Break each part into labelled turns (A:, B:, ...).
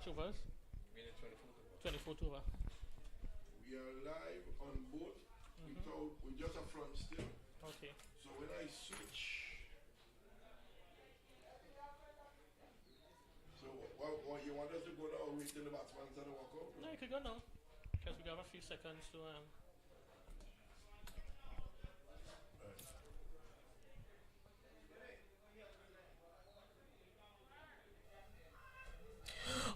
A: much overs? 24 over.
B: We are live on both. We just a front still.
A: Okay.
B: So when I switch, so what you want us to go now? Or wait till the batsman start to walk out?
A: No, you could go now. Because we have a few seconds to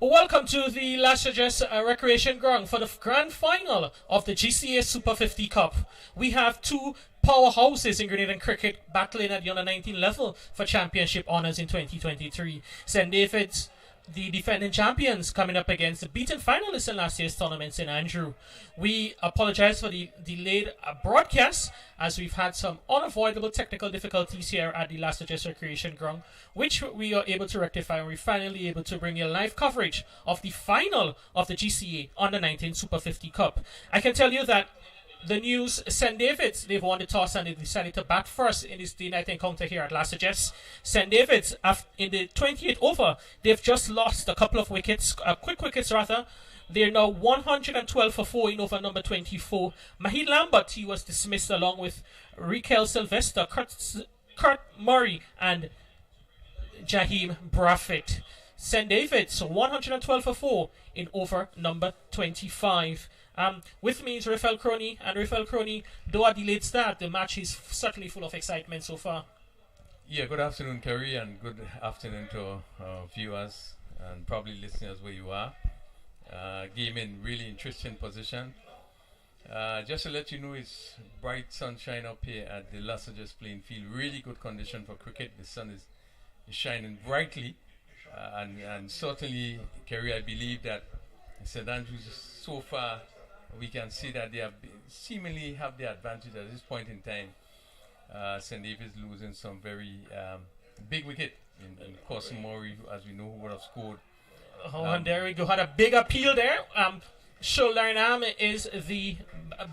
A: Welcome to the Las Vegas Recreation Ground for the grand final of the GCA Super 50 Cup. We have two powerhouses in Grenada cricket battling at the under-19 level for championship honours in 2023. St. David's, the defending champions, coming up against the beaten finalists in last year's tournament, St. Andrew. We apologize for the delayed broadcast, as we've had some unavoidable technical difficulties here at the Las Vegas Recreation Ground, which we are able to rectify, and we're finally able to bring you live coverage of the final of the GCA Under-19 Super 50 Cup. I can tell you that the news, St. David's, they've won the toss and they decided to bat first in this day-night encounter here at Las Vegas. St. David's, in the 28th over, they've just lost a couple of wickets, quick wickets rather. They're now 112 for 4 in over number 24. Mahid Lambert, he was dismissed along with Raquel Sylvester, Kurt Murray, and Jaheim Braffett. St. David's, 112 for 4 in over number 25. With me is Rafael Crony, and Rafael Crony, though a delayed start, the match is certainly full of excitement so far.
C: Yeah, good afternoon, Kerry, and good afternoon to our viewers and probably listeners where you are. Game in really interesting position. Just to let you know, it's bright sunshine up here at the Las Vegas playing field. Really good condition for cricket. The sun is shining brightly, and certainly, Kerry, I believe that St. Andrews so far, we can see that they have seemingly have the advantage at this point in time. St. David's losing some very big wicket in Cosimori, as we know, who would have scored.
A: And there we go. Had a big appeal there. Shoulder arm is the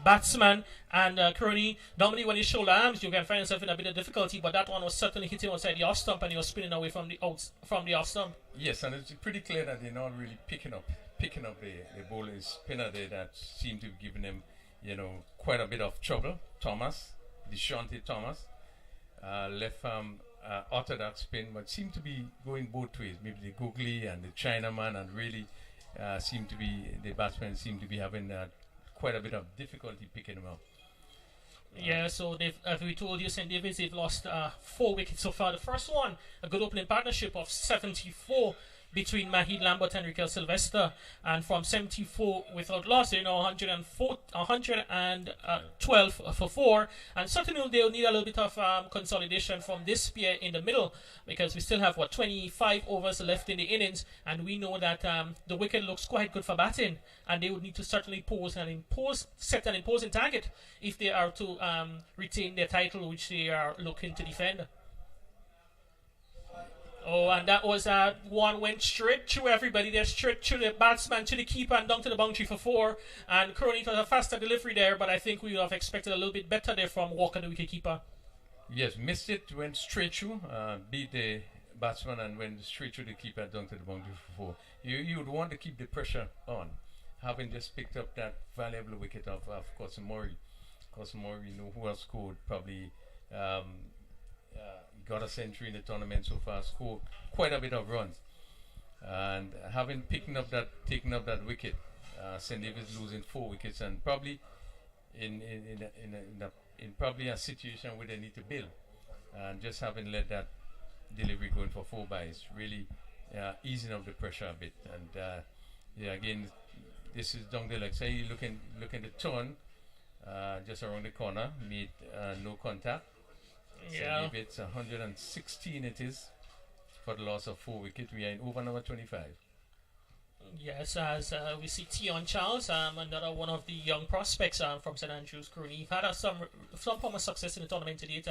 A: batsman, and Crony, normally when you shoulder arms, you can find yourself in a bit of difficulty, but that one was certainly hitting outside the off stump, and he was spinning away from the off stump.
C: Yes, and it's pretty clear that they're not really picking up the bowling spinner there that seemed to have given him, quite a bit of trouble. Thomas, Deshante Thomas, left arm uttered that spin, but seemed to be going both ways. Maybe the googly and the Chinaman, and really the batsmen seem to be having quite a bit of difficulty picking him up.
A: Yeah, so they've, as we told you, St. David's, they've lost 4 wickets so far. The first one, a good opening partnership of 74 between Mahid Lambert and Raquel Sylvester, and from 74 without loss, 112 for 4, and certainly they'll need a little bit of consolidation from this pair in the middle, because we still have 25 overs left in the innings, and we know that the wicket looks quite good for batting, and they would need to certainly set an imposing target if they are to retain their title, which they are looking to defend. Oh, and that was one went straight through everybody there, straight through the batsman, to the keeper, and down to the boundary for 4. And Crony was a faster delivery there, but I think we would have expected a little bit better there from Walker, the wicketkeeper.
C: Yes, missed it, went straight through, beat the batsman, and went straight through the keeper down to the boundary for 4. You would want to keep the pressure on, having just picked up that valuable wicket of Cosimori. Cosimori, who has scored probably. Got a century in the tournament so far, scored quite a bit of runs, and having taken up that wicket, St. David's losing 4 wickets, and probably in probably a situation where they need to build, and just having let that delivery going for 4 byes, really easing up the pressure a bit. And again, this is down there, like say, looking to turn just around the corner, made no contact.
A: Yeah.
C: So it's 116 it is for the loss of 4 wickets. We are in over number 25.
A: Yes, as we see Tion Charles, another one of the young prospects from St. Andrews. Crony had some form of success in the tournament to date.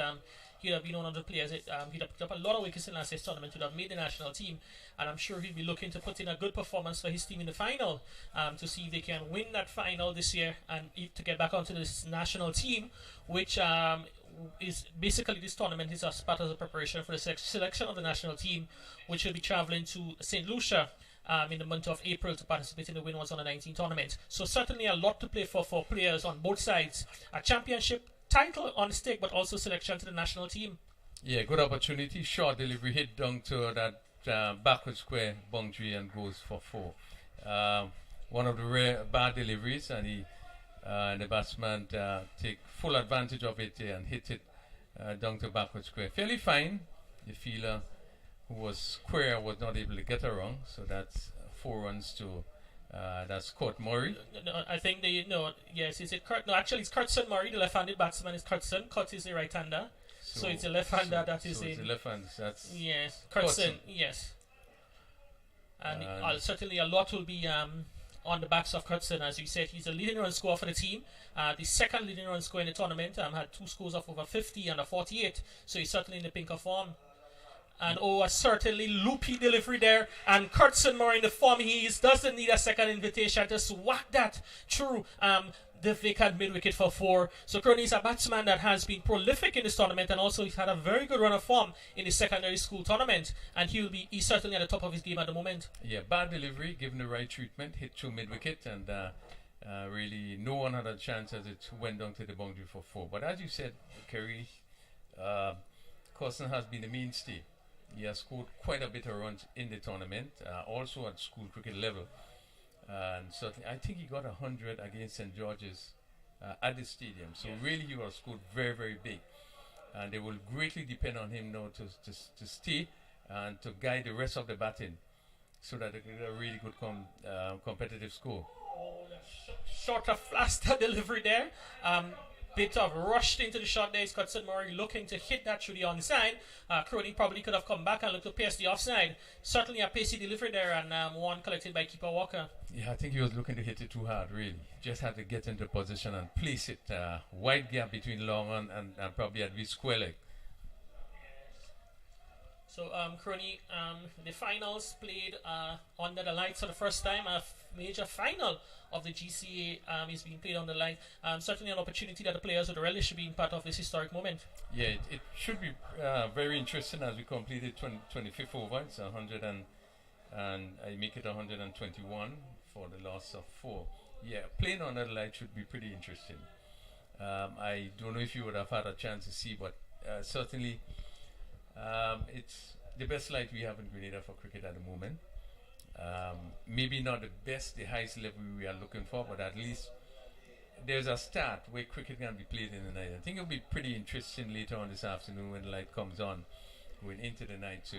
A: He'd have been one of the players. He'd have picked up a lot of wickets in last year's tournament. He'd have made the national team, and I'm sure he'll be looking to put in a good performance for his team in the final, to see if they can win that final this year and to get back onto this national team, which is basically, this tournament is as part of the preparation for the selection of the national team, which will be traveling to St. Lucia in the month of April to participate in the Winners Under-19 tournament. So certainly a lot to play for players on both sides. A championship title on stake, but also selection to the national team.
C: Yeah, good opportunity. Short delivery hit down to that backward square boundary and goes for 4. One of the rare bad deliveries, and the batsman take full advantage of it and hit it down to backward square. Fairly fine. The fielder who was square was not able to get around, so that's 4 runs to that's Court Murray.
A: No, I think yes, is it Kurt? No, actually it's Curtson Murray, the left-handed batsman is Curtson. Cut is the right-hander. So it's a left-hander that is in.
C: It's a left-hander. That's
A: yes, Curtson. Yes, and certainly a lot will be on the backs of Curtson. As you said, he's a leading run scorer for the team. The second leading run scorer in the tournament. Had 2 scores of over 50 and a 48. So he's certainly in the pink of form. And a certainly loopy delivery there. And Curtson Murray in the form he is doesn't need a second invitation. Just whack that through the vacant mid-wicket for 4. So Crony is a batsman that has been prolific in this tournament, and also he's had a very good run of form in the secondary school tournament, and he's certainly at the top of his game at the moment.
C: Yeah, bad delivery, given the right treatment, hit through mid-wicket, and really no one had a chance as it went down to the boundary for 4. But as you said, Kerry, Cousin has been a mainstay. He has scored quite a bit of runs in the tournament, also at school cricket level. And certainly, I think he got 100 against St. George's at the stadium. So really, he was scored very, very big. And they will greatly depend on him now to stay and to guide the rest of the batting so that they get a really good competitive score.
A: Short of faster delivery there. Bit of rushed into the shot there. Scotson Murray looking to hit that through the onside. Crony probably could have come back and looked to pierce the offside. Certainly a pacey delivery there, and one collected by keeper Walker.
C: Yeah, I think he was looking to hit it too hard, really. Just had to get into position and place it. Wide gap between long on and probably at least square leg.
A: So, Crony, the finals played under the lights for the first time. A major final of the GCA is being played on the light. Certainly an opportunity that the players would relish being part of this historic moment.
C: Yeah, it should be very interesting as we completed 25th over. It's 100 and I make it 121 for the loss of 4. Yeah, playing on that light should be pretty interesting. I don't know if you would have had a chance to see, but certainly it's the best light we have in Grenada for cricket at the moment. Maybe not the best, the highest level we are looking for, but at least there's a start where cricket can be played in the night. I think it'll be pretty interesting later on this afternoon when the light comes on, going into the night. So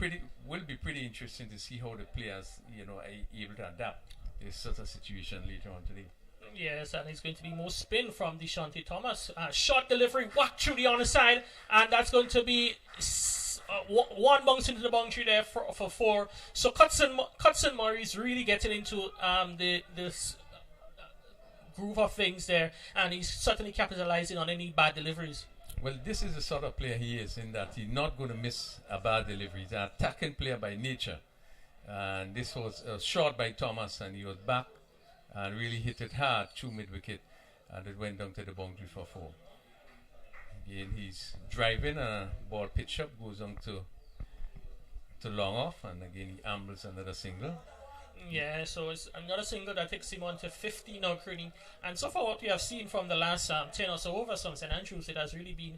C: it will be pretty interesting to see how the players, are able to adapt to such a situation later on today.
A: Yes, and it's going to be more spin from Deshante Thomas. Short delivery, whack through the underside, and that's going to be one bounce into the boundary there for 4. So Cutson Murray is really getting into this groove of things there, and he's certainly capitalizing on any bad deliveries.
C: Well, this is the sort of player he is, in that he's not going to miss a bad delivery. He's an attacking player by nature, and this was short by Thomas, and he was back and really hit it hard through mid-wicket, and it went down to the boundary for 4. Again, he's driving, and a ball pitch up goes on to long off, and again he ambles another single.
A: Yeah, so it's another single that takes him on to 50 now, Crony. And so far what we have seen from the last 10 or so overs from St. Andrews, it has really been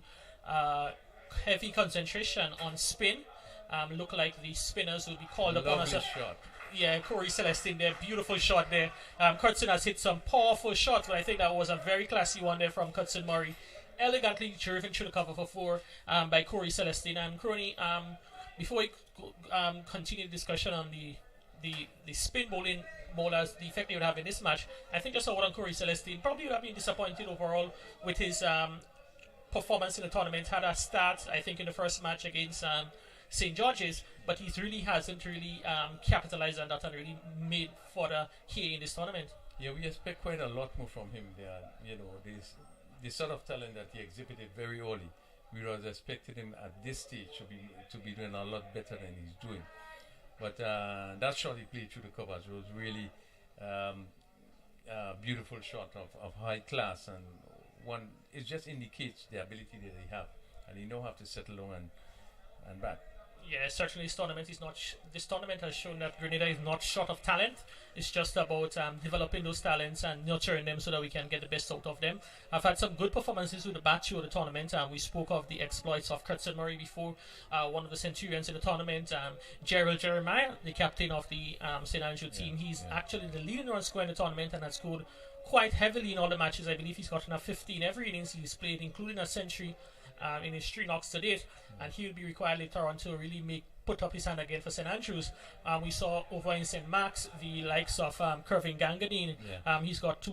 A: heavy concentration on spin. Look like the spinners will be called upon us.
C: Shot.
A: Yeah, Corey Celestine there, beautiful shot there. Curtson has hit some powerful shots, but I think that was a very classy one there from Cutson Murray. Elegantly driven through the cover for 4 by Corey Celestine. And Crony, before we continue the discussion on the spin bowling bowlers, the effect they would have in this match, I think just a word on Corey Celestine. Probably would have been disappointed overall with his performance in the tournament. Had a start, I think, in the first match against St. George's, but he really hasn't capitalized on that and really made further here in this tournament.
C: Yeah, we expect quite a lot more from him there. The sort of talent that he exhibited very early, we was expected him at this stage to be doing a lot better than he's doing. But that shot he played through the covers was really a beautiful shot of high class, and it just indicates the ability that he have, and he know how to settle on and back.
A: Yeah, certainly this tournament is not. This tournament has shown that Grenada is not short of talent. It's just about developing those talents and nurturing them so that we can get the best out of them. I've had some good performances with the bat through the tournament. We spoke of the exploits of Curtin Murray before, one of the Centurions in the tournament. Gerald Jeremiah, the captain of the St. Andrew team, he's actually the leading run scorer in the tournament and has scored quite heavily in all the matches. I believe he's gotten a 50 in every innings he's played, including a century in his 3 knocks to date, and he'll be required later on to really put up his hand again for St. Andrews. We saw over in St. Mark's the likes of Kervin Gangadine. He's got 2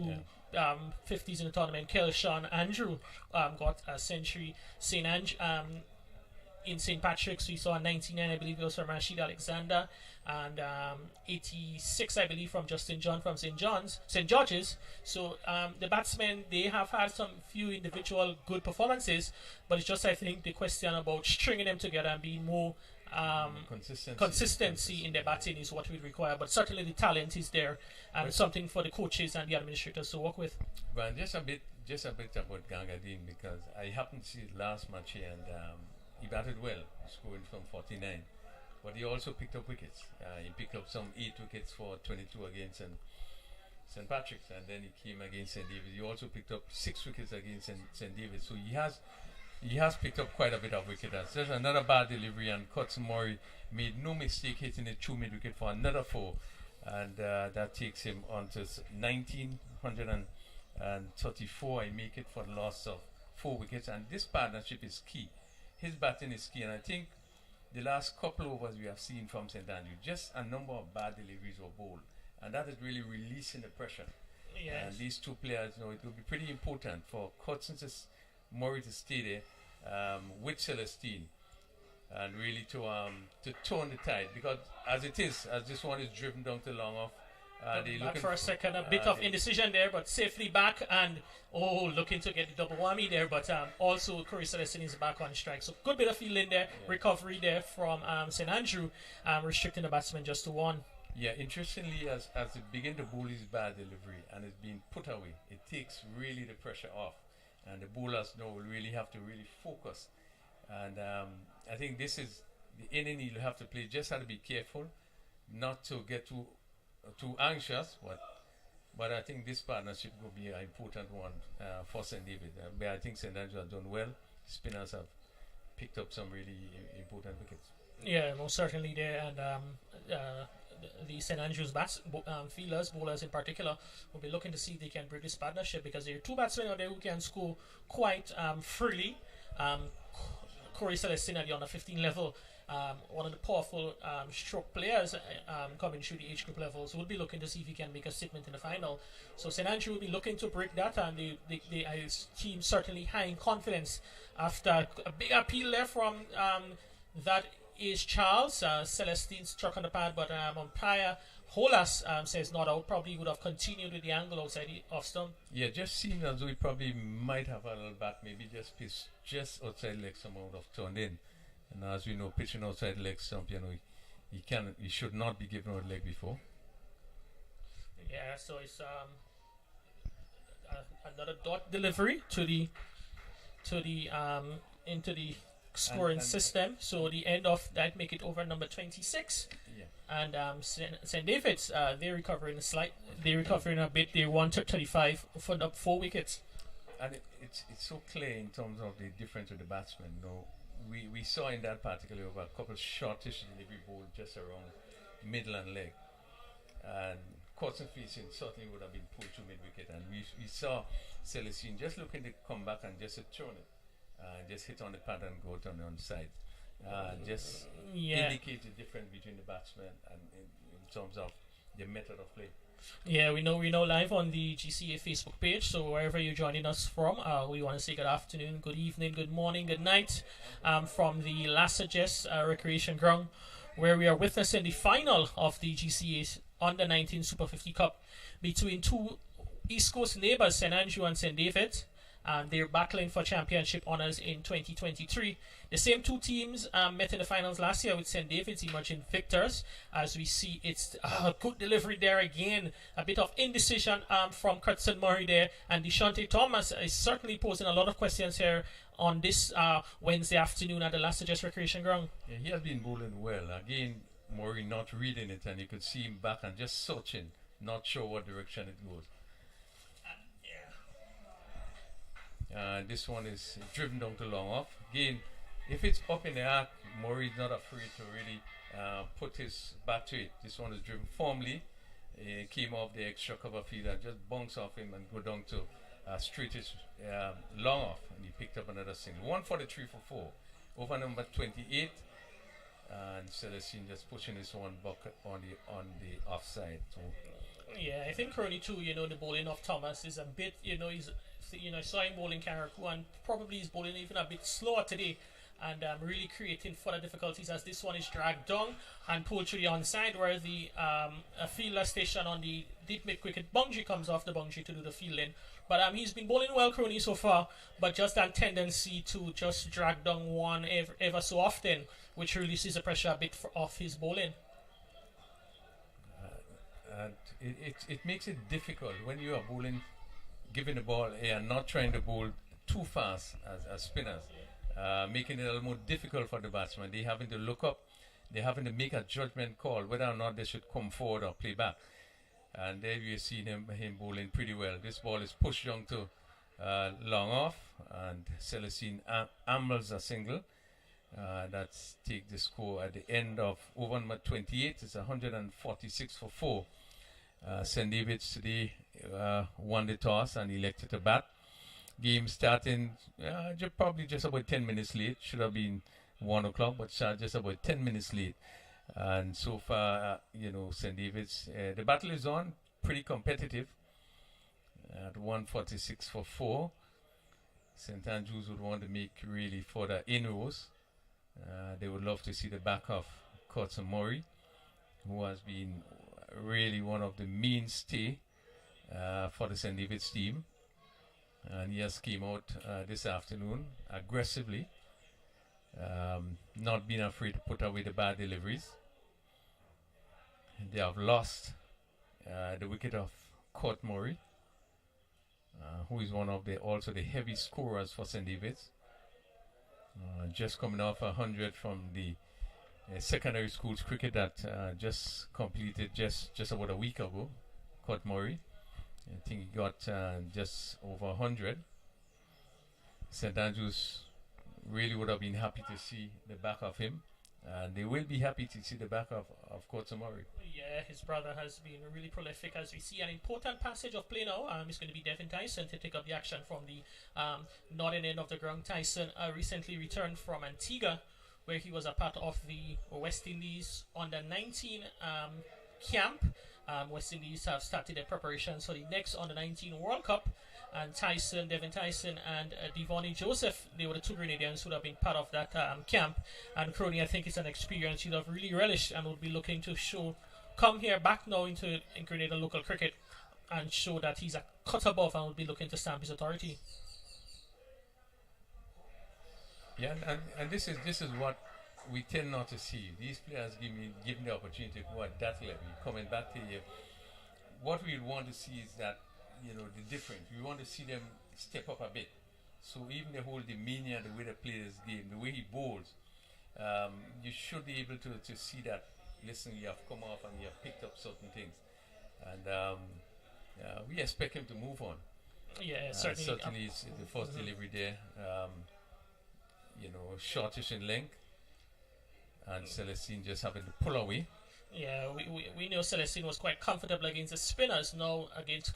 A: 50s in the tournament. Kelshawn Andrew got a century. In St. Patrick's, we saw 99, I believe it was from Rashid Alexander, and 86, I believe, from Justin John from St. George's. So the batsmen, they have had some few individual good performances, but it's just, I think, the question about stringing them together and being more consistency in their batting is what we require. But certainly the talent is there, and something for the coaches and the administrators to work with.
C: Well, just a bit about Gangadine, because I happened to see it last match here, and he batted well, scoring from 49. But he also picked up wickets. He picked up some 8 wickets for 22 against St. Patrick's, and then he came against St. David's. He also picked up 6 wickets against St. David's. So he has picked up quite a bit of wicket. There's another bad delivery, and Curtin Murray made no mistake hitting it through mid-wicket for another 4, and that takes him on to 1934. I make it for the loss of 4 wickets, and this partnership is key. His batting is key, and I think the last couple overs we have seen from St. Andrew, just a number of bad deliveries were bowled, and that is really releasing the pressure.
A: Yes.
C: And these 2 players, it will be pretty important for Curtin Murray to stay there with Celestine, and really to turn the tide, because as this one is driven down to long off.
A: Back for a second, a bit of indecision there, but safely back, and looking to get the double whammy there, but also Corey Celestine is back on strike. So good bit of fielding there, recovery there from St. Andrew, restricting the batsman just to 1.
C: Yeah, interestingly, as they begin to bowl his bad delivery and it's being put away, it takes really the pressure off, and the bowlers now will really have to really focus. And I think this is the inning you'll have to play. Just have to be careful not to get too anxious, but I think this partnership will be an important one for St. David. But I think St. Andrew has done well. Spinners have picked up some really important wickets.
A: Yeah, most certainly there, and the St. Andrews fielders, bowlers in particular, will be looking to see if they can break this partnership, because there are 2 batsmen out there who can score quite freely. Corey Celestine at the under 15 level, one of the powerful stroke players coming through the age group levels. We'll be looking to see if he can make a statement in the final. So St. Andrew will be looking to break that, and his team certainly high in confidence after a big appeal there from that is Charles. Celestine struck on the pad, but umpire Holas says not out. Probably would have continued with the angle outside the off stump. Yeah, just seemed as though he probably might have a little bat, maybe just outside leg stump would have turned in. And as we know, pitching outside leg stump, he should not be given out leg before. Yeah, so it's another dot delivery to the into the scoring system. So the end of that make it over number 26.
C: Yeah.
A: And St. David's they're recovering a bit. They won 35 for the 4 wickets.
C: And it's so clear in terms of the difference with the batsmen. We saw in that particular over a couple shortish delivery bowled just around middle and leg, and Curtin facing certainly would have been pulled to mid wicket, and we saw Celestine just looking to come back and just turn it, just hit on the pad and go on the side. Just indicate the difference between the batsmen and in terms of the method of play.
A: Yeah, we're now live on the GCA Facebook page, so wherever you're joining us from, we want to say good afternoon, good evening, good morning, good night from the Lassages Recreation Ground, where we are witnessing the final of the GCA's Under 19 Super 50 Cup between 2 East Coast neighbours, St. Andrew and St. David. and they're battling for championship honors in 2023. The same two teams met in the finals last year, with St. David's emerging victors. As we see, it's good delivery there again. A bit of indecision from Cretson Murray there, and Deshante Thomas is certainly posing a lot of questions here on this Wednesday afternoon at the Las Vegas Recreation Ground.
C: Yeah, he has been bowling well. Again, Murray not reading it, and you could see him back and just searching, not sure what direction it goes. This one is driven down to long off. Again, if it's up in the arc, Murray is not afraid to really put his bat to it. This one is driven firmly. Came off the extra cover field and just bounced off him and go down to straightish long off, and he picked up another single. 143 for 4. Over number 28, and Celestine just pushing his one bucket on the offside. So
A: yeah, I think Crony too. The bowling of Thomas is a bit. I saw him bowling Karakou, and probably he's bowling even a bit slower today, and really creating further difficulties as this one is dragged down and pulled to the onside, where the fielder station on the deep mid cricket boundary comes off the boundary to do the fielding. But he's been bowling well, Crony, so far, but just that tendency to just drag down one ever so often, which releases the pressure a bit off his bowling.
C: And it makes it difficult when you are bowling, giving the ball and not trying to bowl too fast as spinners, making it a little more difficult for the batsman. They're having to look up, they're having to make a judgment call whether or not they should come forward or play back. And there you see him bowling pretty well. This ball is pushed down to long off, and Celestine ambles a single. That's take the score at the end of over number 28. It's 146 for 4. St. David's today won the toss and elected to bat. Game starting probably just about 10 minutes late. Should have been 1 o'clock, but just about 10 minutes late. And so far, St. David's, the battle is on, pretty competitive. At 146 for 4. St. Andrews would want to make really further inroads. They would love to see the back of Cretson Murray, who has been really one of the mainstay for the St. David's team. And he has came out this afternoon aggressively, not being afraid to put away the bad deliveries. They have lost the wicket of Cretson Murray, who is one of the heavy scorers for St. David's. Just coming off 100 from the secondary schools cricket that just completed just about a week ago. Cretson Murray, I think he got just over 100. St. Andrews really would have been happy to see the back of him, and they will be happy to see the back of Cretson Murray.
A: Yeah, his brother has been really prolific, as we see. An important passage of play now is going to be Devin Tyson to take up the action from the northern end of the ground. Tyson recently returned from Antigua, where he was a part of the West Indies under 19 camp. West Indies have started their preparations for the next under 19 World Cup. And Devin Tyson, and Devonnie Joseph, they were the two Grenadians who would have been part of that camp. And Crony, I think it's an experience you'd have really relished and would be looking to come here back now into Grenada local cricket and show that he's a cut above and would be looking to stamp his authority.
C: Yeah, and this is what we tend not to see. These players given the opportunity to go at that level. Coming back to you, what we want to see is that the difference. We want to see them step up a bit. So even the whole demeanor, the way they play this game, the way he bowls, you should be able to see that. Listen, you have come off and you have picked up certain things, and we expect him to move on.
A: Yeah, certainly.
C: It's the first delivery there, shortish in length, and Celestine just having to pull away.
A: Yeah, we know Celestine was quite comfortable against the spinners. Now against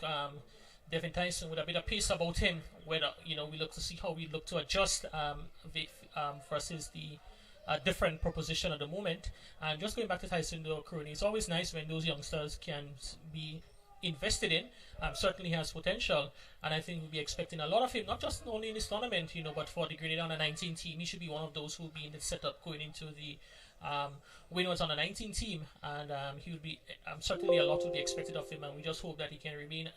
A: Devin Tyson with a bit of pace about him, whether we look to see how we look to adjust versus the different proposition at the moment. And just going back to Tyson though, Crony, it's always nice when those youngsters can be invested in. Certainly has potential, and I think we'll be expecting a lot of him, not just only in this tournament, but for the Grenada under 19 team. He should be one of those who will be in the setup going into the winners on the 19 team, and he would be certainly a lot will be expected of him, and we just hope that he can remain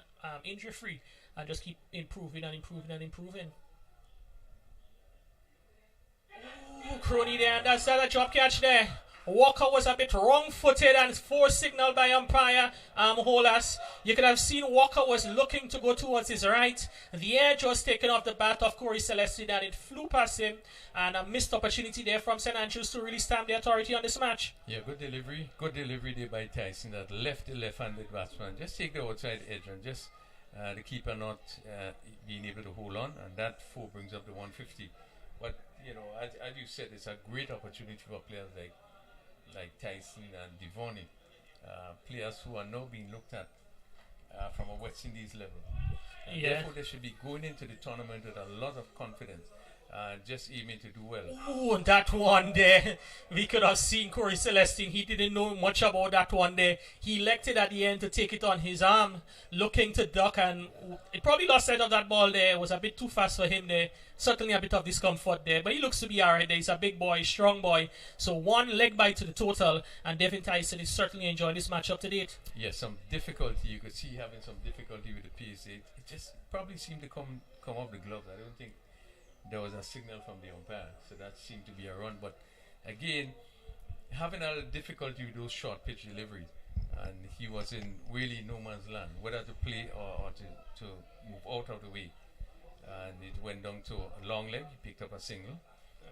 A: injury free and just keep improving and improving and improving. Ooh, Crony there, and that's a drop catch there. Walker was a bit wrong-footed and forced signal by umpire Holas. You could have seen Walker was looking to go towards his right. The edge was taken off the bat of Corey Celestine and it flew past him. And a missed opportunity there from St. Andrews to really stamp the authority on this match.
C: Yeah, good delivery. Good delivery there by Tyson that left the left-handed batsman. Just take the outside edge and just the keeper not being able to hold on. And that 4 brings up the 150. But, you know, as you said, it's a great opportunity for players like Tyson and Devoni, players who are now being looked at from a West Indies level. And therefore, they should be going into the tournament with a lot of confidence, just aiming to do well.
A: Ooh, and that one there, we could have seen Corey Celestine. He didn't know much about that one there. He elected at the end to take it on his arm, looking to duck, and it probably lost sight of that ball there. It was a bit too fast for him there. Certainly a bit of discomfort there, but he looks to be alright there. He's a big boy, strong boy. So 1 leg bite to the total, and Devin Tyson is certainly enjoying this match up to date.
C: Yes, some difficulty. You could see having some difficulty with the pace. It just probably seemed to come off the gloves. I don't think there was a signal from the umpire, so that seemed to be a run. But again, having a difficulty with those short pitch deliveries, and he was in really no man's land, whether to play or to move out of the way. And it went down to a long leg. He picked up a single,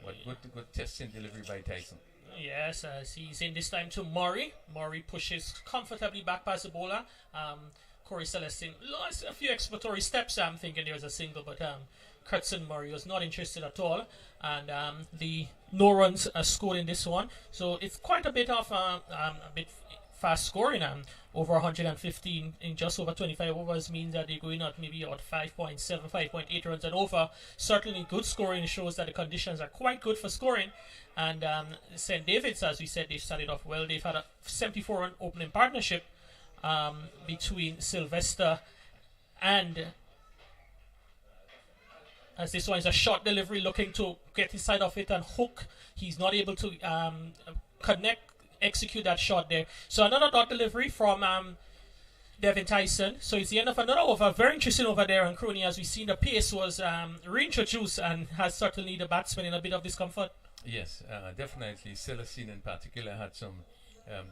C: but good testing delivery by Tyson.
A: Yes, he's in this time to Murray. Murray pushes comfortably back past the bowler. Corey Celestine lost a few exploratory steps. I'm thinking there was a single, but Kurtzen Murray was not interested at all. And the no runs are scored in this one. So it's quite a bit of a bit fast scoring. Over 115 in just over 25 overs means that they're going out maybe about 5.7, 5.8 runs and over. Certainly good scoring shows that the conditions are quite good for scoring. And St. David's, as we said, they started off well. They've had a 74-run opening partnership between Sylvester and, as this one is a short delivery, looking to get his side of it and hook. He's not able to execute that shot there. So another dot delivery from Devin Tyson. So it's the end of another over. Very interesting over there on Crony. As we've seen, the pace was reintroduced and has certainly the batsman in a bit of discomfort.
C: Yes, definitely. Celestine in particular had some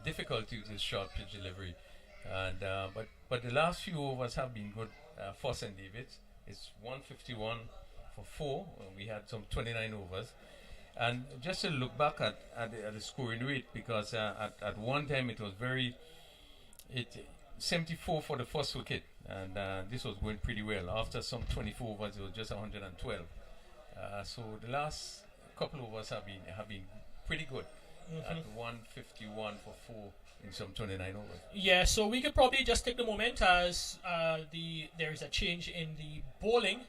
C: difficulty with his short pitch delivery. And but the last few overs have been good for St. David's. It's 151 for 4. We had some 29 overs. And just to look back at the scoring rate, because at one time it was 74 for the first wicket, and this was going pretty well. After some 24 overs, it was just 112. So the last couple of overs have been pretty good. At 151 for 4 in some 29 overs. Yeah,
A: so we could probably just take the moment as there is a change in the bowling.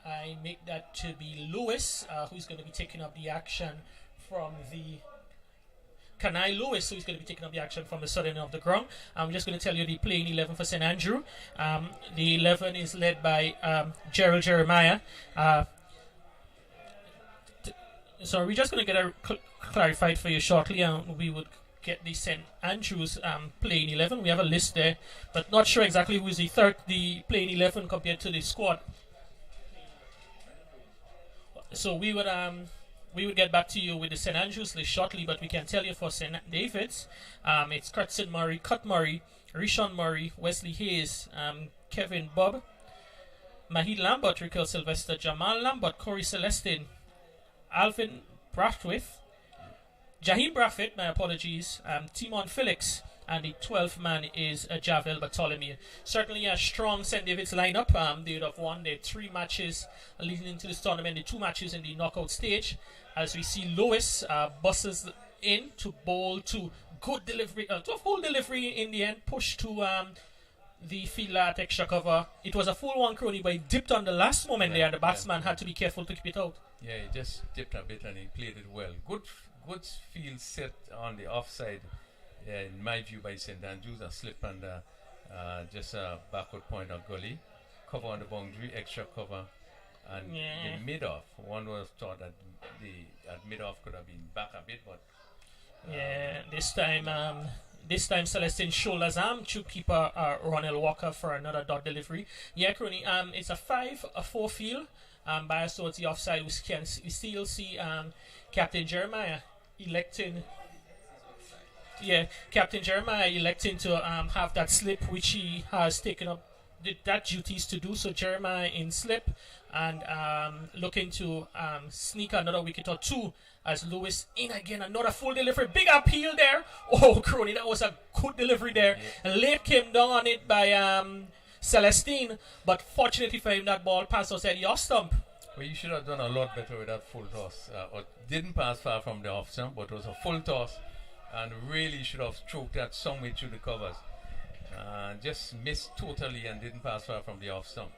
A: I make that to be Lewis, who's going to be taking up the action from the Kanai Lewis, who's going to be taking up the action from the southern end of the ground. I'm just going to tell you the playing 11 for St. Andrew. The 11 is led by Gerald Jeremiah. So we're just going to get a clarified for you shortly, and we would get the St. Andrews playing 11. We have a list there, but not sure exactly who is the playing 11 compared to the squad. So we would get back to you with the St. Andrews list shortly, but we can tell you for St. David's, it's Kurtzen Murray, Cut Murray, Rishon Murray, Wesley Hayes, Kevin Bob, Mahid Lambert, Rickle Sylvester, Jamal Lambert, Corey Celestine, Alvin Brathwaite, Jaheem Brathwaite, my apologies, Timon Felix, and the 12th man is Javel Bartholomew. Certainly a strong St. David's lineup. They would have won their 3 matches leading into this tournament, the 2 matches in the knockout stage. As we see Lewis buses in to bowl to good delivery, to a full delivery in the end, push to the fielder at extra cover. It was a full one, Crony, but he dipped on the last moment there. The batsman had to be careful to keep it out.
C: Yeah, he just dipped a bit and he played it well. Good field set on the offside. Yeah, in my view, by St. Andrews, a slip and just a backward point of gully, cover on the boundary, extra cover, and the mid-off. One was thought that the mid-off could have been back a bit, but
A: this time This time Celestine shoulders to keeper Ronald Walker for another dot delivery. Yeah, Crony, it's a 5-4 field. Bias towards the offside, we still see Captain Jeremiah electing. Yeah, Captain Jeremiah electing to have that slip, which he has taken up that duties to do. So Jeremiah in slip and looking to sneak another wicket or two as Lewis in again. Another full delivery. Big appeal there. Oh, Crony, that was a good delivery there. And late came down on it by Celestine, but fortunately for him, that ball passed outside the off stump.
C: Well, you should have done a lot better with that full toss. Or didn't pass far from the off stump, but it was a full toss, and really should have stroked that somewhere through the covers. Just missed totally and didn't pass far from the off stump.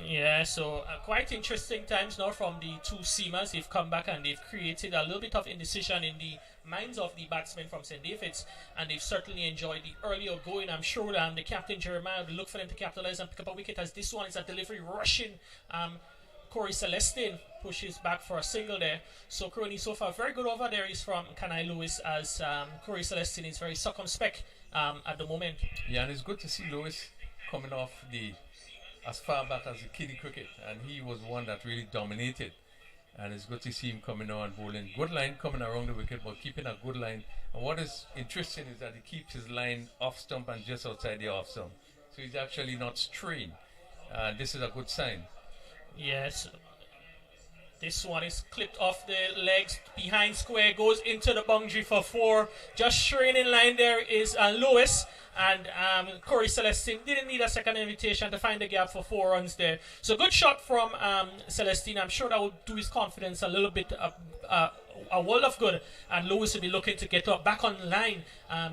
A: Yeah, so quite interesting times now from the two seamers. They've come back and they've created a little bit of indecision in the minds of the batsmen from St. David's, and they've certainly enjoyed the earlier going. I'm sure the captain Jeremiah will look for them to capitalize and pick up a wicket, as this one is a delivery rushing. Corey Celestine pushes back for a single there. So Crony so far very good over there is from Kanai Lewis, as Corey Celestine is very circumspect at the moment.
C: Yeah, and it's good to see Lewis coming off as far back as the kiddie cricket, and he was one that really dominated. And it's good to see him coming on bowling. Good line coming around the wicket, but keeping a good line. And what is interesting is that he keeps his line off stump and just outside the off stump. So he's actually not straying. And this is a good sign.
A: Yes. This one is clipped off the legs behind square, goes into the boundary for 4. Just straying in line there is Lewis. And Corey Celestine didn't need a second invitation to find the gap for 4 runs there. So good shot from Celestine. I'm sure that will do his confidence a little bit, a world of good. And Lewis will be looking to get up back on line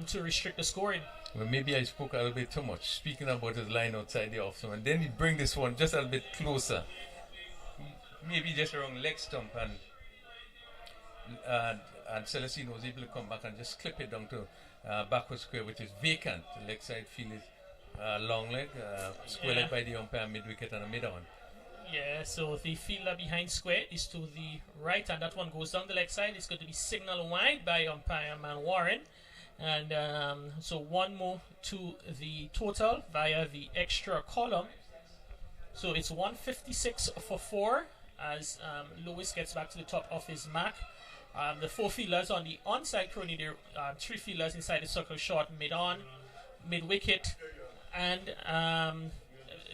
A: to restrict the scoring.
C: Well, maybe I spoke a little bit too much, speaking about his line outside the off stump. And then he bring this one just a little bit closer. Maybe just around leg stump, and Celestine was able to come back and just clip it down to backward square, which is vacant. The leg side field is long leg, square leg by the umpire, mid wicket and a mid on.
A: Yeah, so the fielder behind square is to the right, and that one goes down the leg side. It's going to be signal wide by umpire Man Warren. And so one more to the total via the extra column. So it's 156 for 4 as Lewis gets back to the top of his mark. The 4 fielders on the onside, Crony, there 3 fielders inside the circle short, mid-on, mid-wicket, and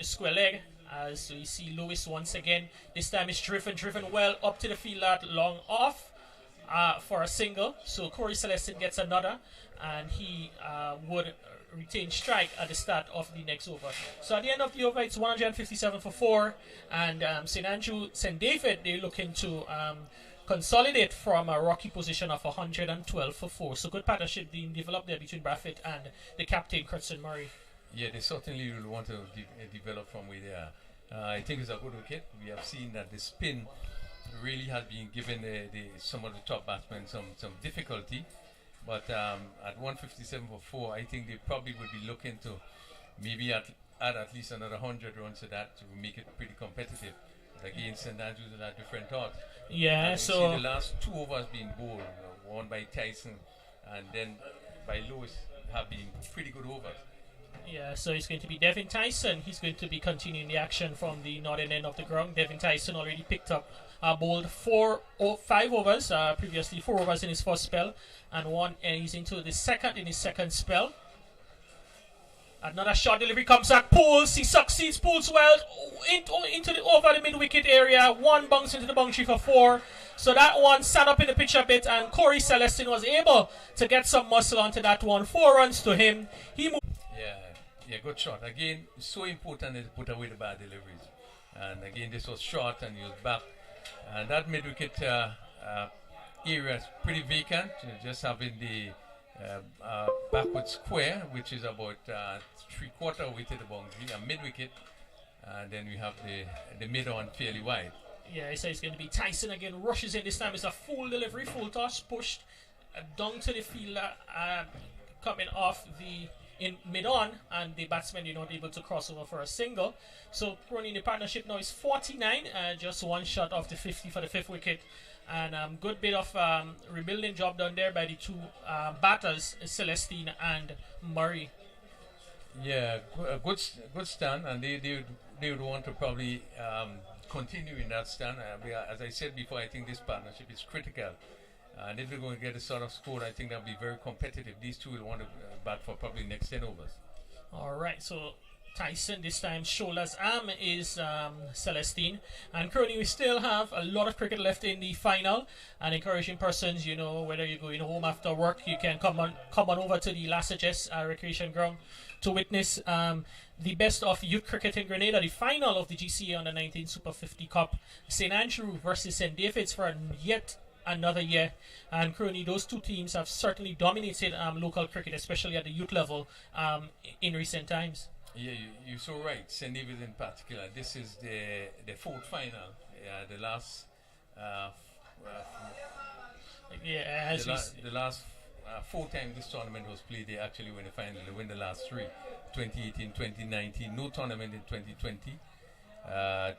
A: square leg. As we see Lewis once again, this time is driven well up to the fielder, long off for a single. So Corey Celestine gets another, and he would retain strike at the start of the next over. So at the end of the over, it's 157 for 4, and St. David, they're looking to consolidate from a rocky position of 112 for 4. So good partnership being developed there between Braffett and the captain, Curtin Murray.
C: Yeah, they certainly will want to develop from where they are. I think it's a good wicket. We have seen that the spin really has been giving some of the top batsmen some difficulty. But at 157 for 4, I think they probably would be looking to maybe add at least another 100 runs to that to make it pretty competitive. But again, St. Andrews will have different thoughts.
A: Yeah,
C: and
A: so
C: see the last 2 overs being bowled, one by Tyson and then by Lewis, have been pretty good overs.
A: Yeah, so it's going to be Devin Tyson. He's going to be continuing the action from the northern end of the ground. Devin Tyson already picked up, bowled 5 overs, previously 4 overs in his first spell, and he's into the second in his second spell. Another short delivery comes back, pulls, he succeeds, pulls well into the over the mid-wicket area. One bounce into the boundary for 4. So that one sat up in the pitch a bit, and Corey Celestine was able to get some muscle onto that one. 4 runs to him. He moved.
C: Yeah, good shot. Again, it's so important to put away the bad deliveries. And again, this was short and he was back. And that mid-wicket area is pretty vacant. Just having the backward square, which is about 3/4 way to the boundary, a mid-wicket. And then we have the mid-on fairly wide.
A: Yeah, so it's going to be Tyson again. Rushes in this time. It's a full delivery, full toss, pushed down to the fielder, coming off in mid-on, and the batsman not able to cross over for a single. So running the partnership now is 49, just one shot off the 50 for the 5th wicket. And good bit of rebuilding job done there by the two batters, Celestine and Murray.
C: Yeah, good stand, and they would want to probably continue in that stand. As I said before, I think this partnership is critical. And if they're going to get a sort of score, I think that'll be very competitive. These two will want to bat for probably next 10 overs.
A: All right, so Tyson this time shoulders arm is Celestine, and currently we still have a lot of cricket left in the final. And encouraging persons, you know, whether you're going home after work, you can come on over to the Lassages recreation ground to witness the best of youth cricket in Grenada, the final of the GCA under 19 Super 50 Cup, St Andrew versus St David's for yet another year. And currently those two teams have certainly dominated local cricket, especially at the youth level, in recent times.
C: Yeah, you're so right. St. David's in particular. This is the fourth final. The last the last 4 times this tournament was played, they actually win the final. They win the last 3. 2018, 2019, no tournament in 2020.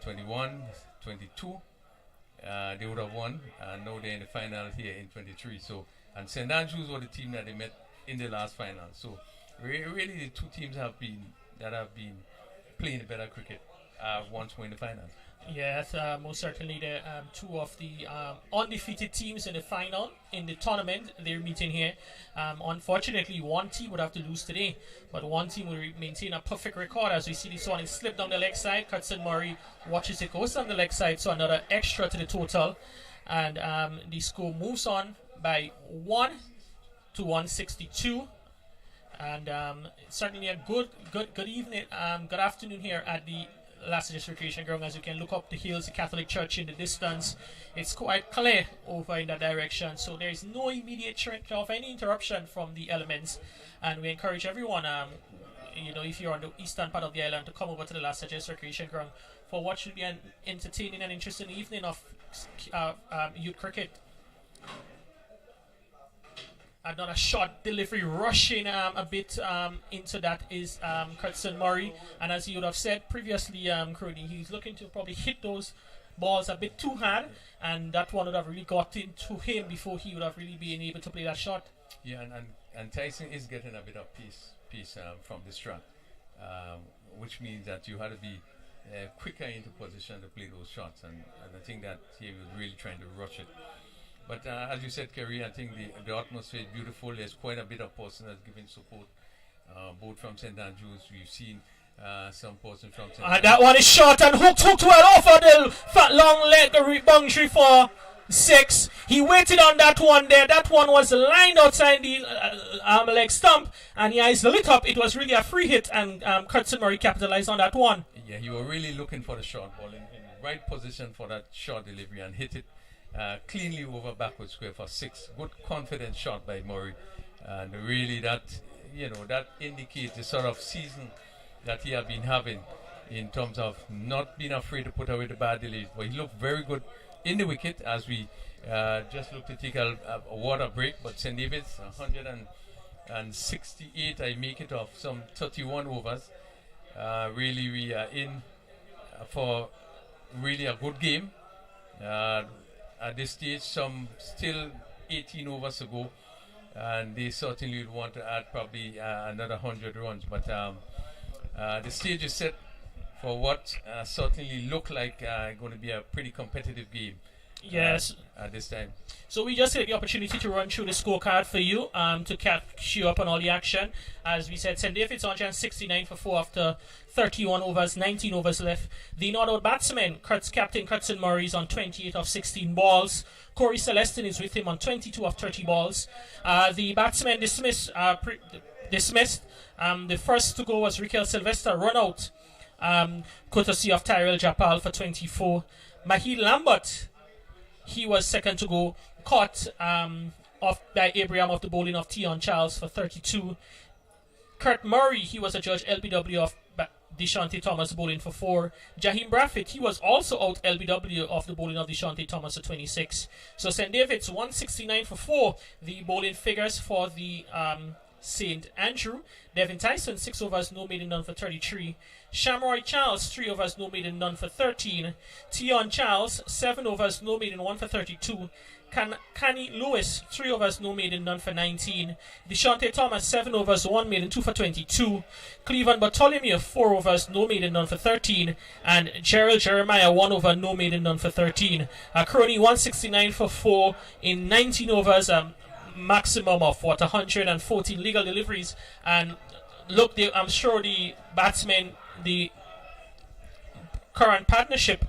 C: 21, 22. They would have won, and now they're in the final here in 23. So, and St. Andrews were the team that they met in the last final. So, really, the two teams have been playing better cricket once we're in the finals.
A: Yes, most certainly the two of the undefeated teams in the final in the tournament, they're meeting here. Unfortunately, one team would have to lose today, but one team will maintain a perfect record. As we see this one is slipped down the leg side. Cutson Murray watches it goes down the leg side, so another extra to the total. And the score moves on by 1 to 162. And certainly a good evening, good afternoon here at the Lassages Recreation Ground. As you can look up the hills, the Catholic Church in the distance. It's quite clear over in that direction, so there is no immediate threat of any interruption from the elements. And we encourage everyone, you know, if you're on the eastern part of the island, to come over to the Lassages Recreation Ground for what should be an entertaining and interesting evening of youth cricket. Another short delivery rushing a bit into that is Cutson Murray, and as you would have said previously, Crony, he's looking to probably hit those balls a bit too hard, and that one would have really got into him before he would have really been able to play that shot.
C: Yeah, and Tyson is getting a bit of peace from this track, which means that you had to be quicker into position to play those shots, and I think that he was really trying to rush it. But as you said, Kerry, I think the atmosphere is beautiful. There's quite a bit of person that's giving support, both from St. Andrews. We've seen some person from St. Andrews.
A: That one is short and hooked well off of the fat long leg boundary for 6. He waited on that one there. That one was lined outside the leg stump, and the eyes lit up. It was really a free hit, and Cutson Murray capitalized on that one.
C: Yeah, he was really looking for the short ball in right position for that short delivery and hit it cleanly over backward square for 6. Good confident shot by Murray, and really that indicates the sort of season that he has been having in terms of not being afraid to put away the bad delays. But he looked very good in the wicket as we just looked to take a water break. But St. David's 168, I make it of some 31 overs. Really, we are in for really a good game. At this stage, some still 18 overs to go, and they certainly would want to add probably another 100 runs. But the stage is set for what certainly look like going to be a pretty competitive game.
A: Yes.
C: At this time.
A: So we just take the opportunity to run through the scorecard for you, to catch you up on all the action. As we said, St. David's 169 for 4 after 31 overs, 19 overs left. The not-out batsman, Captain Cutson Murray, is on 28 of 16 balls. Corey Celestin is with him on 22 of 30 balls. The batsman dismissed. The first to go was Raquel Sylvester, run out, courtesy of Tyrell Japal for 24. Mahid Lambert, he was second to go, caught off by Abraham of the bowling of Tion Charles for 32. Kurt Murray, he was a judge LBW of Deshante Thomas bowling for 4. Jaheim Braffett, he was also out LBW of the bowling of Deshante Thomas for 26. So St. David's 169 for 4. The bowling figures for the St. Andrew. Devin Tyson, 6 overs, no maiden, none for 33. Shamroy Charles, 3 overs, no maiden, none for 13. Tion Charles, 7 overs, no maiden, 1 for 32. Canny Lewis, 3 overs, no maiden, none for 19. Deshante Thomas, 7 overs, 1 maiden, 2 for 22. Cleveland Bartholomew, 4 overs, no maiden, none for 13. And Gerald Jeremiah, 1 over, no maiden, none for 13. Crony, 169 for 4 in 19 overs, maximum of 114 legal deliveries. And look, I'm sure the batsmen, the current partnership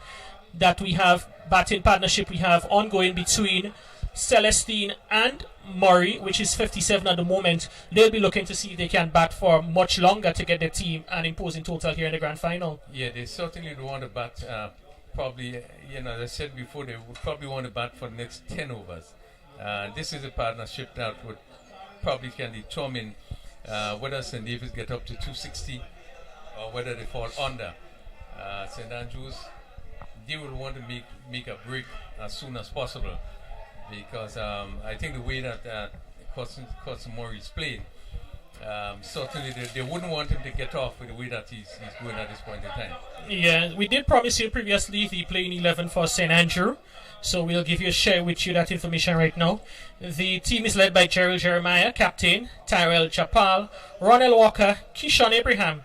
A: that we have, batting partnership we have ongoing between Celestine and Murray, which is 57 at the moment, they'll be looking to see if they can bat for much longer to get their team an imposing total here in the grand final.
C: Yeah, they certainly don't want to bat. Probably, as I said before, they would probably want to bat for the next 10 overs. This is a partnership that would probably can determine whether St. David's get up to 260 or whether they fall under. St. Andrews, they would want to make a break as soon as possible, because I think the way that Murray is playing, certainly they wouldn't want him to get off with the way that he's going at this point in time.
A: Yeah, we did promise you previously the playing 11 for St. Andrew, so we'll give you a share with you that information right now. The team is led by Gerald Jeremiah, captain, Tyrell Chapal, Ronald Walker, Keyshawn Abraham,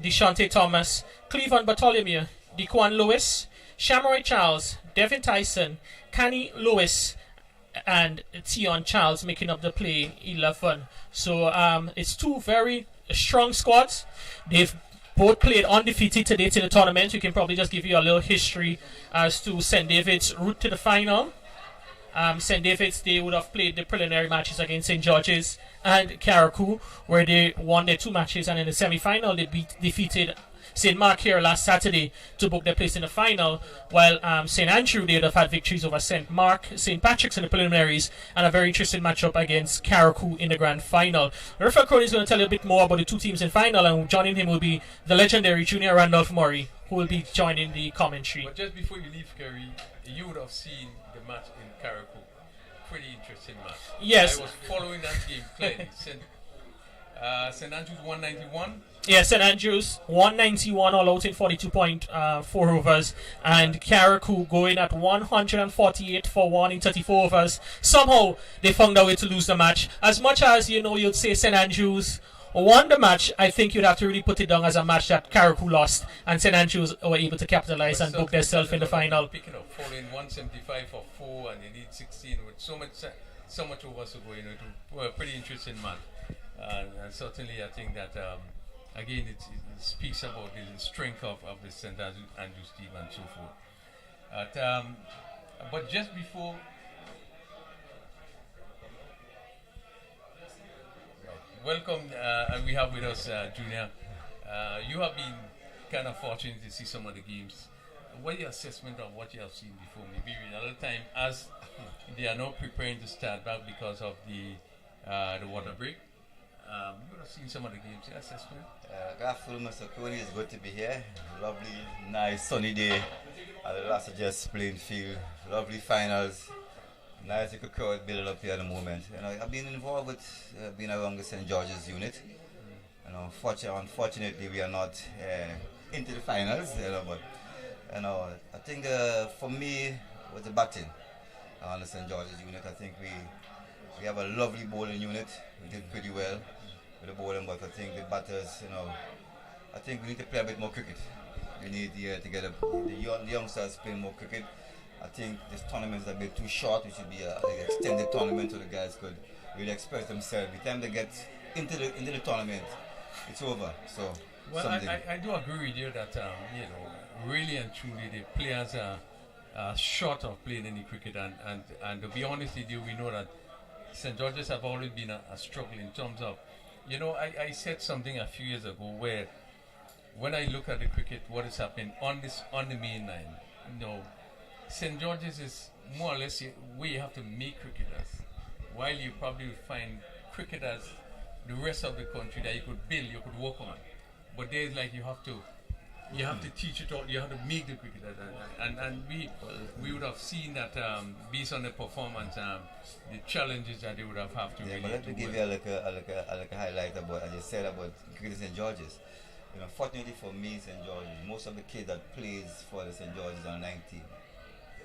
A: Deshante Thomas, Cleveland Bartholomew, Dequan Lewis, Shamroy Charles, Devin Tyson, Canny Lewis, and Tion Charles making up the play 11. So it's two very strong squads. They've both played undefeated to date in the tournament. We can probably just give you a little history as to St. David's route to the final. St. David's, they would have played the preliminary matches against St. George's and Carriacou, where they won their 2 matches, and in the semi-final they defeated St. Mark here last Saturday to book their place in the final, while St. Andrew, they would have had victories over St. Mark, St. Patrick's in the preliminaries, and a very interesting matchup against Carriacou in the grand final. Rafael Crowley is going to tell you a bit more about the 2 teams in final, and joining him will be the legendary Junior Randolph Murray, who will be joining the commentary.
C: But just before you leave, Kerry, you would have seen the match in Carriacou. Pretty interesting match.
A: Yes.
C: I was following that game clearly. St. Andrews 191.
A: Yeah, St. Andrews 191 all out in 42.4 overs, and Carriacou going at 148 for 1 in 34 overs. Somehow they found a way to lose the match. As much as you'd say St. Andrews won the match, I think you'd have to really put it down as a match that Carriacou lost, and St. Andrews were able to capitalize and book themselves in the final.
C: Picking up, falling 175 for 4, and they need 16 with so much overs to go. It was a pretty interesting match, and certainly I think that. Again, it speaks about the strength of the St. Andrews team and so forth. But just before, welcome, and we have with us Junior. You have been kind of fortunate to see some of the games. What is your assessment of what you have seen before? Maybe in another time, as they are now preparing to start back because of the water break. You would have seen some of the games. Your assessment?
D: Good afternoon, Mr. Crowley. It's good to be here. Lovely, nice, sunny day at the Last Just playing field. Lovely finals. Nice little crowd building up here at the moment. I've been involved with being around the St. George's unit. Unfortunately, we are not into the finals. But I think for me, with the batting on the St. George's unit, I think we have a lovely bowling unit. We did pretty well with the bowling, but I think the batters, I think we need to play a bit more cricket. We need to get the youngsters playing more cricket. I think this tournament is a bit too short. It should be an extended tournament so the guys could really express themselves. By the time they get into the tournament, it's over. So,
C: well, I do agree with you that really and truly the players are short of playing any cricket, and to be honest with you, we know that St. George's have always been a struggle in terms of, I said something a few years ago where when I look at the cricket, what is happening on the main line, St. George's is more or less where you have to make cricketers, while you probably find cricketers the rest of the country that you could build, you could work on. But there's like you have to You have to teach it all. You have to make the cricket, and we would have seen that based on the performance, the challenges that they would have to
D: Yeah,
C: really
D: but let me
C: do
D: give
C: well.
D: you a highlight about, as you said, about cricket in St. George's. You know, fortunately for me in St. George's, most of the kids that plays for the St. George's on 19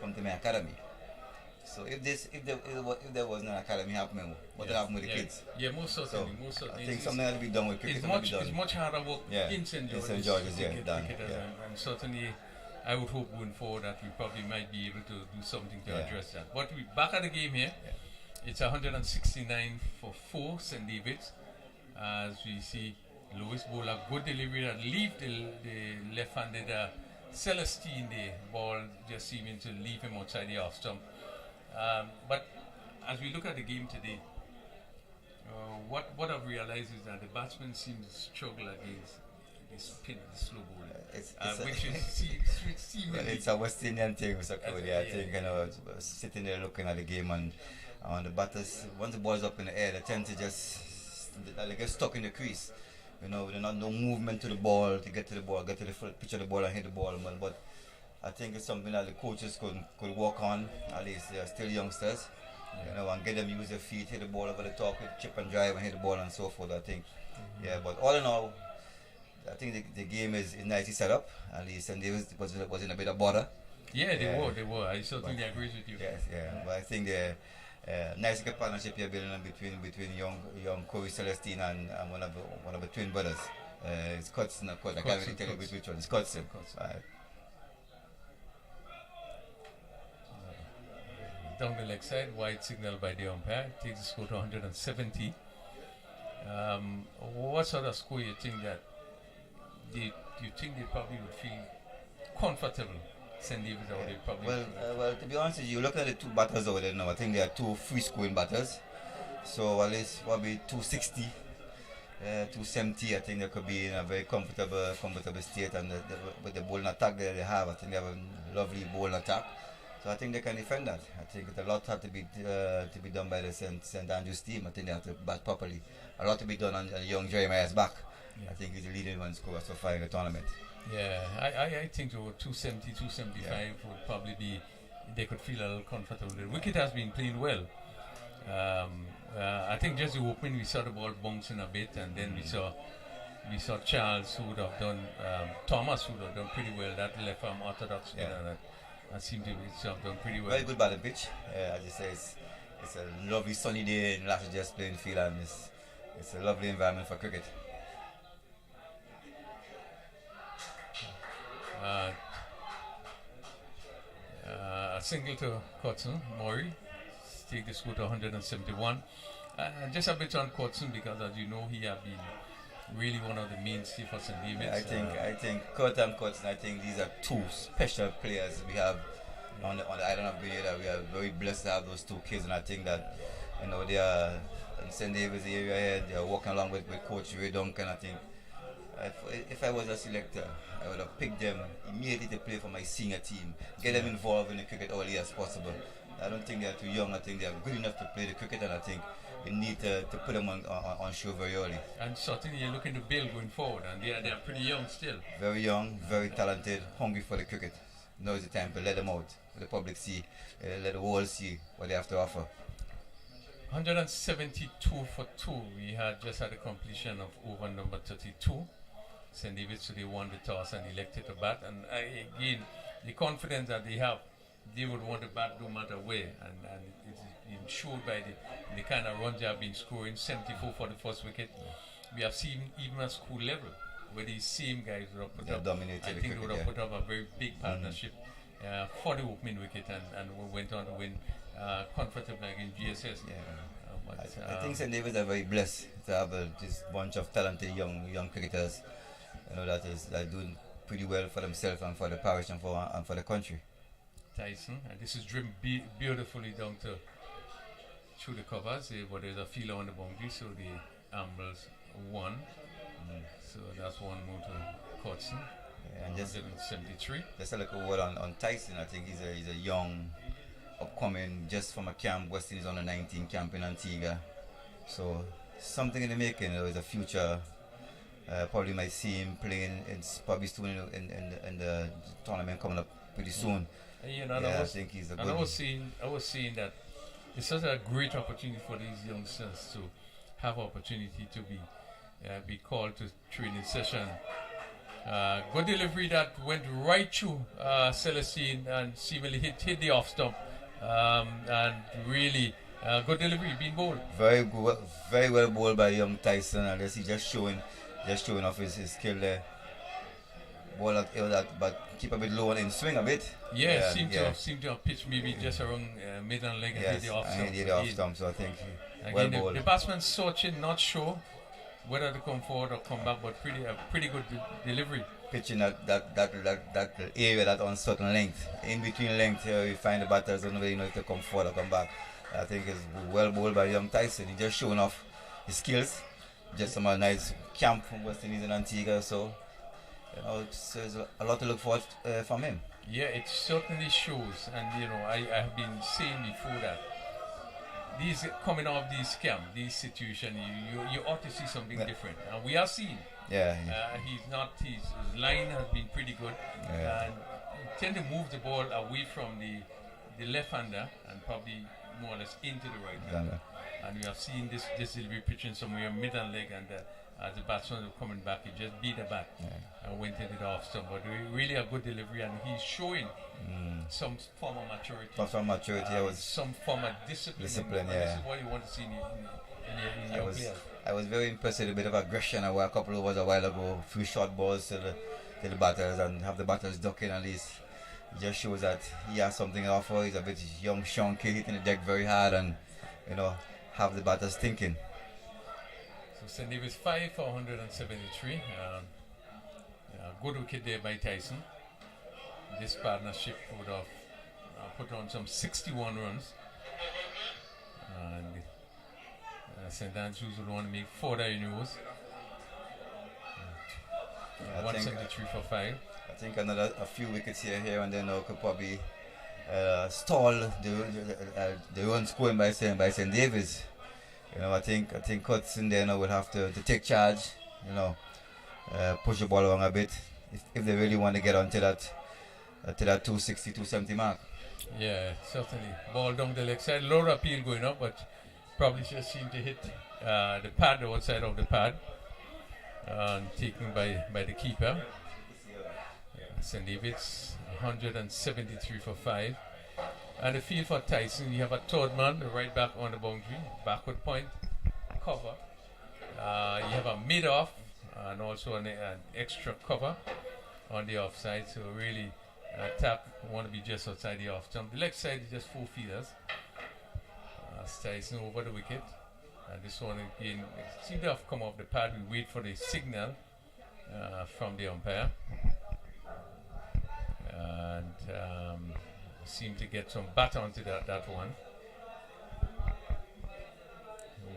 D: come to my academy. So if there wasn't an academy happening, what would happen with the kids?
C: Yeah, most
D: So
C: certainly, most certainly.
D: I think something has to be done with cricket.
C: It's much harder work in St. George's,
D: in St. George's,
C: to
D: yeah,
C: get
D: done.
C: cricketers,
D: Yeah.
C: and certainly I would hope going forward that we probably might be able to do something to address that. But we back at the game here. It's 169 for 4 St. David's. As we see, Louis Bowler, good delivery that leave the left-handed Celestine. The ball just seeming to leave him outside the off stump. But as we look at the game today, what I've realized is that the batsmen seem to struggle against the spin, the slow bowling, which is seemingly.
D: It's a West Indian thing, Mr. Cody. I think, sitting there looking at the game, and the batters, once the ball's up in the air, they tend to just they get stuck in the crease. You know, there's not no movement to the ball to get to the ball, get to the full pitch of the ball and hit the ball. But I think it's something that the coaches could work on. At least they are still youngsters, and get them use their feet, hit the ball over the top, chip and drive and hit the ball and so forth. I think, But all in all, I think the game is nicely set up. At least, and they was in a bit of bother.
C: Yeah, they were. I certainly agree with you.
D: Yes, yeah. But I think the nice partnership you're building between young Corey Celestine and one of the twin brothers. It's Cutson, of course. I can't really tell you which one. It's Cutson. Right.
C: Down the leg side, wide signal by the umpire, takes the score to 170. What sort of score you think that you think they probably would feel comfortable? St. David's out there probably.
D: Well, to be honest with you, look at the two batters over there now. I think they are two free scoring batters. So at least probably 260, 270. I think they could be in a very comfortable state, and with the bowling attack that they have, I think they have a lovely bowling attack. So I think they can defend that. I think a lot have to be done by the St. Andrews team. I think they have to bat properly. A lot to be done on young Jeremiah's back. Yeah. I think he's the leading one scorer so far in the tournament.
C: Yeah, I think 270, 275 would probably be, they could feel a little comfortable. The wicket has been playing well. I think just the opening, we saw the ball bouncing a bit, and then we saw Charles, who would have done, Thomas, who would have done pretty well. That left arm orthodox, that seemed to have done pretty well.
D: Very good batting pitch. As you say, it's a lovely sunny day in Lasher just playing field, and it's a lovely environment for cricket.
C: A single to Cotson, Maury, take the score to 171. Just a bit on Cotson, because as you know, he has been really one of the mainstay for St. David's.
D: I think Kurt and Cotson, I think these are two special players we have on the island of Grenada. We are very blessed to have those two kids, and I think that they are in St. David's area here. They are working along with Coach Ray Duncan. I think if I was a selector, I would have picked them immediately to play for my senior team, get them involved in the cricket early as possible. I don't think they are too young. I think they are good enough to play the cricket, and I think we need to put them on show very early.
C: And certainly you're looking to build going forward, and they are pretty young still.
D: Very young, very talented, hungry for the cricket. Now is the time to let them out, let the public see, let the world see what they have to offer.
C: 172 for 2. We just had a completion of over number 32. St. David's today won the toss and elected to bat, and again, the confidence that they have, they would want to bat no matter where, and it's showed by the kind of runs they have been scoring. 74 for the first wicket. We have seen even at school level where these same guys would have put up, I think they would have put up a very big partnership for the opening wicket, and we went on to win comfortably against GSS.
D: I think St. David's are very blessed to have this bunch of talented young cricketers, that are doing pretty well for themselves and for the parish and for the country.
C: Tyson, and this is driven beautifully down through the covers, but there's a fielder on the boundary, so the ambles won. So that's one more to Cotson. And just 173.
D: Just a little word on Tyson. I think he's a young, upcoming, just from a camp, West-innings under 19 camp in Antigua. So something in the making. There is a future Probably might see him playing probably soon in the tournament coming up pretty soon.
C: You know,
D: I think he's a good.
C: I was seeing that it's such a great opportunity for these youngsters to have opportunity to be called to training session. Good delivery that went right through Celestine and seemingly hit the off stump, and really good delivery, being bowled.
D: Very good, very well bowled by young Tyson, and he's just showing off his skill there. Ball that, but keep a bit low and swing a bit.
C: Yeah, seem to have pitched maybe just around mid and leg and hit the off stump.
D: Hit the off stump, so I think
C: well
D: bowled.
C: The batsman searching, not sure whether to come forward or come back, but pretty good delivery.
D: Pitching that area, that uncertain length. In between length, you find the batters don't really know if they come forward or come back. I think it's well bowled by young Tyson. He just showing off his skills. Just some nice camp from West Indies and Antigua, so so there's a lot to look forward from him.
C: Yeah, it certainly shows, and I have been saying before that these coming off these camp, these situations, you ought to see something different, and we are seeing.
D: Yeah.
C: His line has been pretty good, and he tend to move the ball away from the left-hander and probably more or less into the right-hander. And we have seen this delivery pitching somewhere mid and leg, and as the batsman was coming back, he just beat the bat and went into the off stump. But really a good delivery, and he's showing some form of maturity. Some form of discipline.
D: Yeah.
C: This is what you want to see in your players.
D: I was very impressed with a bit of aggression. I were a couple of overs a while ago, a few short balls to the batters, and have the batters ducking at least. It just shows that he has something to offer. He's a bit young, shonky, hitting the deck very hard, and have the batters thinking.
C: So St. David's 5 for 173. Good wicket there by Tyson. This partnership would have put on some 61 runs. And St. Andrews would want to make 4 renewals. 173 for 5.
D: I think a few wickets here and then could probably stall the run scoring by St. David's. I think Cutson there will have to take charge. Push the ball along a bit if they really want to get onto that 260, 270 mark.
C: Yeah, certainly. Ball down the leg side. Lower appeal going up, but probably just seemed to hit the pad, the outside of the pad, and taken by the keeper. St. David's 173 for 5. And the field for Tyson, you have a third man, the right back on the boundary, backward point, cover. You have a mid-off and also an extra cover on the offside. So really, attack want to be just outside the off stump. The leg side is just 4 feeders. Tyson over the wicket. And this one again seemed to have come off the pad. We wait for the signal from the umpire. And seem to get some bat onto that one.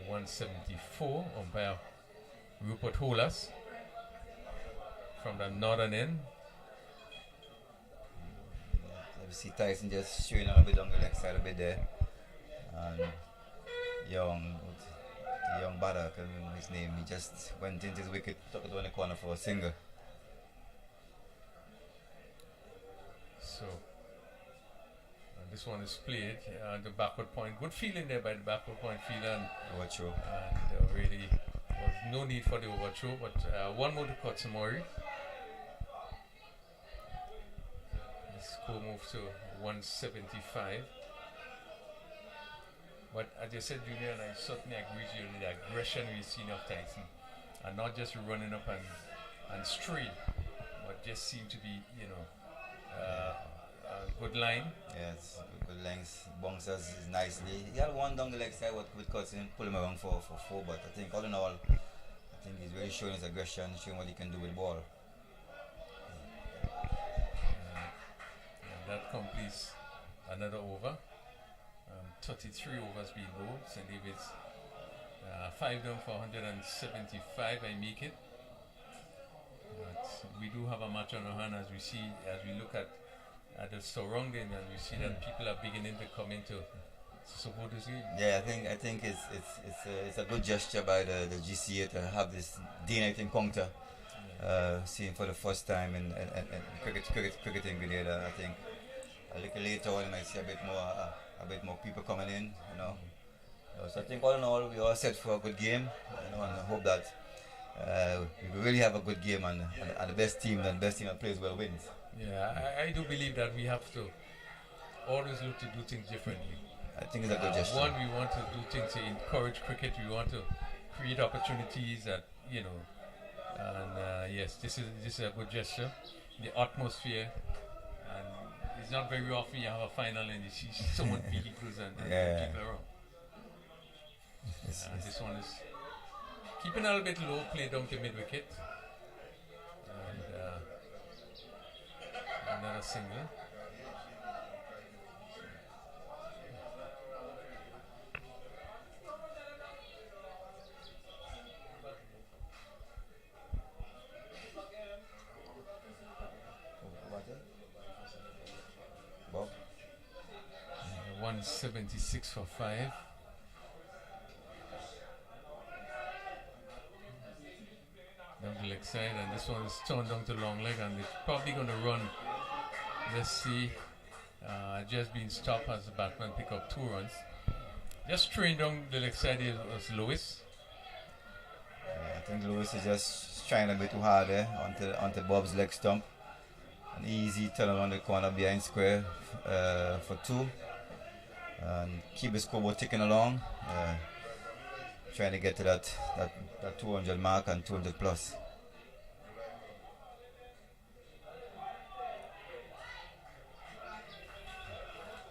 C: 174, umpire Rupert Holas from the northern end.
D: You see Tyson just showing a bit on the leg side a bit there. And the young batter, I can't remember his name, he just went into his wicket, took it on the corner for a single.
C: So this one is played the backward point. Good feeling there by the backward point fielder. And
D: overthrow.
C: And really was no need for the overthrow, but one more to Kotsamori. The score moves to 175. But as I said, Junior, and I certainly agree with you, the aggression we've seen of Tyson, and not just running up and straight, but just seem to be, a good line.
D: Yes, good length. Bounces nicely. He had one down the leg side with Cutson, pull him around for 4, but I think all in all, he's really showing his aggression, showing what he can do with the ball.
C: And that completes another over. 33 overs being bowled. St. David's 5 down for 175. I make it. But we do have a match on our hand as we look at the surrounding, and we see that people are beginning to come into to support this game.
D: Yeah, I think it's a good gesture by the GCA to have this day-night encounter, seen for the first time in cricketing Grenada. I think a little later on, you might see a bit more people coming in. So I think all in all, we are set for a good game. And I hope that we really have a good game, and the best team that plays well wins.
C: Yeah, I do believe that we have to always look to do things differently.
D: I think it's a good gesture.
C: One, we want to do things to encourage cricket. We want to create opportunities that, and yes, this is a good gesture. The atmosphere, and it's not very often you have a final and you see so much vehicles and people around. This one is keeping a little bit low, play down to mid wicket, and another single.
D: Bob?
C: 176 for 5. Down the leg side, and this one is turned down to long leg, and it's probably going to run. Let's see. Just being stopped as the batsman pick up 2 runs. Just straight down the leg side was Lewis.
D: I think Lewis is just trying a bit too hard there onto Bob's leg stump. An easy turn around the corner behind square for 2. And keep the scoreboard ticking along. Trying to get to that 200 mark and 200 plus.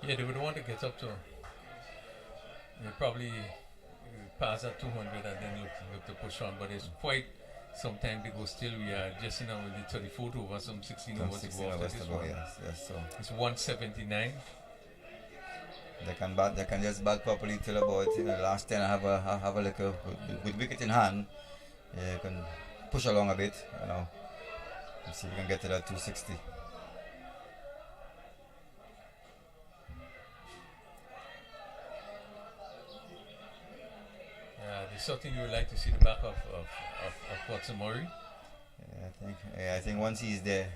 C: Yeah, they would want to get up to. They probably pass that 200 and then look to push on, but it's quite some time to go still. We are just in with the 34th over, some 16 overs to go after this one.
D: Yes, so
C: it's 179.
D: They can just bat properly till about the last 10. Have a little with wicket in hand. You can push along a bit, and see if you can get to that 260.
C: There's something you would like to see the back of Watson Murray.
D: I think once he's there,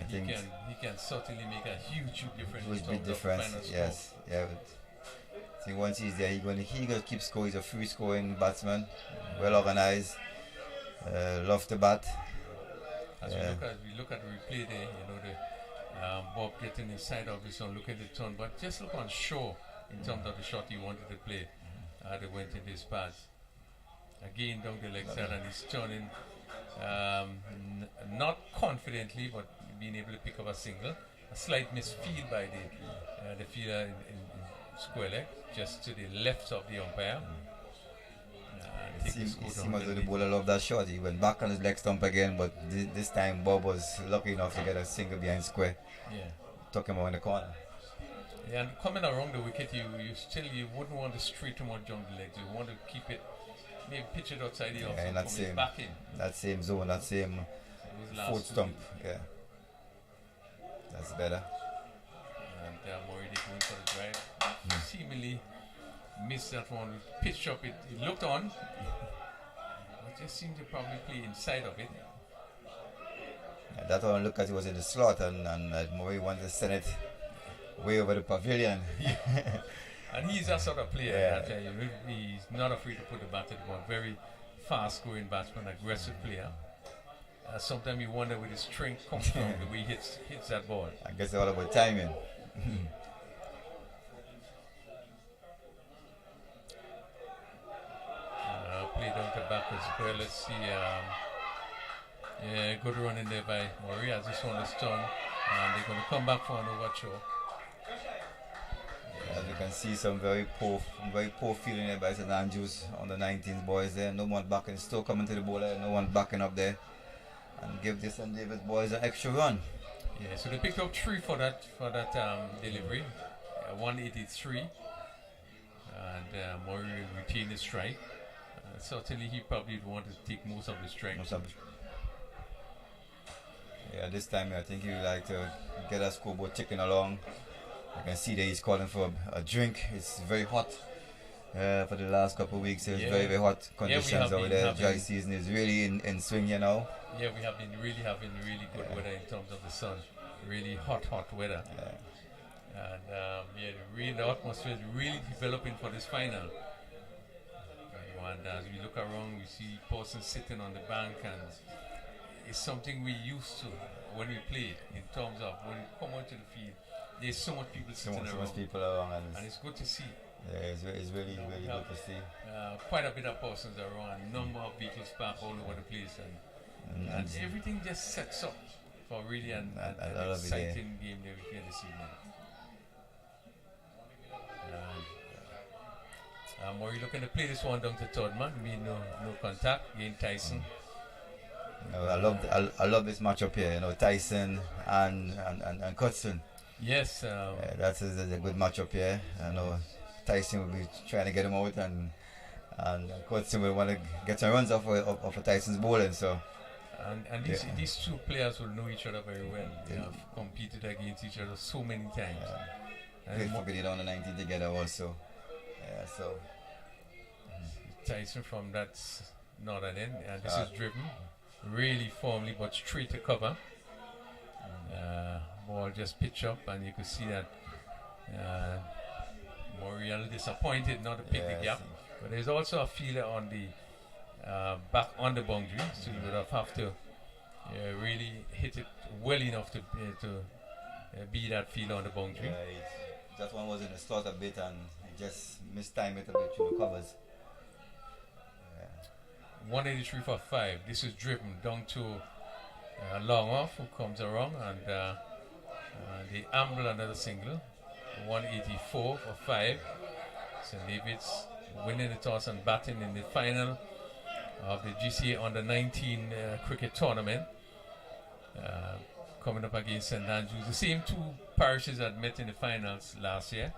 C: he can certainly make a huge difference.
D: Huge big difference. Yes, yeah. I think once he's there, he gonna keep scoring. He's a free scoring batsman, well organized, love to bat.
C: As we look at the replay there, the Bob getting inside of this one, look at the turn, but just look on Shaw in terms of the shot he wanted to play. They went in this pass. Again down the leg side, and he's turning not confidently, but being able to pick up a single. A slight misfield by the fielder in square leg, just to the left of the umpire.
D: It seems as though the bowler loved that shot. He went back on his leg stump again, but this time Bob was lucky enough to get a single behind square.
C: Yeah.
D: Took him out in the corner.
C: Yeah, and coming around the wicket, you wouldn't want to stray too much down the legs. You want to keep it, maybe pitch it outside the off,
D: in that same zone, that same fourth stump. Yeah, that's better.
C: And Murray going for the drive. Seemingly missed that one. Pitch up, it looked on. It just seemed to probably play inside of it.
D: Yeah, that one looked like it was in the slot, and Murray wanted to send it way over the pavilion.
C: And he's that sort of player. He's not afraid to put the bat to the ball. Very fast-going batsman, aggressive player. Sometimes you wonder where his strength comes from, the way he hits that ball.
D: I guess it's all about timing.
C: Play down to backwards square. Let's see. Good run in there by Murray as this one is turned. And they're going to come back for an overture.
D: As you can see, some very poor feeling there by St. Andrews on the 19th boys there. No one backing, still coming to the bowler, no one backing up there. And give this and Davis boys an extra run.
C: Yeah, so they picked up 3 for that delivery. 183. And Murray retained his strike. Certainly he probably wanted to take most of the strikes.
D: Yeah, this time I think he would like to get a scoreboard ticking along. I can see that he's calling for a drink. It's very hot for the last couple of weeks. It's very, very hot conditions over there. Dry season is really in swing here now.
C: Yeah, we have been having really good weather in terms of the sun. Really hot weather. And the atmosphere is really developing for this final. And as we look around, we see persons sitting on the bank, and it's something we used to when we played. In terms of when we come onto the field, there's so much people sitting around.
D: So much people around,
C: and it's good to see.
D: Yeah, it's really good to see.
C: Quite a bit of persons around, number of vehicles parked all over the place, and everything just sets up for really an exciting game that we here this evening. Are you looking to play this one down to third man? No contact against Tyson.
D: I love this matchup here. Tyson and Cutson.
C: Yes,
D: that's a good matchup here. I know Tyson will be trying to get him out, and Cutson will want to get some runs off of Tyson's bowling. So.
C: And these two players will know each other very well. They have competed against each other so many times.
D: Played for Grenada on the 19 together also. So
C: Tyson from that northern end, and this is driven really firmly but straight to cover. Ball just pitch up, and you could see that Murray a little disappointed not to pick the gap. But there's also a feeler on the back on the boundary, so you would have to really hit it well enough to be that feeler on the boundary.
D: That one was in the slot a bit, and he just mistimed it a bit through the covers.
C: 183 for 5. This is driven down to long off, who comes around, and they amble another single. 184 for 5. St. David's winning the toss and batting in the final of the GCA under 19 cricket tournament, coming up against St. Andrews. The same two parishes that met in the finals last year.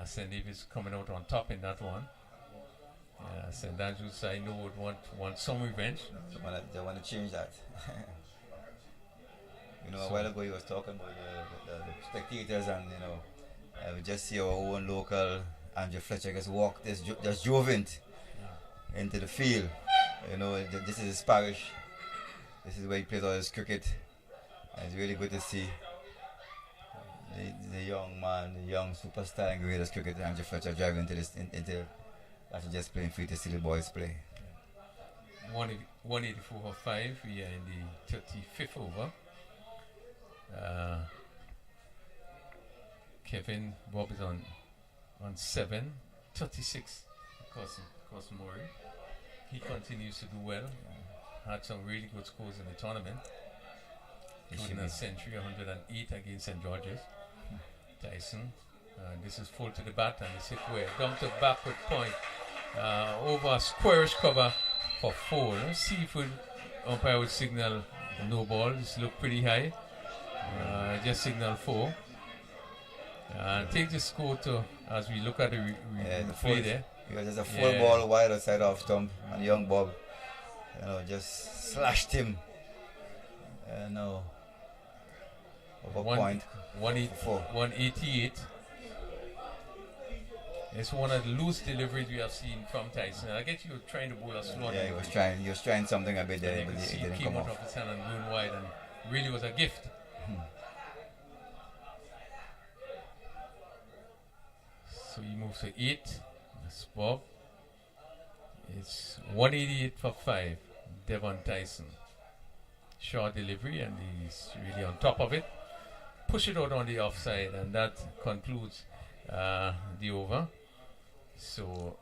C: St. David's coming out on top in that one. St. Andrews, I know, would want some revenge.
D: They want to change that. A while ago he was talking about the spectators, and we just see our own local Andrew Fletcher just walk, just drove into the field. This is his parish. This is where he plays all his cricket. And it's really good to see the young man, the young superstar in Grenada's cricket, Andrew Fletcher, driving into after just playing free to see the boys play.
C: 184 for 5. We are in the 35th over. Kevin Bob is on 7. 36. Cousin Murray. He continues to do well. Had some really good scores in the tournament. Including a century, 108 against St. George's. Tyson. This is full to the bat, and it's hit where? Down to backward point. Over a squarish cover for 4. Let's see if umpire would signal no ball. This look pretty high. Just signal 4. Take the score to, as we look at the replay there.
D: There's a full ball wide outside off stump, and young Bob, just slashed him. Over point.
C: 188. It's one of the loose deliveries we have seen from Tyson. I guess you were trying to bowl a slow.
D: Yeah, he was trying something a bit there, but it didn't come off.
C: Off his hand and blown wide, and really was a gift. So he moves to 8. That's Bob. It's 188 for 5. Devon Tyson. Short delivery, and he's really on top of it. Push it out on the offside, and that concludes the over. So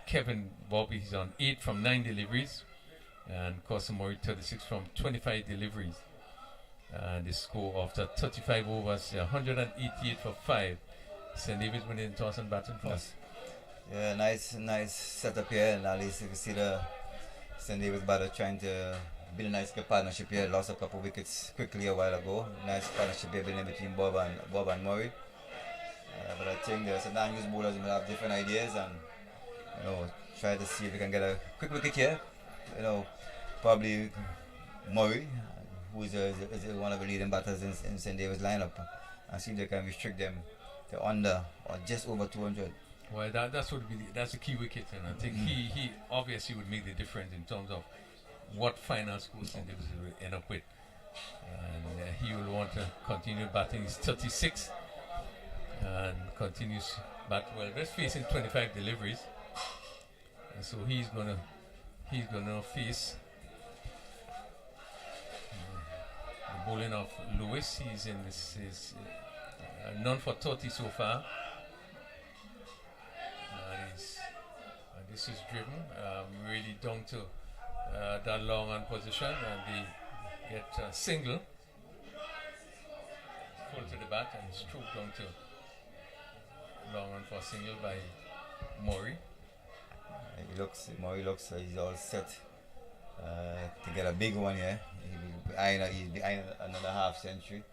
C: Kevin Bobby is on 8 from 9 deliveries, and Kosamori 36 from 25 deliveries. And the score after 35 overs, 188 for 5. St. David's winning toss and batting first.
D: Yeah, nice setup here, and at least you can see the St. David's batter trying to build a nice partnership here. Lost a couple wickets quickly a while ago. Nice partnership here building between Bob and Murray. But I think the St. Andrews bowlers will have different ideas, and try to see if we can get a quick wicket here. Probably Murray, who is one of the leading batters in St. David's lineup, and see if they can restrict them to under or just over 200.
C: Well, that's the key wicket, and I think he obviously would make the difference in terms of what final scores St. David's will end up with. And he will want to continue batting. He's 36 and continues bat well. Just facing 25 deliveries, and so he's gonna face the bowling of Lewis. He's in this is none for 30 so far. And this is driven really down to that long on position, and they get a single full to the bat and stroke down to long on for a single by Murray.
D: Murray looks he's all set to get a big one here. He's behind another half century.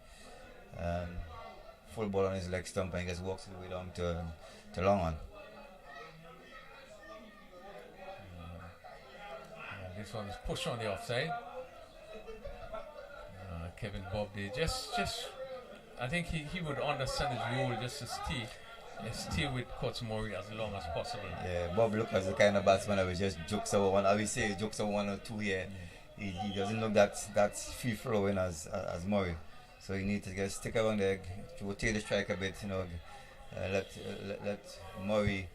D: Full ball on his leg stump, and he just walks all the way down to long on.
C: This one is pushed on the offside. Kevin Bob, they just I think he would understand his role just to stay with Coach Murray as long as possible.
D: Yeah, Bob look as the kind of batsman that will just jokes over one. I will say jokes over 1 or 2 here. He doesn't look that free flowing as Murray. So you need to just stick around there, rotate the strike a bit, let Murray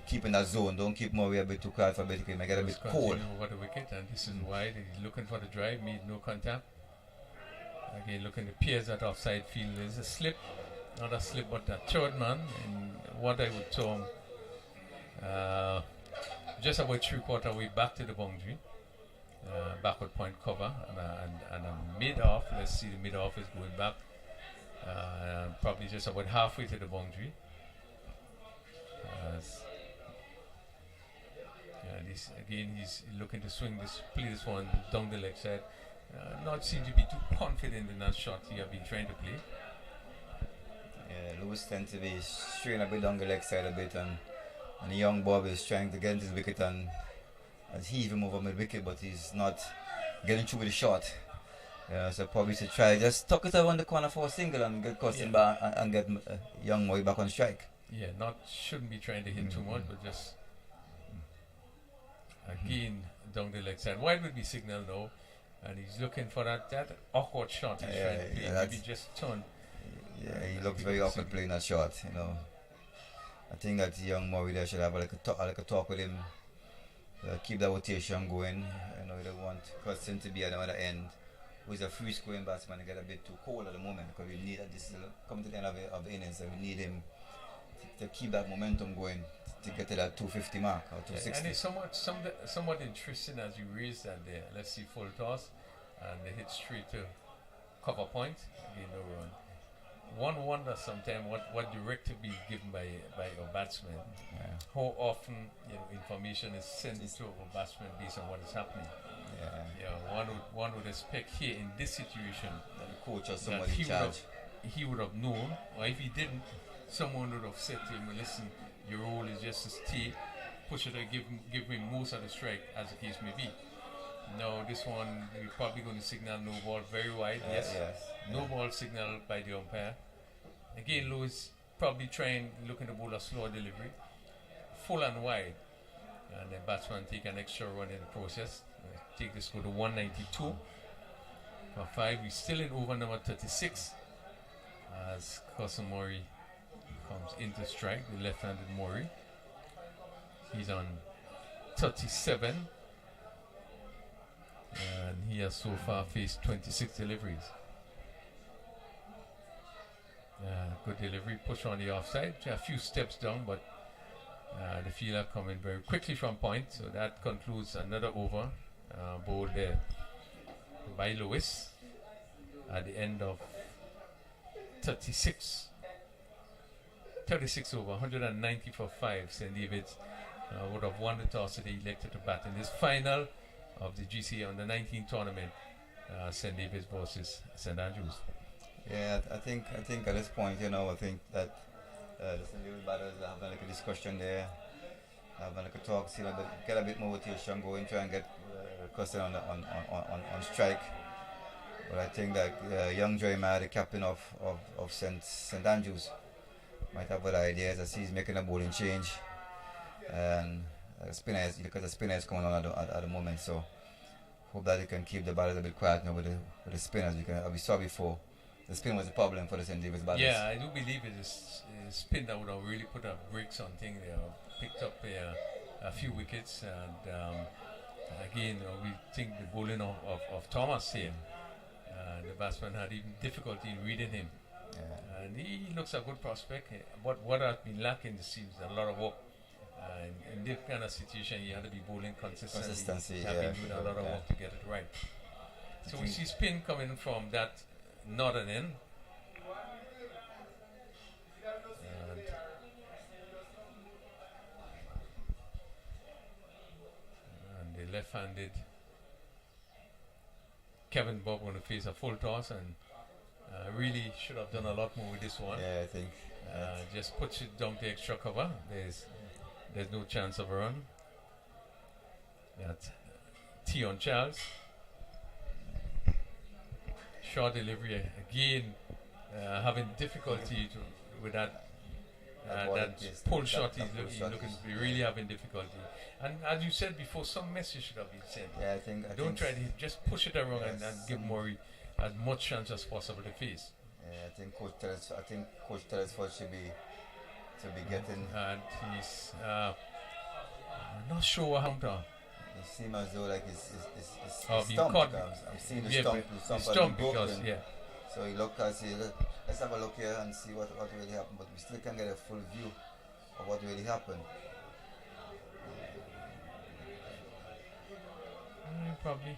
D: keep in that zone. Don't keep Murray a bit too quiet for a bit. He might get a bit cold.
C: Over the wicket, and this is wide. He's looking for the drive, made no contact. Again, looking to pierce that offside field. There's a slip, not a slip, but a third man in what I would term just about 3/4 way back to the boundary. Backward point cover and a mid-off. Let's see, the mid-off is going back. Probably just about halfway to the boundary. This again, he's looking to play this one down the leg side. Not seem to be too confident in that shot he have been trying to play.
D: Yeah, Lewis tends to be straying a bit down the leg side a bit, and the young Bob is trying to get into his wicket, and as he even move over mid wicket, but he's not getting through with the shot. So probably to try just tuck it around the corner for a single and get Costin back and get young Murray back on strike.
C: Yeah, shouldn't be trying to hit too much, but just again down the leg side. Wide would be signal now, and he's looking for that awkward shot. He's trying to play. Maybe just turn.
D: Yeah, he looks very awkward playing that shot. I think that young Murray there should have like a talk with him. Keep that rotation going. You don't want Costin to be at the other end, who's a free scoring batsman, to get a bit too cold at the moment, because we need this is coming to the end of the innings, and we need him to keep that momentum going to get to that 250 mark or 260.
C: And it's somewhat interesting as you raise that there. Let's see, full toss, and they hit straight to cover point. Again, no run. One wonders sometimes what directive be given by a batsman.
D: Yeah.
C: How often information is sent to a batsman based on what is happening. One would expect here in this situation
D: that the coach or somebody in charge,
C: he would have known, or if he didn't, someone would have said to him, "Listen, your role is just to stay, push it, and give him most of the strike, as the case may be." No, this one we're probably going to signal no ball very wide. Yes. No ball signal by the umpire. Again, Lewis probably looking to bowl a slower delivery, full and wide, and the batsman take an extra run in the process. Take this go to 192 for 5. We're still in over number 36 as Cousin Murray comes into strike, the left-handed Murray. He's on 37. And he has so far faced 26 deliveries. Good delivery, push on the offside. A few steps down, but the fielder coming very quickly from point. So that concludes another over bowled there by Lewis at the end of 36 over, 190 for 5. St. David's would have won the toss, so they elected to bat in this final of the GCA under 19 tournament. St. David's versus St. Andrews.
D: Yeah, I think at this point, I think that the St. David's batters are having like a discussion there, having like a talk, get a bit more rotation going, try and get Costin on strike. But I think that young Jeremiah, the captain of St. Andrews, might have other ideas as he's making a bowling change. And spinners, because the spinner is coming on at the moment, so hope that he can keep the batters a bit quiet now with the spinners. Because we saw before, the spin was a problem for the St. David's batters.
C: Yeah, I do believe it is spin that would have really put a brakes on things. They have picked up a few wickets, and again, we think the bowling of Thomas here, the batsman had even difficulty in reading him.
D: Yeah.
C: And he looks a good prospect, but what has been lacking this season is a lot of work. In this kind of situation, you have to be bowling consistently. You have been doing a lot of work to get it right. So we see spin coming from that northern end. And the left-handed Kevin Bob going to face a full toss, and really should have done a lot more with this one.
D: Yeah, I think.
C: Just puts it down to extra cover. There's no chance of a run. That's Tion Charles. Short delivery again, having difficulty with that pull shot. He's looking to be really having difficulty. And as you said before, some message should have been sent.
D: Yeah, I think.
C: Don't try to just push it around and give Murray as much chance as possible to face.
D: Yeah, I think Coach Telesford should be getting.
C: And he's not sure what happened.
D: It seems as though like it's
C: being
D: stumped.
C: caught.
D: I'm seeing the
C: The
D: stump
C: because
D: broken. So he looked and said, let's have a look here and see what really happened. But we still can't get a full view of what really happened.
C: Probably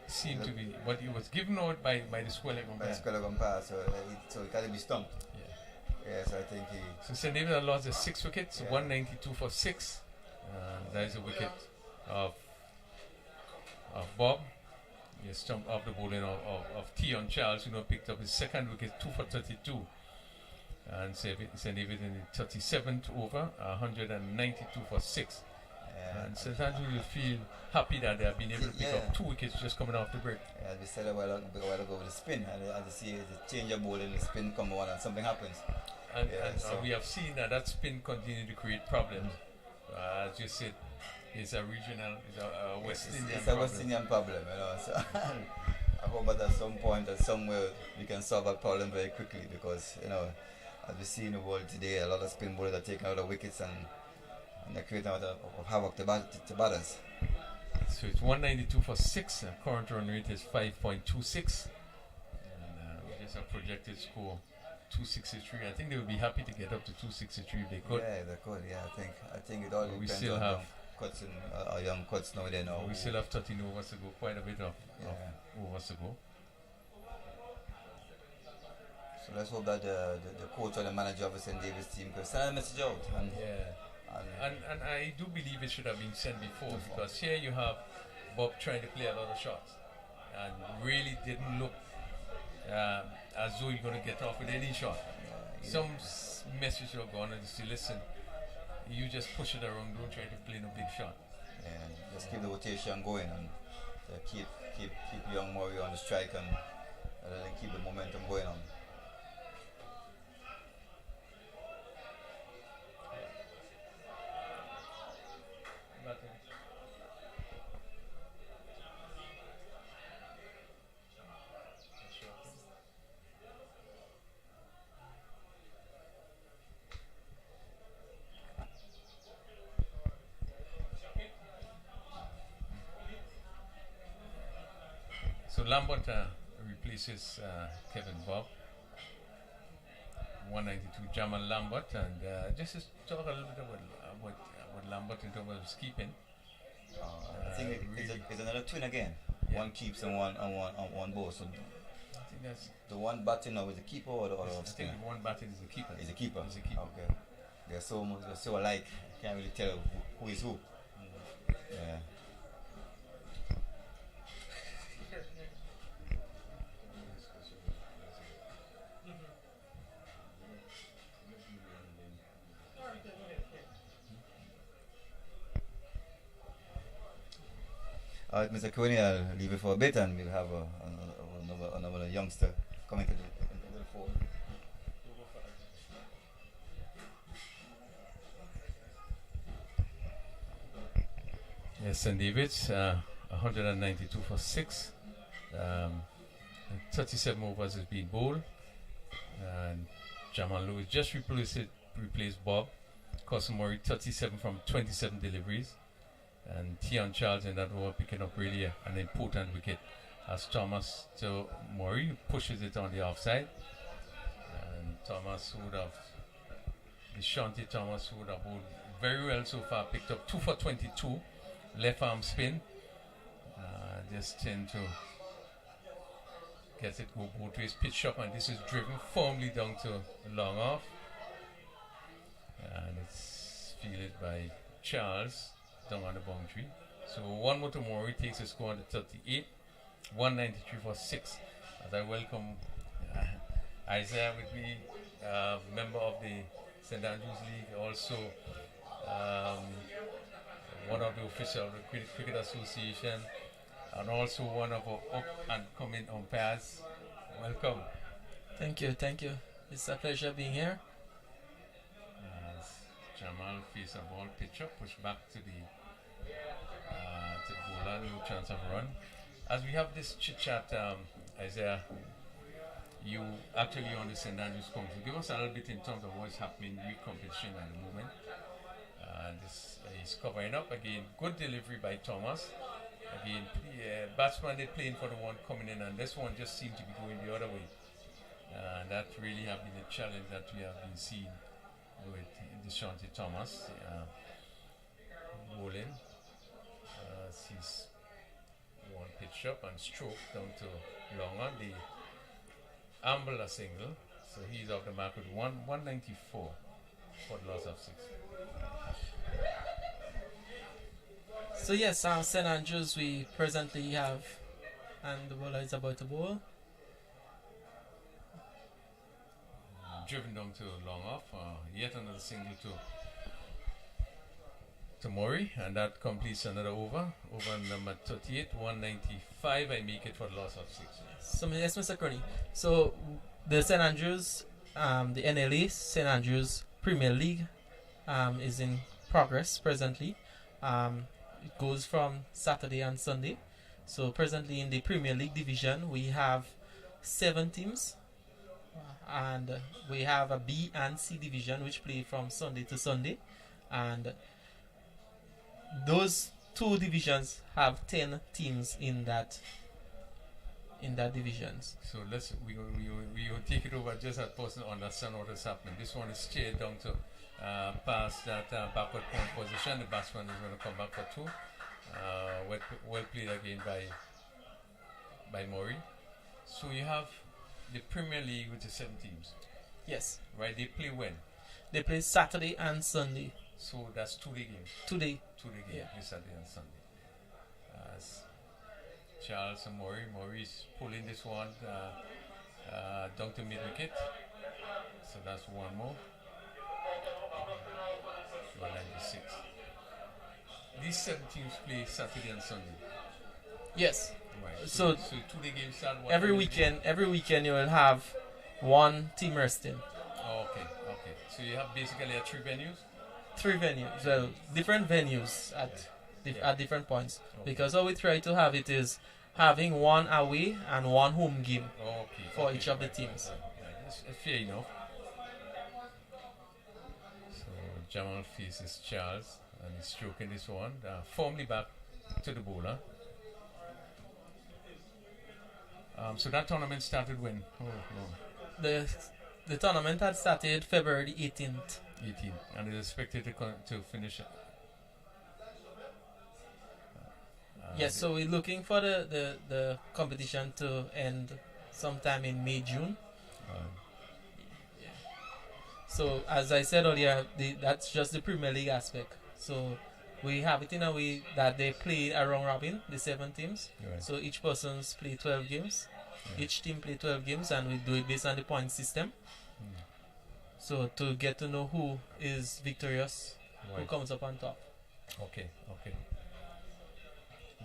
C: seemed to be, but he was given out by the square leg
D: By the
C: umpire.
D: square leg umpire, so he can't be stumped.
C: Yeah.
D: Yes, I think he.
C: So St. David had lost the 6 wickets, 192 for 6. That is a wicket of Bob. He stumped off the bowling of Tion Charles, picked up his second wicket, 2 for 32. And St. David in the 37th over, 192 for 6. And St. Andrews will feel happy that they have been able to pick up 2 wickets just coming off the break.
D: Yeah, we said a while ago with the spin, and as you see, the change of ball and the spin come on and something happens.
C: And we have seen that spin continue to create problems. As you said, it's a regional, it's a West Indian
D: it's
C: problem.
D: a West Indian problem, So I hope that at some point, at somewhere, we can solve that problem very quickly because, as we see in the world today, a lot of spin bowlers are taking out of wickets and they're creating a lot of havoc to batters.
C: So it's 192 for 6. Current run rate is 5.26. And we just have projected score 263. I think they would be happy to get up to 263 if they could.
D: Yeah, they could. Yeah, I think it all depends
C: We still
D: on
C: have
D: cuts and young cuts now.
C: We still have 13 overs to go. Quite a bit of overs to go.
D: So let's hope that the coach or the manager of the St. David's team can send a message out.
C: And I do believe it should have been sent before because here you have Bob trying to play a lot of shots and really didn't look as though you're going to get off with any shot. Some message are going to say, listen, you just push it around, don't try to play no big shot.
D: And just keep the rotation going and keep young Murray on the strike and keep the momentum going on.
C: So Lambert replaces Kevin Bob. 192 Jamal Lambert, and just to talk a little bit about Lambert in terms of his keeping.
D: I think it's another twin again.
C: Yeah.
D: One keeps and one bowls. So
C: I think that's
D: the one batting now is the keeper or the
C: I think the one batting is the keeper.
D: Is the keeper.
C: Is the keeper.
D: Okay. They're so alike. Can't really tell who is who. Yeah. Mr. Coney, I'll leave it for a bit and we'll have youngster coming into the fold.
C: Yes, St. David's 192 for 6. 37 overs has been bowled. And Jamal Lewis just replaced Bob. Cosmori 37 from 27 deliveries. And Tion Charles in that over picking up really an important wicket as Thomas to Murray pushes it on the offside. And Thomas would have, Deshaunty Thomas would have bowled very well so far, picked up 2 for 22, left arm spin. Just tend to get it go both ways, pitch up, and this is driven firmly down to long off. And it's fielded by Charles down on the boundary. So one more to Murray takes a score on the 38, 193 for 6. As I welcome Isaiah with me, member of the St. Andrews League, also one of the officials of the Cricket Association, and also one of our up and coming umpires. Welcome.
E: Thank you. It's a pleasure being here.
C: Jamal face a ball, pitch up, push back to the bowler, no chance of run. As we have this chit chat, Isaiah, you actually on the St. Andrews Council. Give us a little bit in terms of what's happening with competition at the moment. This is covering up again. Good delivery by Thomas. Again, batsman they playing for the one coming in, and this one just seemed to be going the other way. And that really have been a challenge that we have been seeing with Deshaunty Thomas bowling. Sees one pitch up and stroke down to long on the Ambler single, so he's off the mark with 194 for the loss of 6.
E: So yes, St. Andrews we presently have, and the bowler is about to bowl.
C: Driven down to long off, yet another single to Murray, and that completes another over number 38, 195. I make it for the loss of 6.
E: So yes, Mr. Crony. So the St. Andrews, the NLA St. Andrews Premier League is in progress presently. It goes from Saturday and Sunday. So presently in the Premier League division we have 7 teams, and we have a B and C division which play from Sunday to Sunday, and those 2 divisions have 10 teams in that divisions.
C: So we will take it over just as person understand what is happening. This one is straight down to past that backward point position. The batsman is going to come back for 2. Well played again by Murray. So you have the Premier League with the 7 teams.
E: Yes.
C: Right, they play when?
E: They play Saturday and Sunday.
C: So that's 2-day games.
E: 2-day.
C: 2-day games,
E: Yeah.
C: Saturday and Sunday. Charles and Murray's pulling this one down to mid-wicket. So that's one more. 196. These 7 teams play Saturday and Sunday.
E: Yes.
C: Right.
E: So
C: 2-day games start
E: every weekend you will have one team resting.
C: Oh, okay. So you have basically 3 venues?
E: 3 venues. Well, different venues at different points.
C: Okay.
E: Because how we try to have it is having one away and one home game for each of the teams.
C: That's fair enough. So Jamal faces Charles and he's stroking this one. Firmly back to the bowler. So that tournament started when? Oh, no.
E: The tournament had started February 18th.
C: 18, and is expected to finish.
E: Yes, so we're looking for the competition to end sometime in May, June. Yeah. So as I said earlier, that's just the Premier League aspect. So we have it in a way that they play a round robin, the 7 teams.
C: Right.
E: So each person's play 12 games.
C: Yeah.
E: Each team play 12 games, and we do it based on the point system. So to get to know who is victorious, who
C: Right.
E: comes up on top.
C: Okay.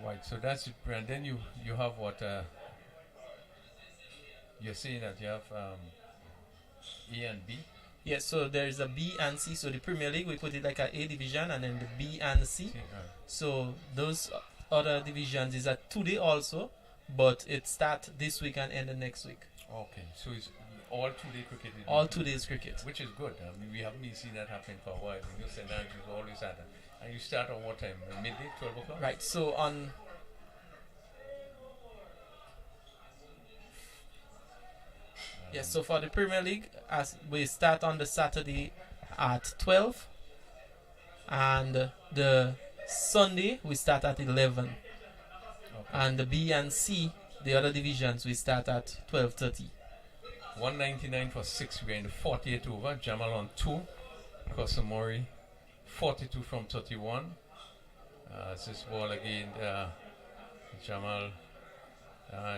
C: Right, so that's it. And then you have what You're saying that you have A and B?
E: Yes, so there is a B and C. So the Premier League, we put it like a A division, and then the B and C. So those other divisions is at today also, but it start this week and end the next week.
C: Okay, so it's all 2-day cricket?
E: All 2 days cricket.
C: Which is good. I mean, we haven't been seeing that happening for a while. You know, St. Andrews always had that. And you start on what time? Midday, 12 o'clock?
E: Right, so on... Yes, so for the Premier League, as we start on the Saturday at 12, and the Sunday we start at 11,
C: Okay.
E: and the B and C, the other divisions, we start at 12:30.
C: 199 for 6. We're in the 48th over. Jamal on 2. Kosomori 42 from 31. This ball again. Jamal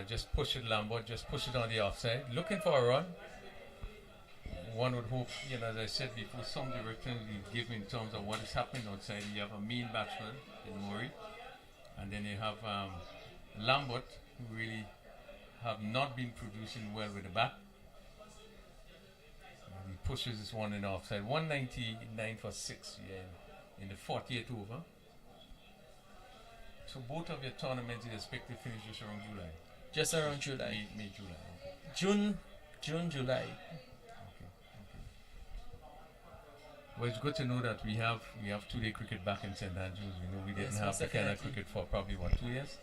C: just push it, Lambert, just push it on the offside. Looking for a run. One would hope, you know, as I said before, some direction you give in terms of what is happening outside. You have a mean batsman in Murray, and then you have Lambert, who really have not been producing well with the bat. And he pushes this one in offside. 199 for 6 in the 48th over. So both of your tournaments is expected to finish just around July.
E: Just around July.
C: May, July. Okay.
E: June, July.
C: Okay. Well, it's good to know that we have 2-day cricket back in St. Andrews. We know we didn't
E: Yes,
C: have
E: most
C: the kind of
E: definitely.
C: cricket for probably 2 years.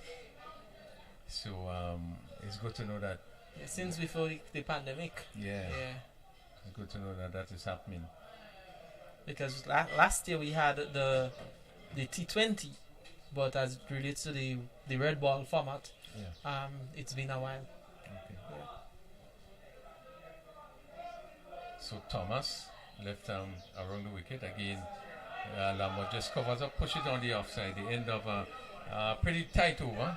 C: So it's good to know that.
E: Yeah, since before the pandemic.
C: Yeah.
E: Yeah.
C: It's good to know that is happening.
E: Because last year we had the T20, but as it relates to the red ball format,
C: Yeah.
E: it's been a while.
C: Okay.
E: Yeah.
C: So Thomas left around the wicket again. Lambert just covers up, push it on the offside. The end of a pretty tight over.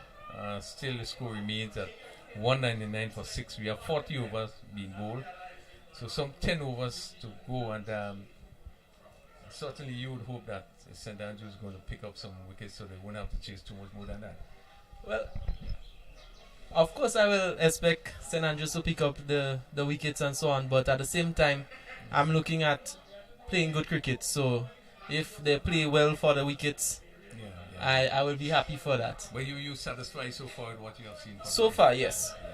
C: Still the score remains at 199 for 6. We have 40 overs being bowled. So some 10 overs to go, and certainly you would hope that St. Andrews is going to pick up some wickets so they won't have to chase too much more than that.
E: Well, of course I will expect St. Andrews to pick up the wickets and so on, but at the same time, I'm looking at playing good cricket. So if they play well for the wickets,
C: Yeah.
E: I will be happy for that.
C: But you satisfied so far with what you have seen?
E: So far, yes.
C: Yeah.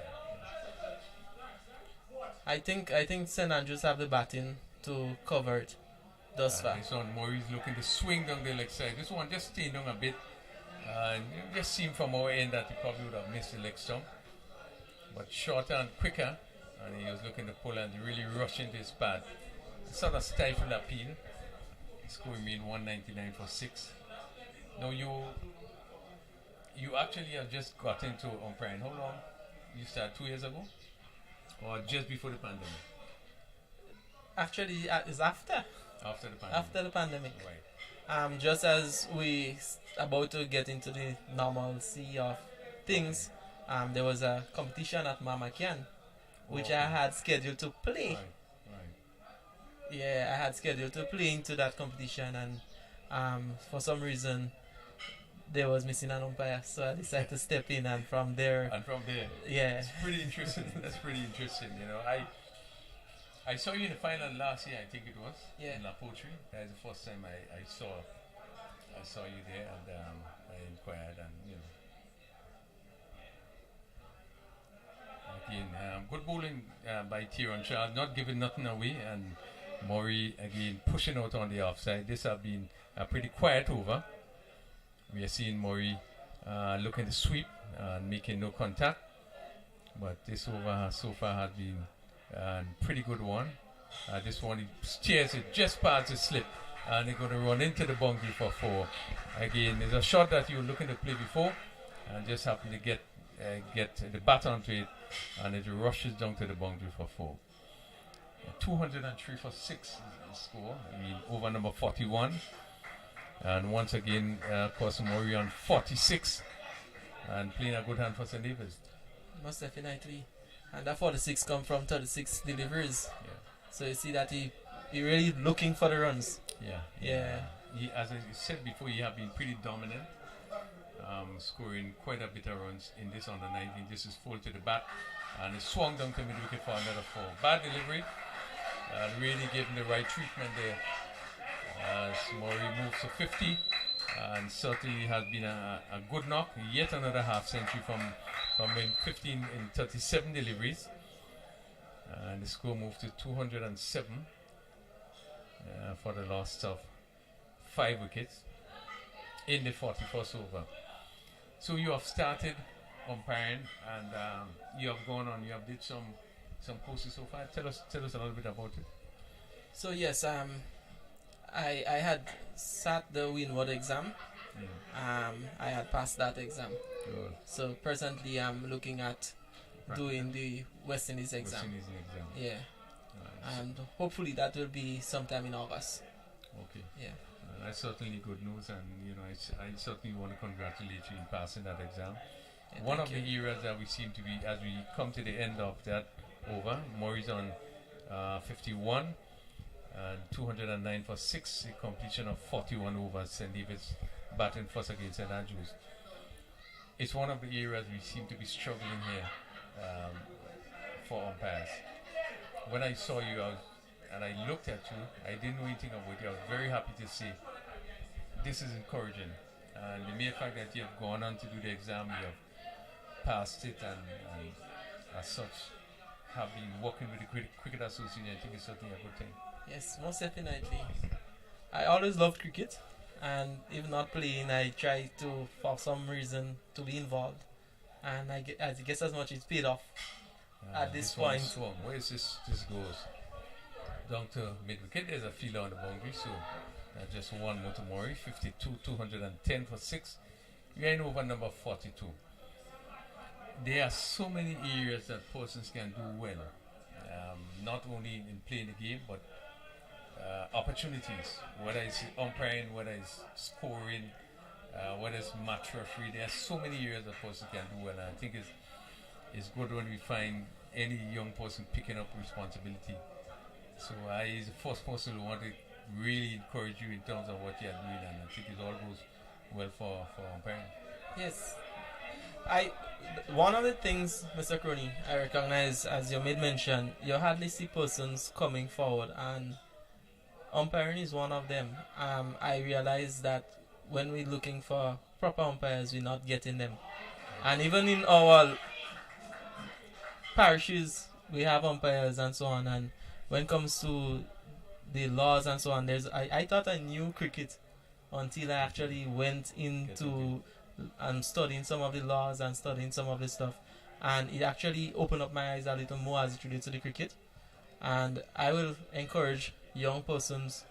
E: I think St. Andrews have the batting to cover it thus far.
C: This one, Maurice looking to swing down the leg side. This one just staying down a bit. And it just seemed from our end that he probably would have missed the leg stump. But shorter and quicker. And he was looking to pull and really rush into his pad. Sort of stifled appeal. Score remained 199 for 6. Now you actually have just got into umpiring. How long? You started 2 years ago? Or just before the pandemic?
E: Actually, it's after.
C: After the pandemic?
E: After the pandemic.
C: Right.
E: Just as we about to get into the normalcy of things, there was a competition at Mamakian, which I had scheduled to play.
C: Right.
E: Yeah, I had scheduled to play into that competition, and for some reason, there was missing an umpire, so I decided to step in, and from there, yeah.
C: It's pretty interesting. That's pretty interesting. You know, I saw you in the final last year, I think it was, in La Poterie. That is the first time I saw you there, and I inquired, and again, good bowling by Tyrone Charles, not giving nothing away, and Maury again pushing out on the offside. This have been a pretty quiet over. We are seeing Maury looking to sweep and making no contact, but this over so far has been a pretty good one. This one he steers it just past the slip, and they're going to run into the boundary for 4. Again, it's a shot that you were looking to play before, and just happen to get the bat onto it, and it rushes down to the boundary for 4. 203 for 6 is the score. I mean, over number 41. And once again, of course, Maury on 46 and playing a good hand for St. David's.
E: Most definitely. And that 46 come from 36 deliveries.
C: Yeah.
E: So you see that he really looking for the runs.
C: Yeah. He, as I said before, he have been pretty dominant, scoring quite a bit of runs in this under 19. This is full to the back. And he swung down to mid-wicket for another 4. Bad delivery. Really gave him the right treatment there. As Murray moves to 50. And certainly has been a good knock. Yet another half century from in 15 in 37 deliveries. And the score moved to 207 for the loss of 5 wickets in the 41st over. So you have started umpiring, and you have gone on. You have did some courses so far. Tell us a little bit about it.
E: So yes, I had sat the Winwood exam. I had passed that exam.
C: Good.
E: So presently I'm looking at doing the West Indies exam.
C: West Indies exam.
E: Yeah.
C: Nice.
E: And hopefully that will be sometime in August.
C: Okay.
E: Yeah.
C: That's certainly good news, and I certainly want to congratulate you in passing that exam.
E: Yeah,
C: One of
E: thank
C: the
E: you.
C: areas that we seem to be, as we come to the end of that over, Murray's on 51 and 209 for 6, a completion of 41 overs. St. David's batting first against St. Andrews. It's one of the areas we seem to be struggling here for umpires. When I saw you and I looked at you, I didn't know anything about you. I was very happy to see this is encouraging. And the mere fact that you have gone on to do the exam, you have passed it, and as such have been working with the Cricket Association, I think is certainly a good thing.
E: Yes, most definitely. I always loved cricket, and if not playing, I try to, for some reason, to be involved. And I guess as much it's paid off at this point.
C: Swung. Where is this goes? Down to mid-wicket, there's a fielder on the boundary, so just one more to Murray, 52, 210 for 6. We're in over number 42. There are so many areas that persons can do well, not only in playing the game, but opportunities, whether it's umpiring, whether it's scoring, whether it's match referee. There are so many areas that persons can do well, and I think it's good when we find any young person picking up responsibility. So I is the first person who want to really encourage you in terms of what you are doing, and I think it all goes well for umpiring.
E: Yes. One of the things, Mr. Crony, I recognize, as you made mention, you hardly see persons coming forward, and umpiring is one of them. I realize that when we're looking for proper umpires, we're not getting them. And even in our parishes, we have umpires and so on, and when it comes to the laws and so on, I thought I knew cricket until I actually went into studying some of the laws and studying some of the stuff, and it actually opened up my eyes a little more as it relates to the cricket. And I will encourage young persons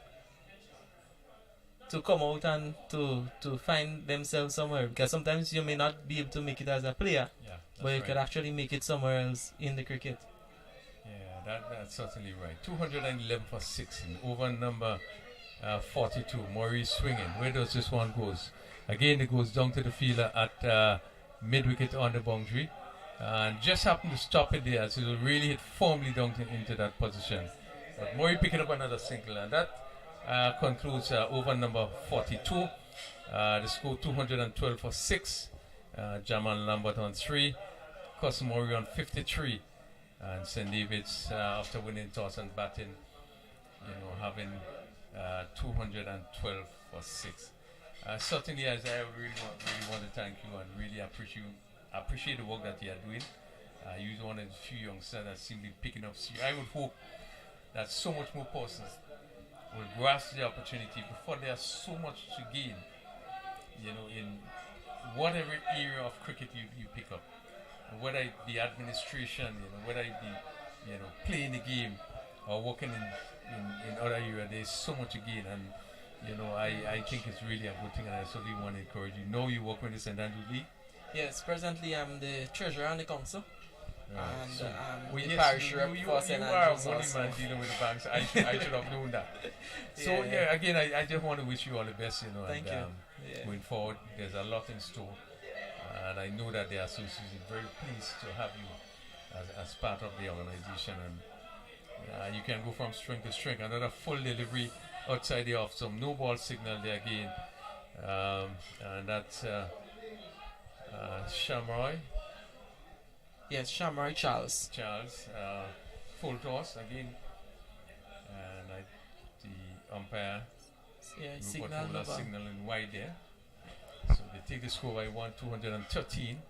E: to come out and to find themselves somewhere, because sometimes you may not be able to make it as a player, but you could actually make it somewhere else in the cricket.
C: Yeah, that's certainly right. 211 for 6 in over number 42. Maurice swinging. Where does this one goes? Again, it goes down to the fielder at mid-wicket on the boundary. And just happened to stop it there, so it'll really hit firmly down into that position. But Murray picking up another single, and that concludes over number 42. The score 212 for 6. Jamal Lambert on 3. Cousin Murray on 53. And St. David's, after winning toss and batting, having 212 for 6. Certainly, as I really want to thank you and really appreciate the work that you are doing. You're one of the few youngsters that seem to be picking up. I would hope that so much more persons will grasp the opportunity before there's so much to gain, in whatever area of cricket you pick up. Whether it be administration, whether it be, playing the game or working in other areas, there's so much to gain, and I think it's really a good thing, and I certainly want to encourage you. You work with the St. Andrews League?
E: Yes, presently I'm the treasurer and the council.
C: Right.
E: And
C: So,
E: the parish rep for St. Andrews
C: you are one
E: also.
C: man dealing with the banks. I should have known that. So
E: Yeah.
C: again, I just want to wish you all the best.
E: Thank you. Yeah.
C: Going forward, there's a lot in store, and I know that the association is very pleased to have you as part of the organization, and you can go from strength to strength. Another full delivery outside the off, some no ball signal there again, and that's Shamroy.
E: Yes, Shamrock Charles.
C: Charles. Full toss again. And the umpire,
E: Yeah,
C: Rupert
E: signal
C: Fuller,
E: over.
C: signaling wide there. So they take the score by 213.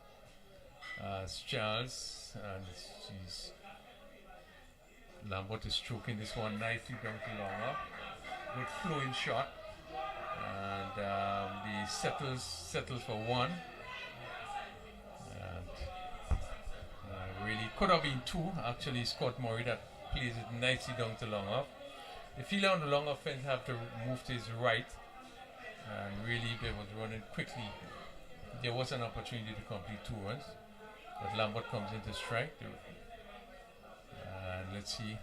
C: It's Charles, and she's Lambert is stroking this one nicely down to longer. Good flowing shot. And the settles for one. And really could have been two. Actually, Scott Murray that plays it nicely down to long off. The fielder on the long offense have to move to his right. And really, they was running quickly. There was an opportunity to complete 2 runs. But Lambert comes into strike. And let's see.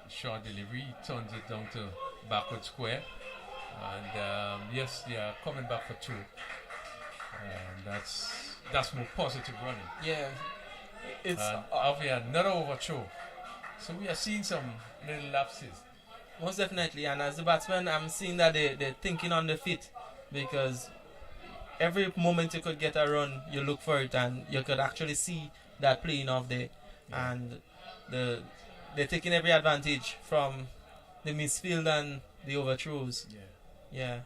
C: Short delivery. He turns it down to backward square. And yes, they are coming back for 2. And that's more positive running.
E: Yeah, it's
C: Obviously another overthrow. So we are seeing some little lapses.
E: most definitely. And as the batsman, I'm seeing that they're thinking on the feet, because every moment you could get a run, you look for it, and you could actually see that playing off there.
C: Yeah.
E: And they're taking every advantage from the misfield and the overthrows. Yeah.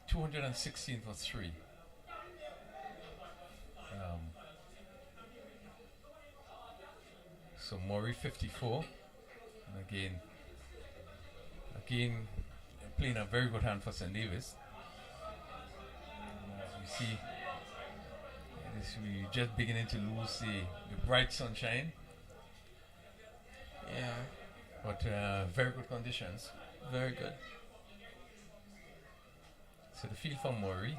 C: 216 for 3. So Murray 54. And again playing a very good hand for St. Davis. And as we see, we're just beginning to lose the bright sunshine.
E: Yeah.
C: But very good conditions.
E: Very good.
C: So the field for Murray.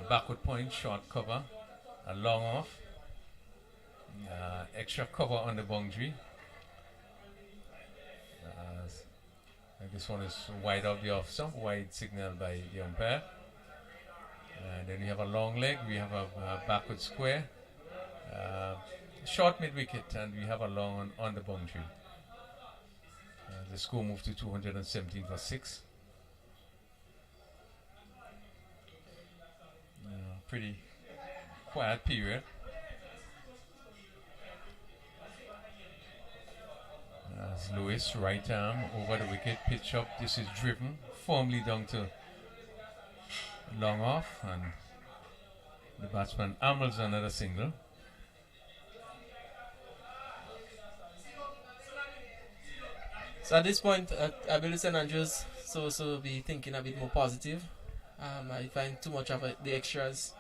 C: Backward point, short cover, a long off. Extra cover on the boundary. This one is wide of the off stump, wide signal by the umpire. And then we have a long leg, we have a backward square, short mid wicket, and we have a long on the boundary. The score moved to 217 for 6. Pretty quiet period. As Lewis, right arm over the wicket, pitch up. This is driven firmly down to long off, and the batsman ambles another single.
E: So at this point, I believe St. Andrews so be thinking a bit more positive. I find too much of the extras.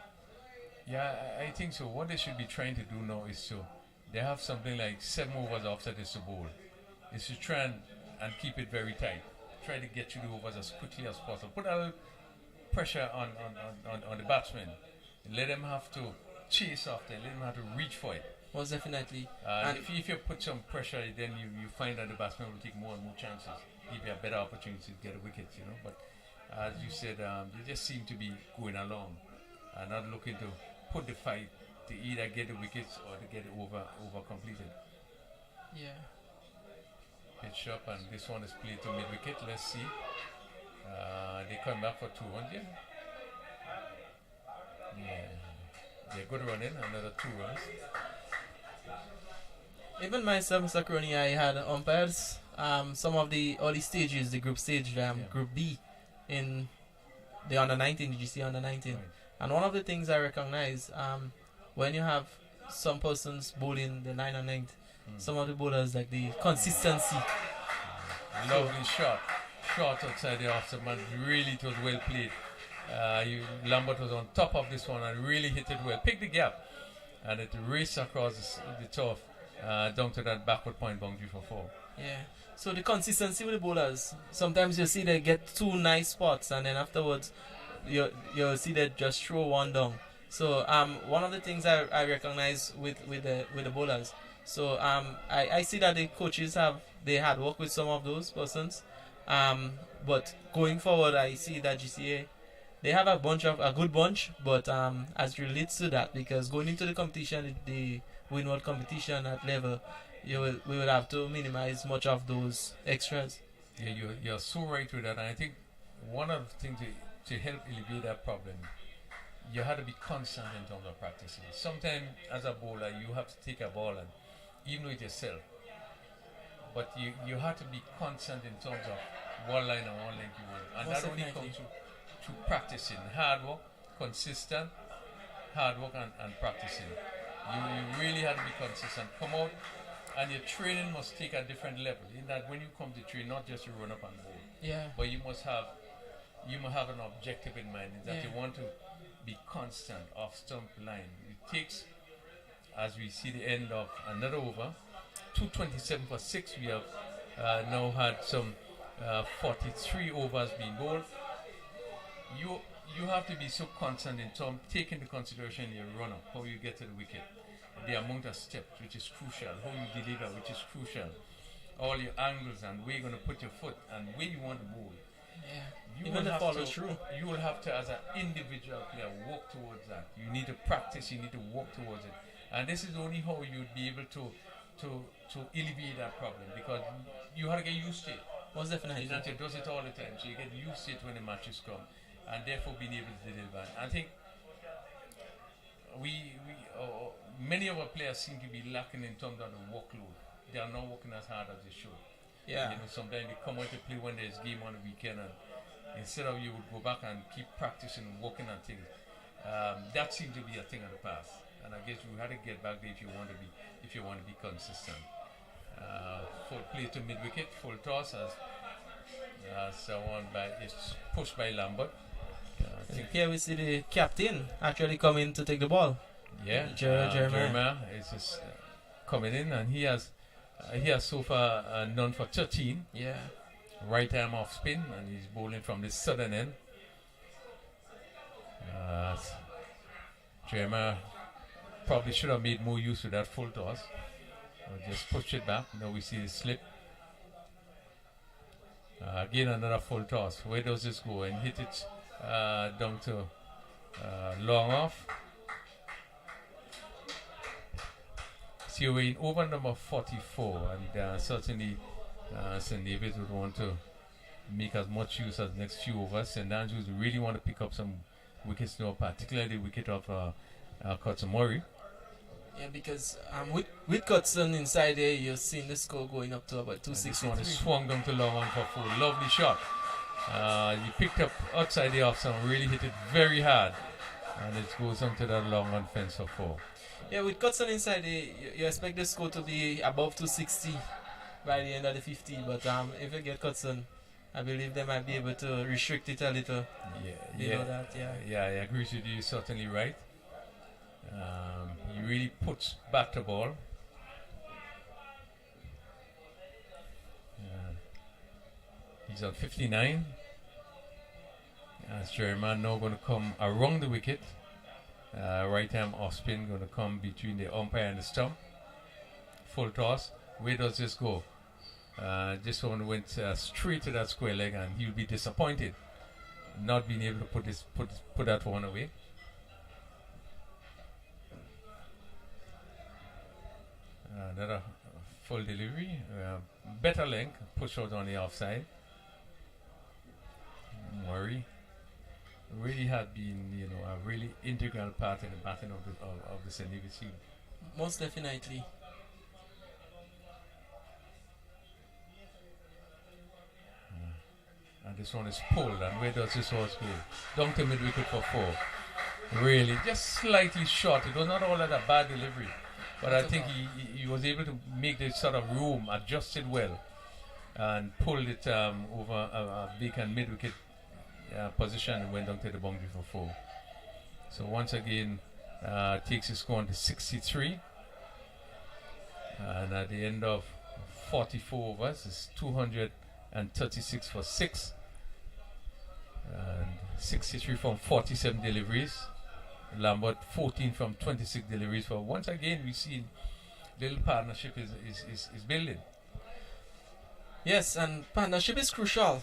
C: Yeah, I think so. What they should be trying to do now is to, they have something like 7 overs after this ball. Is to try and keep it very tight. Try to get you the overs as quickly as possible. Put a little pressure on the batsmen. Let them have to chase after it. Let them have to reach for it.
E: Most definitely.
C: If you put some pressure, then you find that the batsman will take more and more chances. Give you a better opportunity to get a wicket, you know. But as you said, they just seem to be going along and not looking to put the fight to either get the wickets or to get it over completed.
E: Yeah.
C: Pitch up, and this one is played to mid wicket. Let's see. They come back for 2 runs. They're good running. Another 2 runs.
E: Even myself, Mr. Crony, I had umpires. Some of the early stages, the group stage, Group B, in the under 19, the GCA under 19.
C: Right.
E: And one of the things I recognize, when you have some persons bowling the 9 and 9th, some of the bowlers, like the consistency.
C: Lovely shot. Shot outside the off man. Really, it was well played. Lambert was on top of this one and really hit it well. Pick the gap. And it raced across the turf down to that backward point boundary for 4.
E: Yeah. So the consistency with the bowlers. Sometimes you see they get 2 nice spots, and then afterwards you'll see they just throw one down. So one of the things I recognize with the bowlers. So I see that the coaches had worked with some of those persons, but going forward I see that GCA, they have a good bunch, but as relates to that, because going into the competition, the Winworld competition at level, we will have to minimize much of those extras.
C: Yeah, you're so right with that, and I think one of the things to help alleviate that problem, you had to be constant in terms of practicing. Sometimes as a bowler, you have to take a ball and even with yourself, but you have to be constant in terms of one line and one length you roll, and
E: Most
C: that only
E: definitely.
C: comes through practicing, hard work, consistent hard work and practicing. You really have to be consistent. Come out, and your training must take a different level. In that when you come to train, not just to run up and bowl,
E: Yeah.
C: but you must have an objective in mind. Is that
E: Yeah.
C: you want to be constant off stump line. It takes, as we see the end of another over, 227 for 6. We have now had some 43 overs being bowled. You have to be so constant in terms taking into consideration your run up, how you get to the wicket, the amount of steps, which is crucial, how you deliver, which is crucial, all your angles and where you're going to put your foot and where you want to bowl.
E: Yeah.
C: You
E: Even
C: will
E: the
C: have
E: follow
C: to,
E: through.
C: You will have to, as an individual player, work towards that. You need to practice. You need to work towards it, and this is only how you'd be able to alleviate that problem, because you have to get used to it.
E: Most definitely.
C: It's not you does it all the time, so you get used to it when the matches come, and therefore being able to deliver. I think many of our players seem to be lacking in terms of the workload. They are not working as hard as they should.
E: Yeah.
C: You know, sometimes they come out to play when there's game on the weekend, and instead of you would go back and keep practicing and working on things, that seems to be a thing of the past. And I guess you had to get back there if you want to be consistent. Full play to mid wicket, full toss as it's pushed by Lambert. I think
E: Here we see the captain actually coming to take the ball. Jeremiah.
C: Jeremiah is just coming in, and he has so far none for 13.
E: Yeah.
C: Right arm off spin, and he's bowling from the southern end. Jeremiah probably should have made more use of that full toss. Just push it back. Now we see the slip. Again another full toss. Where does this go? And hit it down to long off. So we're in over number 44, and certainly St. David would want to make as much use as the next few overs. St. Andrews really want to pick up some wickets now, particularly the wicket of Kotsumori.
E: Yeah, because with Cutson inside there, you've seen the score going up to about
C: This one
E: 263.
C: is swung down to long on for 4. Lovely shot. He picked up outside the off, really hit it very hard, and it goes onto that long on fence for 4.
E: Yeah, with Cutson inside there, you expect the score to be above 260 by the end of the 50. But if you get Cutson, I believe they might be able to restrict it a little below that. Yeah.
C: I agree with you. You're certainly right. He really puts back the ball. He's on 59. As Jeremiah now going to come around the wicket. Right arm off spin going to come between the umpire and the stump. Full toss. Where does this go? This one went straight to that square leg, and he'll be disappointed not being able to put that one away. Another full delivery, better length, push out on the offside. Murray really had been, a really integral part in the batting of the St. David's team.
E: Most definitely.
C: And this one is pulled, and where does this horse go? Down to mid wicket for 4. Really, just slightly short. It was not all that a bad delivery, but I think he was able to make the sort of room, adjust it well, and pulled it over a big and mid wicket position, and went down to the boundary for 4. So once again, takes his score on to 63, and at the end of 44 overs, it's 236 for 6. And 63 from 47 deliveries. Lambert 14 from 26 deliveries. For once again, we see little partnership is building.
E: Yes, and partnership is crucial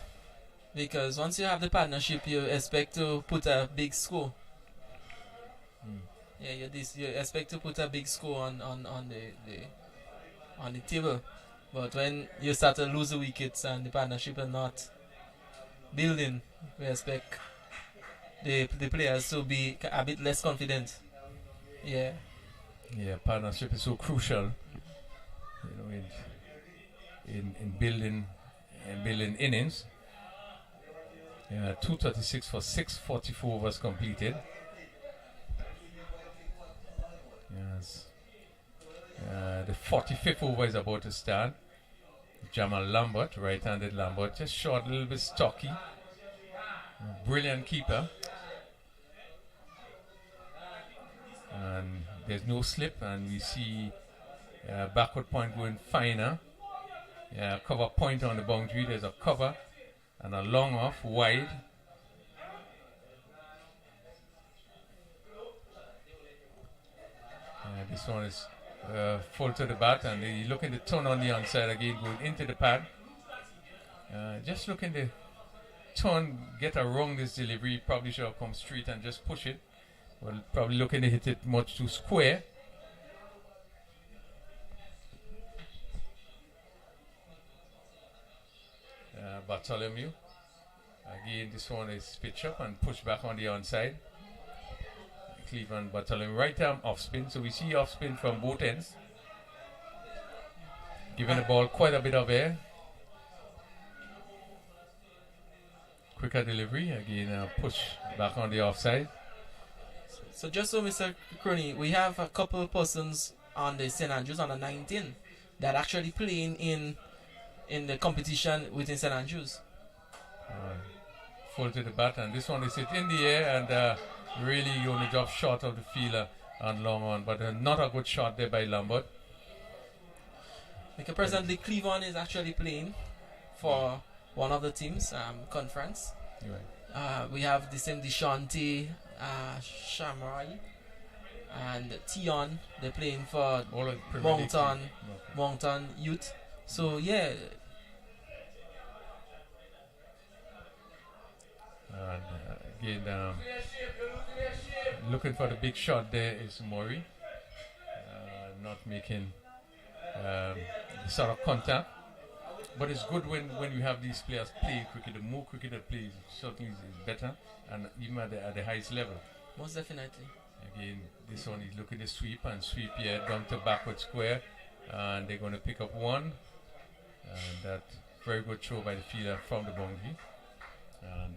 E: because once you have the partnership, you expect to put a big score. Yeah, you expect to put a big score on the table. But when you start to lose the wickets and the partnership are not building, we expect the players to be a bit less confident. Yeah.
C: Yeah, partnership is so crucial, in building innings. 236 for 644 overs completed. Yes. The 45th over is about to start. Jamal Lambert, right-handed Lambert, just short, a little bit stocky. Brilliant keeper. And there's no slip, and we see backward point going finer. Cover point on the boundary. There's a cover and a long off wide. This one is full to the bat, and he's looking to turn on the onside again, going into the pad. Just looking to turn, get around this delivery. Probably should have come straight and just push it. Well, probably looking to hit it much too square. Bartholomew. Again, this one is pitch up and push back on the onside. Cleveland Bartholomew, right arm off spin. So we see off spin from both ends. Giving the ball quite a bit of air. Quicker delivery. Again, push back on the offside.
E: So just so Mr. Crony, we have a couple of persons on the St. Andrews on the 19 that actually playing in the competition within St. Andrews.
C: Full to the bat, and this one is hit in the air, and really only dropped short of the fielder and long on, but not a good shot there by Lambert.
E: Because presently Cleveland is actually playing for one of the teams, conference.
C: Right.
E: We have the same Deshante, Shamroy, and Tion. They're playing for
C: All of the Premier League
E: Moncton,
C: team. Okay.
E: Moncton Youth. So yeah,
C: And again, looking for the big shot there is Murray. Not making the sort of contact. But it's good when you have these players play cricket. The more cricket they play, certainly is better, and even at the highest level.
E: most definitely.
C: Again, this one is looking to sweep here down to backward square, and they're going to pick up one. And that very good throw by the fielder from the boundary. And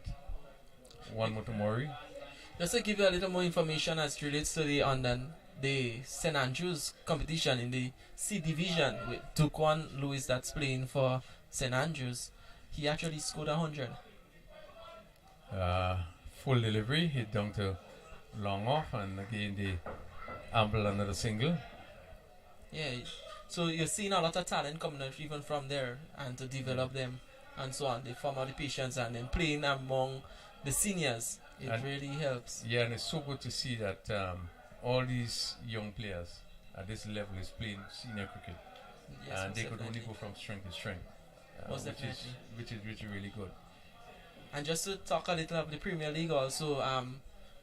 C: one more to Murray.
E: Just to give you a little more information as it relates to the St. Andrews competition in the C division with Duquan Lewis that's playing for St. Andrews. He actually scored 100.
C: Full delivery, hit down to long off, and again they amble another single.
E: Yeah, so you're seeing a lot of talent coming out even from there, and to develop them and so on. They form out the patience, and then playing among the seniors, it
C: And
E: really helps.
C: Yeah, and it's so good to see that all these young players at this level is playing senior cricket,
E: Yes,
C: and
E: most
C: they could only
E: definitely.
C: go from strength to strength,
E: Most
C: which is really good.
E: And just to talk a little of the Premier League also,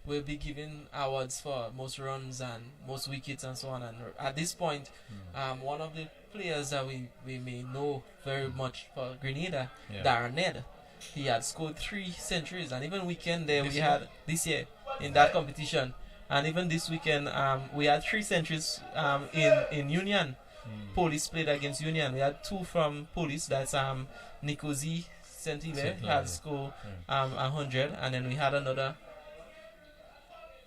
E: we'll be giving awards for most runs and most wickets and so on. And at this point, one of the players that we may know very much for Grenada,
C: Yeah.
E: Darren Ned, he had scored 3 centuries, and even weekend there
C: This
E: we
C: year?
E: had this year in that competition, and even this weekend we had 3 centuries in Union. Police played against Union. We had 2 from Police. That's Nikosi Sentile
C: Saint
E: had
C: Hilaire.
E: scored 100, and then we had another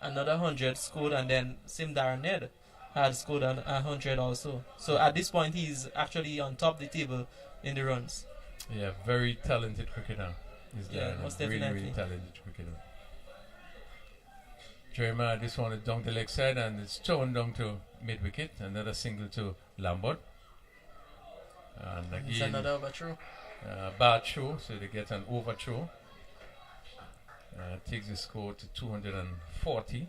E: 100 scored, and then same Darren Ned had scored 100 also. So at this point, he's actually on top of the table in the runs.
C: Yeah, very talented cricketer.
E: Yeah, most
C: really
E: definitely.
C: talented cricketer. Jeremiah, this one is down the leg side, and it's thrown down to mid wicket. Another single to Lambert. And
E: It's
C: again,
E: another overthrow.
C: bad throw, so they get an overthrow. Takes the score to 240.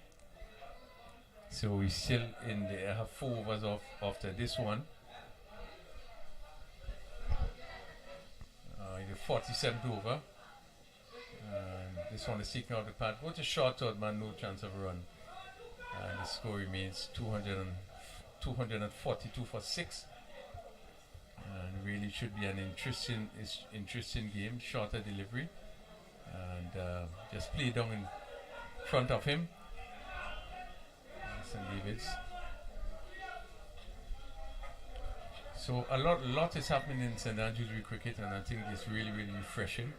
C: So we still in the have 4 overs off after this one. The 47th over. This one is taking out the pad. Go to short third man, no chance of a run. And the score remains 242 for 6. And really should be an interesting game, shorter delivery. And just play down front of him. St. David's. So a lot is happening in St. Andrews with cricket, and I think it's really, really refreshing.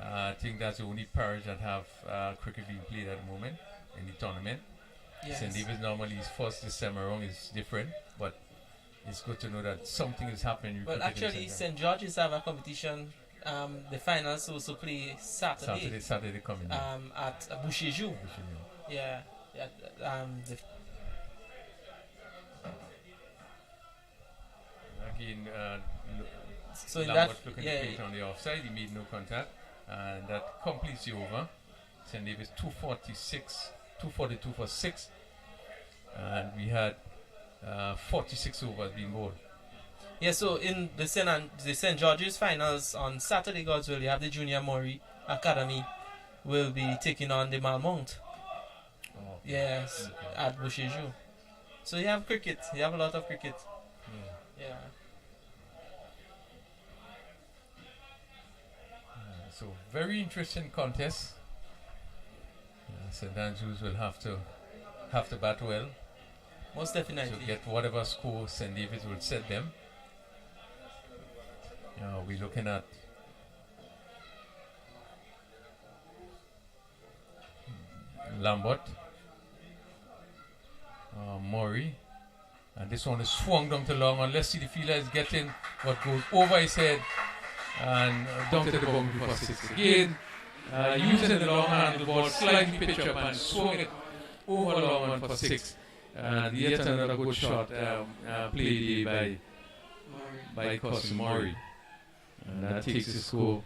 C: I think that's the only parish that have cricket being played at the moment in the tournament.
E: Yes.
C: St. David's normally is first this time around is different, but it's good to know that something is happening.
E: Well, actually, St. George's have a competition. The finals also play
C: Saturday coming.
E: At Boucher-Jou. Yeah.
C: Again,
E: so in
C: Lambert
E: that,
C: looking to play it on the offside. He made no contact, and that completes the over. St. David's 242 for 6, and we had 46 overs being bowled.
E: Yeah, so in the St. George's finals on Saturday, God's will, you have the Junior Murray Academy will be taking on the Malmont.
C: Oh,
E: Yes,
C: okay.
E: at Boucher-Jou. So you have cricket. You have a lot of cricket. Yeah.
C: So very interesting contest. St. Andrews will have to bat well
E: Most definitely.
C: to get whatever score St. David's will set them. We're looking at Lambert, Murray, and this one is swung down to long on. Let's see, the fielder is getting what goes over his head and down to the boundary for 6 again. Using the long handle ball, slightly pitch up and swung it over long one for 6. And yet another good shot played by Cousin Murray. And that takes the score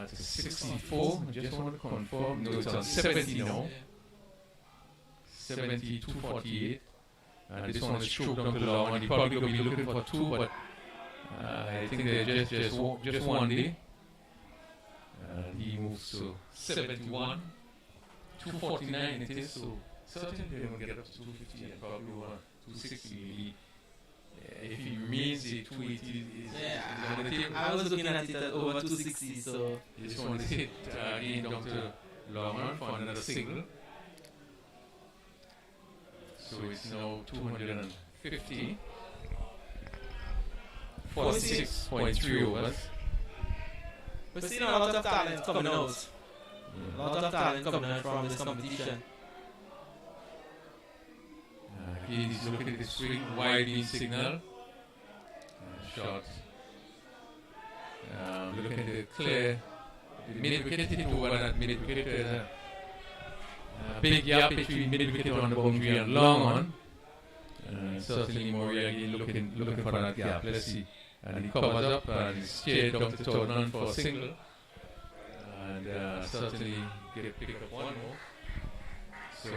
C: to 64. I just want to confirm. No, it's on 70 now. 72-48. And this one is stroked down to the long, and he probably going to be looking for 2, but I think they're just one day. And he moves to 71. 249 it is, so certainly they're going to get up to 250 and probably over 260 maybe. If he remains a 280,
E: Yeah,
C: on the table.
E: I was looking at it at over 260, so
C: This one is hit again down to long run for another single. So it's now 250. 46.3 overs.
E: we're seeing a lot of talent coming out. A lot of talent coming out from this competition.
C: Again, he's looking at the swing, wide being signal. Shot. Looking at the clear. The mid wicket hit over that mid wicket. There's a big gap between mid wicket on the boundary and long on. Certainly Murray again looking for that gap. Let's see. And he covers up and he's steered down to third man for a single. And certainly pick up one more. So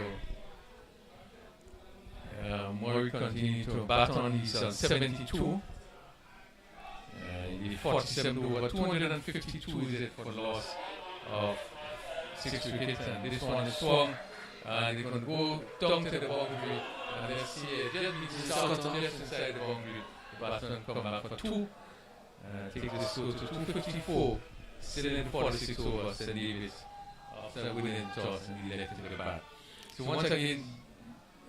C: Murray continues to bat on. He's on 72. The 47 over 252 is it for the loss of 6 wickets, and this one is swung, and they're going to go down to the boundary, and let's see it just inside the boundary. The batsman come back for 2, take this score to 254, still in 46 over St. David's after winning the toss and he left it to the bat. So once again,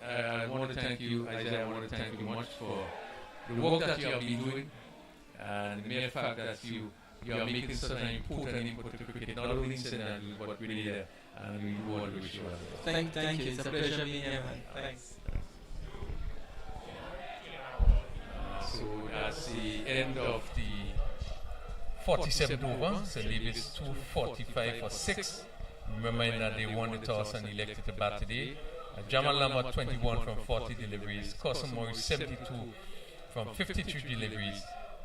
C: I want to thank you, Isaiah. I want to thank you much for the work that you have been doing, and the mere fact that you are making such an important input to cricket, not only in St. Andrews, but really there. And we want to wish you well.
E: Thank you. It's a pleasure being here, man. Thanks.
C: So that's the end of the 47th over. St. David's 245 for 6. Remembering that they won the toss and elected to bat today. Jamal Lambert 21 from 40 deliveries. Cousin Morris 72 from 53 deliveries.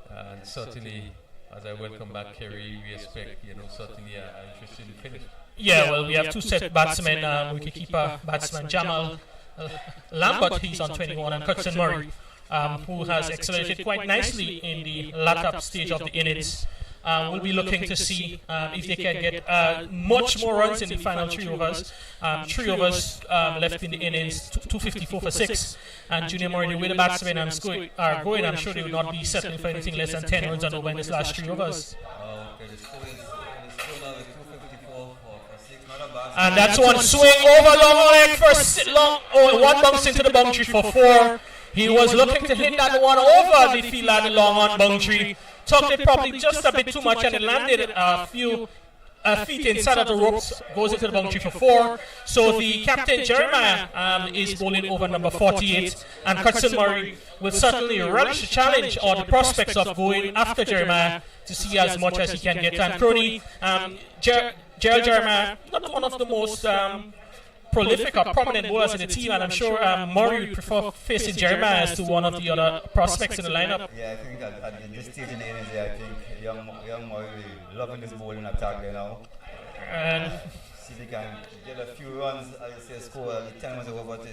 C: And certainly, as I welcome back Kerry, we expect, certainly an interesting finish.
A: Yeah, well, we have two set batsmen, wicketkeeper batsman Jamal Lambert, he's on 21, and Hudson Murray, who has accelerated quite nicely in the latter stage of the innings. We'll be looking to see if they can get much more runs in the final 3 overs. 3 overs left in the innings, 254 for 6. And Junior Murray, the way the batsmen are going, I'm sure they will not be settling for anything less than 10 runs and over in this last 3 overs.
D: Okay, the score now is 254 for 6. Not a
A: And that's one swing over long on leg for one bounce into the boundary for 4. He was looking to hit that one over the field at the long on boundary. Tucked it probably just a bit too much and it landed a few feet inside of the ropes, goes into the boundary for 4. So the captain Jeremiah is bowling over number 48, and Cutson Murray will certainly relish the challenge or the prospects of going after Jeremiah to see as much as he can get. And Crony, Gerald Jeremiah, not one of the most prolific or prominent bowlers in the team, and I'm sure Murray would prefer facing Jeremiah as to one of the other prospects in the lineup.
D: Yeah, I think that at this stage in the innings, I think young Murray loving this bowling attack there now.
A: And
D: see if he can get a few runs, as I say, score 10 runs over to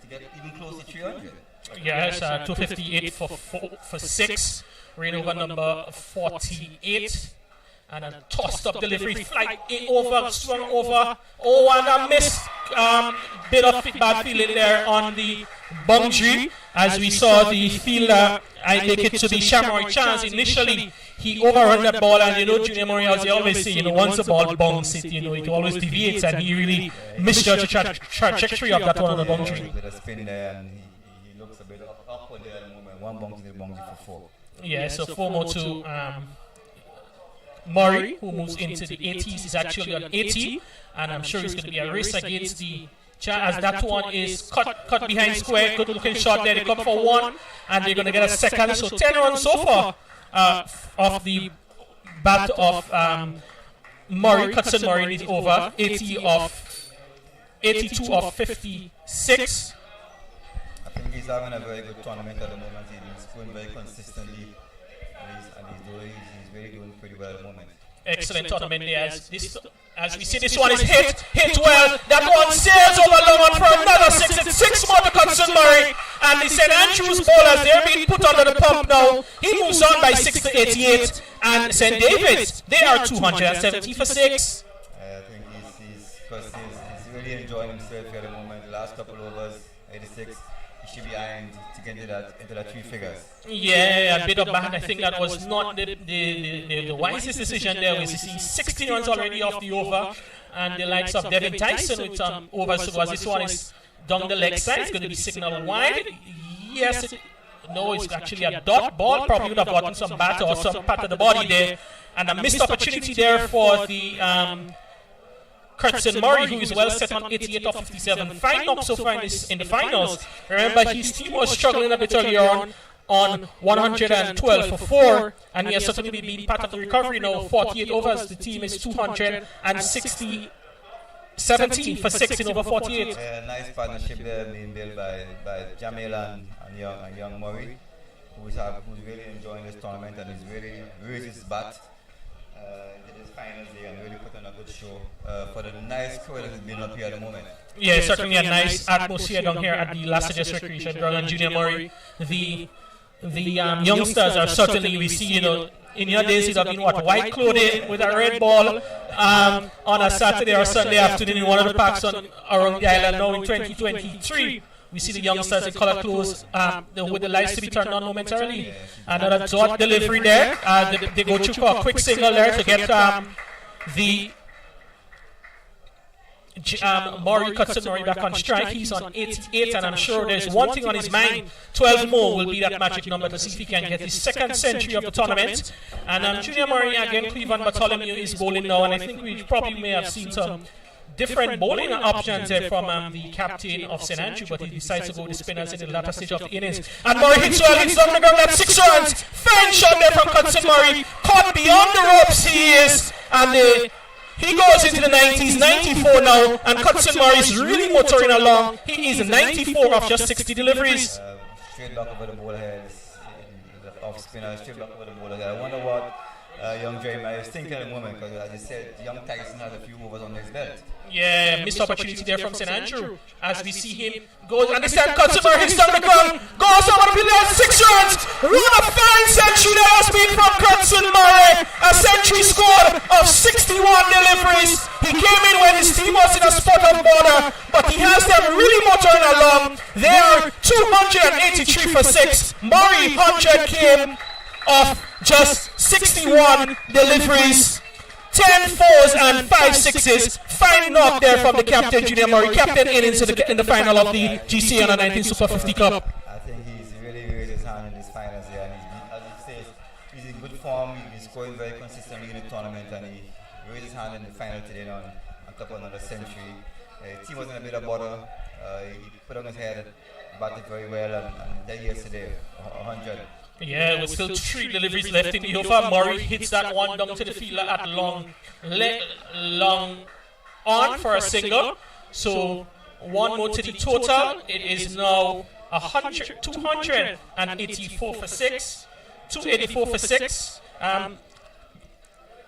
D: get even close to 300.
A: yes, 258 for 6, rain over number 48. And a tossed up delivery, flight over, swung over. Oh, and a missed bit of bad feeling there on the boundary. As we saw the fielder, I take it to be Shamrock Chance. Initially, he overrun that ball, and Junior Murray, as they always say, once the ball bounces, it always deviates, and he really misjudged the trajectory of that one on the boundary.
D: With a spin there, and he looks a bit upward there at the moment. One bounce in the boundary for 4.
A: Yeah, so 4 more to Murray, who moves into the 80s. He's actually on 80, and I'm sure it's going to be a race against the as that one is cut behind square. Good looking shot there. They come for 1, and they're going to get a second. So 10 runs so far off the bat of Murray. Cutson Murray is over 82 of 56.
D: I think he's having a very good tournament at the moment. He's going very consistently, and he's really doing pretty well at the moment.
A: Excellent tournament there. As we see, this one is hit well. That one sails over long on for another 6. It's 6 more to Cutson Murray. And the St. Andrews bowlers, they're being put under the pump now. He moves on by 6 to 88. And St. David's, they are 270 for 6.
D: I think he's really enjoying himself here at the moment. The last couple overs, 86. He should be eyeing to get into that 3 figures.
A: Yeah, a bit of bad. I think that was not the wisest decision there. We see 16 runs already off the over, and the likes of Devin Tyson with overs. So as this one is down the leg side, it's going to be signaled wide. Yes, no, it's actually a dot ball. Probably would have gotten some bat or some part of the body there, and a missed opportunity there for the Cutson Murray, who is well set on 88 of 57. 5 knocks so far in the finals. Remember, his team was struggling a bit earlier on 112 for 4, and he has certainly been part of the recovery now. 48 overs, the team is 217 for 6 in over 48.
D: Nice partnership there being built by Jamil and young Murray, who's really enjoying this tournament and is really raised his bat in this finals day and really put on a good show for the nice crowd that has been up here at the moment.
A: Yeah, certainly a nice atmosphere down here at the Las Vegas Recreation Ground. And Junior Murray, the youngsters are certainly, we see, in your days you'd have been white clothing with a red ball on a Saturday or Sunday afternoon in one of the parks around the island. Now in 2023, we see the youngsters in color clothes with the lights to be turned on momentarily. Another dot delivery there. They go through for a quick single there to get the Murray Cutson Murray back on strike. He's on 88, and I'm sure there's one thing on his mind. 12 more will be that magic number to see if he can get his 2nd century of the tournament. And Junior Murray again, Cleveland Bartholomew is bowling now, and I think we probably may have seen some different bowling options there from the captain of St. Andrew, but he decides to go with the spinners in the latter stage of the innings. And Murray hits well, hits on the ground, that's 6 runs. Fine shot there from Cutson Murray, caught beyond the ropes he is, and he goes into the 90s, 94 now, and Cutson Murray is really motoring along. He is 94 of just 60 deliveries.
D: Straight back over the ball head, off spinner, straight back over the ball head. I wonder what young Jeremiah is thinking at the moment, because as you said, young Tyson has a few overs on his belt.
A: Yeah, missed opportunity there from St. Andrew. As we see him goes, and this time Cutson Murray hits down the ground, goes over the field, 6 runs. What a fine century that has been from Cutson Murray. A century scored of 61 deliveries. He came in when his team was in a spot of border, but he has them really motoring along. They are 283 for 6. Murray 100 came off just 61 deliveries. 10 fours and 5 sixes, 5 fine knock there from the captain, Junior Murray. Captain innings in the final of the GCA U19 Super 50 Cup.
D: I think he's really raised his hand in his finals here, and as he says, he's in good form. He's been scoring very consistently in the tournament, and he raised his hand in the final today on top of another century. Team was in a bit of bother. He put on his head, batted very well, and there yesterday, 100.
A: Yeah, with still 3 deliveries left in the over. Murray hits that one down to the field at long on for a single. So 1 more to the total. It is now 284 for 6. 284 for 6.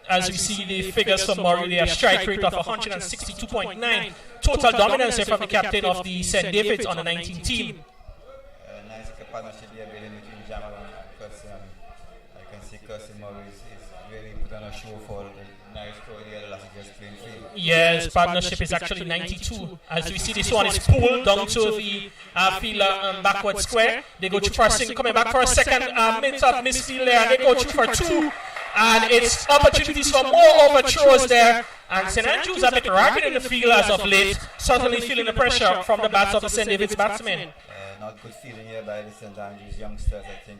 A: As we see the figures from Murray, they have strike rate of 162.9. Total dominance here from the captain of the St. David's on the 19 team.
D: Nice partnership here between Jamal and Curtin. I can see Curtin Murray is really put on a show for the nice throw here, the last just playing field.
A: Yes, partnership is actually 92. As we see, this one is pulled down to the field backward square. They go through for a single, coming back for a second misfield there, and they go through for 2. And it's opportunities for more overthrows there. And St. Andrews a bit rapid in the field as of late, certainly feeling the pressure from the bats of the St. David's batsmen.
D: Not good feeling here by the St. Andrews youngsters, I think.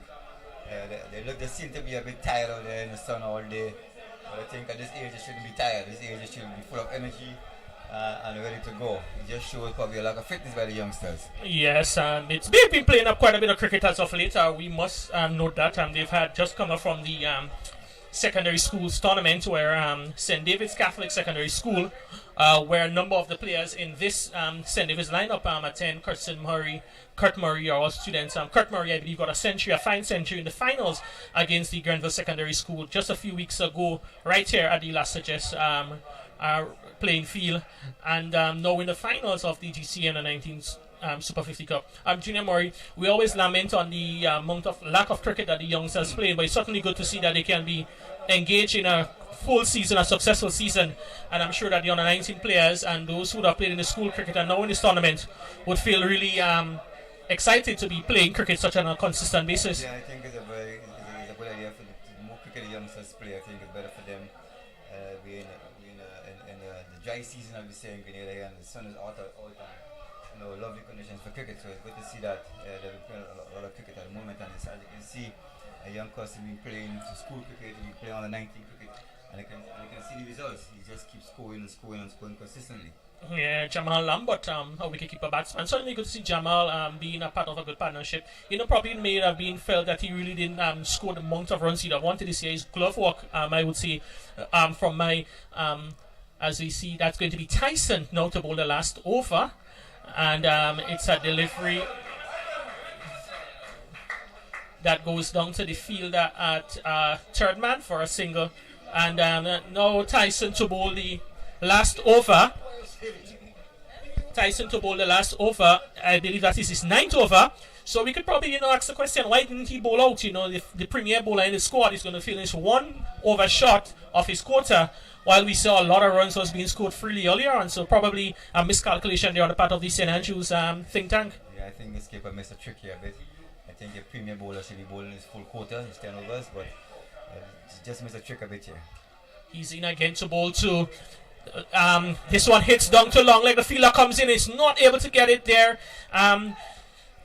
D: They seem to be a bit tired out there in the sun all day. But I think at this age they shouldn't be tired. This age they should be full of energy and ready to go. It just shows probably a lack of fitness by the youngsters.
A: Yes, and they've been playing up quite a bit of cricket as of late. We must note that. They've had just come up from the secondary schools tournament where St. David's Catholic Secondary School, where a number of the players in this St. David's lineup attend. Kurt Murray are all students. Kurt Murray, I believe, got a fine century in the finals against the Grenada Secondary School just a few weeks ago, right here at the La Sagesse playing field. And now in the finals of the GCA U19 Super 50 Cup. Junior Murray, we always lament on the amount of lack of cricket that the youngsters play, but it's certainly good to see that they can be engaged in a full season, a successful season, and I'm sure that the under-19 players and those who have played in the school cricket and now in this tournament would feel really excited to be playing cricket such on a consistent basis.
D: Yeah, I think it's a good idea for the more cricket the youngsters play. I think it's better for them. We're in the dry season, I'll be saying, Grenada, and the sun is out all the time. Lovely conditions for cricket, so it's good to see that they're playing a lot of cricket at the moment. And as you can see, a young person being playing school cricket, he's playing on the 19 cricket, and you can see the results. He just keeps scoring consistently.
A: Yeah, Jamal Lambert, a wicketkeeper batsman. Certainly good to see Jamal being a part of a good partnership. Probably it may have been felt that he really didn't score the amount of runs he'd have wanted this year. His glove work, I would say, from my, as we see, that's going to be Tyson now to bowl the last over. And it's a delivery that goes down to the fielder at third man for a single. And now Tyson to bowl the last over. I believe that is his 9th over. So we could probably, ask the question, why didn't he bowl out? The premier bowler in the squad is going to finish 1 over short of his quota, while we saw a lot of runs was being scored freely earlier on. So probably a miscalculation there on the part of the St. Andrews think tank.
D: Yeah, I think this keeper missed a trick here a bit. I think the premier bowler should be bowling his full quota, his 10 overs, but just missed a trick a bit here.
A: He's in again to bowl to. This one hits down too long, like the fielder comes in, is not able to get it there.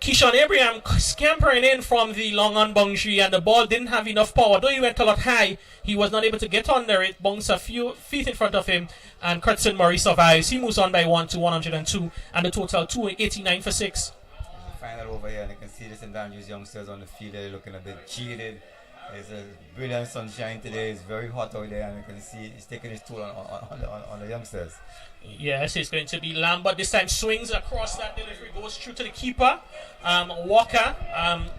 A: Keyshawn Abraham scampering in from the long on boundary, and the ball didn't have enough power. Though he went a lot high, he was not able to get under it. Bounced a few feet in front of him, and Curtin Murray survives. He moves on by 1 to 102, and the total 289 for 6.
D: Final over here, and you can see the St. Andrews youngsters on the field. They're looking a bit cheated. It's a brilliant sunshine today. It's very hot out there, and you can see it's taking its toll on the youngsters.
A: Yes, it's going to be Lambert. This time swings across that delivery, goes through to the keeper, Walker,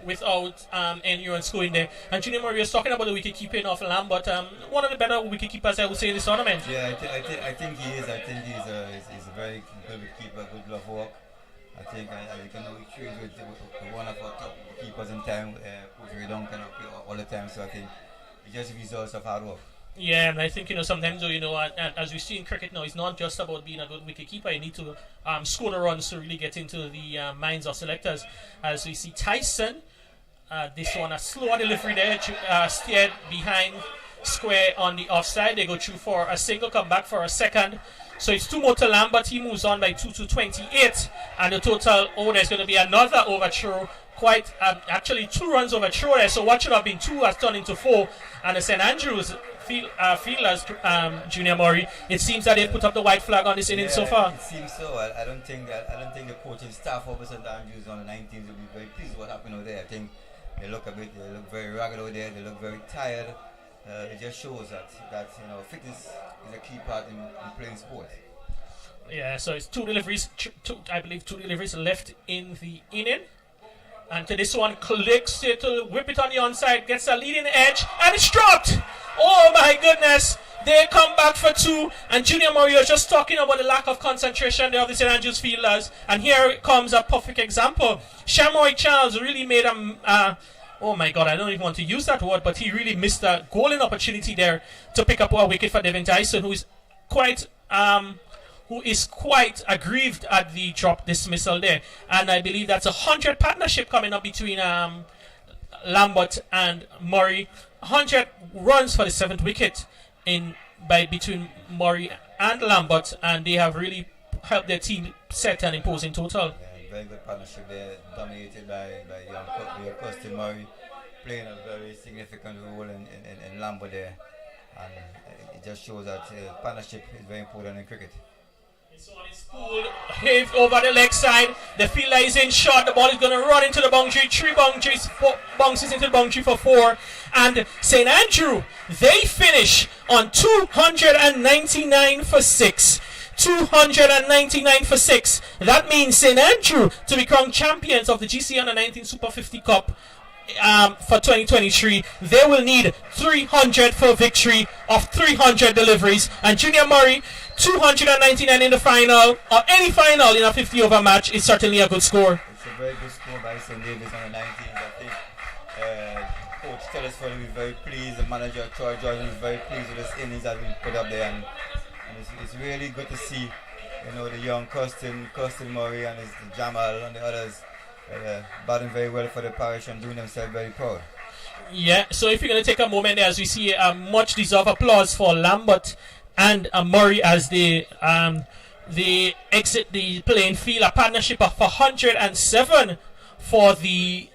A: without anyone scoring there. And Junior Murray was talking about the wicket keeping of Lambert. One of the better wicket keepers, I would say, in this tournament.
D: Yeah, I think he is. I think he's a very good wicket keeper, good glove work. I think you can know he trains with one of our top keepers in time. Coach Redon cannot play all the time, so I think it's just results of hard work.
A: Yeah, and I think, sometimes, as we see in cricket now, it's not just about being a good wicket keeper. You need to score the runs to really get into the minds of selectors. As we see Tyson, this one, a slower delivery there, steered behind square on the offside. They go through for a single, come back for a second. So it's 2 more to Lambert. He moves on by 2 to 28. And the total, there's going to be another overthrow. Quite, actually 2 runs overthrow there. So what should have been 2 has turned into 4. And the St. Andrews fielders, Junior Murray, it seems that they put up the white flag on this inning so far.
D: It seems so. I don't think the coaching staff of St. Andrews on the 19th will be very pleased with what happened over there. I think they look very ragged over there. They look very tired. It just shows that fitness is a key part in playing sport.
A: Yeah, so it's 2 deliveries, I believe 2 deliveries left in the inning. And to this one, clicks it to whip it on the onside, gets a leading edge, and it's dropped! Oh my goodness! They come back for 2, and Junior Murray was just talking about the lack of concentration there of the St. Andrews fielders. And here comes a perfect example. Shamoy Charles really made oh my God, I don't even want to use that word, but he really missed a golden opportunity there to pick up a wicket for Devin Tyson, who is quite aggrieved at the drop dismissal there. And I believe that's a 100 partnership coming up between Lambert and Murray. 100 runs for the 7th wicket between Murray and Lambert, and they have really helped their team set an imposing total.
D: Very good partnership there, dominated by young Custom Murray, playing a very significant role in Lambert there, and it just shows that partnership is very important in cricket.
A: So it's pulled, hit over the leg side. The fielder is in shot. The ball is going to run into the boundary. 3 boundaries, 4 bounces into the boundary for 4. And St. Andrew, they finish on 299 for 6. 299 for 6. That means St. Andrew to be crowned champions of the GCA Under-19 Super 50 Cup for 2023. They will need 300 for victory of 300 deliveries. And Junior Murray, 299 in the final, or any final in a 50-over match, is certainly a good score.
D: It's a very good score by St. Davis on the 19th. I think Coach Telesford will be very pleased. The manager, Troy Jordan, is very pleased with this innings that we put up there. And it's really good to see, the young Custom Murray and his Jamal and the others batting very well for the parish and doing themselves very proud.
A: Yeah, so if you're going to take a moment there as we see much deserved applause for Lambert and Murray as they exit the playing field. A partnership of 107 for the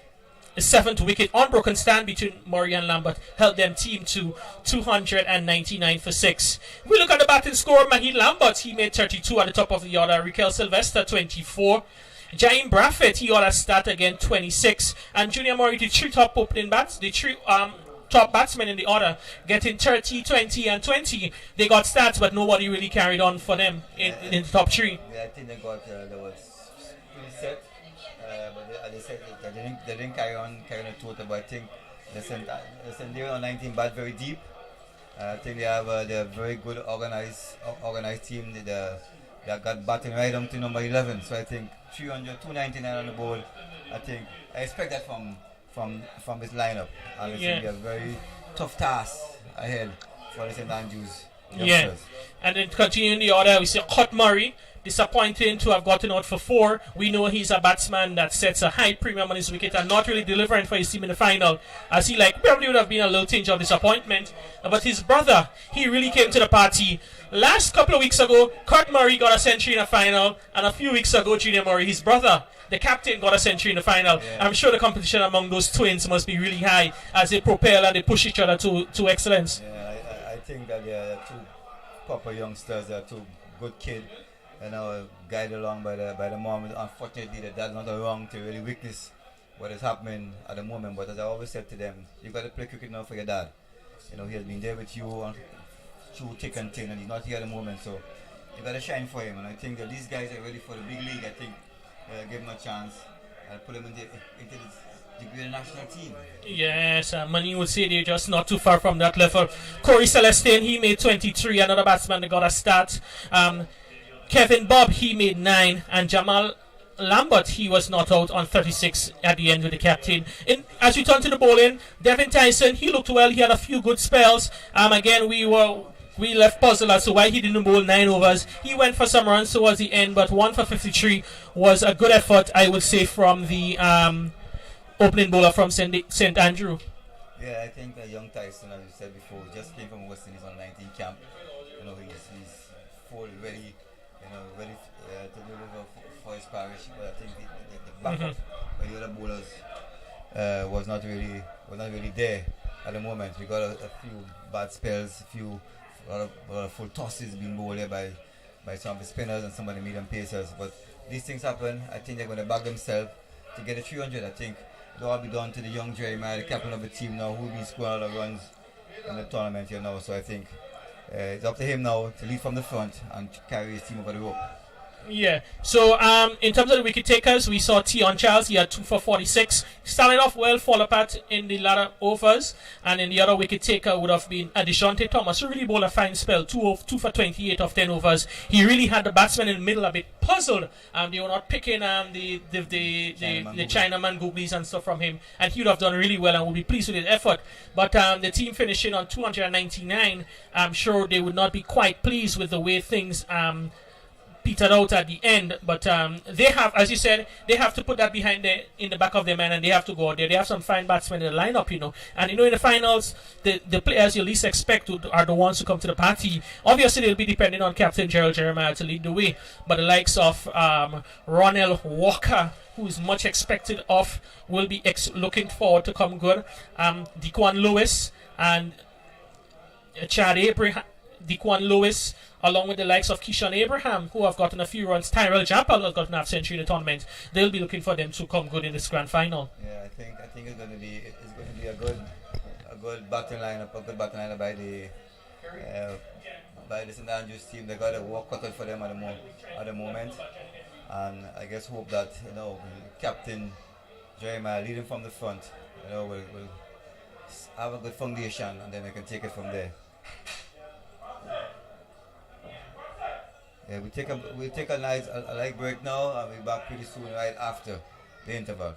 A: 7th wicket. Unbroken stand between Murray and Lambert helped them team to 299 for 6. If we look at the batting score, Mahid Lambert, he made 32 at the top of the order. Raquel Sylvester, 24. Jaime Braffett, he ought to start again, 26. And Junior Murray, the 3 top opening bats, the 3 top batsmen in the order, getting 30, 20, and 20. They got stats, but nobody really carried on for them in the top 3.
D: Yeah, I think they was pretty set, but they said that they didn't carry on the total. But I think they were on 19 bat very deep. I think they're a very good organized team. They got batting right up to number 11. So I think 299 on the ball. I expect that from this lineup, and it's going to be a very tough task ahead for the St. Andrews youngsters.
A: Yeah, and then continuing the order, we see Cut Murray, disappointing to have gotten out for 4. We know he's a batsman that sets a high premium on his wicket and not really delivering for his team in the final, as he probably would have been a little tinge of disappointment. But his brother, he really came to the party. Last couple of weeks ago, Cut Murray got a century in a final, and a few weeks ago, Junior Murray, his brother, the captain, got a century in the final. Yeah. I'm sure the competition among those twins must be really high as they propel and they push each other to excellence.
D: Yeah, I think that they're 2 proper youngsters. They're 2 good kids, guided along by the mom. Unfortunately, the dad's not around to really witness what is happening at the moment. But as I always said to them, you got to play cricket now for your dad. He has been there with you through thick and thin, and he's not here at the moment. So you got to shine for him. And I think that these guys are ready for the big league. I think give him a chance and put him into the national team.
A: Yes, many would say they're just not too far from that level. Corey Celestine, he made 23, another batsman that got a start. Kevin Bob, he made 9, and Jamal Lambert, he was not out on 36 at the end with the captain. As we turn to the bowling, Devin Tyson, he looked well, he had a few good spells. Again, we left puzzled as to why he didn't bowl 9 overs. He went for some runs towards the end, but 1 for 53 was a good effort, I would say, from the opening bowler from St. Andrew.
D: Yeah, I think young Tyson, as you said before, just came from West Indies on 19 camp. He's full, ready, ready to deliver for his parish. But I think the backup by the other bowlers was not really there at the moment. We got a few bad spells, a lot of full tosses being bowled there by some of the spinners and some of the medium pacers. But these things happen. I think they're going to back themselves to get a 300. I think it'll all be done to the young Jeremiah, the captain of the team now, who will be scoring a lot of runs in the tournament here now. So I think it's up to him now to lead from the front and carry his team over the rope.
A: Yeah. So in terms of the wicket takers, we saw Tion Charles. He had 2 for 46. Started off well, fall apart in the latter overs, and then the other wicket taker would have been Adishante Thomas, who really bowled a fine spell. 2 for 28 of 10 overs. He really had the batsmen in the middle a bit puzzled. They were not picking the Chinaman googlies and stuff from him, and he would have done really well and would be pleased with his effort. But the team finishing on 299, I'm sure they would not be quite pleased with the way things petered out at the end, but they have, as you said, they have to put that in the back of their mind, and they have to go out there. They have some fine batsmen in the lineup, and in the finals, the players you least expect are the ones who come to the party. Obviously, they'll be depending on Captain Gerald Jeremiah to lead the way, but the likes of Ronell Walker, who is much expected of, will be looking forward to come good. Dequan Lewis and Chad Abraham, Dequan Lewis, along with the likes of Keyshawn Abraham, who have gotten a few runs. Tyrell Jappal has gotten a half century in the tournament. They'll be looking for them to come good in this grand final.
D: Yeah, I think it's going to be a good batting lineup, by the St Andrews team. They got a work cut out for them at the moment, and I guess hope that Captain Jeremiah leading from the front, will have a good foundation, and then they can take it from there. Yeah, we take a nice a light break now, and we'll be back pretty soon right after the interval.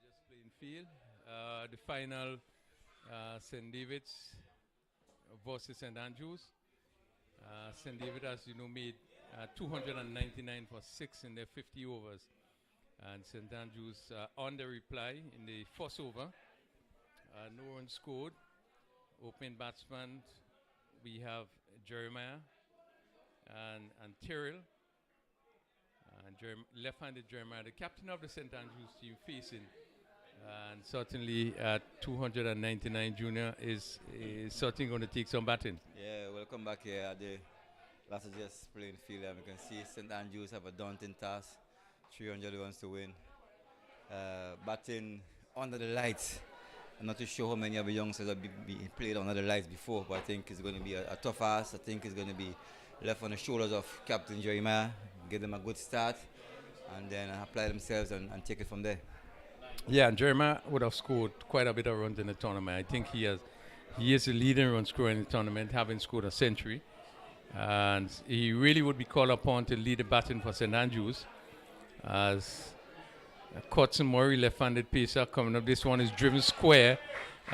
C: Just playing field. The final, St. David's versus St. Andrews. St. David, as you know, made 299 for 6 in their 50 overs. And St. Andrews on the reply in the first over. No one scored. Opening batsman, we have Jeremiah and Tyrrell. And left-handed Jeremiah, the captain of the St. Andrews team, facing. And certainly at 299 junior is certainly going to take some batting.
D: Yeah, welcome back here at the last just playing field. And we can see St. Andrews have a daunting task, 300 runs to win. Batting under the lights. I'm not too sure how many of the youngsters have played under the lights before, but I think it's going to be a tough ask. I think it's going to be left on the shoulders of Captain Jeremiah, give them a good start, and then apply themselves and take it from there.
C: Yeah, and Jeremiah would have scored quite a bit of runs in the tournament. I think he is the leading run scorer in the tournament, having scored a century. And he really would be called upon to lead the batting for St. Andrews. As Cotson Murray, left-handed pacer, coming up. This one is driven square.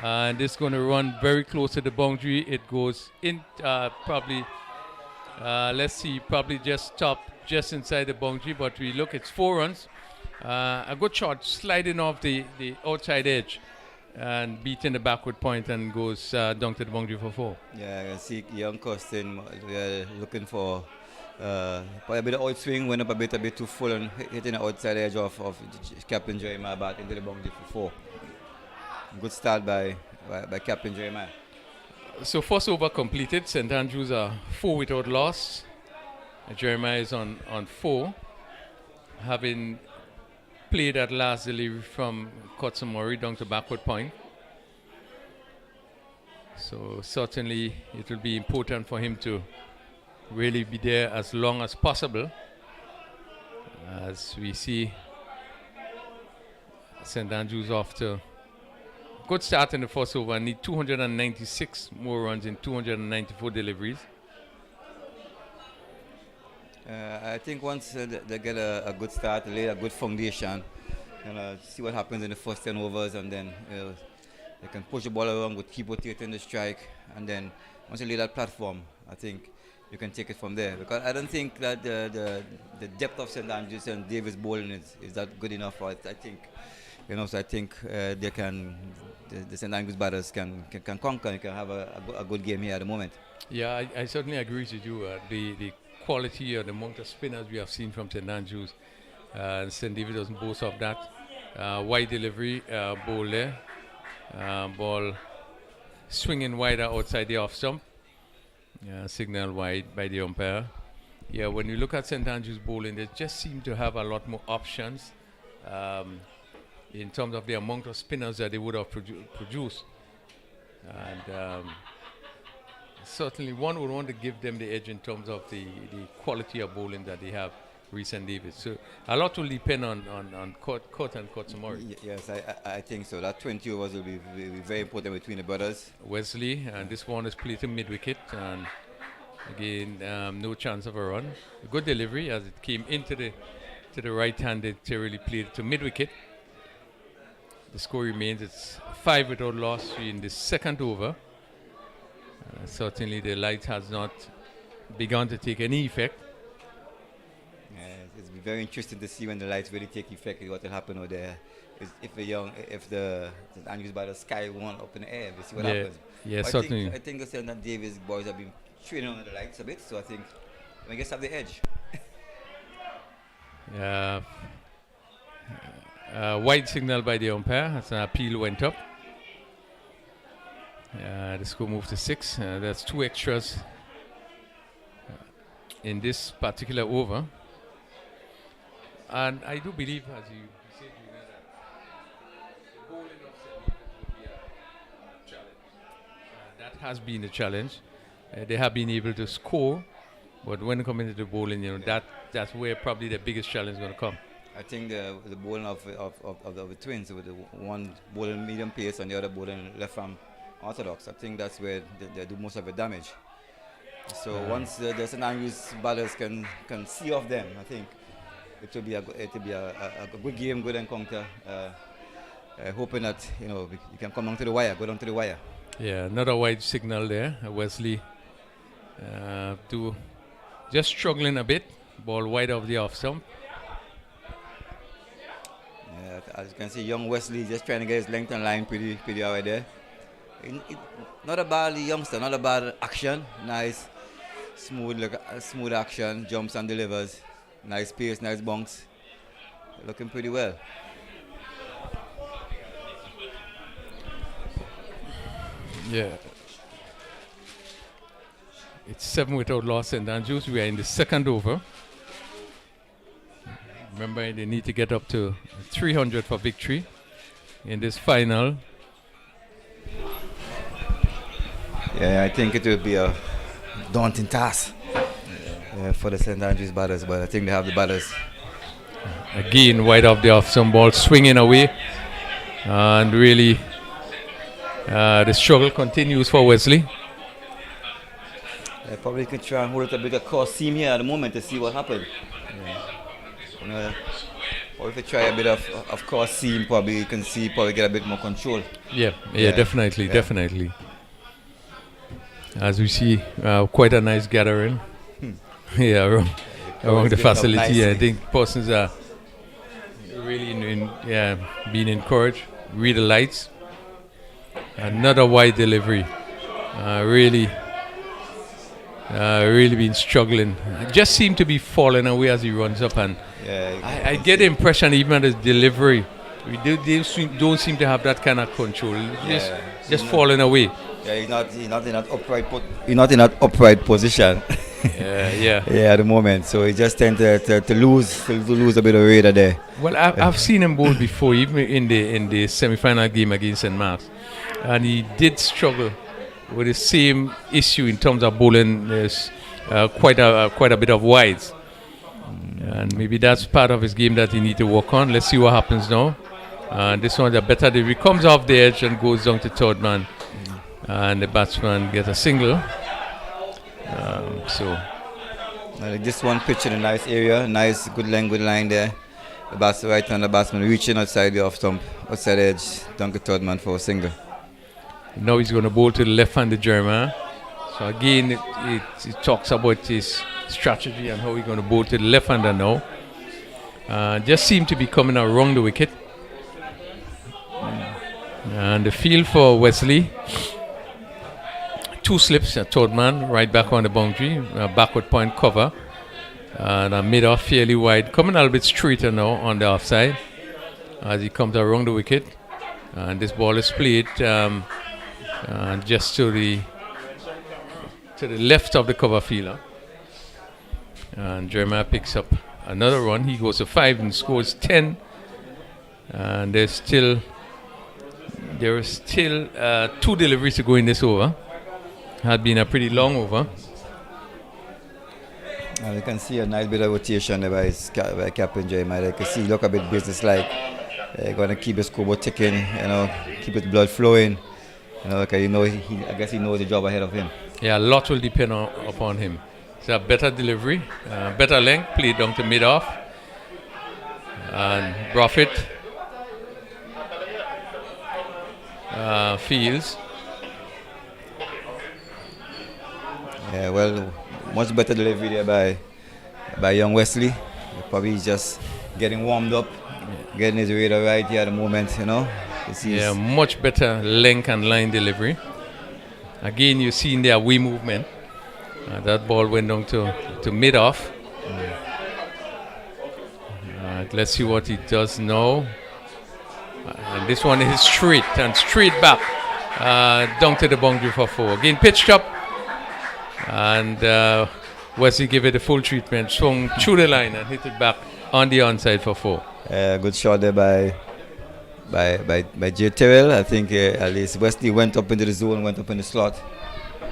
C: And this is going to run very close to the boundary. It goes in probably, let's see, probably just top, just inside the boundary. But we look, it's 4 runs. A good shot sliding off the outside edge and beating the backward point and goes down to the boundary for 4.
D: Yeah, I see young Costin looking for probably a bit of outswing, went up a bit too full and hitting the outside edge of Captain Jeremiah back into the boundary for 4. Good start by Captain Jeremiah.
C: So first over completed. St. Andrews are 4 without loss. Jeremiah is on 4, having played that last delivery from Cotson Murray down to backward point. So certainly it will be important for him to really be there as long as possible. As we see St. Andrews off to good start in the first over and need 296 more runs in 294 deliveries.
D: I think once they get a good start, lay a good foundation, see what happens in the first 10 overs, and then they can push the ball around, keep rotating the strike, and then once you lay that platform, I think you can take it from there. Because I don't think that the depth of St. Andrews and Davis bowling is that good enough for it. I think, so I think they can, the St. Andrews batters can conquer. You can have a good game here at the moment.
C: Yeah, I certainly agree with you. The quality or the amount of spinners we have seen from St. Andrews, St. David doesn't boast of that. Wide delivery, ball there, ball swinging wider outside the off stump, signal wide by the umpire. Yeah, when you look at St. Andrews bowling, they just seem to have a lot more options in terms of the amount of spinners that they would have produced. And certainly one would want to give them the edge in terms of the quality of bowling that they have, St. David. So a lot will depend on Court and Cotson Murray.
D: Yes, I think so. That 20 overs will be very important between the brothers.
C: Wesley, and this one is played to mid-wicket, and again, no chance of a run. A good delivery as it came into the right-handed, really played to mid-wicket. The score remains, it's 5 without loss in the second over. Certainly the light has not begun to take any effect.
D: It's very interesting to see when the lights really take effect, what will happen over there. If the St. Andrews by the sky one up in the air, we see what happens.
C: Yeah, certainly.
D: I think the St. Davis boys have been training on the lights a bit, so I think I guess have the edge.
C: Wide signal by the umpire as an appeal went up. The score moved to 6. That's 2 extras in this particular over. And I do believe, as you said, that the bowling of St. David will be a challenge. That has been a challenge. They have been able to score, but when it comes into the bowling, that's where probably the biggest challenge is going to come.
D: I think the bowling of the twins, with the one bowling medium pace and the other bowling left arm orthodox, I think that's where they do most of the damage. So once the St. Andrews batters can see off them, I think it will be a good game, good encounter. hoping that you can come down to the wire, go down to the wire.
C: Yeah, another wide signal there. Wesley just struggling a bit. Ball wide of the off stump.
D: Yeah, as you can see, young Wesley just trying to get his length and line pretty right there. Not a bad youngster, not a bad action. Nice, smooth action, jumps and delivers. Nice pace, nice bunks. Looking pretty well.
C: Yeah. It's 7 without loss, St. Andrews. We are in the second over. Remember, they need to get up to 300 for victory in this final.
D: Yeah, I think it will be a daunting task for the St. Andrews batters, but I think they have the batters.
C: Again, wide off the off, some ball swinging away. And really, the struggle continues for Wesley.
D: I probably can try and hold it a bit of cross seam here at the moment to see what happens. Or if you try a bit of cross seam, probably you can see, probably get a bit more control.
C: Yeah, definitely. As we see, quite a nice gathering. Around the facility. I think persons are really being encouraged. Read the lights. Another wide delivery. Really been struggling. Just seemed to be falling away as he runs up, and I get the impression even at his delivery, we don't seem to have that kind of control. Just falling away.
D: Yeah, he's not in that upright position. At the moment, so he just tends to lose a bit of radar there.
C: Well, I've seen him bowl before, even in the semi-final game against St. Mark's, and he did struggle with the same issue in terms of bowling quite a bit of wides, and maybe that's part of his game that he need to work on. Let's see what happens now. This one's a better delivery, comes off the edge and goes down to third man, and the batsman gets a single.
D: This one pitch in a nice area, nice, good length, good line there. The batsman reaching outside the off stump, outside edge, down to third man for a single.
C: Now he's going to bowl to the left-handed Jeremiah. So again, it talks about his strategy and how he's going to bowl to the left-hander now. Just seem to be coming around the wicket. And the field for Wesley. 2 slips at third man, right back on the boundary, backward point cover. And a mid-off fairly wide, coming a little bit straighter now on the offside as he comes around the wicket. And this ball is played just to the left of the cover fielder. And Jeremiah picks up another run. He goes to 5 and scores 10. And there are still 2 deliveries to go in this over. Had been a pretty long over.
D: And you can see a nice bit of rotation there by Captain Jeremiah. You can see look a bit business-like. Going to keep his scoreboard ticking, keep his blood flowing. I guess he knows the job ahead of him.
C: Yeah, a lot will depend upon him. So a better delivery, better length, played down to mid-off. And Broffett fields.
D: Yeah, well, much better delivery there by young Wesley. Probably just getting warmed up, getting his radar right here at the moment,
C: Yeah, much better length and line delivery. Again, you're seeing the away movement. That ball went down to mid-off. Let's see what he does now. And this one is straight back down to the boundary for 4. Again, pitched up. And Wesley gave it a full treatment, swung through the line and hit it back on the onside for 4.
D: Good shot there by Jay Terrell. I think at least Wesley went up into the zone, went up in the slot,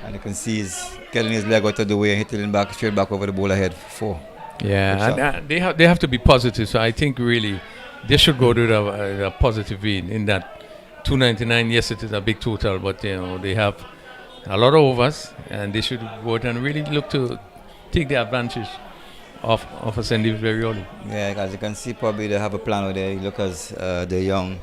D: and you can see he's getting his leg out of the way and hitting it straight back over the ball ahead for 4.
C: Yeah, and they have to be positive. So I think really they should go to the positive vein in that 299. Yes, it is a big total, but they have a lot of overs, and they should go out and really look to take the advantage of a St. David's very early.
D: Yeah, as you can see, probably they have a plan over there. You look as the young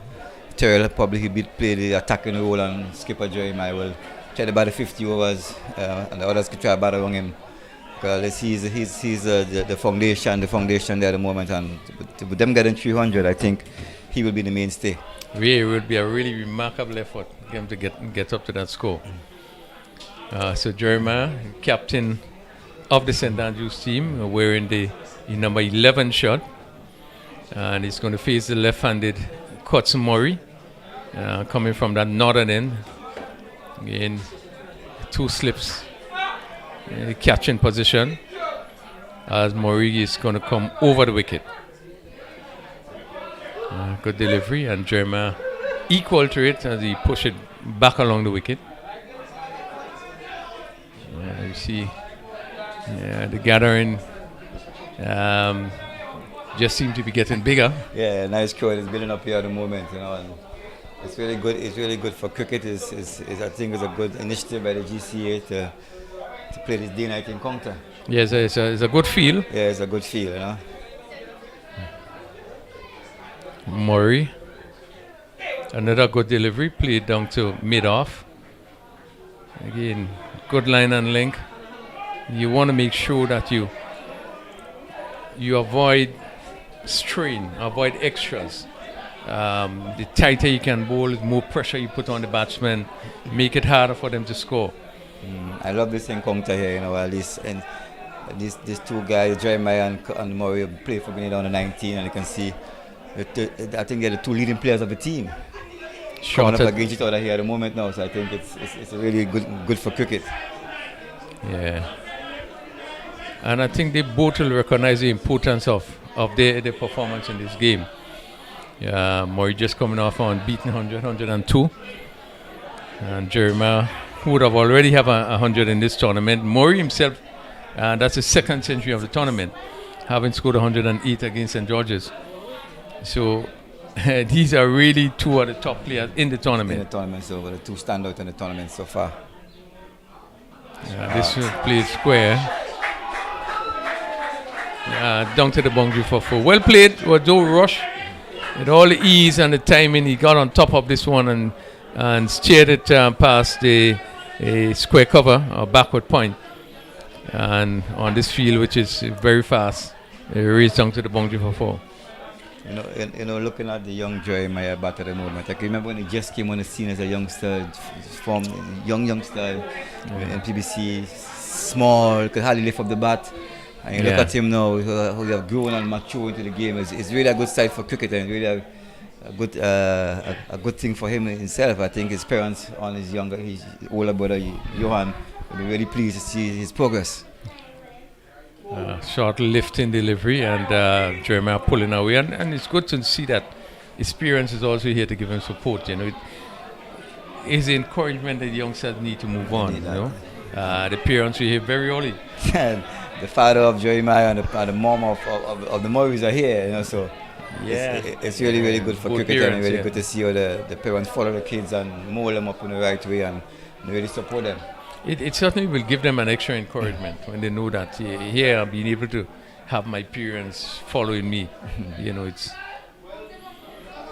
D: Terrell probably he'll play the attacking role, and skipper Jeremiah will try to bat the 50 overs, and the others could try to bat around him. Because he's the foundation there at the moment, and with them getting 300, I think he will be the mainstay.
C: It would be a really remarkable effort for him to get up to that score. So Jeremiah, captain of the St. Andrews team, wearing the number 11 shirt, and he's going to face the left-handed Cotson Murray, coming from that northern end. Again, 2 slips, catching position, as Murray is going to come over the wicket. Good delivery, and Jeremiah equal to it as he push it back along the wicket. You see the gathering just seem to be getting bigger.
D: Yeah, nice crowd is building up here at the moment, and it's really good. It's really good for cricket. I think it's a good initiative by the GCA to play this day-night encounter.
C: Yes, it's a good feel.
D: Yeah, it's a good feel,
C: Murray, another good delivery, played down to mid-off. Again, good line and link. You want to make sure that you avoid strain, avoid extras. The tighter you can bowl, the more pressure you put on the batsmen, make it harder for them to score.
D: I love this encounter here, at least. And these 2 guys, Jeremiah and Murray, play for Grenada on the 19, and you can see I think they're the 2 leading players of the team. Coming up against each other here at the moment now, so I think it's really good for cricket.
C: Yeah. And I think they both will recognize the importance of their performance in this game. Murray just coming off on beating 102. And Jeremiah, who would have already have 100 in this tournament. Murray himself, that's his 2nd century of the tournament, having scored 108 against St. George's. So these are really 2 of the top players in the tournament.
D: So the 2 stand out in the tournament so far.
C: This will play square. Down to the boundary for 4. Well played, with no rush. With all the ease and the timing, he got on top of this one and steered it past the square cover or backward point. And on this field, which is very fast, he raised down to the boundary for 4.
D: Looking at the young Jeremiah bat at the moment, I can remember when he just came on the scene as a youngster, youngster in PBC, small, could hardly lift up the bat. And you look at him now, who have grown and matured into the game. It's really a good side for cricket, and really a good thing for him himself. I think his parents on his older brother Johan will be really pleased to see his progress.
C: Short lifting delivery, and Jeremiah pulling away, and it's good to see that experience is also here to give him support. His encouragement that the youngsters need to move on. The parents were here very early.
D: The father of Jeremiah and the mom of the Murrays are here. So it's really, really good for cricket, and really good to see how the parents follow the kids and mold them up in the right way and really support them.
C: It certainly will give them an extra encouragement when they know that here I'm being able to have my parents following me. It's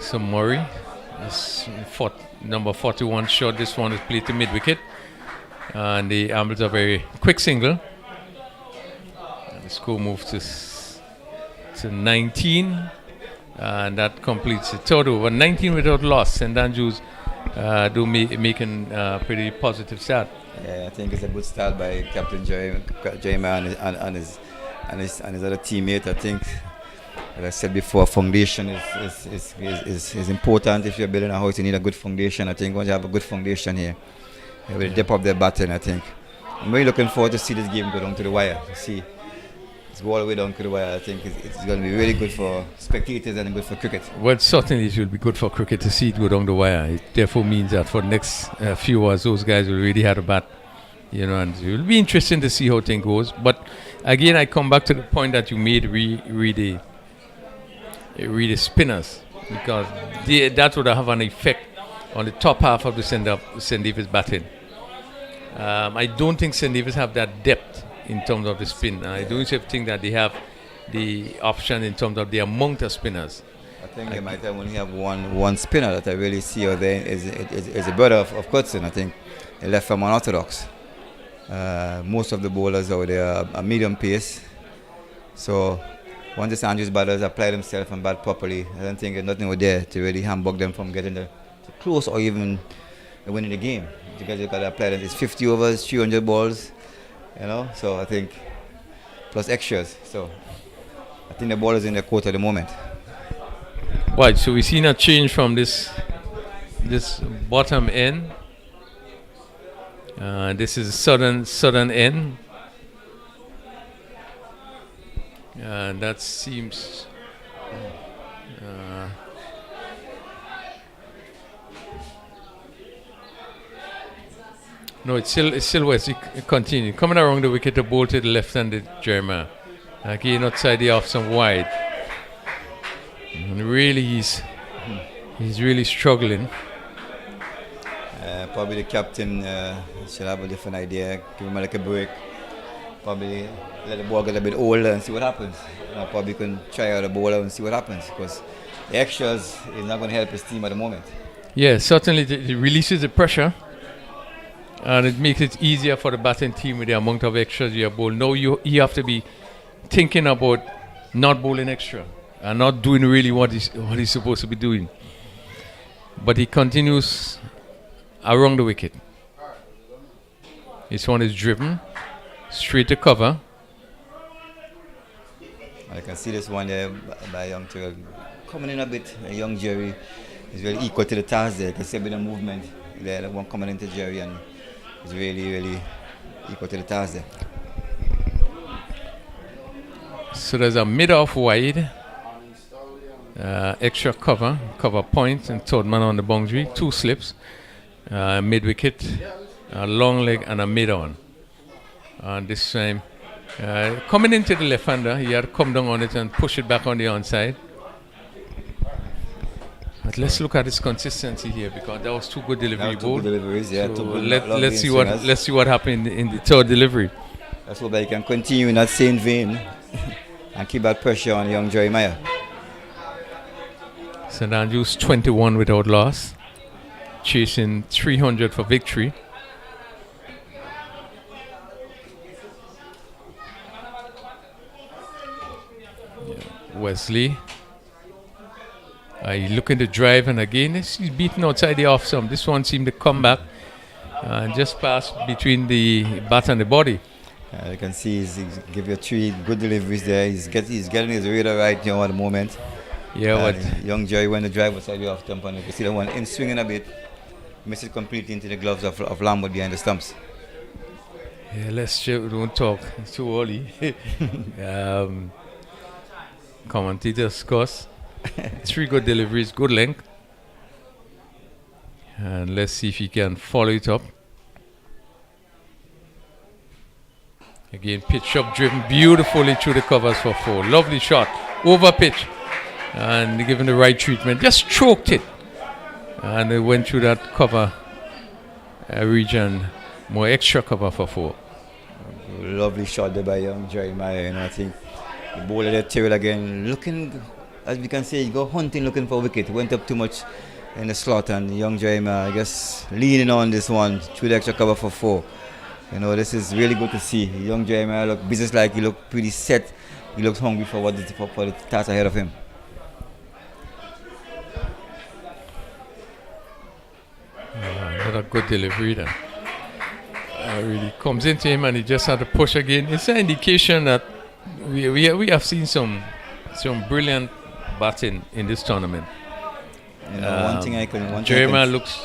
C: so Murray, number 41 shot. This one is played to mid wicket, and the ambles are very quick single. And the score moves to 19, and that completes the 3rd over. 19 without loss. St. Andrews making a pretty positive start.
D: Yeah, I think it's a good start by Captain Jeremiah and his other teammate. I think, as I said before, foundation is important. If you're building a house, you need a good foundation. I think once you have a good foundation here, you will dip up their baton. I think I'm really looking forward to see this game go down to the wire. See, it's all the way down to the wire. I think it's going to be really good for spectators and good for cricket.
C: Well, certainly it will be good for cricket to see it go down the wire. It therefore means that for the next few hours, those guys will really have a bat, and it will be interesting to see how things goes. But again, I come back to the point that you made, read the spinners, because that would have an effect on the top half of the St. Davis batting. I don't think St. Davis have that depth in terms of the spin. I don't think that they have the option in terms of the amount of spinners.
D: I think they might have only have one spinner that I really see out there is a brother of Cutson. I think he left from unorthodox. Most of the bowlers out there are medium pace. So once the St. Andrews batters apply themselves and bat properly, I don't think there's nothing out there to really handbug them from getting to close or even winning the game. Because you've got to apply them. It's 50 overs, 300 balls, you know. So I think plus extras. So I think the ball is in the court at the moment.
C: Right, so we've seen a change from this bottom end. This is southern end. And that seems no, it's still west. It continue coming around the wicket to bowl to the left-handed Jeremiah. Again outside the off some wide. And really he's really struggling.
D: Probably the captain should have a different idea. Give him like a break. Probably let the ball get a bit older and see what happens. Probably can try out a bowler and see what happens, because the extras is not going to help his team at the moment.
C: Yeah, certainly it releases the pressure and it makes it easier for the batting team with the amount of extras you have bowled. Now you have to be thinking about not bowling extra and not doing really what he's supposed to be doing. But he continues around the wicket. This one is driven straight to cover.
D: I can see this one there by young Terrell coming in a bit. Young Jerry is very equal to the task there. You can see a bit of movement there. The one coming into Jerry and is really equal to the task there.
C: So there's a mid-off wide, extra cover point, and third man on the boundary. 2 slips, mid-wicket, a long leg and a mid-on. And this time, coming into the left-hander, he had to come down on it and push it back on the onside. But let's look at his consistency here, because that was 2 good delivery balls.
D: Yeah,
C: so let's see what happened in the third delivery.
D: Let's hope that he can continue in that same vein and keep that pressure on young Jeremiah.
C: St. Andrews 21 without loss, chasing 300 for victory. Wesley, looking to drive, and again he's beaten outside the off some. This one seemed to come back and just pass between the bat and the body.
D: You can see he's give you 3 good deliveries there. He's getting his radar right at the moment.
C: Yeah,
D: young Jerry went to drive outside the off stump, and you can see the one in swinging a bit, missed it completely into the gloves of Lambert behind the stumps.
C: Yeah, don't talk. It's too early. Commentator scores 3 good deliveries, good length, and let's see if he can follow it up. Again, pitch up, driven beautifully through the covers for 4. Lovely shot, over pitch, and given the right treatment, just stroked it, and it went through that cover region, more extra cover for 4.
D: Lovely shot there by young Jeremiah, and I think the bowler there, Terrell, again looking, as we can say, he go hunting looking for a wicket. Went up too much in the slot, and young Jeremiah, I guess, leaning on this one through the extra cover for 4. You know, this is really good to see. Young Jeremiah look business-like. He look pretty set. He looks hungry for for the task ahead of him.
C: Another good delivery then. Really comes into him, and he just had to push again. It's an indication that we have seen some brilliant batting in this tournament.
D: You know,
C: Jeremiah looks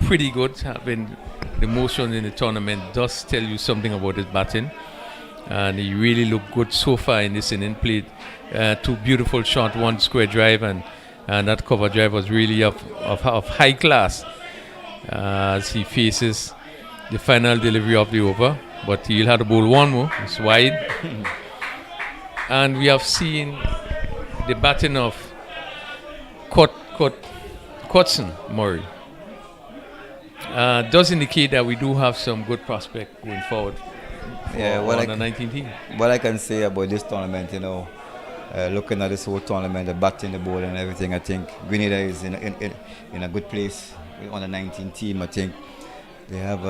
C: pretty good, having the most runs in the tournament does tell you something about his batting, and he really looked good so far in this inning. Played 2 beautiful shots, 1 square drive, and that cover drive was really of high class as he faces the final delivery of the over. But he'll have to bowl 1 more. It's wide. And we have seen the batting of Cutson Murray. Does indicate that we do have some good prospect going forward.
D: Yeah,
C: on the 19th team.
D: What I can say about this tournament, you know, looking at this whole tournament, the batting, the ball, and everything, I think Grenada is in a good place on the 19 team. I think they have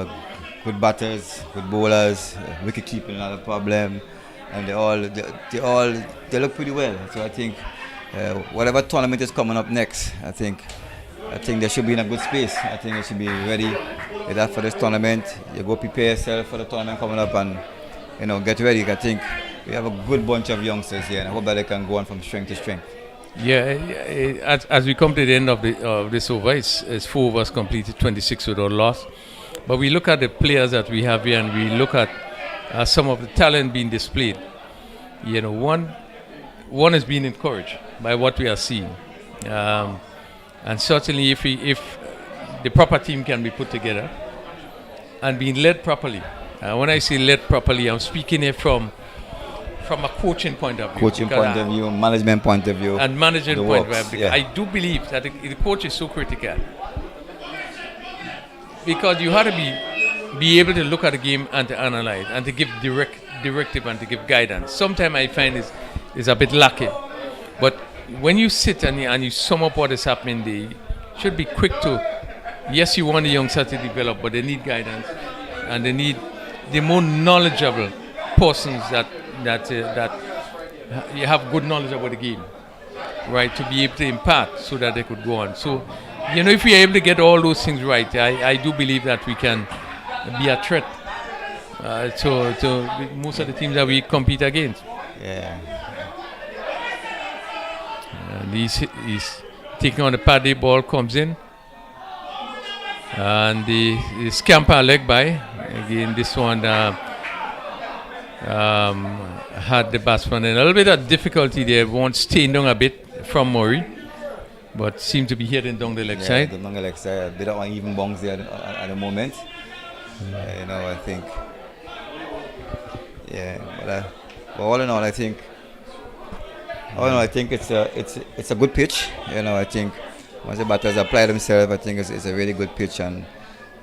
D: good batters, good bowlers, wicket keeping not a problem, and they look pretty well. So I think whatever tournament is coming up next, I think they should be in a good space. I think they should be ready for this tournament. You go prepare yourself for the tournament coming up and get ready. I think we have a good bunch of youngsters here, and I hope that they can go on from strength to strength.
C: Yeah, as we come to the end of this over, it's 4 overs completed, 26 without loss. But we look at the players that we have here, and we look at some of the talent being displayed. One is being encouraged by what we are seeing, and certainly if the proper team can be put together and being led properly. When I say led properly, I'm speaking here from a coaching point of view.
D: Management point of view.
C: And management point of view.
D: Yeah.
C: I do believe that the coach is so critical. Because you have to be able to look at the game and to analyze and to give directive and to give guidance. Sometimes I find it's a bit lacking. But when you sit and you sum up what is happening, they should be quick to, yes, you want the youngsters to develop, but they need guidance and they need the more knowledgeable persons that you have good knowledge about the game, right, to be able to impart so that they could go on. So, if we are able to get all those things right, I do believe that we can be a threat to most of the teams that we compete against.
D: Yeah.
C: And he's taking on the pad, the ball comes in. And the scamper leg by. Again, this one had the batsman in a little bit of difficulty there. One staying down a bit from Murray, but seemed to be hitting down the leg side.
D: Down the leg side, a bit of uneven bounce there at the moment. I think. Yeah, but all in all, I think it's a good pitch. I think once the batters apply themselves, I think it's a really good pitch, and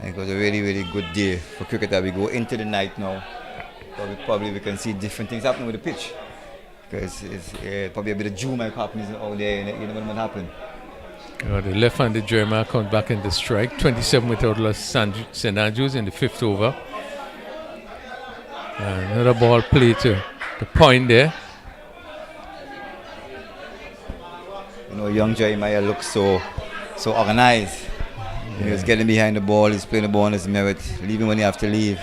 D: it was a really, really good day for cricket that we go into the night now. Probably we can see different things happening with the pitch, because it's probably a bit of June might happen out there, and you know what might happen.
C: The left-handed Jeremiah comes back in the strike, 27 without loss. St. Andrews in the 5th over. Another ball played to the point there.
D: Young Jeremiah looks so organized. He was getting behind the ball, he's playing the ball on his merit, leaving when he have to leave.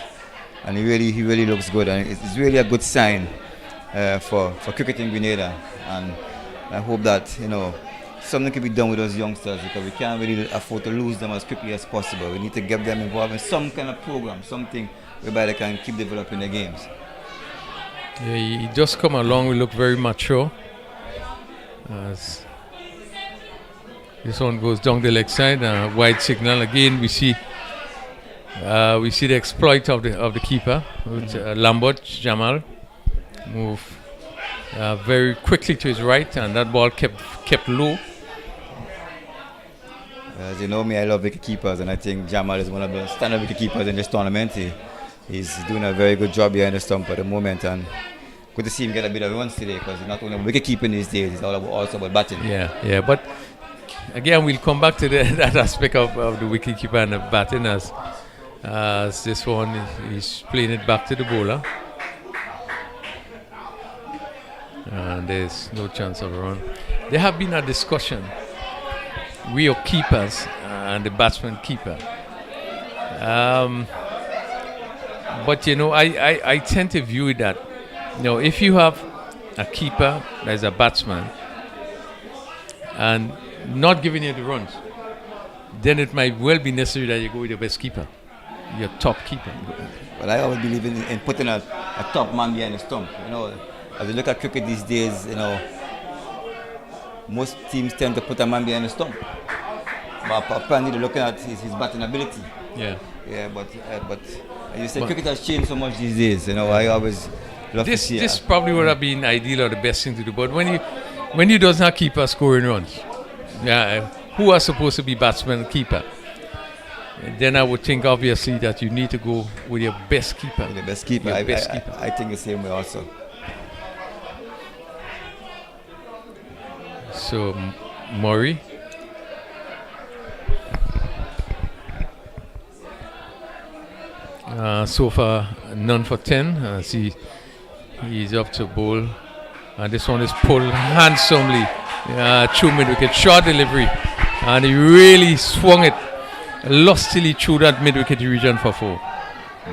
D: And he really looks good, and it's really a good sign for cricket in Grenada. And I hope that something can be done with those youngsters, because we can't really afford to lose them as quickly as possible. We need to get them involved in some kind of program, something whereby they can keep developing their games.
C: Yeah, he just come along. We look very mature. As this one goes down the leg side, wide signal again. We see the exploit of the keeper, with Lambert Jamal move very quickly to his right, and that ball kept low.
D: As you know me, I love wicket keepers, and I think Jamal is one of the standard wicket keepers in this tournament. He's doing a very good job behind the stump at the moment, and good to see him get a bit of runs today, because he's not only wicket keeping these days, it's also about batting.
C: Yeah, but again, we'll come back to that aspect of the wicket keeper and the batting, as this one is playing it back to the bowler, and there's no chance of a run. There have been a discussion, we are keepers and the batsman keeper, but I tend to view it that if you have a keeper as a batsman and not giving you the runs, then it might well be necessary that you go with your best keeper, your top keeper.
D: But I always believe in putting a top man behind the stump. As you look at cricket these days, most teams tend to put a man behind the stump. But apparently they're looking at his batting ability.
C: Yeah,
D: but as you said, cricket has changed so much these days. I always love to see
C: this probably would have been ideal or the best thing to do. But when you does not keep scoring runs, who are supposed to be batsman and keeper, then I would think obviously that you need to go with your best keeper.
D: The best keeper. I think the same way also.
C: So Murray. So far, none for 10. See, he's up to bowl. And this one is pulled handsomely. Through mid-wicket. Short delivery. And he really swung it lustily through that mid-wicket region for 4.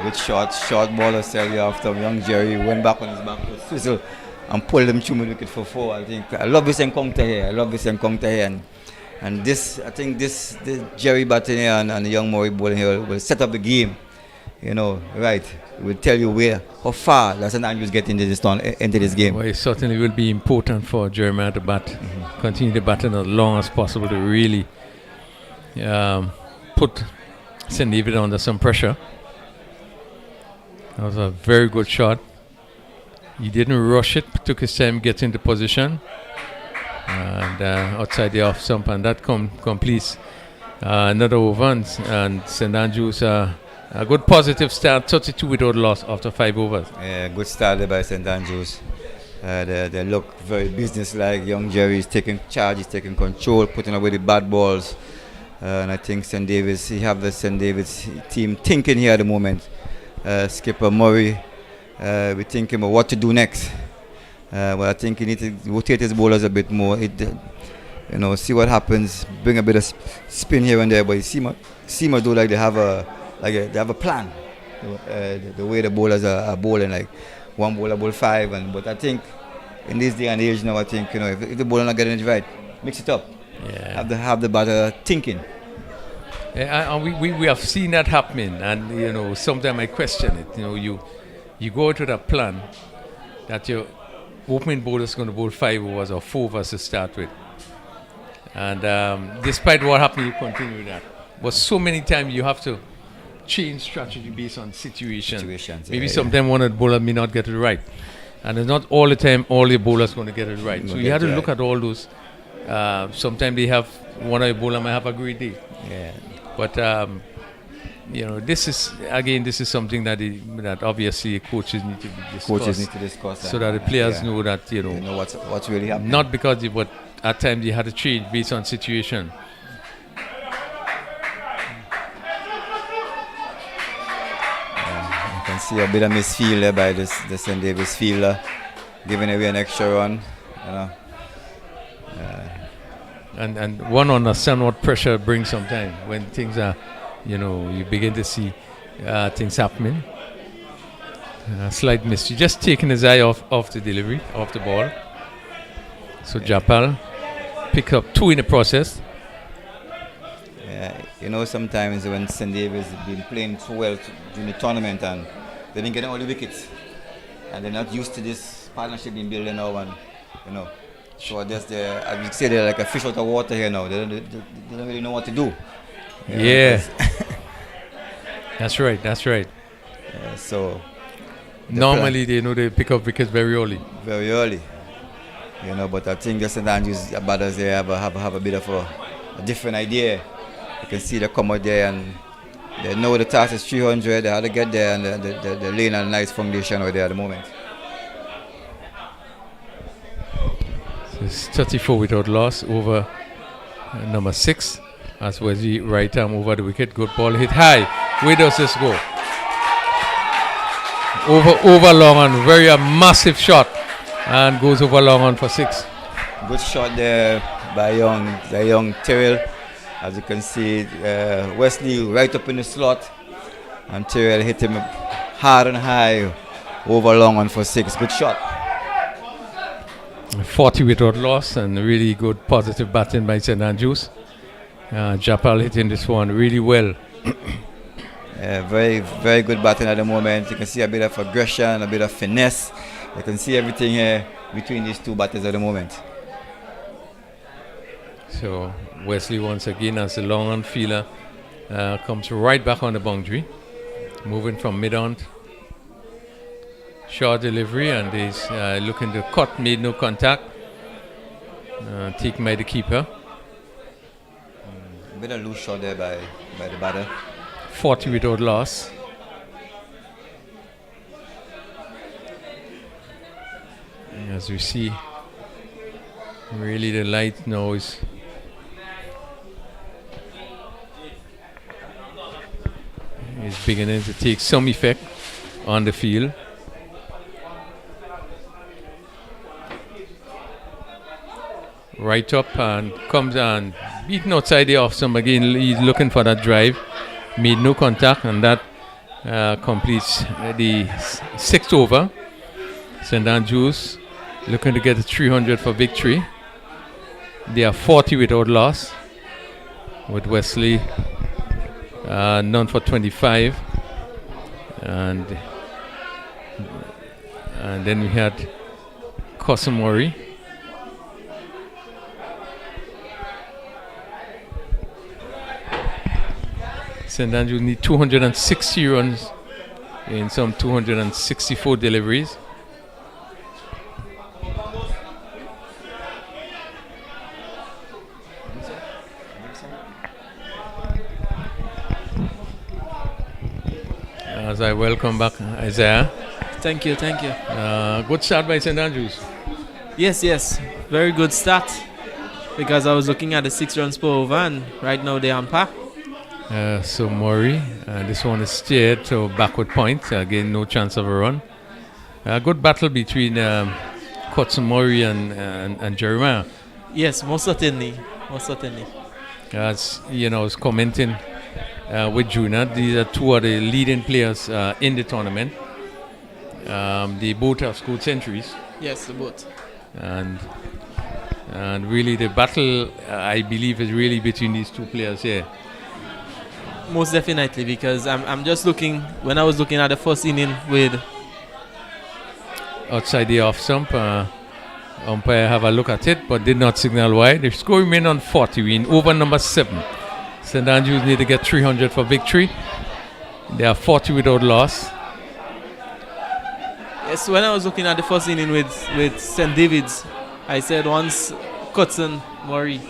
D: Good short ball of Celia after young Jerry went back on his back to swizzle and pulled him through mid-wicket for 4. I think I love this encounter here. And this, I think this Jerry batting here and the young Murray bowling here will set up the game. You know, right? It will tell you how far St Andrews get into this game.
C: Well, it certainly will be important for Jeremiah to bat, continue to bat as long as possible to really put St. David under some pressure. That was a very good shot. He didn't rush it, took his time getting into position. And outside the off stump, and that completes another over. And St. Andrews, a good positive start, 32 without loss after 5 overs.
D: Yeah, good start there by St. Andrews. They look very businesslike. Young Jerry is taking charge, he's taking control, putting away the bad balls. And I think St. David's, he have the St. David's team thinking here at the moment. Skipper Murray, we're thinking about what to do next. Well, I think he needs to rotate his bowlers a bit more. See what happens. Bring a bit of spin here and there. But you see do like they have a plan. The way the bowlers are bowling, like one bowler bowl 5, but I think in this day and age now, I think if the bowler not getting it right, mix it up.
C: Yeah.
D: Have the batter thinking.
C: Yeah, and we have seen that happening, and sometimes I question it. You go into that plan that your opening bowler is going to bowl 5 overs or 4 overs to start with, and despite what happened, you continue that. But so many times you have to change strategy based on situations. Maybe sometimes one of the bowlers may not get it right, and it's not all the time all the bowlers going to get it right. So you have to look at all those. Sometimes they have one of the bowlers might have a great day.
D: Yeah.
C: But this is something that obviously coaches need to discuss. So that the players know that
D: know what's really happening.
C: Not because but at times they had to change based on situation.
D: You can see a bit of misfield there by the St. David's fielder, giving away an extra run.
C: And one understand what pressure brings sometimes when things are, you begin to see things happening. Slight miss. You're just taking his eye off the delivery, off the ball. So Japal pick up 2 in the process.
D: Yeah, sometimes when St. David's been playing so well during the tournament and they've been getting all the wickets, and they're not used to this partnership being built now, and so I would say they're like a fish out of water here now. They don't really know what to do.
C: Yeah. That's right.
D: So
C: normally they pick up wickets very early.
D: Very early. But I think the St. Andrews batters they have a bit of a different idea. You can see they come out there and they know the task is 300. They have to get there, and they're laying a nice foundation out there at the moment.
C: It's 34 without loss over number 6. As Wesley right arm over the wicket. Good ball hit high. Where does this go? Over long on. Very massive shot. And goes over long on for 6.
D: Good shot there by young Tyrrell. As you can see, Wesley right up in the slot. And Tyrrell hit him hard and high. Over long on for 6. Good shot.
C: 40 without loss, and really good positive batting by St. Andrews. Japal hitting this one really well.
D: Very, very good batting at the moment. You can see a bit of aggression, a bit of finesse. You can see everything here between these 2 batters at the moment.
C: So Wesley once again as the long on fielder comes right back on the boundary, moving from mid-on. Short delivery, and he's looking to cut, made no contact. Taken by the keeper.
D: A bit of loose shot there by the batter.
C: 40 without loss. As we see, Really, the light now is beginning to take some effect on the field. Right up and comes and beaten outside the off stump again. He's looking for that drive. Made no contact, and that completes the sixth over. St. Andrews looking to get a 300 for victory. They are 40 without loss, with Wesley none for 25, and then we had Kosomori. St. Andrews need 260 runs in some 264 deliveries. As I welcome back Isaiah.
E: Thank you.
C: Good start by St. Andrews.
E: Yes. Very good start. Because I was looking at the 6 runs per over, and right now they're on par.
C: So Murray, this one is steered to backward point. Again, no chance of a run. A good battle between Kotsumori and Jeremiah.
E: Yes, most certainly.
C: As you know, I was commenting with Juna. These are two of the leading players in the tournament. They both have scored centuries.
E: Yes, they both.
C: And really, the battle I believe is really between these two players here.
E: Most definitely, because I'm just looking, when I was looking at the first inning with
C: outside the off stump, umpire have a look at it but did not signal wide. The score remained on 40. We in over number 7. St. Andrews need to get 300 for victory. They are 40 without loss.
E: Yes, when I was looking at the first inning with St. David's, I said once Cotton Murray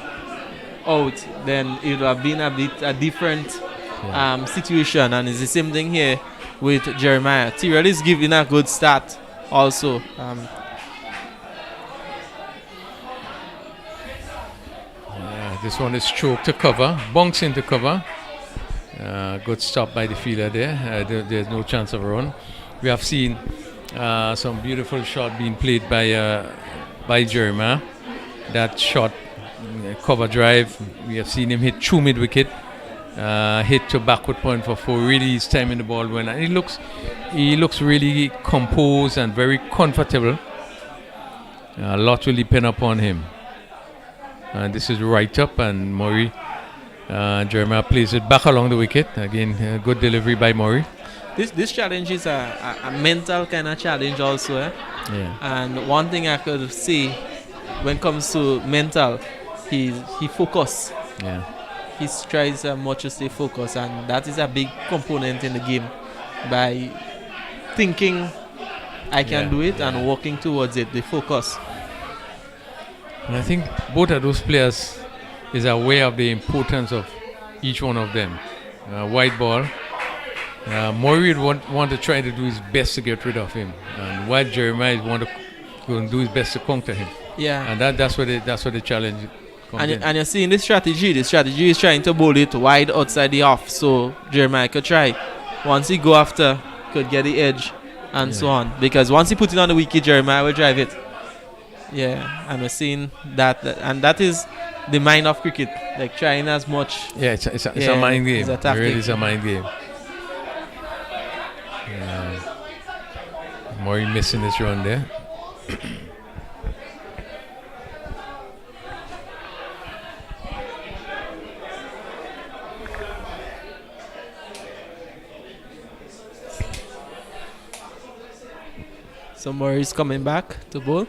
E: out, then it would have been a different situation, and it's the same thing here with Jeremiah. Tyrell is giving a good start also.
C: This one is stroked to cover, bunks into cover. Good stop by the fielder there. There's no chance of a run. We have seen some beautiful shot being played by Jeremiah. That shot, cover drive, we have seen him hit 2 mid-wicket. Hit to backward point for 4. Really, he's timing the ball well, and he looks really composed and very comfortable. A lot will depend upon him. And this is right up, and Murray, Jeremiah plays it back along the wicket. Again, good delivery by Murray.
E: This challenge is a mental kind of challenge also.
C: Yeah.
E: And one thing I could say when it comes to mental, he focus.
C: Yeah.
E: He tries much to stay focused, and that is a big component in the game. By thinking I can do it and working towards it, the focus.
C: And I think both of those players is aware of the importance of each one of them. White ball. Murray would want to try to do his best to get rid of him, and while Jeremiah want to go and do his best to counter him. Yeah. And that's where the challenge.
E: And you're seeing the strategy. The strategy is trying to bowl it wide outside the off, so Jeremiah could try. Once he go after, could get the edge, and so on. Because once he put it on the wicket, Jeremiah will drive it. Yeah, and we're seeing that, and that is the mind of cricket. Like trying as much.
C: Yeah, it's a mind game. It really is a mind game. Murray missing this run there.
E: So Murray's coming back to bowl.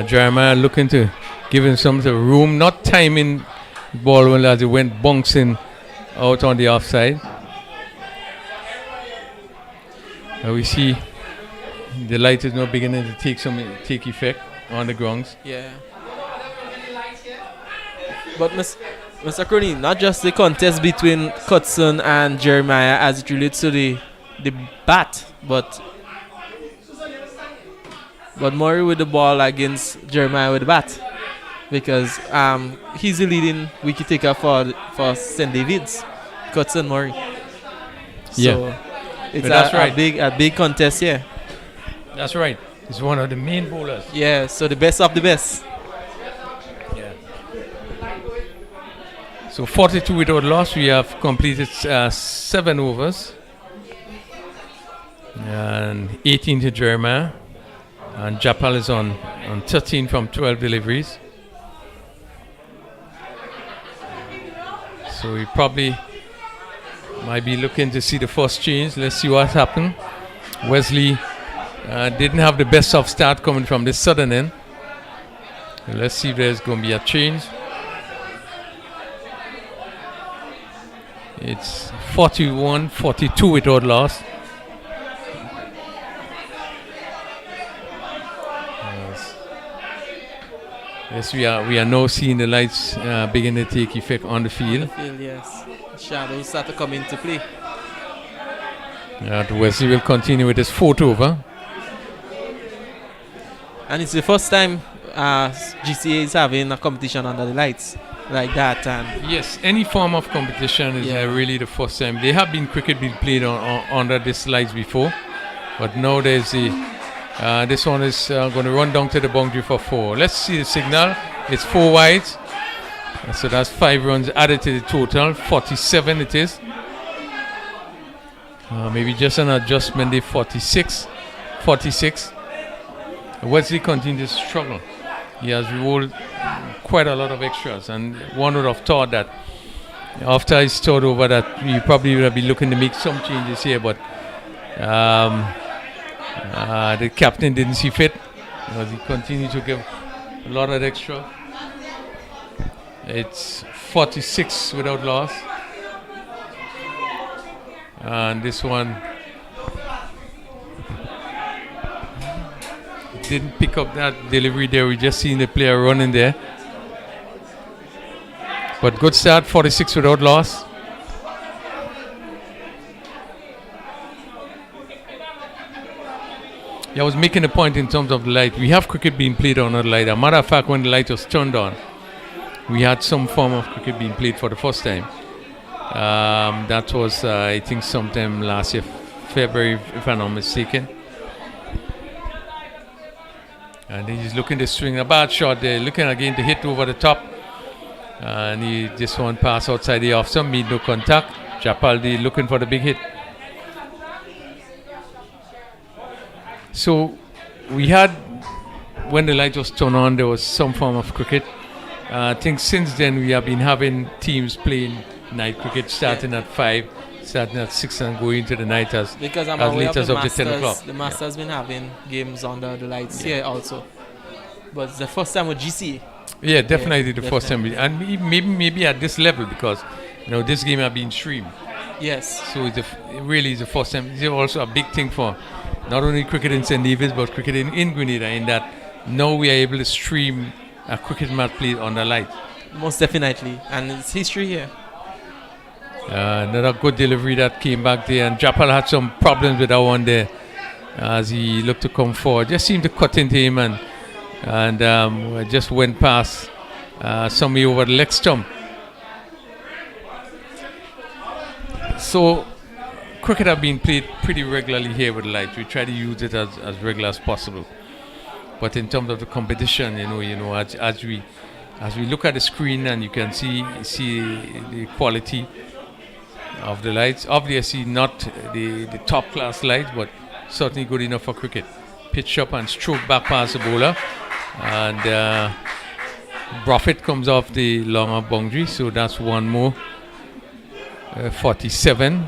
C: Jeremiah looking to give him some room, not timing ball well as it went bouncing out on the offside. We see the light is now beginning to take effect on the grounds.
E: Yeah. But Mr. Crony, not just the contest between Cutson and Jeremiah as it relates to the bat, but Murray with the ball against Jeremiah with the bat, because he's the leading wicket taker for St. David's, Cutson Murray. So it's a big contest here.
C: That's right. He's one of the main bowlers.
E: Yeah, so the best of the best.
C: Yeah. So 42 without loss. We have completed 7 overs. And 18 to Jeremiah. And Japal is on 13 from 12 deliveries. So we probably might be looking to see the first change. Let's see what happened. Wesley didn't have the best of start coming from the southern end. Let's see if there's going to be a change. It's 41-42 without loss. Yes, we are now seeing the lights begin to take effect on the field.
E: Yes. Shadows start to come into play.
C: Wesley will continue with his 4th over.
E: And it's the first time GCA is having a competition under the lights like that. And
C: yes, any form of competition is really the first time. There have been cricket being played under these lights before, but now there's this one is going to run down to the boundary for 4. Let's see the signal. It's 4 wides. So that's 5 runs added to the total. 47 it is. Maybe just an adjustment there. 46. Wesley continues to struggle. He has rolled quite a lot of extras, and one would have thought that after his third over that we probably would have been looking to make some changes here, but the captain didn't see fit because he continued to give a lot of extra. It's 46 without loss, and this one didn't pick up that delivery there. We just seen the player running there, but good start. 46 without loss. I was making a point in terms of the light. We have cricket being played on a light. As a matter of fact, when the light was turned on, we had some form of cricket being played for the first time. That was, I think, sometime last year, February, if I'm not mistaken. And he's looking to swing a bad shot there, looking again to hit over the top. And he just one pass outside the off stump, made no contact. Japaldi looking for the big hit. So we had, when the light was turned on, there was some form of cricket. I think since then we have been having teams playing night cricket starting at 5, starting at 6 and going into the night as late as up to 10 o'clock.
E: The Masters been having games under the lights here also. But it's the first time with GCA.
C: Yeah, definitely the first time. And maybe at this level because, this game has been streamed.
E: Yes.
C: So it really is the first time. It's also a big thing for not only cricket in St. David's but cricket in Grenada, in that now we are able to stream a cricket match played on the light.
E: Most definitely. And it's history here.
C: Another good delivery that came back there, and Japal had some problems with that one there as he looked to come forward. Just seemed to cut into him and just went past somebody over the leg stump. So cricket have been played pretty regularly here with lights. We try to use it as regular as possible. But in terms of the competition, as we look at the screen and you can see the quality of the lights. Obviously not the top class lights, but certainly good enough for cricket. Pitch up and stroke back past the bowler, and Broffett comes off the longer boundary, so that's one more. 47.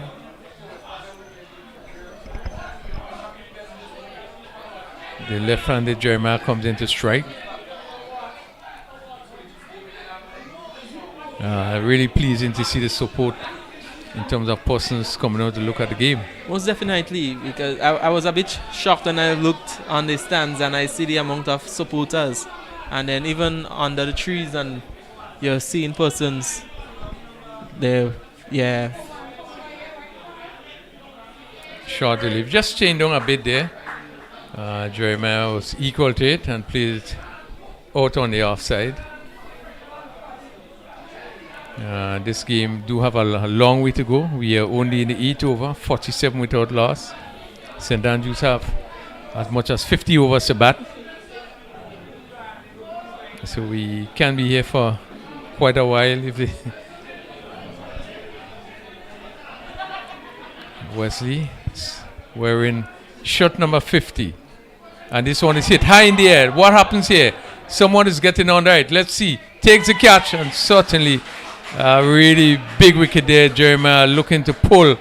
C: The left-handed Jeremiah comes into strike. Really pleasing to see the support in terms of persons coming out to look at the game.
E: Most definitely, because I was a bit shocked when I looked on the stands and I see the amount of supporters, and then even under the trees and you're seeing persons there. Yeah.
C: Short relief. Just changed down a bit there. Jeremiah was equal to it and played it out on the offside. This game do have a long way to go. We are only in the 8th over, 47 without loss. St. Andrews have as much as 50 overs to bat. So we can be here for quite a while if they Wesley wearing shot number 50. And this one is hit high in the air. What happens here? Someone is getting on right. Let's see. Takes the catch and certainly a really big wicket there. Jeremiah looking to pull,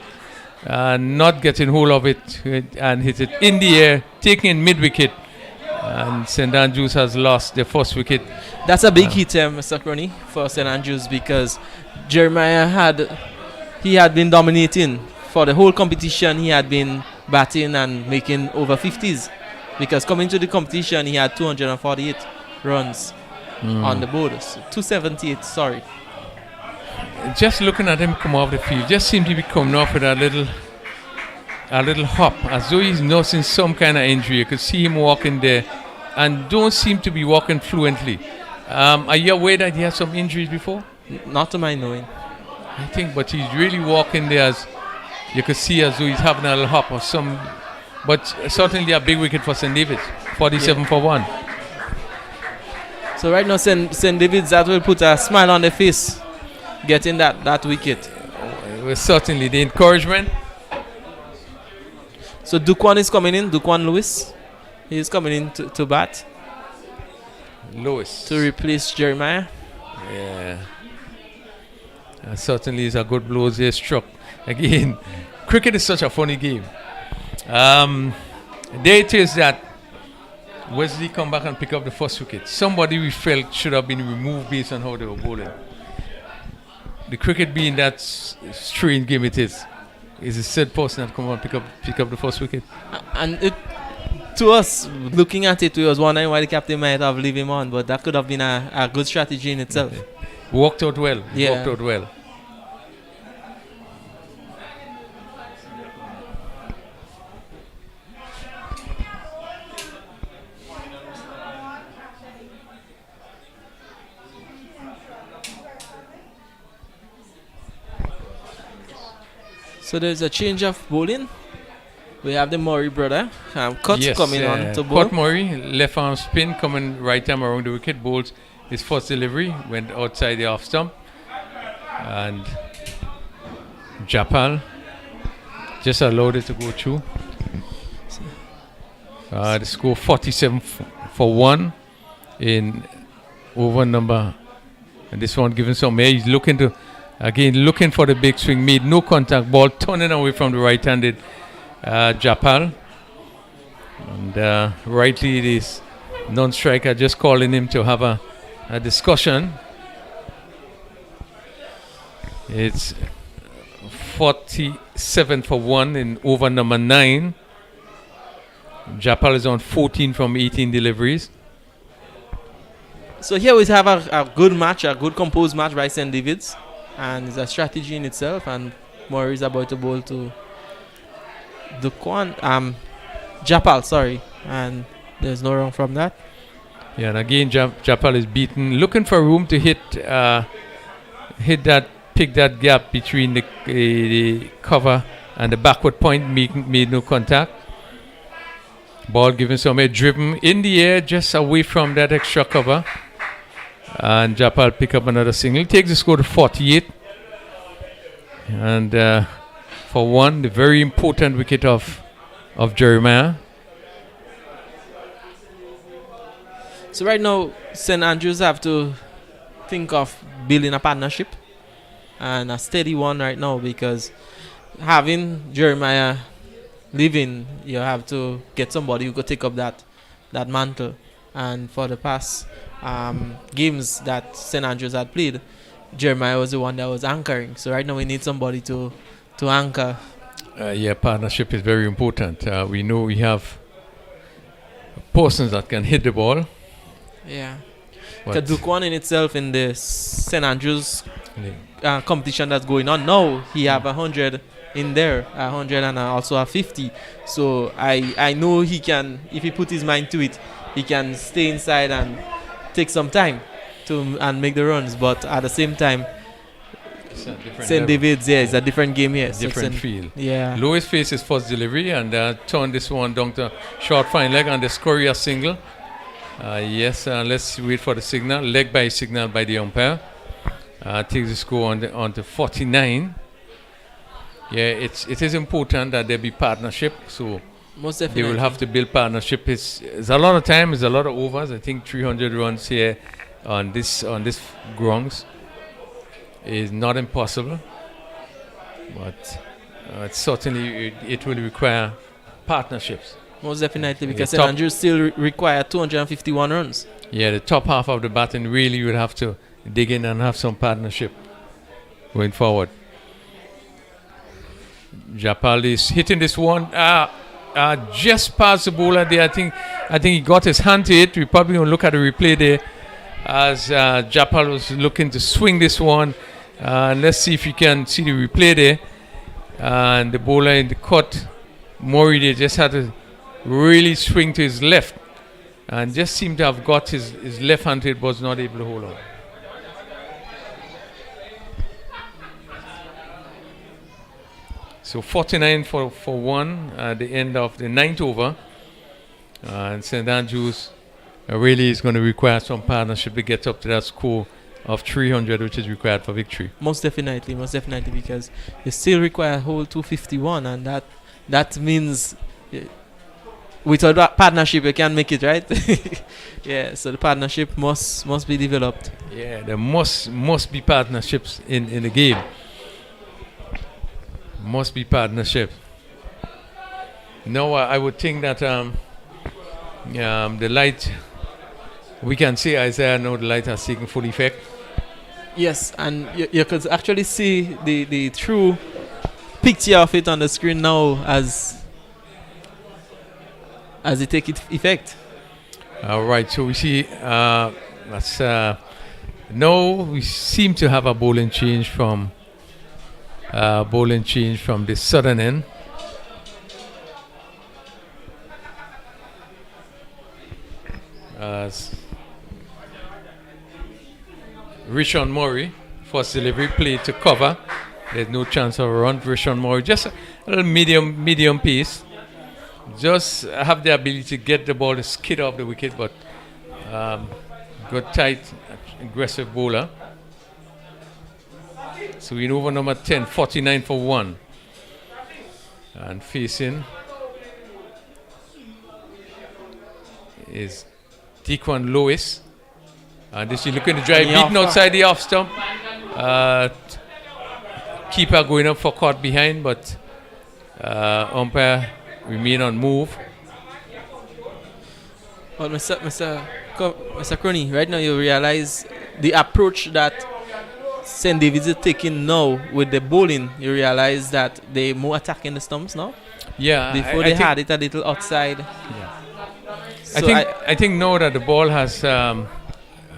C: not getting hold of it and hit it in the air, taking in mid-wicket. And St. Andrews has lost their first wicket.
E: That's a big hit, Mr. Crony, for St. Andrews because Jeremiah had been dominating for the whole competition. He had been batting and making over 50s because coming to the competition he had 248 runs on the board. So 278, sorry.
C: Just looking at him come off the field, just seemed to be coming off with a little hop, as though he's nursing some kind of injury. You could see him walking there and don't seem to be walking fluently. Are you aware that he had some injuries before?
E: Not to my knowing.
C: I think, but he's really walking there as you could see as though he's having a little hop or some. But certainly a big wicket for St. David's, 47 for 1.
E: So right now St. David's, that will put a smile on their face, getting that wicket.
C: It was certainly the encouragement.
E: So Duquan is coming in, Duquan Lewis. He is coming in to bat.
C: Lewis.
E: To replace Jeremiah.
C: Yeah. Certainly is a good blow there struck. Again, cricket is such a funny game. There it is that Wesley come back and pick up the first wicket. Somebody we felt should have been removed based on how they were bowling. The cricket being that strange game it is the third person that come and pick up the first wicket.
E: And to us, looking at it, we was wondering why the captain might have leave him on, but that could have been a good strategy in itself.
C: Okay. Worked out well.
E: Yeah.
C: Worked out well.
E: So there's a change of bowling. We have the Murray brother, Cut coming on to bowl.
C: Cut Murray, left arm spin, coming right arm around the wicket, bowls his first delivery, went outside the off stump. And Japal just allowed it to go through. The score 47 for 1 in over number. And this one giving some air. He's looking for the big swing. Made no contact. Ball turning away from the right-handed Japal. And rightly it is non-striker just calling him to have a discussion. It's 47 for 1 in over number 9. Japal is on 14 from 18 deliveries.
E: So here we have a good match, a good composed match by St. David's. And it's a strategy in itself. And Murray is about to bowl to Japal, sorry. And there's no wrong from that.
C: Yeah, and again Japal is beaten, looking for room to pick that gap between the cover and the backward point. Made no contact. Ball given some air, driven in the air just away from that extra cover. And Japal pick up another single. Takes the score to 48. And for 1, the very important wicket of Jeremiah.
E: So right now, St. Andrews have to think of building a partnership. And a steady one right now, because having Jeremiah leaving, you have to get somebody who could take up that mantle. And for the past games that St. Andrews had played, Jeremiah was the one that was anchoring. So right now we need somebody to anchor.
C: Partnership is very important. We know we have persons that can hit the ball.
E: Yeah.
C: But
E: Kadukwan in itself in the St. Andrews
C: yeah.
E: competition that's going on now, he have 100 in there, 100 and also a 50. So I know he can, if he put his mind to it, he can stay inside and take some time to and make the runs. But at the same time,
C: It's a different
E: St.
C: level.
E: David's, yeah, it's a different game here. So
C: Different
E: it's
C: field.
E: yeah.
C: Lewis faced his first delivery and turned this one down to short fine leg and the Scoria single. Yes, let's wait for the signal. Leg by signal by the umpire. Takes the score on to 49. Yeah, it is important that there be partnership. So
E: Most
C: they
E: definitely.
C: will have to build partnership. It's a lot of time. It's a lot of overs. I think 300 runs here on this grounds is not impossible, but certainly it will require partnerships.
E: Most definitely,
C: The
E: because St.
C: top-
E: Andrews still require 251 runs.
C: Yeah, the top half of the batting really would have to dig in and have some partnership going forward. Japal is hitting this one just past the bowler there. I think he got his hand to it. We probably going to look at the replay there as Japal was looking to swing this one. Let's see if you can see the replay there. And the bowler in the cut, Maury, they just had to really swing to his left and just seemed to have got his left hand to it, was not able to hold on. So 49 for 1 at the end of the 9th over. And St. Andrews really is going to require some partnership to get up to that score of 300, which is required for victory.
E: Most definitely, because they still require a whole 251, and that means without that partnership you can't make it, right? Yeah, so the partnership must be developed.
C: Yeah, there must be partnerships in the game. Must be partnership. No, I would think that the light, we can see Isaiah now the light has taken full effect.
E: Yes, and you could actually see the true picture of it on the screen now as it take effect.
C: All right, so we see that's now we seem to have a bowling change from the southern end. As Rishon Murray, first delivery played to cover. There's no chance of a run. Rishon Murray, just a little medium pace. Just have the ability to get the ball to skid off the wicket, but good, tight, aggressive bowler. So in over number 10, 49 for 1. And facing is Dequan Lewis. And this is looking to drive, beaten outside the off stump. Keeper going up for caught behind, but umpire remain on move.
E: Well, Mr. Crony, right now you realize the approach that St. David's is taking now with the bowling. You realize that they more attacking the stumps now.
C: Yeah,
E: Before they had it a little outside.
C: Yeah.
E: So
C: I think now that the ball has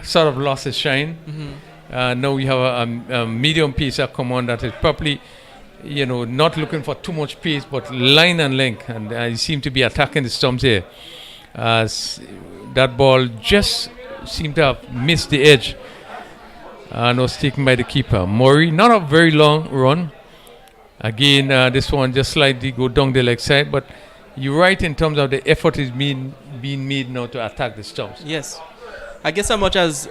C: sort of lost its shine.
E: Mm-hmm.
C: Now we have a medium pace that come on that is probably, not looking for too much pace, but line and length, and he seem to be attacking the stumps here. That ball just seemed to have missed the edge and was taken by the keeper. Murray, not a very long run. Again, this one just slightly go down the leg side, but you're right in terms of the effort is being made now to attack the stumps.
E: Yes. I guess as much as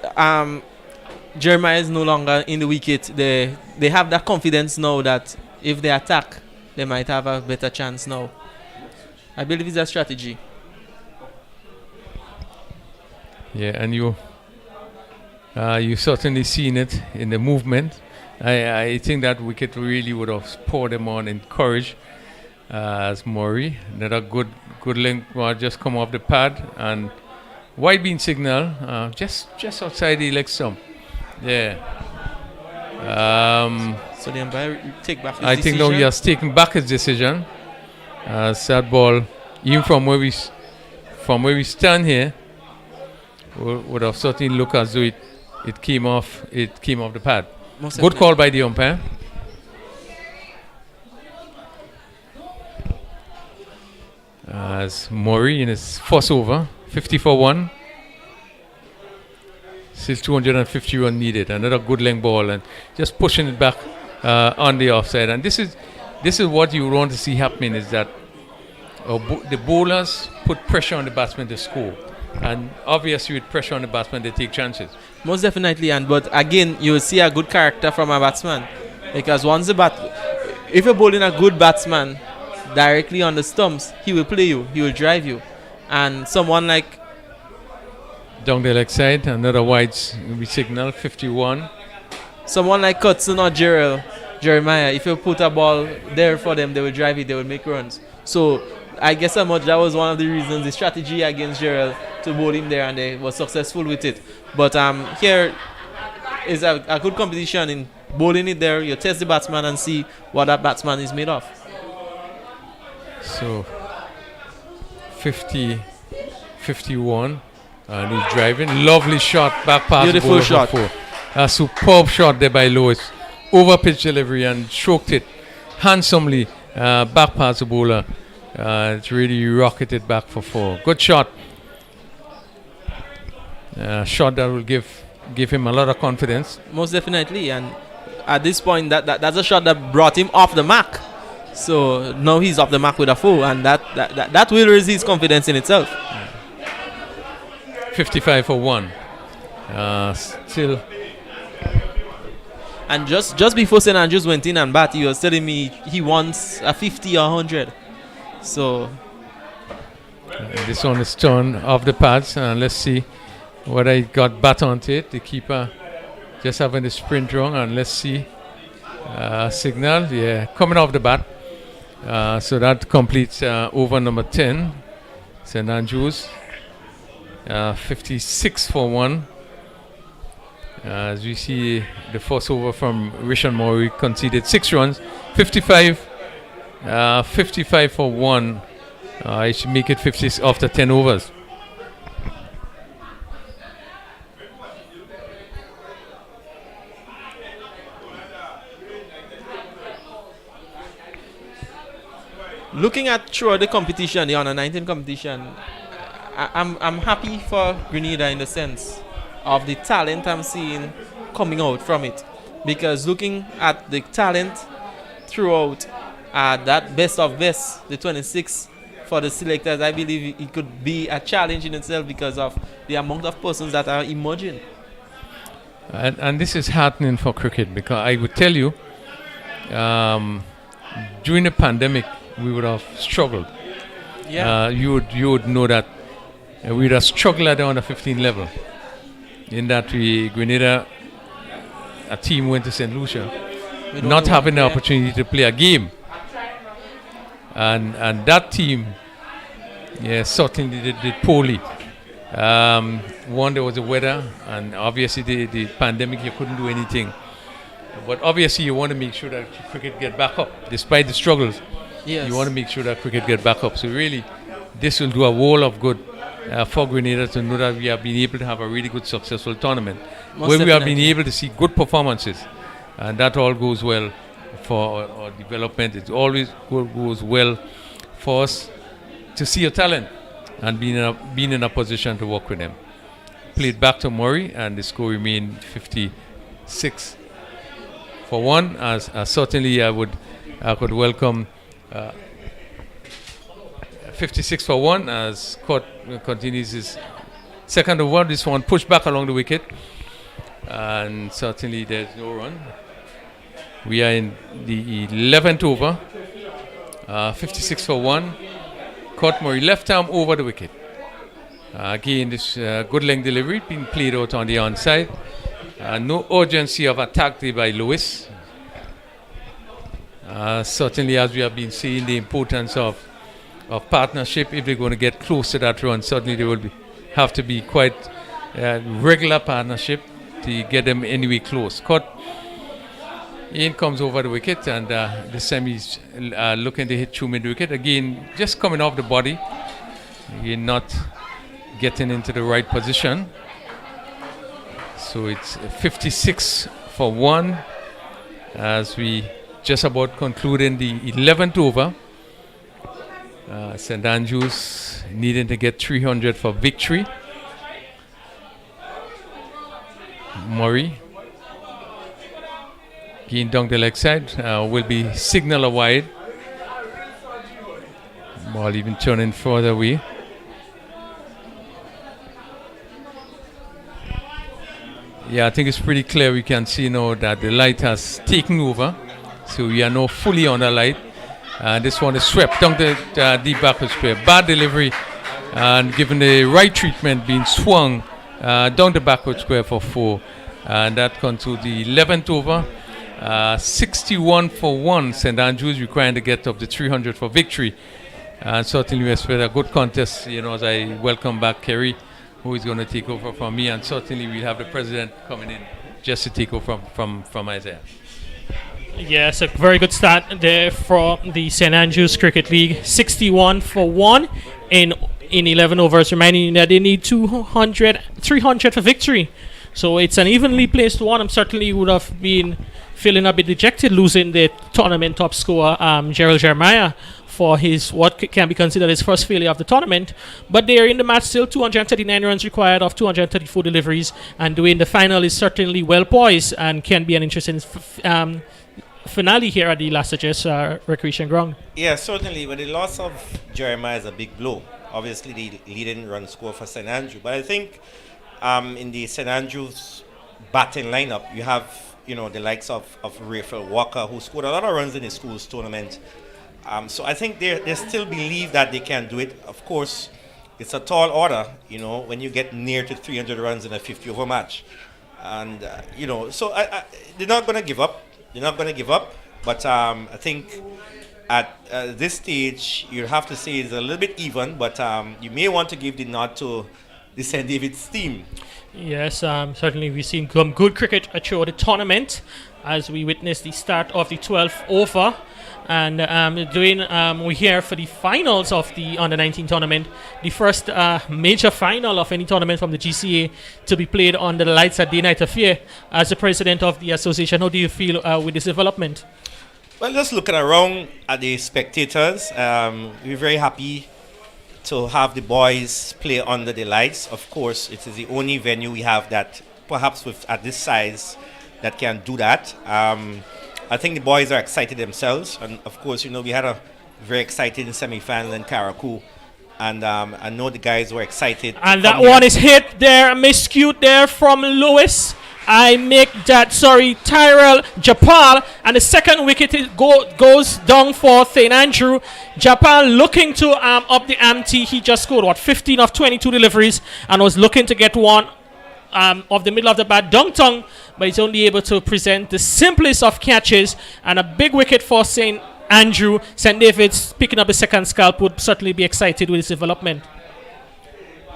E: Jeremiah is no longer in the wicket, they have that confidence now that if they attack, they might have a better chance now. I believe it's a strategy.
C: Yeah, and you certainly seen it in the movement. I think that wicket really would have poured them on, encouraged as Murray. Another good link just come off the pad and wide beam signal just outside the leg stump. Yeah.
E: So the umpire take back his
C: I
E: decision.
C: think now he has taken back his decision. That ball, even from where we stand here, would have certainly looked as though it came off the pad.
E: Most
C: Good
E: definitely.
C: call by the umpire. As Murray in his first over, 50 for 1. Still 250 run needed. Another good length ball and just pushing it back on the offside. And this is what you want to see happening, is that the bowlers put pressure on the batsman to score. And obviously with pressure on the batsman, they take chances.
E: Most definitely, but again, you will see a good character from a batsman, because once if you're bowling a good batsman directly on the stumps, he will play you, he will drive you, and someone like
C: Down the leg side, another wide signal, 51.
E: someone like Cutson or Jeremiah, if you put a ball there for them, they will drive it, they will make runs. So I guess that was one of the reasons, the strategy against Gerald, to bowl him there, and they were successful with it. But here is a good competition in bowling it there. You test the batsman and see what that batsman is made of.
C: So 50, 51, and he's driving. Lovely shot, back pass.
E: Beautiful shot.
C: A superb shot there by Lewis. Over pitch delivery and stroked it handsomely. Back past the bowler. It's really rocketed back for 4. Good shot. Shot that will give him a lot of confidence.
E: Most definitely, and at this point, that's a shot that brought him off the mark. So now he's off the mark with a 4, and that will raise his confidence in itself.
C: 55 for 1. Still.
E: And just before St. Andrews went in and bat, he was telling me he wants a 50 or 100. So
C: This one is turned off the pads, and let's see whether he got bat onto it. The keeper just having the sprint wrong, and let's see. Signal, yeah, coming off the bat. So that completes over number 10, St. Andrews. 56 for 1. As we see, the first over from Rishan Murray conceded 6 runs. 55 for 1. He should make it 56 after 10 overs.
E: looking at throughout the competition, the under-19 competition, I'm happy for Grenada in the sense of the talent I'm seeing coming out from it. Because looking at the talent throughout that best of best, the 26 for the selectors, I believe it could be a challenge in itself because of the amount of persons that are emerging.
C: And this is heartening for cricket, because I would tell you, during the pandemic, we would have struggled.
E: Yeah.
C: You would know that we would have struggled at the under 15 level. In that Grenada, a team went to St. Lucia, not having the opportunity to play a game. And that team, certainly did poorly. One, there was the weather, and obviously the pandemic, you couldn't do anything. But obviously you want to make sure that cricket get back up, despite the struggles.
E: Yes.
C: You want to make sure that cricket get back up. So really, this will do a world of good for Grenada to know that we have been able to have a really good, successful tournament, where we have been able to see good performances, and that all goes well for our development. It always goes well for us to see your talent and being in a position to work with them. Played back to Murray, and the score remained 56 for 1. As certainly I could welcome 56 for 1 as Court continues his second over. This one pushed back along the wicket, and certainly there's no run. We are in the 11th over. 56 for 1. Court Murray left arm over the wicket. Again, this good length delivery being played out on the onside. No urgency of attack there by Lewis. Certainly, as we have been seeing, the importance of partnership. If they're going to get close to that run, certainly they will have to be quite regular partnership to get them anyway close. Cut in comes over the wicket, and this time he's looking to hit through mid wicket. Again, just coming off the body. Again, not getting into the right position. So it's 56 for 1 as we just about concluding the 11th over. St. Andrews needing to get 300 for victory. Murray getting down the leg side will be signal a wide. Ball even turning further away. Yeah, I think it's pretty clear. We can see now that the light has taken over. So we are now fully on the light. This one is swept down the deep backward square. Bad delivery. And given the right treatment, being swung down the backward square for 4. And that comes to the 11th over. 61 for 1. St. Andrews requiring to get up to 300 for victory. And certainly we expect a good contest, as I welcome back Kerry, who is going to take over from me. And certainly we'll have the president coming in just to take over from Isaiah.
A: Yes, a very good start there for the St. Andrews Cricket League. 61 for 1 in 11 overs, reminding you that they need 300 for victory. So it's an evenly placed one. I certainly would have been feeling a bit dejected losing the tournament top scorer, Gerald Jeremiah, for his what can be considered his first failure of the tournament. But they are in the match still. 239 runs required of 234 deliveries, and doing the final is certainly well poised and can be an interesting finale here at the Las Vegas Recreation Ground.
F: Yeah, certainly. But the loss of Jeremiah is a big blow. Obviously, the leading run score for St. Andrew. But I think in the St. Andrews batting lineup, you have the likes of Raphael Walker, who scored a lot of runs in the schools tournament. So I think they still believe that they can do it. Of course, it's a tall order, when you get near to 300 runs in a 50-over match. And, so they're not going to give up. They're not going to give up. But I think at this stage, you have to say it's a little bit even, but you may want to give the nod to the St. David's team.
A: Yes, certainly we've seen some good cricket throughout the tournament as we witness the start of the 12th over. And we're here for the finals of the Under-19 tournament, the first major final of any tournament from the GCA to be played under the lights at day-night affair. As the president of the association, how do you feel with this development?
F: Well, just looking around at the spectators, we're very happy to have the boys play under the lights. Of course, it is the only venue we have that, perhaps at this size, that can do that. I think the boys are excited themselves, and of course, we had a very exciting semi-final in Karakou, and I know the guys were excited.
A: And that one is hit there, miscued there from Lewis. Tyrell Japal, and the second wicket goes down for St. Andrew. Japal looking to up the ante. He just scored 15 of 22 deliveries and was looking to get one of the middle of the bat downtown, but he's only able to present the simplest of catches, and a big wicket for St. Andrew. St. David's picking up the second scalp would certainly be excited with his development.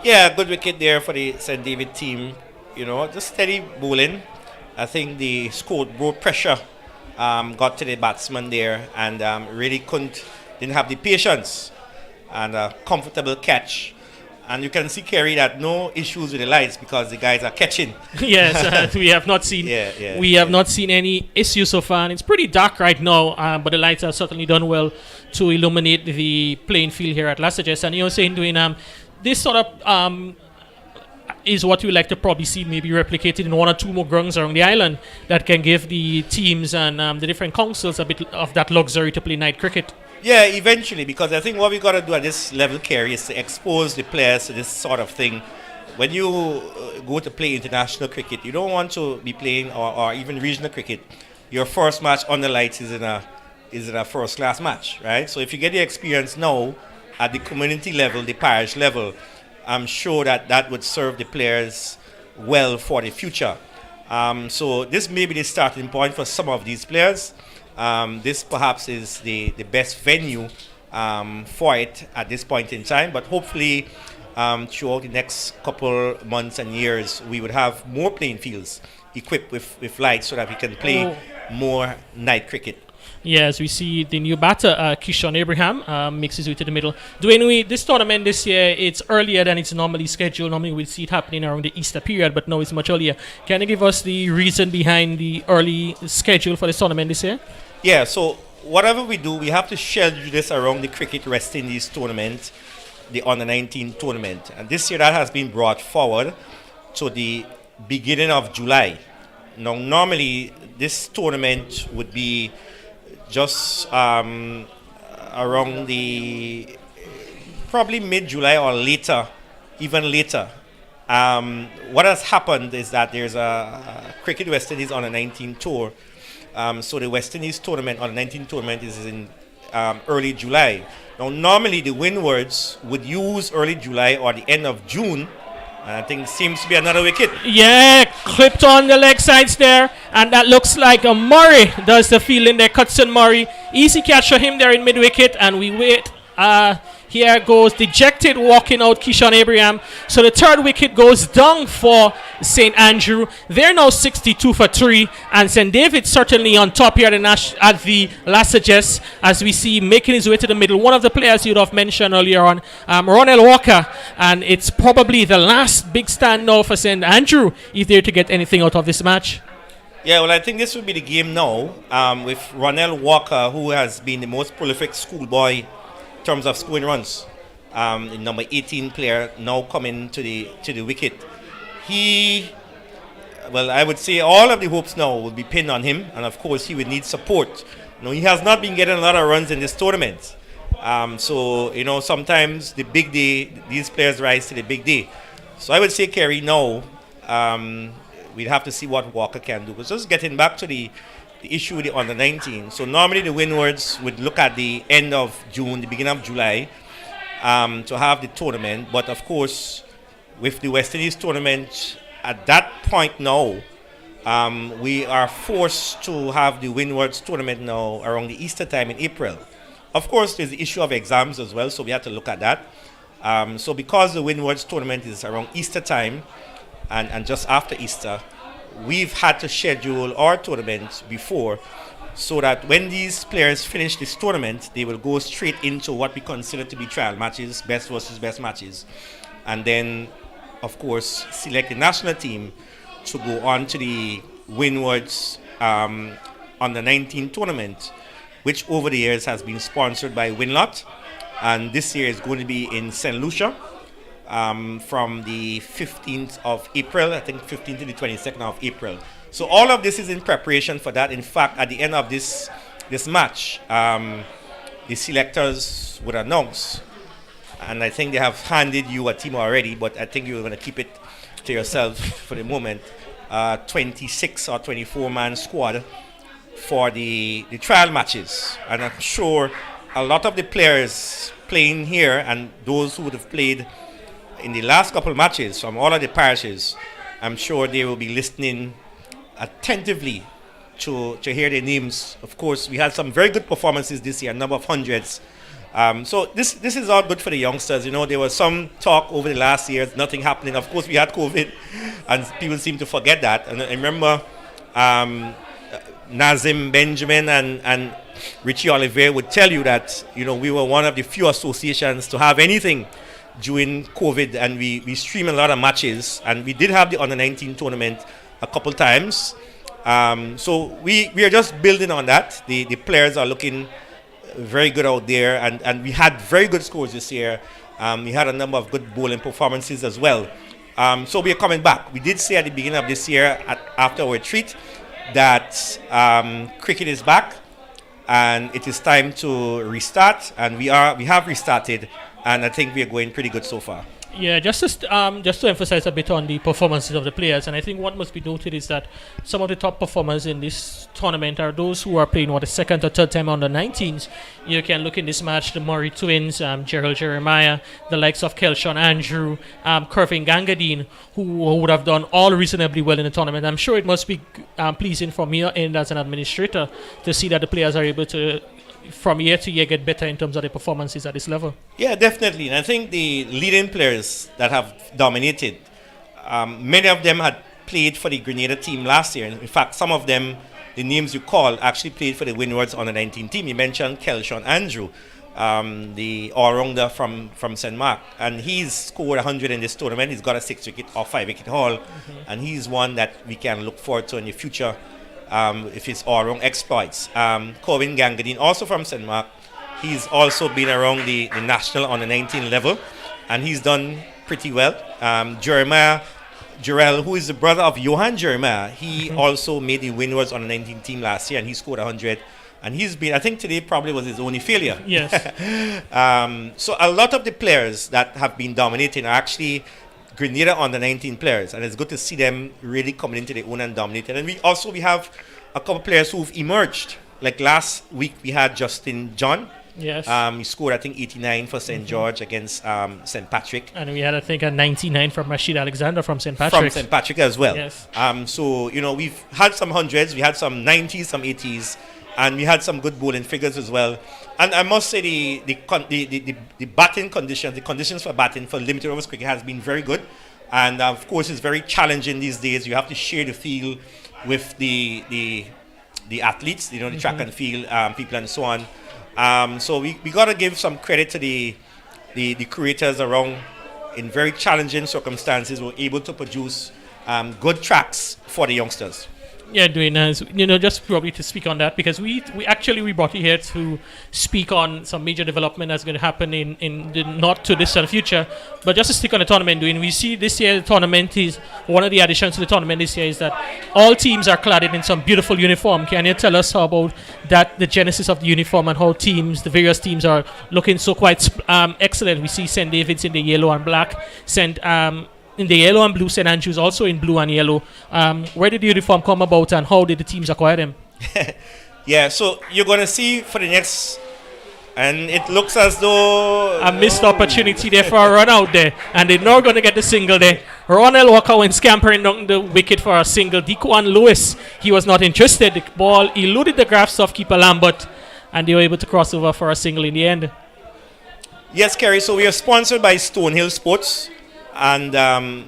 F: Yeah, good wicket there for the St. David team. Just steady bowling. I think the scored more pressure got to the batsman there, and really didn't have the patience, and a comfortable catch. And you can see, Kerry, that no issues with the lights because the guys are catching.
A: Yes, we have not seen not seen any issues so far. And it's pretty dark right now, but the lights have certainly done well to illuminate the playing field here at Las Vegas. And you're saying doing this sort of is what we like to probably see maybe replicated in one or two more grounds around the island that can give the teams and the different councils a bit of that luxury to play night cricket.
F: Yeah, eventually, because I think what we got to do at this level, Kerry, is to expose the players to this sort of thing. When you go to play international cricket, you don't want to be playing, or even regional cricket, your first match on the lights is in a first-class match, right? So if you get the experience now at the community level, the parish level, I'm sure that would serve the players well for the future. So this may be the starting point for some of these players. This perhaps is the best venue for it at this point in time, but hopefully throughout the next couple months and years we would have more playing fields equipped with lights so that we can play more night cricket.
A: Yes, we see the new batter, Kishon Abraham, makes his way to the middle. Dwayne, this tournament this year, it's earlier than it's normally scheduled. Normally we see it happening around the Easter period, but now it's much earlier. Can you give us the reason behind the early schedule for this tournament this year?
F: Yeah, so whatever we do, we have to schedule this around the Cricket West Indies tournament, the Under-19 tournament. And this year that has been brought forward to the beginning of July. Now, normally this tournament would be just around the probably mid-July or later, even later. What has happened is that there's a Cricket West Indies Under-19 tour. So the West Indies tournament, Under-19 tournament, is in early July. Now, normally the windwards would use early July or the end of June. I think seems to be another wicket.
A: Yeah, clipped on the leg sides there, and that looks like a Murray does the fielding there. Cutson Murray, easy catch for him there in mid wicket, and we wait. Here goes dejected, walking out Kishon Abraham. So the third wicket goes down for St. Andrew. They're now 62 for 3, and St. David certainly on top here at the Lasages, as we see making his way to the middle. One of the players you'd have mentioned earlier on, Ronald Walker, and it's probably the last big stand now for St. Andrew if they're to get anything out of this match.
F: Yeah, well, I think this will be the game now with Ronald Walker, who has been the most prolific schoolboy in terms of scoring runs. The number 18 player now coming to the wicket. I would say all of the hopes now will be pinned on him, and of course he would need support. He has not been getting a lot of runs in this tournament. So sometimes the big day, these players rise to the big day. So I would say, Kerry, now we'd have to see what Walker can do. But just getting back to the issue with the Under-19. So normally the windwards would look at the end of June, the beginning of July, to have the tournament. But of course, with the West Indies tournament at that point now, we are forced to have the windwards tournament now around the Easter time in April. Of course, there's the issue of exams as well, so we have to look at that. So because the windwards tournament is around Easter time and just after Easter, we've had to schedule our tournament before, so that when these players finish this tournament, they will go straight into what we consider to be trial matches, best versus best matches, and then, of course, select the national team to go on to the windwards Under-19 tournament, which over the years has been sponsored by Winlot, and this year is going to be in St. Lucia. From the 15th of April, I think 15th to the 22nd of April. So all of this is in preparation for that. In fact, at the end of this match, the selectors would announce, and I think they have handed you a team already, but I think you're going to keep it to yourself for the moment, 26 or 24 man squad for the trial matches. And I'm sure a lot of the players playing here and those who would have played in the last couple of matches from all of the parishes, I'm sure they will be listening attentively to hear their names. Of course, we had some very good performances this year, a number of hundreds. So this is all good for the youngsters. There was some talk over the last years, nothing happening. Of course, we had COVID, and people seem to forget that. And I remember Nazim Benjamin and Richie Oliver would tell you that we were one of the few associations to have anything during COVID, and we stream a lot of matches, and we did have the Under-19 tournament a couple times. So we are just building on that. The players are looking very good out there, and we had very good scores this year. We had a number of good bowling performances as well. So we are coming back. We did say at the beginning of this year, after our retreat, that cricket is back, and it is time to restart, and we have restarted. And I think we are going pretty good so far.
A: Yeah, just to emphasize a bit on the performances of the players, and I think what must be noted is that some of the top performers in this tournament are those who are playing the second or third time Under-19s. You can look in this match, the Murray twins, Gerald Jeremiah, the likes of Kelshon Andrew, Kervin Gangadine, who would have done all reasonably well in the tournament. I'm sure it must be pleasing from your end as an administrator to see that the players are able to, from year to year, get better in terms of their performances at this level.
F: Yeah, definitely. And I think the leading players that have dominated, many of them had played for the Grenada team last year. In fact, some of them the names you call actually played for the Windwards on the 19 team. You mentioned Kelshawn Andrew, the all-rounder from St. Mark, and he's scored 100 in this tournament. He's got a 6-wicket or 5-wicket haul, and he's one that we can look forward to in the future if his all-round exploits. Corwin Gangadine, also from St. Mark, he's also been around the national on the 19 level, and he's done pretty well. Jeremiah Jarrell, who is the brother of Johan Jeremiah, he also made the Windwards on the 19 team last year, and he scored 100. And he's been, I think today probably was his only failure.
A: Yes.
F: So a lot of the players that have been dominating are actually Grenada on the 19 players, and it's good to see them really coming into their own and dominating. And we have a couple of players who've emerged. Like last week we had Justin John.
A: Yes.
F: He scored, I think, 89 for St. George against St. Patrick.
A: And we had, I think, a 99 from Rashid Alexander from St. Patrick.
F: From St. Patrick as well.
A: Yes.
F: So, we've had some hundreds, we had some 90s, some 80s, and we had some good bowling figures as well. And I must say the batting conditions, the conditions for batting for limited overs cricket has been very good. And, of course, it's very challenging these days. You have to share the field with the athletes, the track and field people and so on. So we got to give some credit to the creators around. In very challenging circumstances, were able to produce good tracks for the youngsters.
A: Yeah, Dwayne, just probably to speak on that, because we brought you here to speak on some major development that's going to happen in the not too distant future. But just to stick on the tournament, Dwayne, we see this year the tournament is one of the additions to the tournament this year is that all teams are cladded in some beautiful uniform. Can you tell us how about that, the genesis of the uniform, and how the various teams are looking so quite excellent? We see St. David's in the yellow and black, in the yellow and blue, St. Andrews also in blue and yellow. Where did the uniform come about, and how did the teams acquire them?
F: Yeah, so you're going to see for the next, and it looks as though
A: a missed opportunity there for a run out there, and they're not going to get the single there. Ronald Walker went scampering down the wicket for a single. Dequan Lewis, he was not interested. The ball eluded the grasp of keeper Lambert, and they were able to cross over for a single in the end.
F: Yes, Kerry, so we are sponsored by Stonehill Sports. And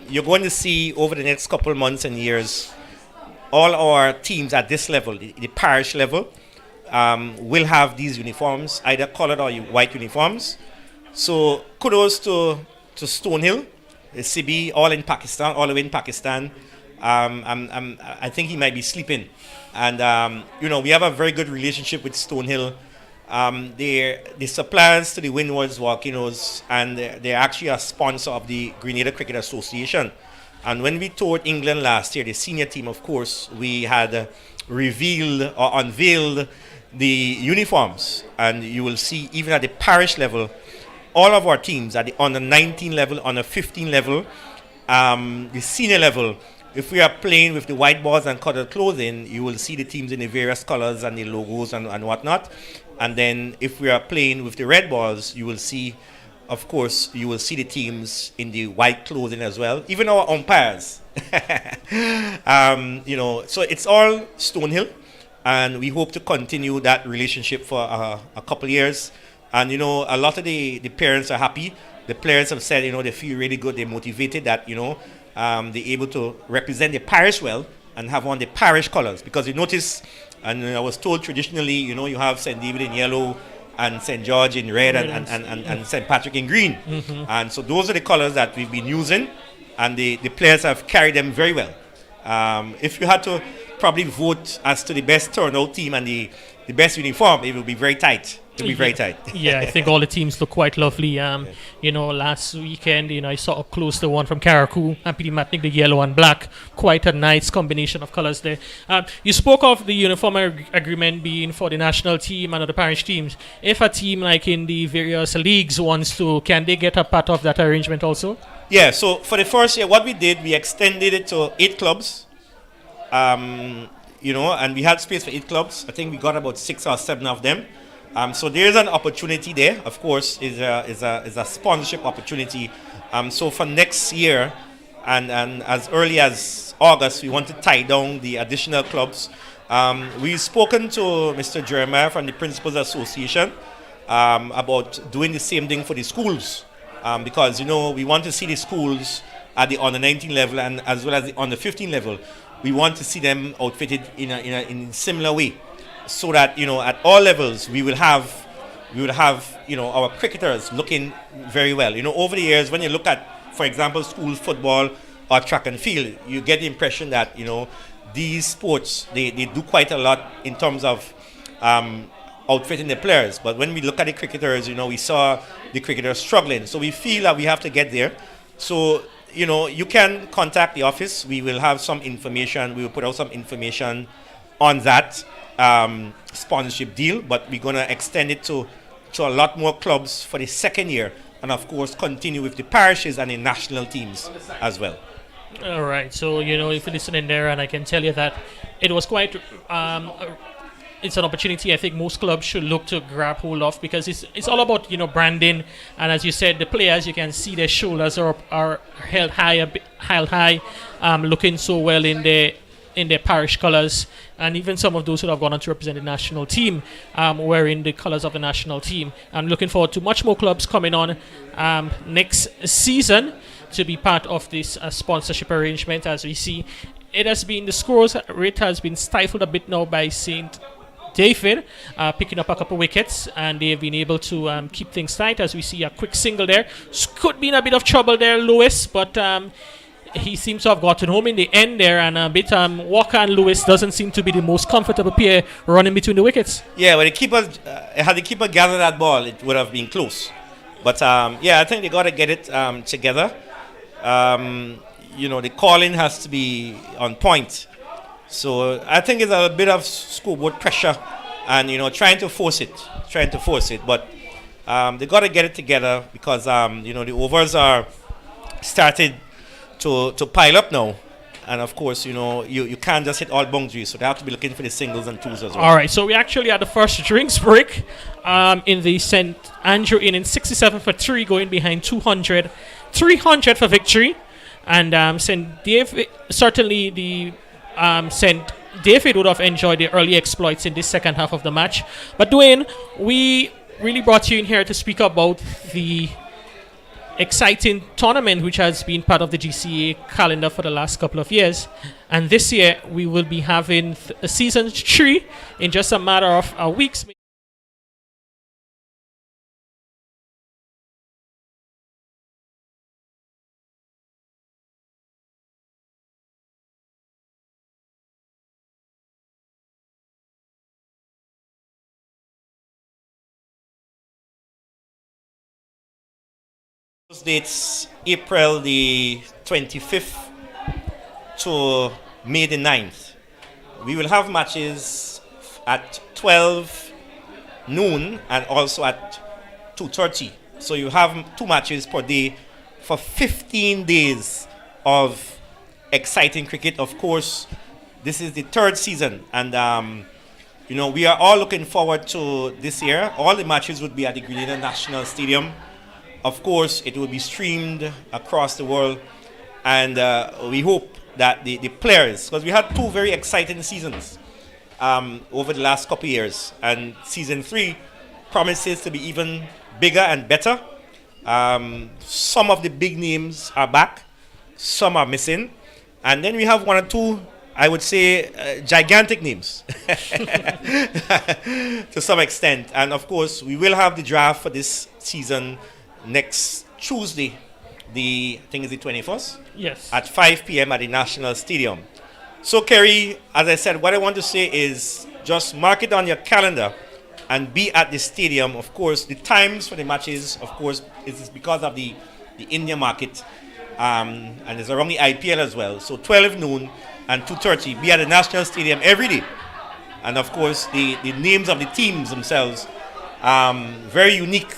F: you're going to see over the next couple of months and years, all our teams at this level, the parish level, will have these uniforms, either colored or white uniforms. So kudos to Stonehill, the CB, all the way in Pakistan. I think he might be sleeping. And, we have a very good relationship with Stonehill. They're the suppliers to the Windwards Volcanoes, and they're actually a sponsor of the Grenada Cricket Association. And when we toured England last year, the senior team, of course, we had revealed or unveiled the uniforms. And you will see, even at the parish level, all of our teams on the 19 level, on the 15 level, the senior level, if we are playing with the white balls and colored clothing, you will see the teams in the various colors and the logos and whatnot. And then if we are playing with the red balls, you will see, of course, the teams in the white clothing as well. Even our umpires. So it's all Stonehill. And we hope to continue that relationship for a couple years. And, a lot of the parents are happy. The players have said, they feel really good. They're motivated that, they're able to represent the parish well and have on the parish colors. Because you notice, and I was told traditionally, you have St. David in yellow and St. George in red and St. Patrick in green. Mm-hmm. And so those are the colors that we've been using, and the players have carried them very well. If you had to probably vote as to the best turnout team and the best uniform, it will be very tight. It'll be very tight.
A: Yeah, I think all the teams look quite lovely. Last weekend, I saw up close the one from Karakou and Pidi Matnik, the yellow and black. Quite a nice combination of colors there. You spoke of the uniform agreement being for the national team and other parish teams. If a team like in the various leagues wants to, can they get a part of that arrangement also?
F: Yeah, so for the first year, what we did, we extended it to 8 clubs. And we had space for 8 clubs. I think we got about 6 or 7 of them. So there's an opportunity there. Of course, is a sponsorship opportunity. So for next year, and as early as August, we want to tie down the additional clubs. We've spoken to Mr. Jeremiah from the Principals Association about doing the same thing for the schools, because we want to see the schools at the under 19 level and as well as the under 15 level we want to see them outfitted in a similar way, so that at all levels we will have our cricketers looking very well. Over the years, when you look at, for example, school football or track and field, you get the impression that these sports they do quite a lot in terms of outfitting the players. But when we look at the cricketers, we saw the cricketers struggling. So we feel that we have to get there. So you can contact the office. We will have some information. We will put out some information on that sponsorship deal, but we're going to extend it to a lot more clubs for the second year, and of course continue with the parishes and the national teams as well.
A: All right. So if you're listening there, and I can tell you that it was quite. It's an opportunity I think most clubs should look to grab hold of, because it's all about branding, and as you said, the players, you can see their shoulders are held high, looking so well in their parish colours, and even some of those who have gone on to represent the national team wearing the colours of the national team. I'm looking forward to much more clubs coming on next season to be part of this sponsorship arrangement. As we see, the scores rate has been stifled a bit now by St. David picking up a couple wickets, and they've been able to keep things tight. As we see a quick single there, could be in a bit of trouble there, Lewis, but he seems to have gotten home in the end there, and a bit Walker and Lewis doesn't seem to be the most comfortable pair running between the wickets. Yeah,
F: when the keeper had the keeper gather that ball, it would have been close. But I think they got to get it together. The calling has to be on point. So I think it's a bit of scoreboard pressure, and trying to force it. But they got to get it together, because the overs are started to pile up now, and of course you can't just hit all boundaries, so they have to be looking for the singles and twos as well.
A: All right, so we actually had the first drinks break in the St. Andrew inning, 67 for 3, going behind 200, 300 for victory, and St. David, certainly the St. David would have enjoyed the early exploits in this second half of the match. But Dwayne, we really brought you in here to speak about the exciting tournament which has been part of the GCA calendar for the last couple of years, and this year we will be having season 3 in just a matter of weeks.
F: Those dates, April the 25th to May the 9th. We will have matches at 12 noon and also at 2:30. So you have 2 matches per day for 15 days of exciting cricket. Of course, this is the 3rd season, and we are all looking forward to this year. All the matches would be at the Grenada National Stadium. Of course, it will be streamed across the world, and we hope that the players, because we had 2 very exciting seasons over the last couple of years, and season 3 promises to be even bigger and better. Some of the big names are back, some are missing, and then we have 1 or 2, I would say, gigantic names to some extent. And of course, we will have the draft for this season next Tuesday, I think it's the 21st?
A: Yes.
F: At 5 p.m. at the National Stadium. So, Kerry, as I said, what I want to say is just mark it on your calendar and be at the stadium. Of course, the times for the matches, of course, is because of the India market, and it's around the IPL as well. So 12 noon and 2:30, be at the National Stadium every day. And of course, the names of the teams themselves, very unique.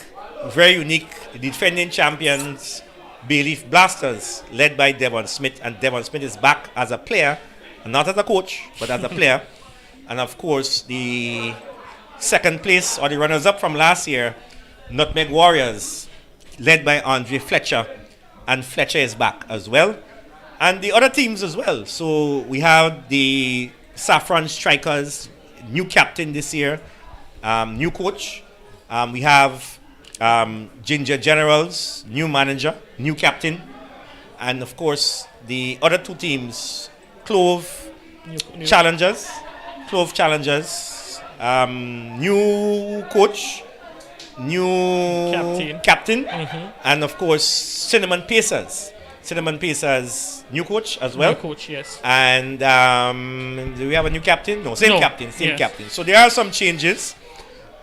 F: The defending champions, Bayleaf Blasters, led by Devon Smith, and Devon Smith is back as a player, not as a coach, but as a player. And of course, the second place, or the runners-up from last year, Nutmeg Warriors, led by Andre Fletcher, and Fletcher is back as well. And the other teams as well. So we have the Saffron Strikers, new captain this year, new coach. We have Ginger Generals, new manager, new captain, and of course the other 2 teams, Clove challengers, 12 challengers, new coach, new captain, and of course Cinnamon Pacers. Cinnamon Pacers, new coach as well.
A: New coach, yes.
F: And do we have a new captain? No, same captain. So there are some changes.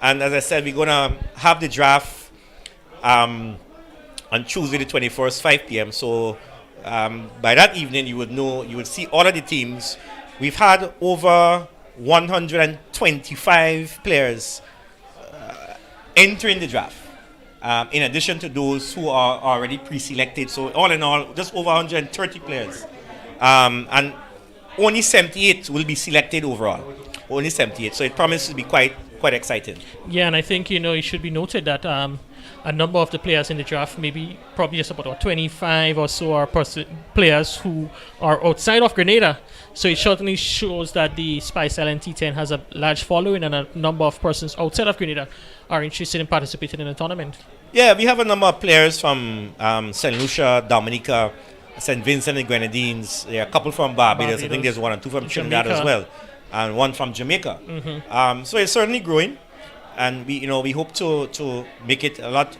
F: And as I said, we're going to have the draft on Tuesday the 21st, 5 p.m. So by that evening, you would see all of the teams. We've had over 125 players entering the draft. In addition to those who are already pre-selected. So all in all, just over 130 players. And only 78 will be selected overall. Only 78. So it promises to be quite exciting.
A: Yeah, and I think, it should be noted that a number of the players in the draft, probably just about 25 or so are players who are outside of Grenada. So it certainly shows that the Spice Island T10 has a large following, and a number of persons outside of Grenada are interested in participating in the tournament.
F: Yeah, we have a number of players from St. Lucia, Dominica, St. Vincent and Grenadines. There are a couple from Barbados. I think there's one or two from Trinidad as well, and one from Jamaica. So it's certainly growing, and we hope to make it a lot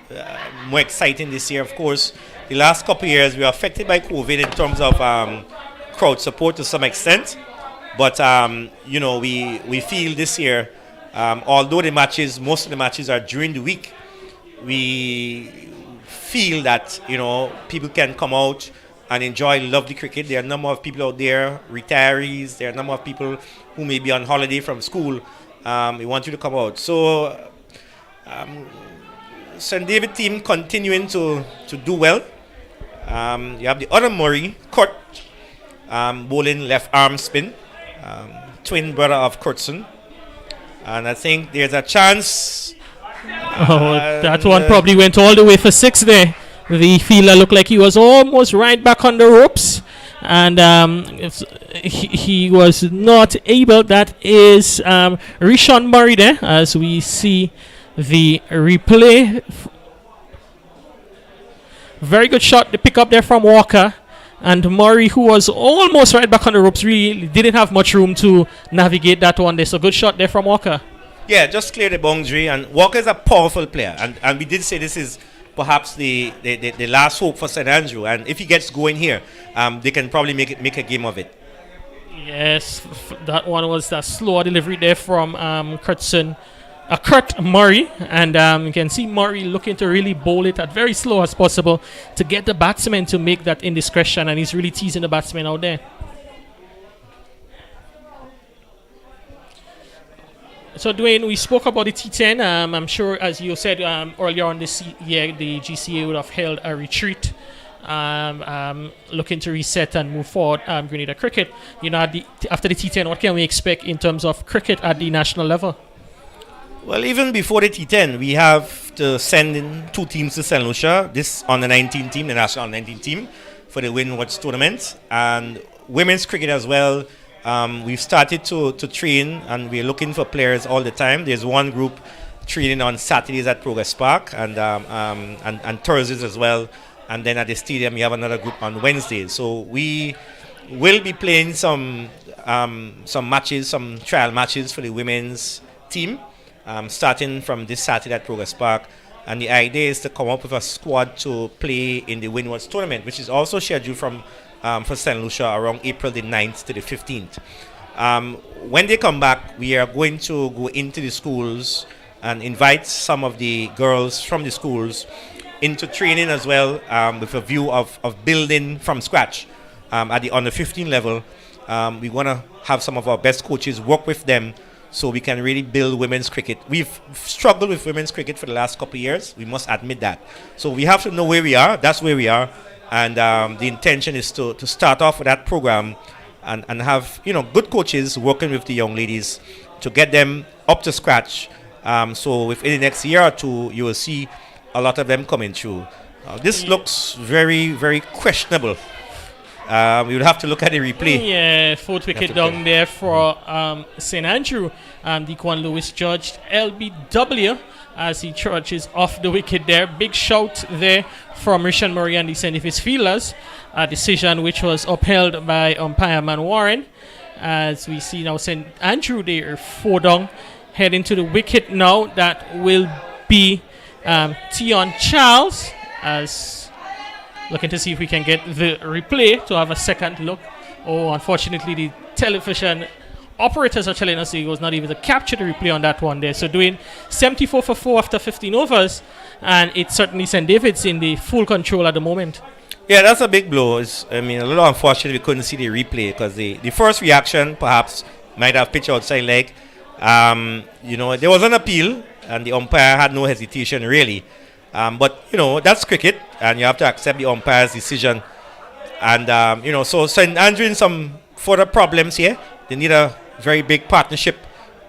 F: more exciting this year. Of course, the last couple of years we were affected by COVID in terms of crowd support to some extent, but we feel this year, although most of the matches are during the week, we feel that people can come out and enjoy lovely cricket. There are a number of people out there, retirees. There are a number of people who may be on holiday from school. We want you to come out. So St. David team continuing to do well. You have the other Murray, Kurt, bowling left arm spin, twin brother of Kurtson. And I think there's a chance.
A: That one probably went all the way for 6 there. The fielder looked like he was almost right back on the ropes, and he was not able. That is Rishon Murray there, as we see the replay. Very good shot, the pick up there from Walker. And Murray, who was almost right back on the ropes, really didn't have much room to navigate that one there. So good shot there from Walker.
F: Yeah, just clear the boundary. And Walker is a powerful player. And we did say this is perhaps the last hope for St. Andrew. And if he gets going here, they can probably make a game of it.
A: Yes, that one was that slow delivery there from Kurt Murray, and you can see Murray looking to really bowl it at very slow as possible to get the batsman to make that indiscretion, and he's really teasing the batsman out there. So Dwayne, we spoke about the T10. I'm sure, as you said earlier on this year, the GCA would have held a retreat, looking to reset and move forward Grenada cricket. After the T10, what can we expect in terms of cricket at the national level?
F: Well, even before the T10, we have to send in 2 teams to St. Lucia. This on the 19 team, the national 19 team, for the Windwards tournament. And women's cricket as well. We've started to train, and we're looking for players all the time. There's one group training on Saturdays at Progress Park and Thursdays as well. And then at the stadium, we have another group on Wednesdays. So we will be playing some matches, some trial matches for the women's team. Starting from this Saturday at Progress Park, and the idea is to come up with a squad to play in the Windwards tournament, which is also scheduled for St. Lucia around April the 9th to the 15th. When they come back, we are going to go into the schools and invite some of the girls from the schools into training as well, with a view of building from scratch at the under 15 level. We want to have some of our best coaches work with them, so we can really build women's cricket. We've struggled with women's cricket for the last couple of years. We must admit that. So we have to know where we are. That's where we are. And the intention is to start off with that program and have good coaches working with the young ladies to get them up to scratch. So within the next year or two, you will see a lot of them coming through. This looks very, very questionable. We will have to look at the replay.
A: Yeah, 4th wicket down there for St. Andrew. Dequan Lewis judged LBW as he charges off the wicket there. Big shout there from Rishon Murray and the St. David's fielders. A decision which was upheld by umpire Man Warren. as we see now St. Andrew, they are 4 down, heading to the wicket now. That will be Tion Charles, as looking to see if we can get the replay to have a second look. Oh, unfortunately, the television operators are telling us he was not able to capture the replay on that one there. So doing 74 for 4 after 15 overs, and it's certainly St. David's in the full control at the moment.
F: Yeah, that's a big blow. A little unfortunate we couldn't see the replay, because the first reaction perhaps might have pitch outside leg. There was an appeal, and the umpire had no hesitation really. But that's cricket, and you have to accept the umpire's decision. And so St. Andrew in some further problems here. They need a very big partnership.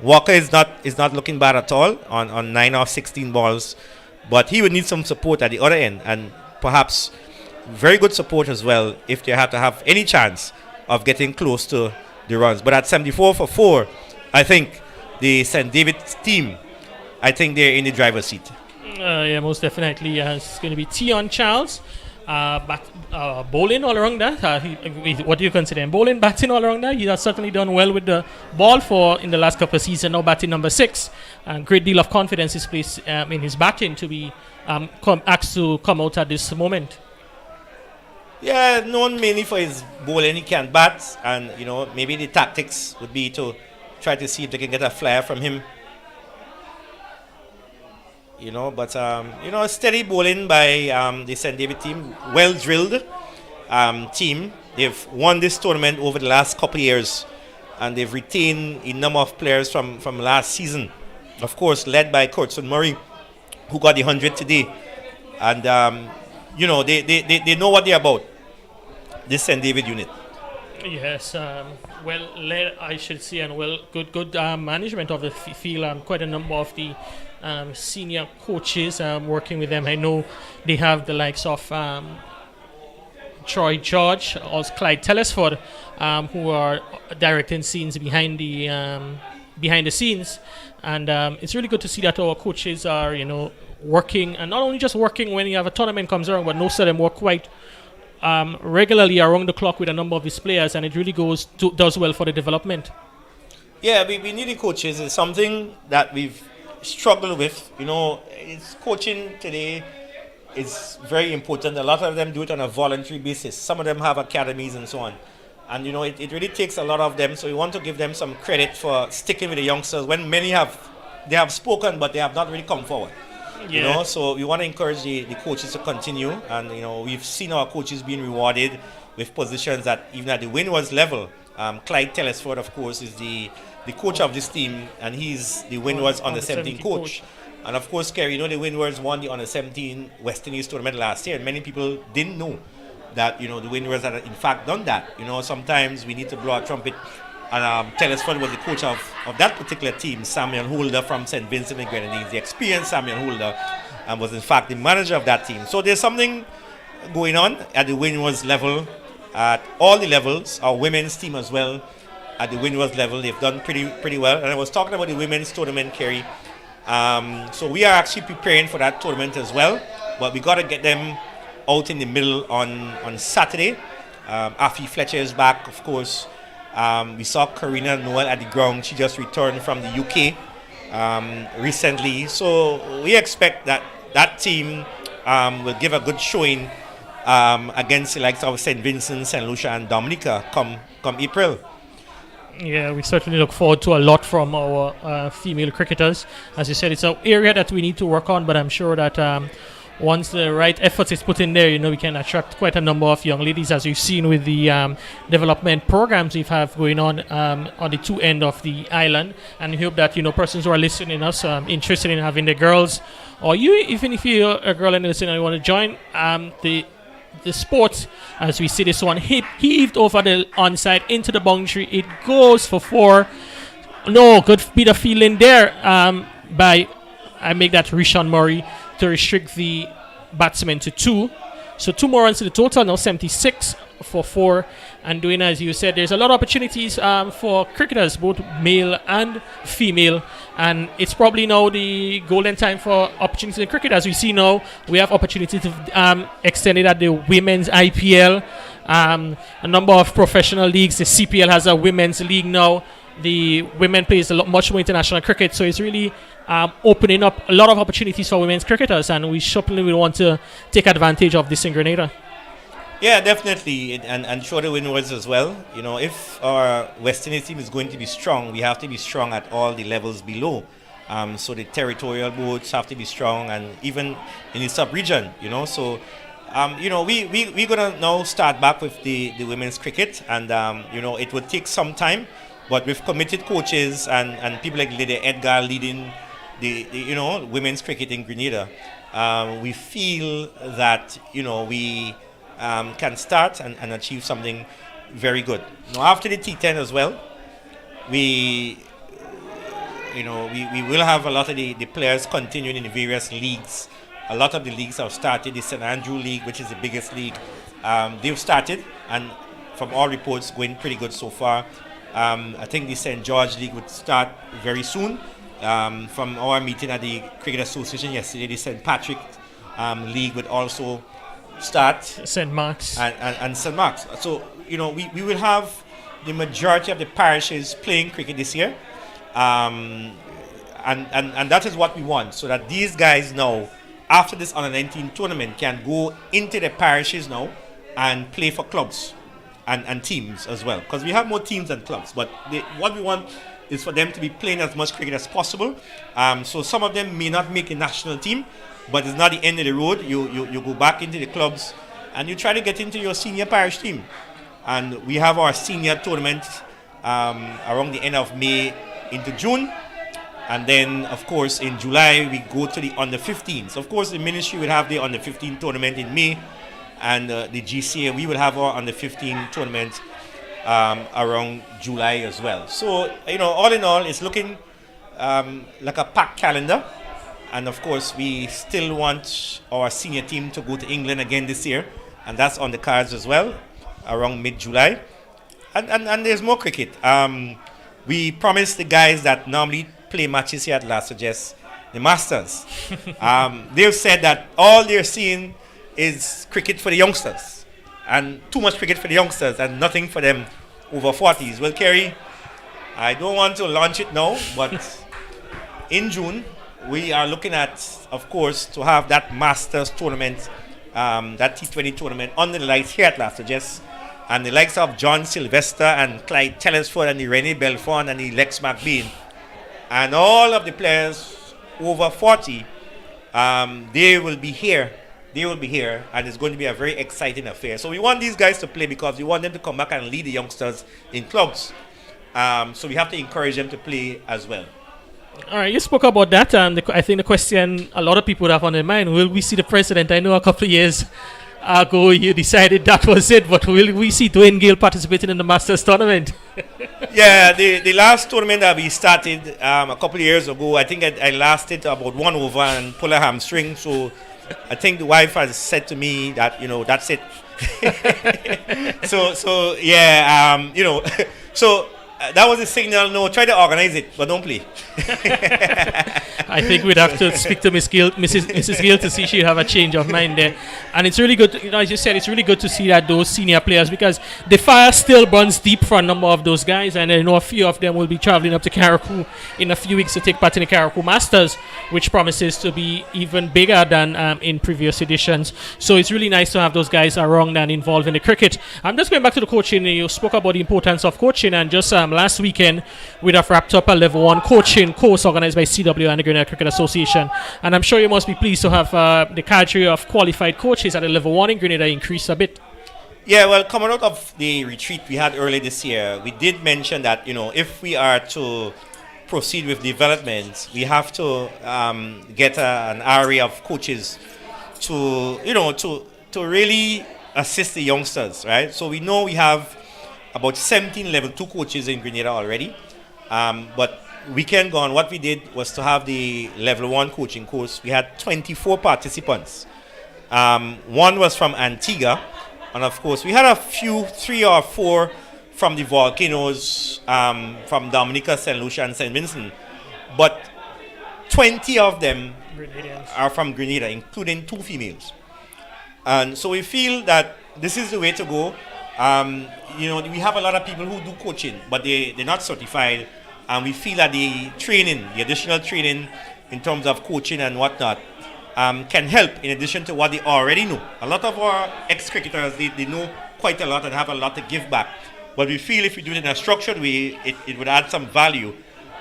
F: Walker is not looking bad at all on 9 or 16 balls, but he would need some support at the other end, and perhaps very good support as well if they have to have any chance of getting close to the runs. But at 74 for 4, I think the St. David's team, I think they're in the driver's seat.
A: Yeah, most definitely. It's going to be Tion Charles. Bowling all around that. What do you consider him? Bowling, batting all around that. He has certainly done well with the ball in the last couple of seasons. Now batting number 6. Great deal of confidence is placed in his batting to be asked to come out at this moment.
F: Yeah, known mainly for his bowling. He can bat, and maybe the tactics would be to try to see if they can get a flare from him. Steady bowling by the St. David team, well drilled team. They've won this tournament over the last couple of years, and they've retained a number of players from last season. Of course, led by Kurtzon Murray, who got the 100 today. And they know what they're about, this St. David unit.
A: Yes, well led, I should say, and good management of the field. Quite a number of the senior coaches working with them. I know they have the likes of Troy George, also Clyde Telesford, who are directing scenes behind the scenes, and it's really good to see that our coaches are working, and not only just working when you have a tournament comes around, but most of them work quite regularly around the clock with a number of these players, and it really does well for the development.
F: Yeah, we need the coaches. It's something that we've struggled with. It's coaching today is very important. A lot of them do it on a voluntary basis. Some of them have academies and so on. And it really takes a lot of them. So we want to give them some credit for sticking with the youngsters when many have spoken, but they have not really come forward.
A: Yeah.
F: So we want to encourage the coaches to continue, and we've seen our coaches being rewarded with positions that even at the Windwards level. Clyde Telesford, of course, is the coach of this team, and he's the Windwards under 17 coach. And of course, Kerry, the Windwards won the under 17 Western East tournament last year, and many people didn't know that the Windwards had in fact done that. Sometimes we need to blow a trumpet. And Telesford was the coach of that particular team. Samuel Holder from St. Vincent and Grenadines, the experienced Samuel Holder, and was in fact the manager of that team. So there's something going on at the Windwards level, at all the levels. Our women's team as well, at the Windwards level, they've done pretty well. And I was talking about the women's tournament, Kerry. So we are actually preparing for that tournament as well, but we got to get them out in the middle on Saturday. Afi Fletcher is back, of course. We saw Karina Noel at the ground. She just returned from the UK recently. So we expect that team will give a good showing against the likes of St. Vincent, St. Lucia, and Dominica come April.
A: Yeah, we certainly look forward to a lot from our female cricketers. As you said, it's an area that we need to work on, but I'm sure that once the right efforts is put in there, we can attract quite a number of young ladies, as we've seen with the development programs we have going on the two end of the island. And we hope that persons who are listening us interested in having the girls, or even if you're a girl and listening and you want to join the sport, as we see this one heaved over the onside into the boundary. It goes for 4. No, good bit of feeling there I make that Rishon Murray to restrict the batsmen to 2. So 2 more runs to the total, now 76 for 4. And doing as you said, there's a lot of opportunities for cricketers, both male and female. And it's probably now the golden time for opportunities in cricket. As we see now, we have opportunity to extend it at the women's IPL. A number of professional leagues. The CPL has a women's league now. The women plays a lot much more international cricket, so it's really opening up a lot of opportunities for women's cricketers, and we certainly will want to take advantage of this in Grenada.
F: Yeah, definitely, and show the win-wins as well. You know, if our West Indies team is going to be strong, we have to be strong at all the levels below. So the territorial boards have to be strong, and even in the sub-region, you know. So, we're going to now start back with the women's cricket, and, it would take some time, but with committed coaches and people like Lydia Edgar leading the women's cricket in Grenada, we feel that, we can start and achieve something very good. Now, after the T10 as well, we will have a lot of the players continuing in the various leagues. A lot of the leagues have started. The St. Andrew League, which is the biggest league, they've started, and from all reports, going pretty good so far. I think the St. George League would start very soon. From our meeting at the Cricket Association yesterday, the St. Patrick League would also start.
A: St. Mark's.
F: And St. Mark's. So, we will have the majority of the parishes playing cricket this year. And that is what we want, so that these guys now, after this under-19 tournament, can go into the parishes now and play for clubs and teams as well. Because we have more teams than clubs, but what we want is for them to be playing as much cricket as possible. So some of them may not make a national team, but it's not the end of the road. You go back into the clubs and you try to get into your senior parish team. And we have our senior tournament around the end of May into June. And then, of course, in July, we go to the under-15s. Of course, the ministry will have the under-15 tournament in May. And the GCA, we will have our under-15 tournament around July as well. So, all in all, it's looking like a packed calendar. And of course, we still want our senior team to go to England again this year. And that's on the cards as well, around mid-July. And there's more cricket. We promised the guys that normally play matches here at La Sagesse, the Masters. They've said that all they're seeing is cricket for the youngsters. And too much cricket for the youngsters and nothing for them over 40s. Well, Kerry, I don't want to launch it now, but in June, we are looking at, of course, to have that Masters tournament, that T20 tournament under the lights here at La Sagesse. And the likes of John Sylvester and Clyde Telesford and the Rene Belfont and the Lex McBain and all of the players over 40, they will be here. They will be here, and it's going to be a very exciting affair. So we want these guys to play because we want them to come back and lead the youngsters in clubs. So we have to encourage them to play as well.
A: All right, you spoke about that. I think the question a lot of people would have on their mind, will we see the president? I know a couple of years ago you decided that was it, but will we see Dwayne Gale participating in the Masters tournament?
F: Yeah, the last tournament that we started a couple of years ago, I think I lasted about 1 over and pulled a hamstring. So I think the wife has said to me that, that's it. so yeah, so that was a signal. No, try to organize it, but don't play.
A: I think we'd have to speak to Mrs. Gill to see if she have a change of mind there. And it's really good, as you said, it's really good to see that those senior players, because the fire still burns deep for a number of those guys, and I know a few of them will be traveling up to Carriacou in a few weeks to take part in the Carriacou Masters, which promises to be even bigger than in previous editions. So it's really nice to have those guys around and involved in the cricket. I'm just going back to the coaching. You spoke about the importance of coaching, and just last weekend we'd have wrapped up a level 1 coaching course organized by CW and the Grenada Cricket Association, and I'm sure you must be pleased to have the cadre of qualified coaches at the level 1 in Grenada increase a bit.
F: Yeah, well, coming out of the retreat we had earlier this year, we did mention that if we are to proceed with development, we have to get an array of coaches to really assist the youngsters, right? So we know we have about 17 level 2 coaches in Grenada already, but weekend gone, what we did was to have the level 1 coaching course. We had 24 participants. One was from Antigua, and of course we had a few, 3 or 4 from the volcanoes, from Dominica, St. Lucia and St. Vincent, but 20 of them are from Grenada, including 2 females. And so we feel that this is the way to go. We have a lot of people who do coaching, but they're not certified. And we feel that the training, the additional training in terms of coaching and whatnot, can help in addition to what they already know. A lot of our ex-cricketers, they know quite a lot and have a lot to give back. But we feel if we do it in a structured way, it would add some value.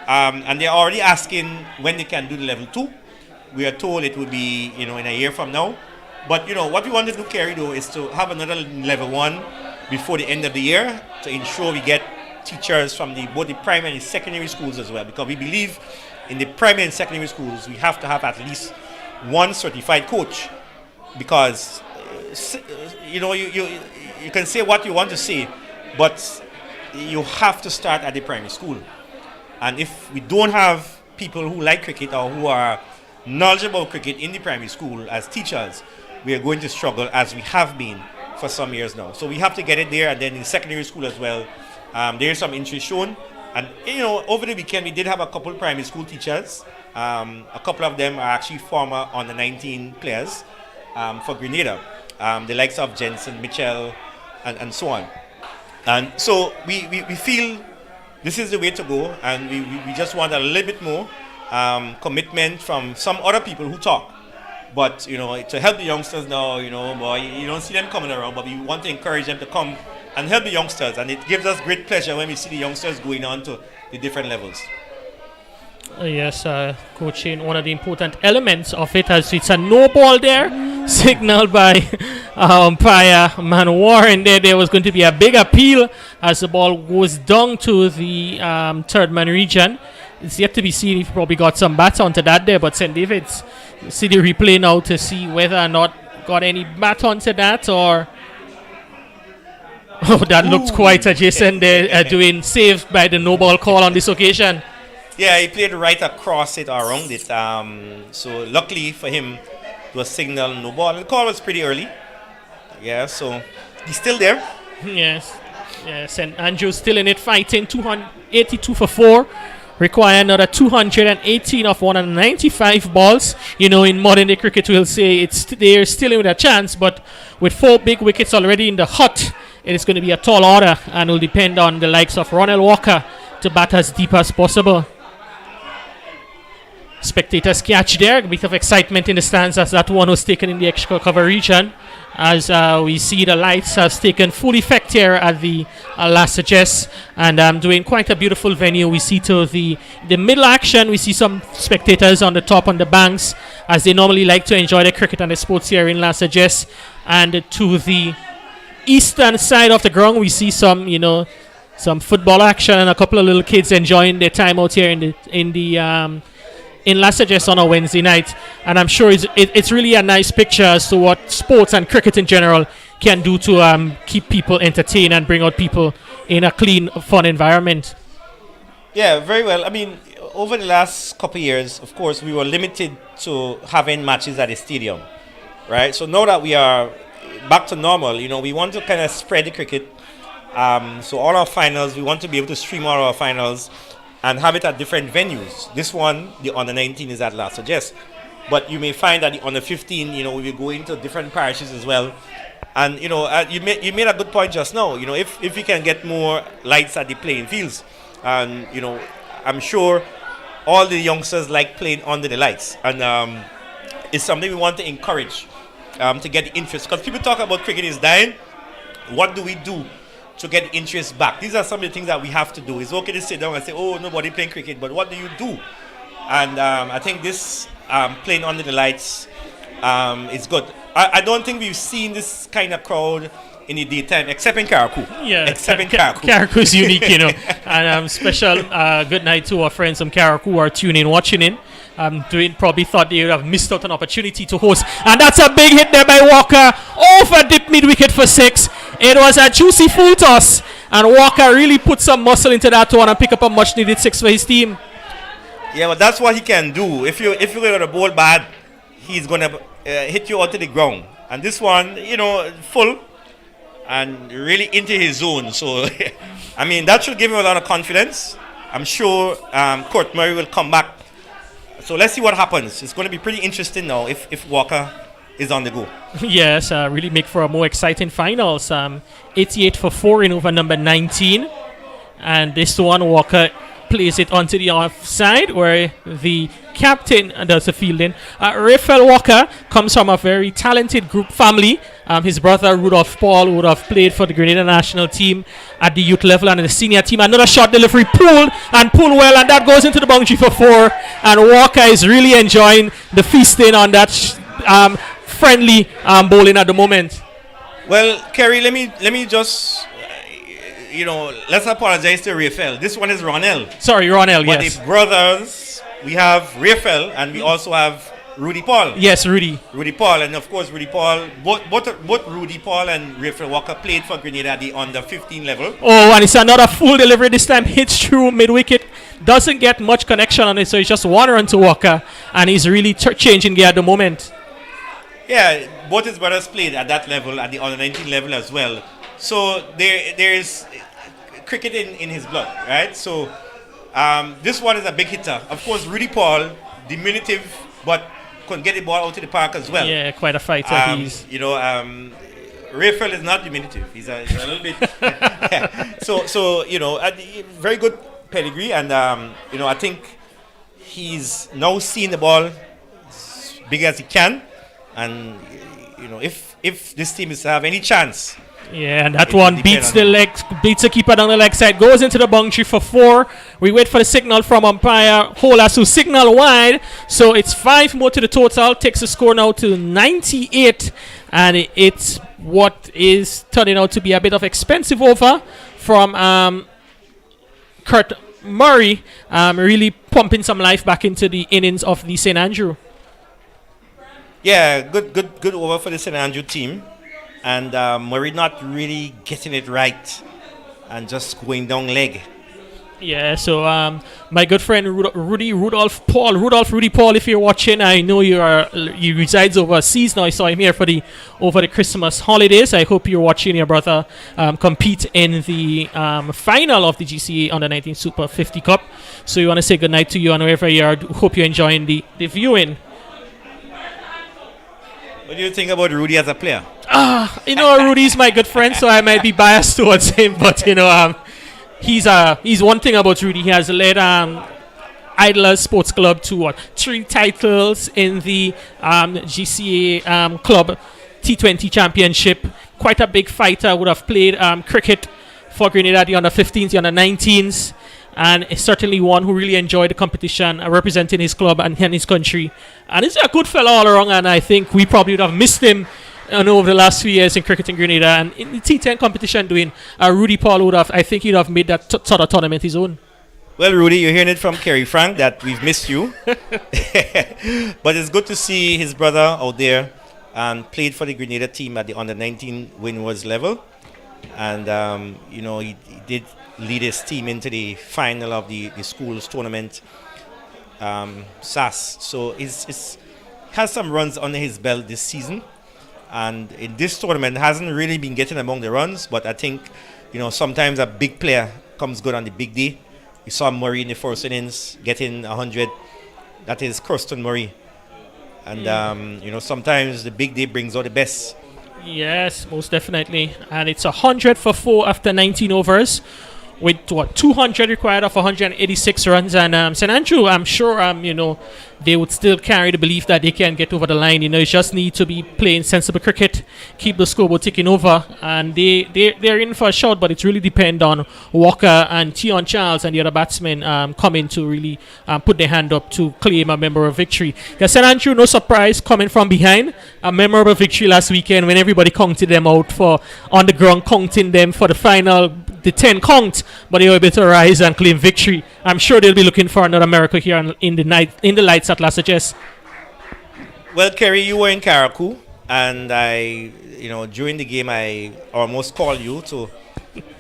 F: And they're already asking when they can do the level 2. We are told it will be, in a year from now. But, what we want to do, Kerry, though, is to have another level 1 before the end of the year to ensure we get teachers from both the primary and secondary schools as well. Because we believe in the primary and secondary schools, we have to have at least one certified coach. Because, you can say what you want to say, but you have to start at the primary school. And if we don't have people who like cricket or who are knowledgeable about cricket in the primary school as teachers, we are going to struggle as we have been for some years now. So we have to get it there, and then in secondary school as well. There is some interest shown. And, over the weekend we did have a couple of primary school teachers. A couple of them are actually former under 19 players for Grenada. The likes of Jensen, Mitchell, and so on. And so we feel this is the way to go, and we just want a little bit more commitment from some other people who talk. But, to help the youngsters now, boy, you don't see them coming around, but we want to encourage them to come and help the youngsters. And it gives us great pleasure when we see the youngsters going on to the different levels.
A: Yes, coaching, one of the important elements of it, as it's a no ball there, signaled by umpire Man Warren there was going to be a big appeal as the ball goes down to the third man region. It's yet to be seen if he probably got some bats onto that there, but St. David's see the replay now to see whether or not got any bat onto that, or that looked quite adjacent there, doing saved by the no ball call on this occasion.
F: Yeah, he played right across it, around it. So luckily for him, it was signal no ball. The call was pretty early. Yeah, so he's still there.
A: Yes. St. Andrews still in it, fighting 282 for 4. Require another 218 of 195 balls. In modern day cricket, we'll say they're still in with a chance, but with 4 big wickets already in the hut, it is going to be a tall order, and will depend on the likes of Ronald Walker to bat as deep as possible. Spectators catch there, a bit of excitement in the stands as that one was taken in the extra cover region, as we see the lights has taken full effect here at the last suggest, and doing quite a beautiful venue. We see to the middle action, we see some spectators on the top on the banks, as they normally like to enjoy the cricket and the sports here in last suggest. And to the eastern side of the ground, we see some football action and a couple of little kids enjoying their time out here in last suggest on a Wednesday night. And I'm sure it's really a nice picture as to what sports and cricket in general can do to keep people entertained and bring out people in a clean, fun environment.
F: Yeah, very well. I mean, over the last couple of years, of course, we were limited to having matches at the stadium, right? So now that we are back to normal, we want to kind of spread the cricket. So all our finals, we want to be able to stream all our finals and have it at different venues. This one, the under 19, is at last suggest. But you may find that the under 15, we will go into different parishes as well. And you made a good point just now. If we can get more lights at the playing fields, and I'm sure all the youngsters like playing under the lights, and it's something we want to encourage to get the interest. Because people talk about cricket is dying. What do we do to get interest back? These are some of the things that we have to do. It's okay to sit down and say, oh, nobody playing cricket, but what do you do? And I think this playing under the lights is good. I don't think we've seen this kind of crowd in the daytime, except in Karakou.
A: Yeah,
F: except in Karakou.
A: Karakou is unique, And special good night to our friends from Karakou who are tuning in, watching in. Probably thought they would have missed out an opportunity to host. And that's a big hit there by Walker. Over dip mid-wicket for 6. It was a juicy full toss. And Walker really put some muscle into that one and pick up a much-needed 6 for his team.
F: Yeah, but that's what he can do. If you're going to bowl bad, he's going to hit you onto the ground. And this one, full and really into his zone. So, I mean, that should give him a lot of confidence. I'm sure Court Murray will come back. So let's see what happens. It's going to be pretty interesting now if Walker is on the go.
A: Yes, really make for a more exciting finals. 88 for 4 in over number 19. And this one, Walker plays it onto the offside where the captain does the fielding. Raphael Walker comes from a very talented group family. His brother Rudolph Paul would have played for the Grenada national team at the youth level and the senior team. Another shot delivery pulled well, and that goes into the boundary for 4. And Walker is really enjoying the feasting on that friendly bowling at the moment.
F: Well, Kerry, let me just let's apologize to Raphael. This one is Ronel.
A: Sorry, Ronel.
F: But
A: Yes.
F: the brothers, we have Raphael and we also have Rudy Paul.
A: Yes, Rudy.
F: Rudy Paul, and of course Rudy Paul. Both Rudy Paul and Raphael Walker played for Grenada at the under 15 level.
A: Oh, and it's another full delivery this time. Hits through mid wicket. Doesn't get much connection on it, so it's just one run to Walker, and he's really changing gear at the moment.
F: Yeah, both his brothers played at that level, at the under 19 level as well. So there's cricket in his blood, right? So this one is a big hitter. Of course, Rudy Paul, diminutive, but can get the ball out to the park as well.
A: Yeah, quite a fighter.
F: Raphael is not diminutive. He's a little bit. So very good pedigree, and I think he's now seeing the ball as big as he can, and if this team is to have any chance.
A: Yeah, and that one beats the keeper down the leg side, goes into the boundary for 4. We wait for the signal from umpire Holas, who signal wide. So it's 5 more to the total, takes the score now to 98, and it's what is turning out to be a bit of expensive over from Kurt Murray, really pumping some life back into the innings of the St. Andrew.
F: Yeah, good over for the St. Andrew team. And Murray not really getting it right and just going down leg.
A: Yeah, so my good friend Rudy Paul, if you're watching, I know you resides overseas now. I saw him here over the Christmas holidays. I hope you're watching your brother compete in the final of the GCA Under 19 Super 50 Cup. So you want to say good night to you, and wherever you are, hope you're enjoying the viewing.
F: What do you think about Rudy as a player?
A: Rudy's my good friend, so I might be biased towards him. But he's one thing about Rudy. He has led Idlers Sports Club to 3 titles in the GCA Club T20 Championship. Quite a big fighter. Would have played cricket for Grenada, the under 15s, the under 19s. And is certainly one who really enjoyed the competition, representing his club and his country. And he's a good fellow all around, and I think we probably would have missed him over the last few years in cricket in Grenada. And in the T10 competition doing, Rudy Paul he'd have made that sort of tournament his own.
F: Well, Rudy, you're hearing it from Kerry Frank that we've missed you. But it's good to see his brother out there and played for the Grenada team at the under 19 winners level. And, he did lead his team into the final of the schools tournament, SAS. So he's has some runs under his belt this season, and in this tournament hasn't really been getting among the runs, but I think sometimes a big player comes good on the big day. We saw Murray in the first innings getting 100. That is Kirsten Murray, and sometimes the big day brings out the best.
A: Yes, most definitely. And it's 100 for 4 after 19 overs, with 200 required of 186 runs. And St. Andrew, I'm sure they would still carry the belief that they can get over the line. You just need to be playing sensible cricket, keep the scoreboard ticking over, and they're in for a shot. But it really depends on Walker and Tion Charles and the other batsmen coming to really put their hand up to claim a memorable victory. St. Andrew, no surprise, coming from behind, a memorable victory last weekend when everybody counted them out for on the ground, counting them for the final, the 10 count, but they were able to rise and claim victory. I'm sure they'll be looking for another miracle here in the lights at Las Vegas.
F: Well, Kerry, you were in Caracou, and I, during the game, I almost called you to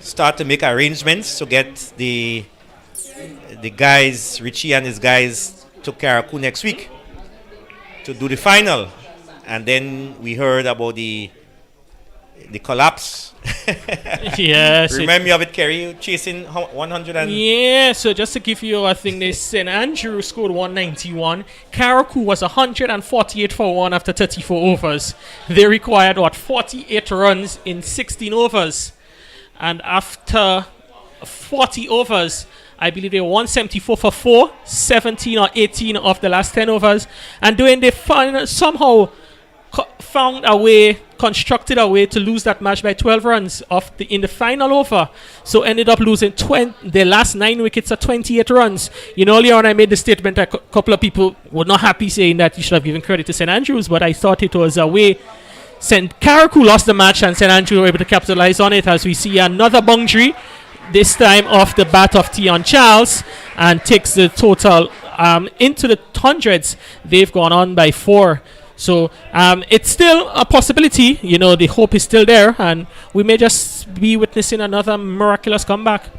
F: start to make arrangements to get the guys, Richie and his guys, to Caracou next week to do the final. And then we heard about the the collapse.
A: Yes.
F: Remind me of it, Kerry, chasing 100 and...
A: Yeah, so just to give you, I think they St. Andrew scored 191. Karaku was 148 for 1 after 34 overs. They required, 48 runs in 16 overs. And after 40 overs, I believe they were 174 for 4, 17 or 18 of the last 10 overs. And doing the final, somehow constructed a way to lose that match by 12 runs in the final over. So ended up losing the last 9 wickets at 28 runs. Earlier on I made the statement that a couple of people were not happy, saying that you should have given credit to St. Andrews, but I thought it was a way St. Karaku lost the match and St. Andrews were able to capitalize on it, as we see another boundary, this time off the bat of Tion Charles, and takes the total into the hundreds. They've gone on by 4. So it's still a possibility, the hope is still there, and we may just be witnessing another miraculous comeback.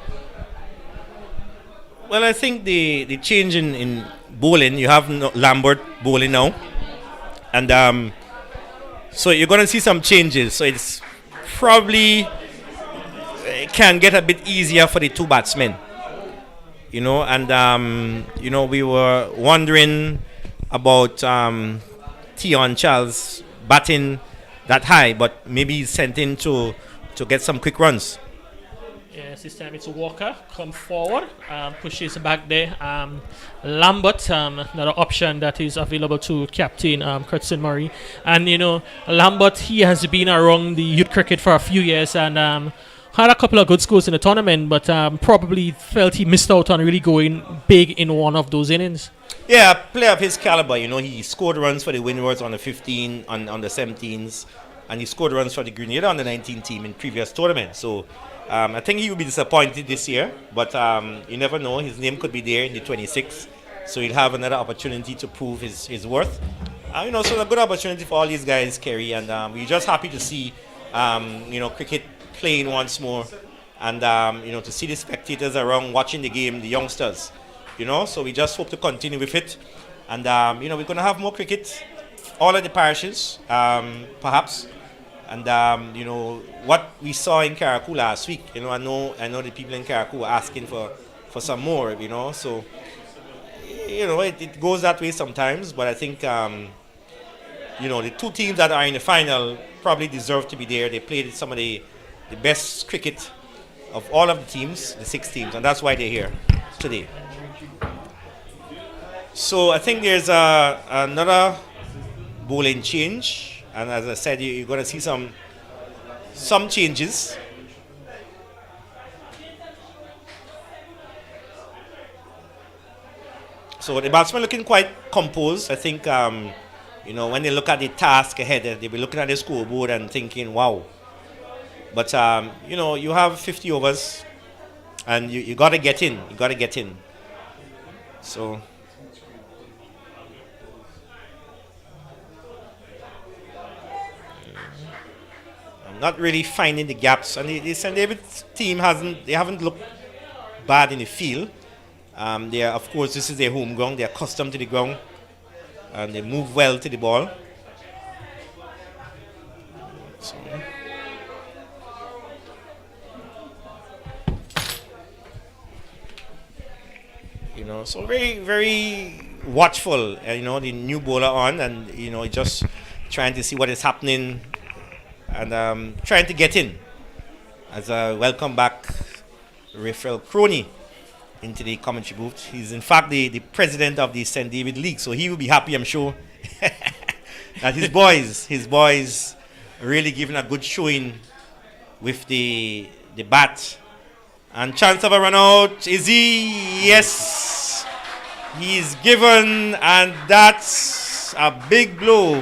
F: Well, I think the change in bowling, you have Lambert bowling now, and so you're going to see some changes. So it's probably can get a bit easier for the 2 batsmen, and we were wondering about Tion Charles batting that high, but maybe he's sent in to get some quick runs.
A: Yes, this time it's Walker come forward, pushes back there. Lambert, another option that is available to Captain Curtin Murray. And Lambert, he has been around the youth cricket for a few years and had a couple of good scores in the tournament, but probably felt he missed out on really going big in one of those innings.
F: Yeah, a player of his caliber, he scored runs for the Windwards on the 15, on the 17s, and he scored runs for the Grenada on the 19 team in previous tournaments. So I think he will be disappointed this year, but you never know. His name could be there in the 26, so he'll have another opportunity to prove his worth. So a good opportunity for all these guys, Kerry, and we're just happy to see, cricket playing once more, and to see the spectators around watching the game, the youngsters. So we just hope to continue with it. And, we're going to have more cricket, all of the parishes, perhaps. And, what we saw in Karaku last week, I know the people in Karaku were asking for some more, So, it goes that way sometimes. But I think, the 2 teams that are in the final probably deserve to be there. They played some of the best cricket of all of the teams, the 6 teams. And that's why they're here today. So I think there's another bowling change, and as I said, you're going to see some changes. So the batsmen looking quite composed. I think when they look at the task ahead, they'll be looking at the scoreboard and thinking, wow. But you have 50 overs, and you got to get in. You got to get in. So. Not really finding the gaps, and the St. David's team haven't looked bad in the field. Of course, this is their home ground. They're accustomed to the ground, and they move well to the ball. So, so very, very watchful. The new bowler on, and just trying to see what is happening. And trying to get in as a welcome back Raphael Crony into the commentary booth. He's in fact the president of the St. David League, so he will be happy, I'm sure, that his boys really giving a good showing with the bat. And chance of a run out, is he? Yes, he's given, and that's a big blow.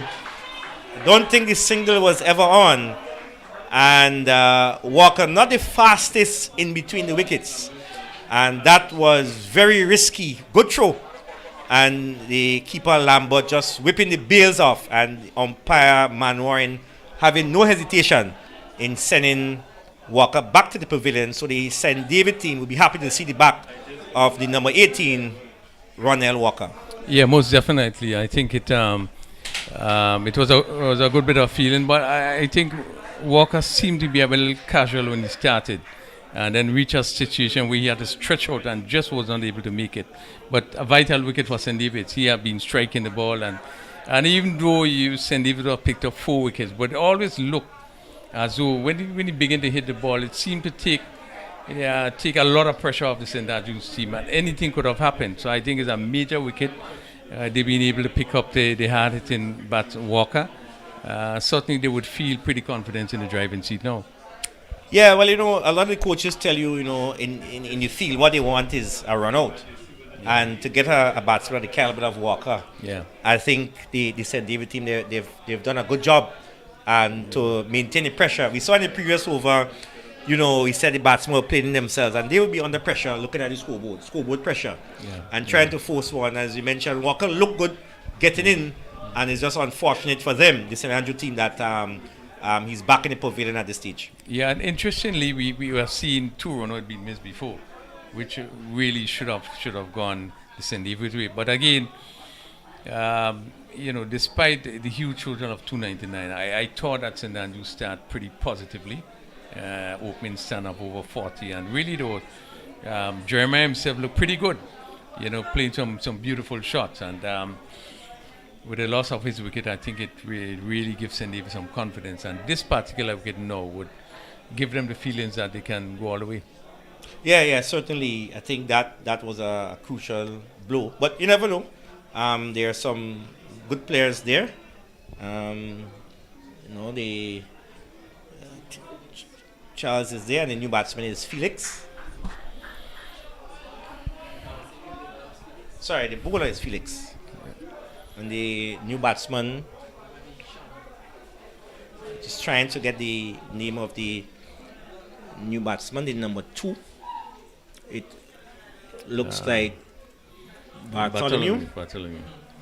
F: Don't think the single was ever on. And Walker, not the fastest in between the wickets. And that was very risky. Good throw. And the keeper Lambert just whipping the bails off. And umpire Manwaring having no hesitation in sending Walker back to the pavilion. So the St. David team will be happy to see the back of the number 18, Ronell Walker.
C: Yeah, most definitely. I think it was a good bit of feeling, but I think Walker seemed to be a little casual when he started, and then reached a situation where he had to stretch out and just was not able to make it. But a vital wicket for St. David's. He had been striking the ball, and even though St. David's have picked up 4 wickets, but it always looked as though when he began to hit the ball, it seemed to take a lot of pressure off the St. Andrews team, and anything could have happened. So I think it's a major wicket. They've been able to pick up the hard-hitting bat Walker. Certainly they would feel pretty confident in the driving seat now.
F: Yeah, well, a lot of the coaches tell you, in the field, what they want is a run out. Yeah. And to get a batsman of the caliber of Walker, I think the St. David team, they've done a good job. And to maintain the pressure. We saw in the previous over, he said the batsmen were playing themselves, and they will be under pressure looking at the scoreboard pressure, and trying to force one. As you mentioned, Walker looked good getting in, and it's just unfortunate for them, the St. Andrew team, that he's back in the pavilion at this stage.
C: Yeah, and interestingly, we were seeing 2 runs had been missed before, which really should have gone the St. David way. But again, despite the huge total of 299, I thought that St. Andrews start pretty positively. Opening stand up over 40, and really though, Jeremiah himself looked pretty good, playing some beautiful shots, and with the loss of his wicket, I think it really gives St. David some confidence, and this particular wicket now would give them the feelings that they can go all the way.
F: Yeah, certainly. I think that was a crucial blow, but you never know. There are some good players there. Charles is there, and the new batsman is Felix. Sorry, the bowler is Felix. And the new batsman, just trying to get the name of the new batsman, the number 2. It looks like Bartholomew.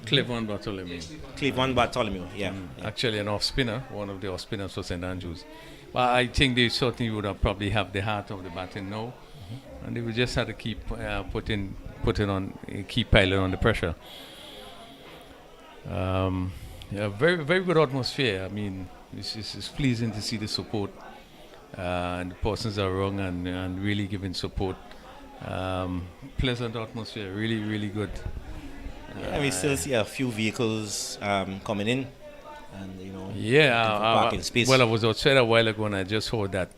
C: Cleveland
F: Bartholomew, yeah.
C: Actually an off-spinner, one of the off-spinners for St. Andrews. Well, I think they certainly would have probably have the heart of the batting now, and they would just have to keep keep piling on the pressure. Very very good atmosphere. I mean, it's pleasing to see the support, and the persons are around and really giving support. Pleasant atmosphere, really really good.
F: We still see a few vehicles coming in. And parking space.
C: Well, I was outside a while ago and I just heard that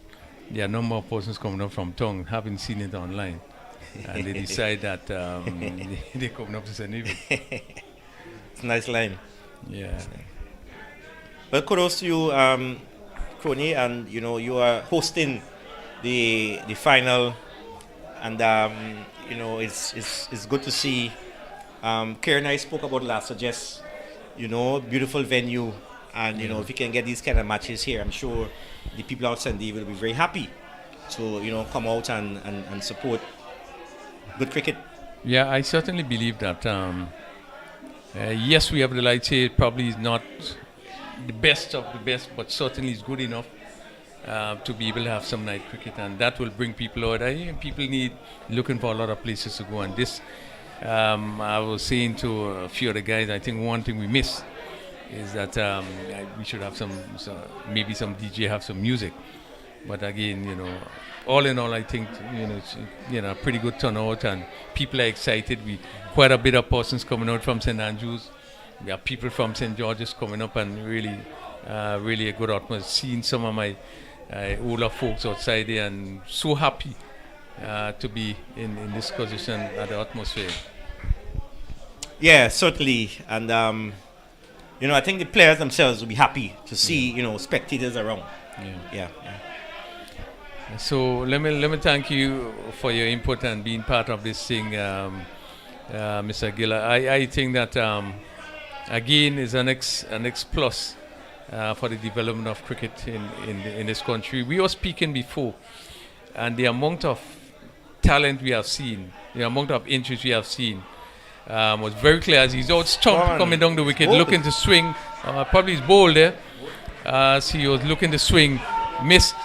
C: there are a number of persons coming up from town, haven't seen it online, and they decide that they're coming up to St. David.
F: It's a nice line.
C: Yeah.
F: Well, kudos to you, Crony, and you are hosting the final, and it's good to see. Karen and I spoke about last suggest. Beautiful venue, and if you can get these kind of matches here, I'm sure the people out St. David will be very happy to come out and support good cricket.
C: Yeah, I certainly believe that. Yes, we have the lights here. It probably is not the best of the best, but certainly is good enough to be able to have some night cricket, and that will bring people out. People looking for a lot of places to go, and this. I was saying to a few of the guys, I think one thing we miss is that we should have maybe some DJ have some music. But again, all in all, I think it's a pretty good turnout, and people are excited. Quite a bit of persons coming out from St. Andrews. We have people from St. George's coming up, and really a good atmosphere. Seeing some of my older folks outside there, and so happy to be in this position at the atmosphere.
F: Yeah, certainly, and I think the players themselves will be happy to see spectators around. Yeah.
C: So let me thank you for your input and being part of this thing, Mr. Giller. I think that again is an X plus for the development of cricket in this country. We were speaking before, and the amount of talent we have seen, the amount of interest we have seen was very clear as he's out stumped coming down the wicket, looking to swing. Probably his ball there. So he was looking to swing, missed,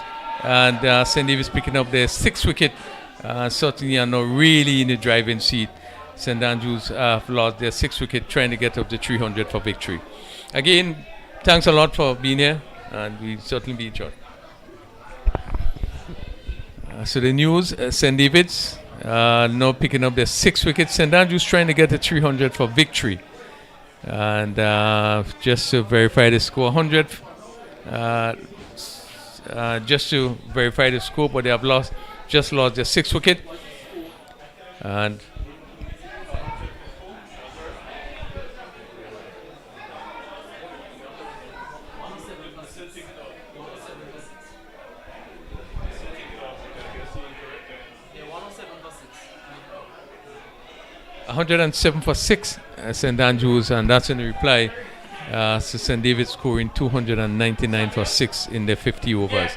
C: and St. David's picking up their 6th wicket. Certainly are not really in the driving seat. St. Andrews have lost their 6th wicket, trying to get up to 300 for victory. Again, thanks a lot for being here, and we'll certainly be in touch. So the news, St. David's now picking up their 6 wickets. St. Andrews trying to get a 300 for victory. And just to verify the score, 100, just to verify the score, but they have lost their 6th wicket. And $107 for 6, St. Andrews, and that's in reply to St. David scoring 299 for 6 in their 50 overs.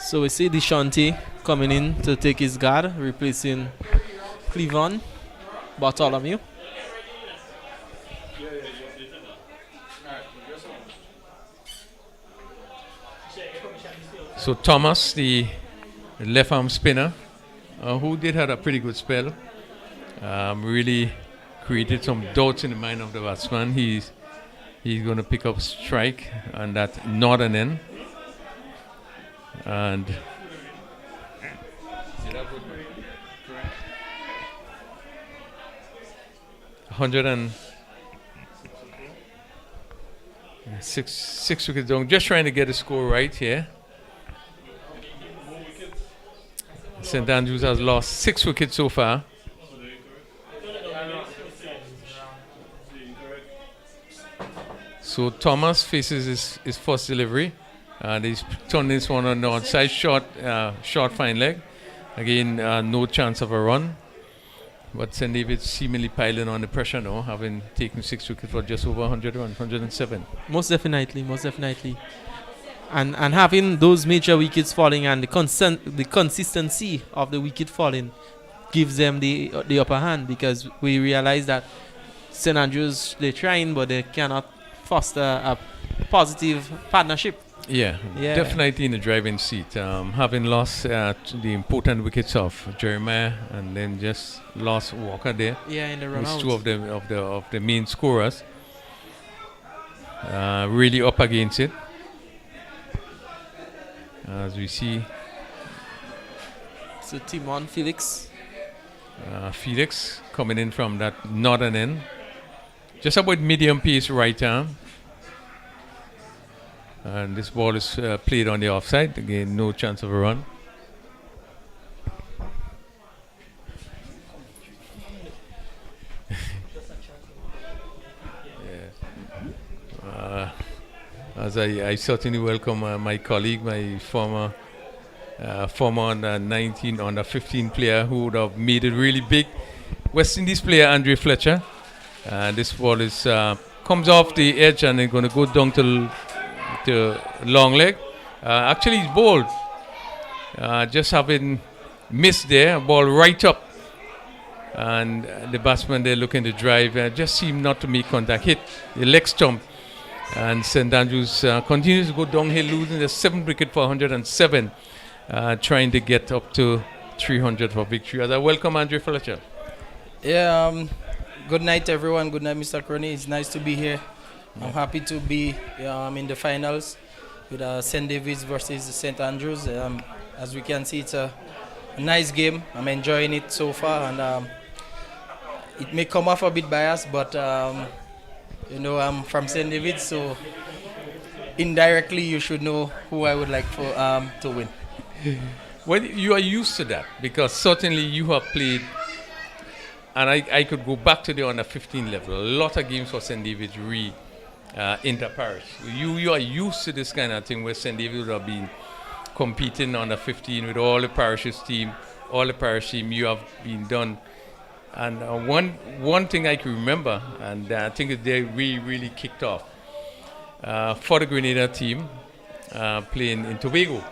E: So we see Deshante coming in to take his guard, replacing Cleavon Bartholomew.
C: So Thomas, the left arm spinner, who did have a pretty good spell, really created some doubts in the mind of the batsman. He's going to pick up strike on that northern end. And 106 wickets down. Just trying to get the score right here. St. Andrews has lost 6 wickets so far. So Thomas faces his first delivery. And he's turned this one on the outside, short fine leg. Again, no chance of a run. But St. David's seemingly piling on the pressure now, having taken 6 wickets for just over 100 runs, 107.
E: Most definitely. And having those major wickets falling and the consistency of the wicket falling gives them the upper hand, because we realize that St. Andrews, they're trying, but they cannot foster a positive partnership.
C: Yeah, definitely in the driving seat. Having lost the important wickets of Jeremiah and then just lost Walker there.
E: Yeah, in the run out.
C: Two of the main scorers. Really up against it. As we see.
E: So Timon Felix.
C: Felix coming in from that northern end. Just about medium pace right arm. And this ball is played on the offside. Again, no chance of a run. As I certainly welcome my colleague, my former under 19, under 15 player who would have made it really big. West Indies player Andre Fletcher. This ball is comes off the edge and it's going to go down to long leg. Actually, he's bowled. Just having missed there, ball right up. And the batsman there looking to drive, just seemed not to make contact. Hit the leg stump. And St. Andrews continues to go downhill, losing the 7th wicket for 107. Trying to get up to 300 for victory. As I welcome Andre Fletcher.
G: Yeah, good night, everyone. Good night, Mr. Crony. It's nice to be here. I'm happy to be in the finals with St. David's versus St. Andrews. As we can see, it's a nice game. I'm enjoying it so far, and it may come off a bit biased, but I'm from St. David's, so indirectly you should know who I would like to win.
C: Well, you are used to that, because certainly you have played, and I could go back to the under 15 level. A lot of games for St. David's inter-parish. You are used to this kind of thing where St. David would have been competing under 15 with all the parishes team, all the parish team. You have been done. And one thing I can remember, and I think they really kicked off for the Grenada team playing in Tobago.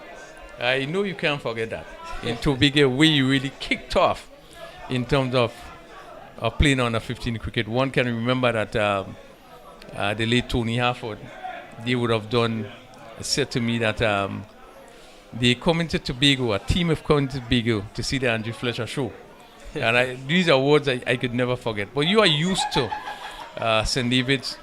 C: I know you can't forget that. In Tobago, we really kicked off in terms of playing under 15 cricket. One can remember that the late Tony Harford, they would have said to me that they come into Tobago, a team have come into Tobago to see the Andrew Fletcher show. And these are words I could never forget. But you are used to St. David's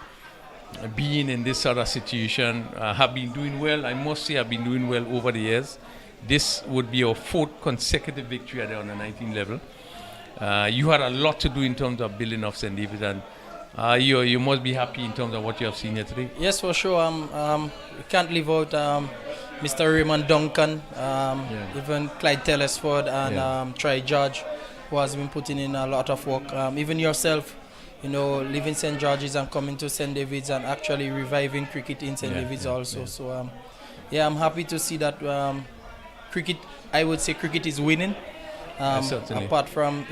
C: being in this sort of situation, have been doing well. I must say I've been doing well over the years. This would be our 4th consecutive victory at the under 19 level. You had a lot to do in terms of building of St. David's, and you must be happy in terms of what you have seen here today.
G: Yes, for sure. We can't leave out Mr. Raymond Duncan, even Clyde Telesford, and Troy George, who has been putting in a lot of work. Even yourself, leaving St. George's and coming to St. David's and actually reviving cricket in St. David's also. So, I'm happy to see that cricket, I would say cricket is winning. Apart from,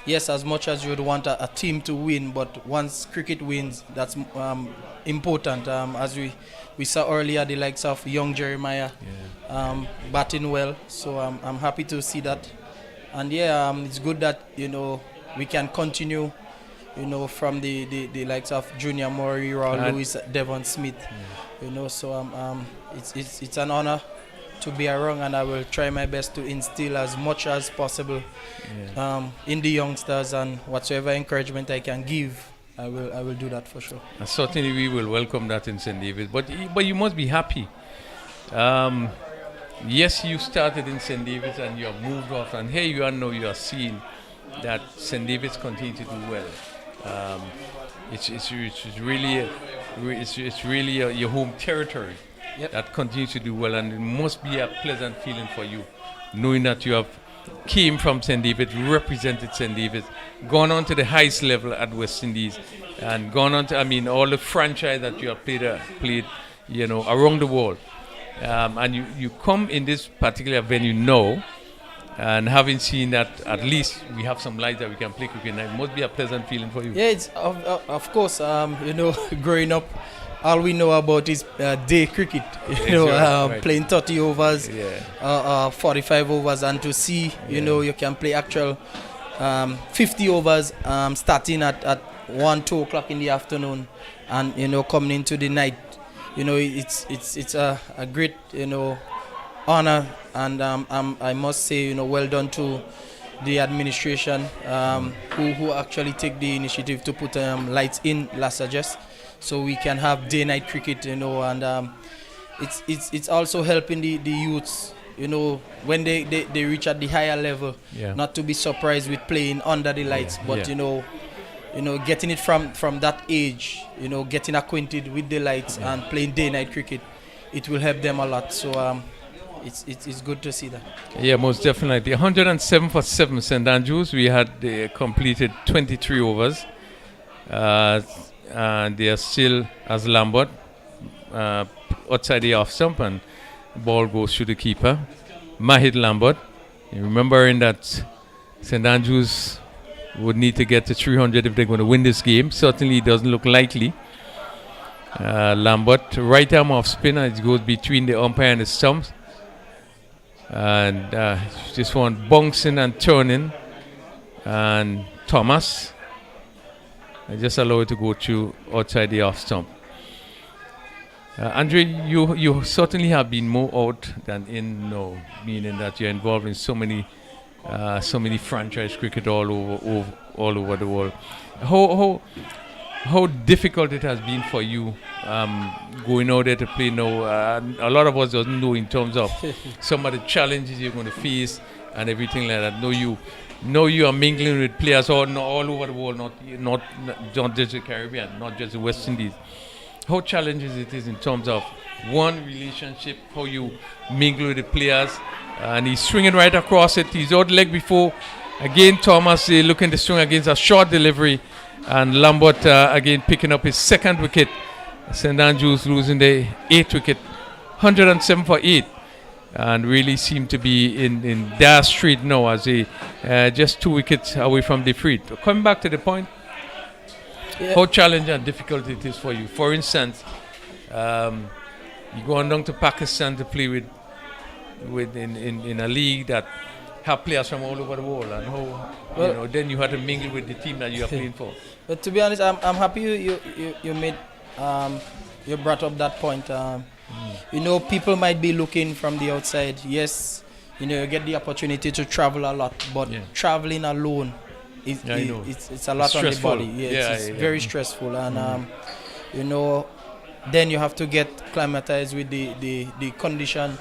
G: yes, as much as you would want a team to win, but once cricket wins, that's important. As we saw earlier, the likes of young Jeremiah batting well. So I'm happy to see that. And it's good that, we can continue, from the likes of Junior Murray, Raul Lewis, Devon Smith, so it's an honor to be around, and I will try my best to instill as much as possible in the youngsters, and whatsoever encouragement I can give, I will do that for sure.
C: And certainly we will welcome that in St. David's, but you must be happy. Yes, you started in St. David's and you have moved off, and here you are now, you are seeing that St. David's continue to do well. It's really your home territory.
G: Yep.
C: That continues to do well, and it must be a pleasant feeling for you, knowing that you have came from St. David's, represented St. David's, gone on to the highest level at West Indies, and gone on to, all the franchise that you have played around the world. And you come in this particular venue now, and having seen that at least we have some lights that we can play cricket, it must be a pleasant feeling for you.
G: Yeah, it's of course, growing up, all we know about is day cricket, playing 30 overs, 45 overs, and to see, you can play actual 50 overs starting at 1, 2 o'clock in the afternoon, and, coming into the night, it's a great, honor, and I must say, well done to the administration who actually take the initiative to put lights in La Sagesse, so we can have day-night cricket, and it's also helping the youths, when they reach at the higher level, not to be surprised with playing under the lights, but getting it from that age, getting acquainted with the lights and playing day-night cricket, it will help them a lot. So it's good to see that.
C: Yeah, most definitely. 107 for 7 St. Andrews. We had completed 23 overs. And they are still as Lambert outside the off stump, and the ball goes to the keeper, Mahid Lambert. Remembering that St. Andrews would need to get to 300 if they're going to win this game. Certainly it doesn't look likely. Lambert, right arm off spinner, it goes between the umpire and the stumps. And this one bouncing and turning. And Thomas, I just allow it to go through outside the off stump. Andre, you certainly have been more out than in now, meaning that you're involved in so many franchise cricket all over the world. How difficult it has been for you going out there to play now? A lot of us doesn't know in terms of some of the challenges you're going to face and everything like that. Know you are mingling with players all over the world, not just the Caribbean, not just the West Indies. How challenging it is in terms of one relationship, how you mingle with the players, and he's swinging right across it. He's out leg before. Again, Thomas looking to swing against a short delivery, and Lambert again picking up his 2nd wicket. St. Andrews losing the 8th wicket, 107 for 8. And really seem to be in dire street now as they just 2 wickets away from defeat. Coming back to the point, how challenging and difficult it is for you. For instance, you go on down to Pakistan to play with in a league that have players from all over the world, and how then you have to mingle with the team that you are playing for.
G: But to be honest, I'm happy you made you brought up that point. People might be looking from the outside. Yes, you get the opportunity to travel a lot, but traveling alone, it's a lot
C: Stressful.
G: on the body. It's
C: Yeah.
G: very stressful, and then you have to get acclimatized with the condition.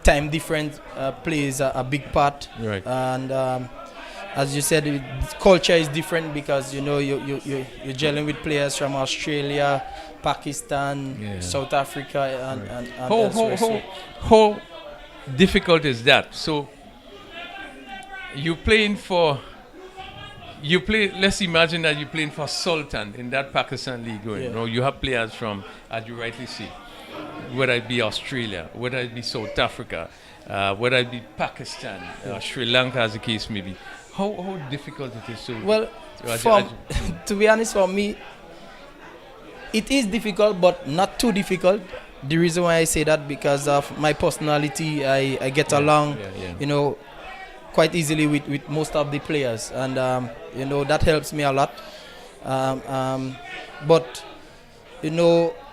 G: Time difference plays a big part,
C: Right.
G: and as you said, culture is different because you're gelling with players from Australia, Pakistan, South Africa, and elsewhere. So
C: How difficult is that? So let's imagine that you're playing for Sultan in that Pakistan league. You have players from, as you rightly say, whether it be Australia, whether it be South Africa, whether it be Pakistan, Sri Lanka, as the case may be. How difficult it is
G: to be honest, for me, it is difficult, but not too difficult. The reason why I say that because of my personality, I get along, quite easily with most of the players, and that helps me a lot. But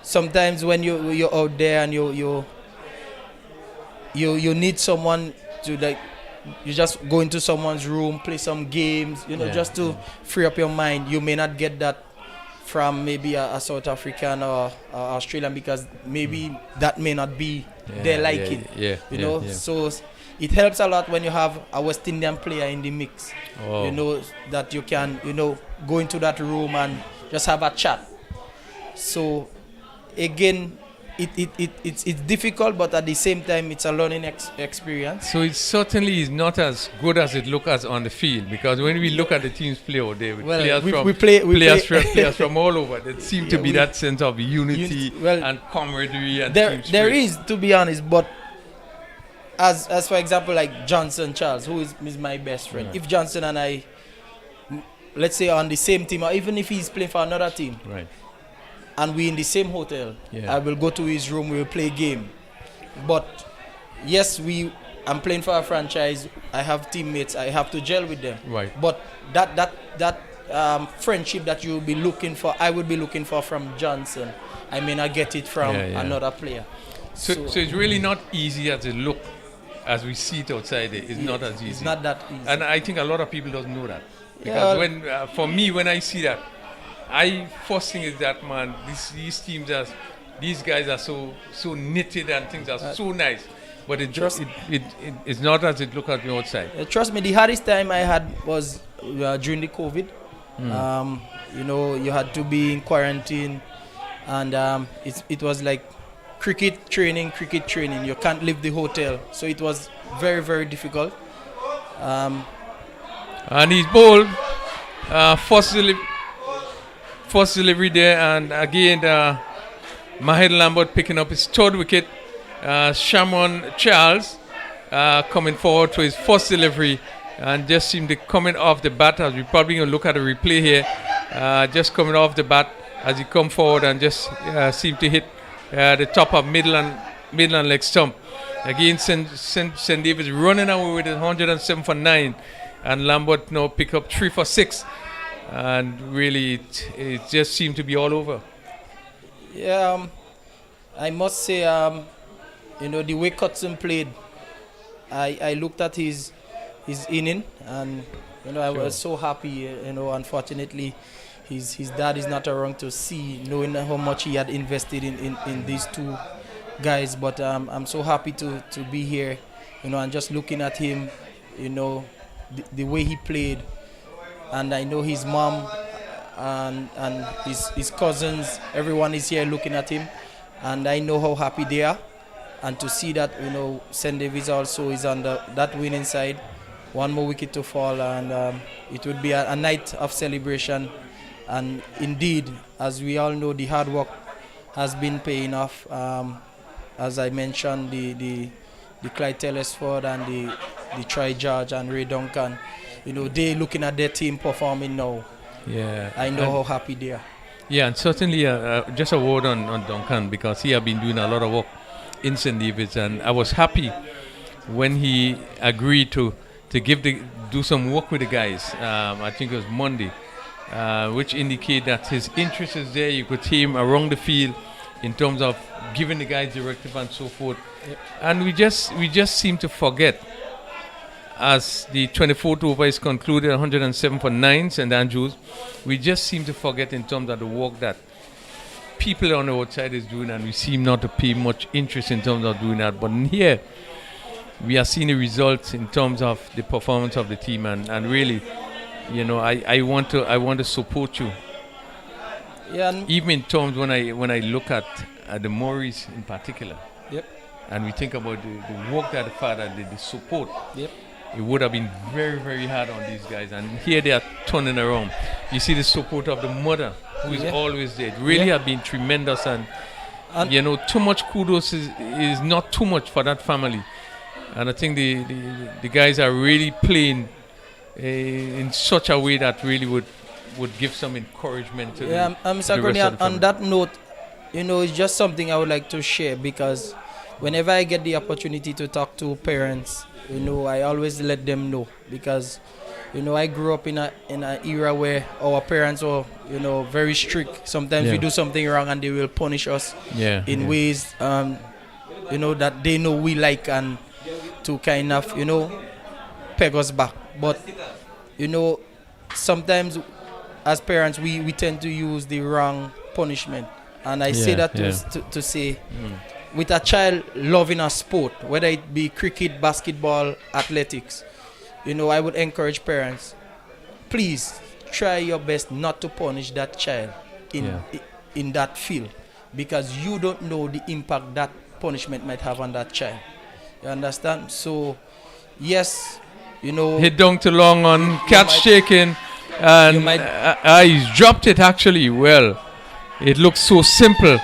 G: sometimes when you're out there and you need someone to you just go into someone's room, play some games, just to free up your mind. You may not get that from maybe a South African or Australian because maybe that may not be their liking. So it helps a lot when you have a West Indian player in the mix. That you can go into that room and just have a chat. So again, it's difficult, but at the same time, it's a learning experience.
C: So it certainly is not as good as it looks as on the field, because when we look at the teams play out there with players from all over, there seems to be that sense of unity and camaraderie. And
G: there is, to be honest, but as for example, like Johnson Charles, who is my best friend. If Johnson and I, let's say, are on the same team, or even if he's playing for another team, and we're in the same hotel, I will go to his room, we will play a game. But yes, I'm playing for a franchise, I have teammates, I have to gel with them. But that friendship that you will be looking for, I would be looking for from Johnson, I may not get it from another player.
C: So it's really not easy as it look, as we see it outside there. It's not as easy.
G: It's not that easy.
C: And I think a lot of people don't know that. Because for me, when I see that, first thing is that, man, these guys are so knitted and things are so nice. But it's not as it look at the outside.
G: Trust me, the hardest time I had was during the COVID. You had to be in quarantine, and it was like cricket training. You can't leave the hotel, so it was very, very difficult.
C: And he's bowled first delivery there, and again Mahid Lambert picking up his third wicket. Shamon Charles coming forward to his first delivery and just seemed to coming off the bat, as we probably going to look at the replay here, just coming off the bat as he come forward and just seemed to hit the top of middle and leg stump. Again, St. David's running away with 107 for 9, and Lambert now pick up 3 for 6, and really it just seemed to be all over.
G: I must say, the way Cutson played, I looked at his inning, and I was so happy. Unfortunately, his dad is not around to see, knowing how much he had invested in these two guys. But I'm so happy to be here, and just looking at him, the way he played, and I know his mom and his cousins, everyone is here looking at him, and I know how happy they are. And to see that, St. David's also is on that winning side, one more wicket to fall, and it would be a night of celebration. And indeed, as we all know, the hard work has been paying off. As I mentioned, the Clyde Telesford and the Troy George and Ray Duncan, they looking at their team performing now. I know how happy they are.
C: Yeah, and certainly just a word on Duncan, because he has been doing a lot of work in St. David's, and I was happy when he agreed to do some work with the guys. I think it was Monday, which indicate that his interest is there. You could see him around the field in terms of giving the guys directive and so forth. And we just seem to forget, as the 24th over is concluded, 107 for 9, St. Andrews, we just seem to forget in terms of the work that people on the outside is doing, and we seem not to pay much interest in terms of doing that. But in here, we are seeing the results in terms of the performance of the team, and really, you know, I want to support you.
G: Yeah.
C: Even in terms when I look at the Maurice in particular.
G: Yep.
C: And we think about the work that the father did, the support.
G: Yep.
C: It would have been very, very hard on these guys, and here they are turning around. You see the support of the mother, who is always there. It really have been tremendous, and you know, too much kudos is not too much for that family. And I think the guys are really playing in such a way that really would give some encouragement to
G: Mr.
C: the rest of the
G: Crony,
C: family.
G: on that note, you know, it's just something I would like to share, because whenever I get the opportunity to talk to parents, you know, I always let them know, because, you know, I grew up in an era where our parents were, you know, very strict. Sometimes we do something wrong and they will punish us in ways, you know, that they know we like, and to kind of, you know, peg us back. But, you know, sometimes as parents, we tend to use the wrong punishment. And I say that to say, with a child loving a sport, whether it be cricket, basketball, athletics, you know, I would encourage parents, please try your best not to punish that child in that field, because you don't know the impact that punishment might have on that child. You understand? So, yes, you know,
C: hit down too long on, catch shaking, and he's dropped it actually well. It looks so simple.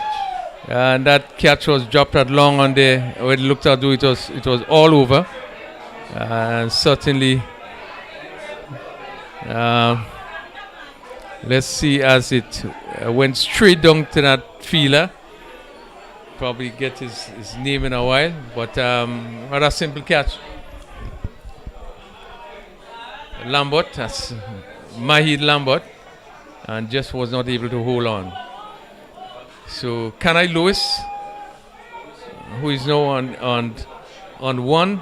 C: And that catch was dropped at long on there. When it looked at it was all over. And certainly, let's see, as it went straight down to that fielder. Probably get his name in a while, but rather simple catch. Lambert, that's Mahid Lambert, and just was not able to hold on. So Kanai Lewis, who is now on one,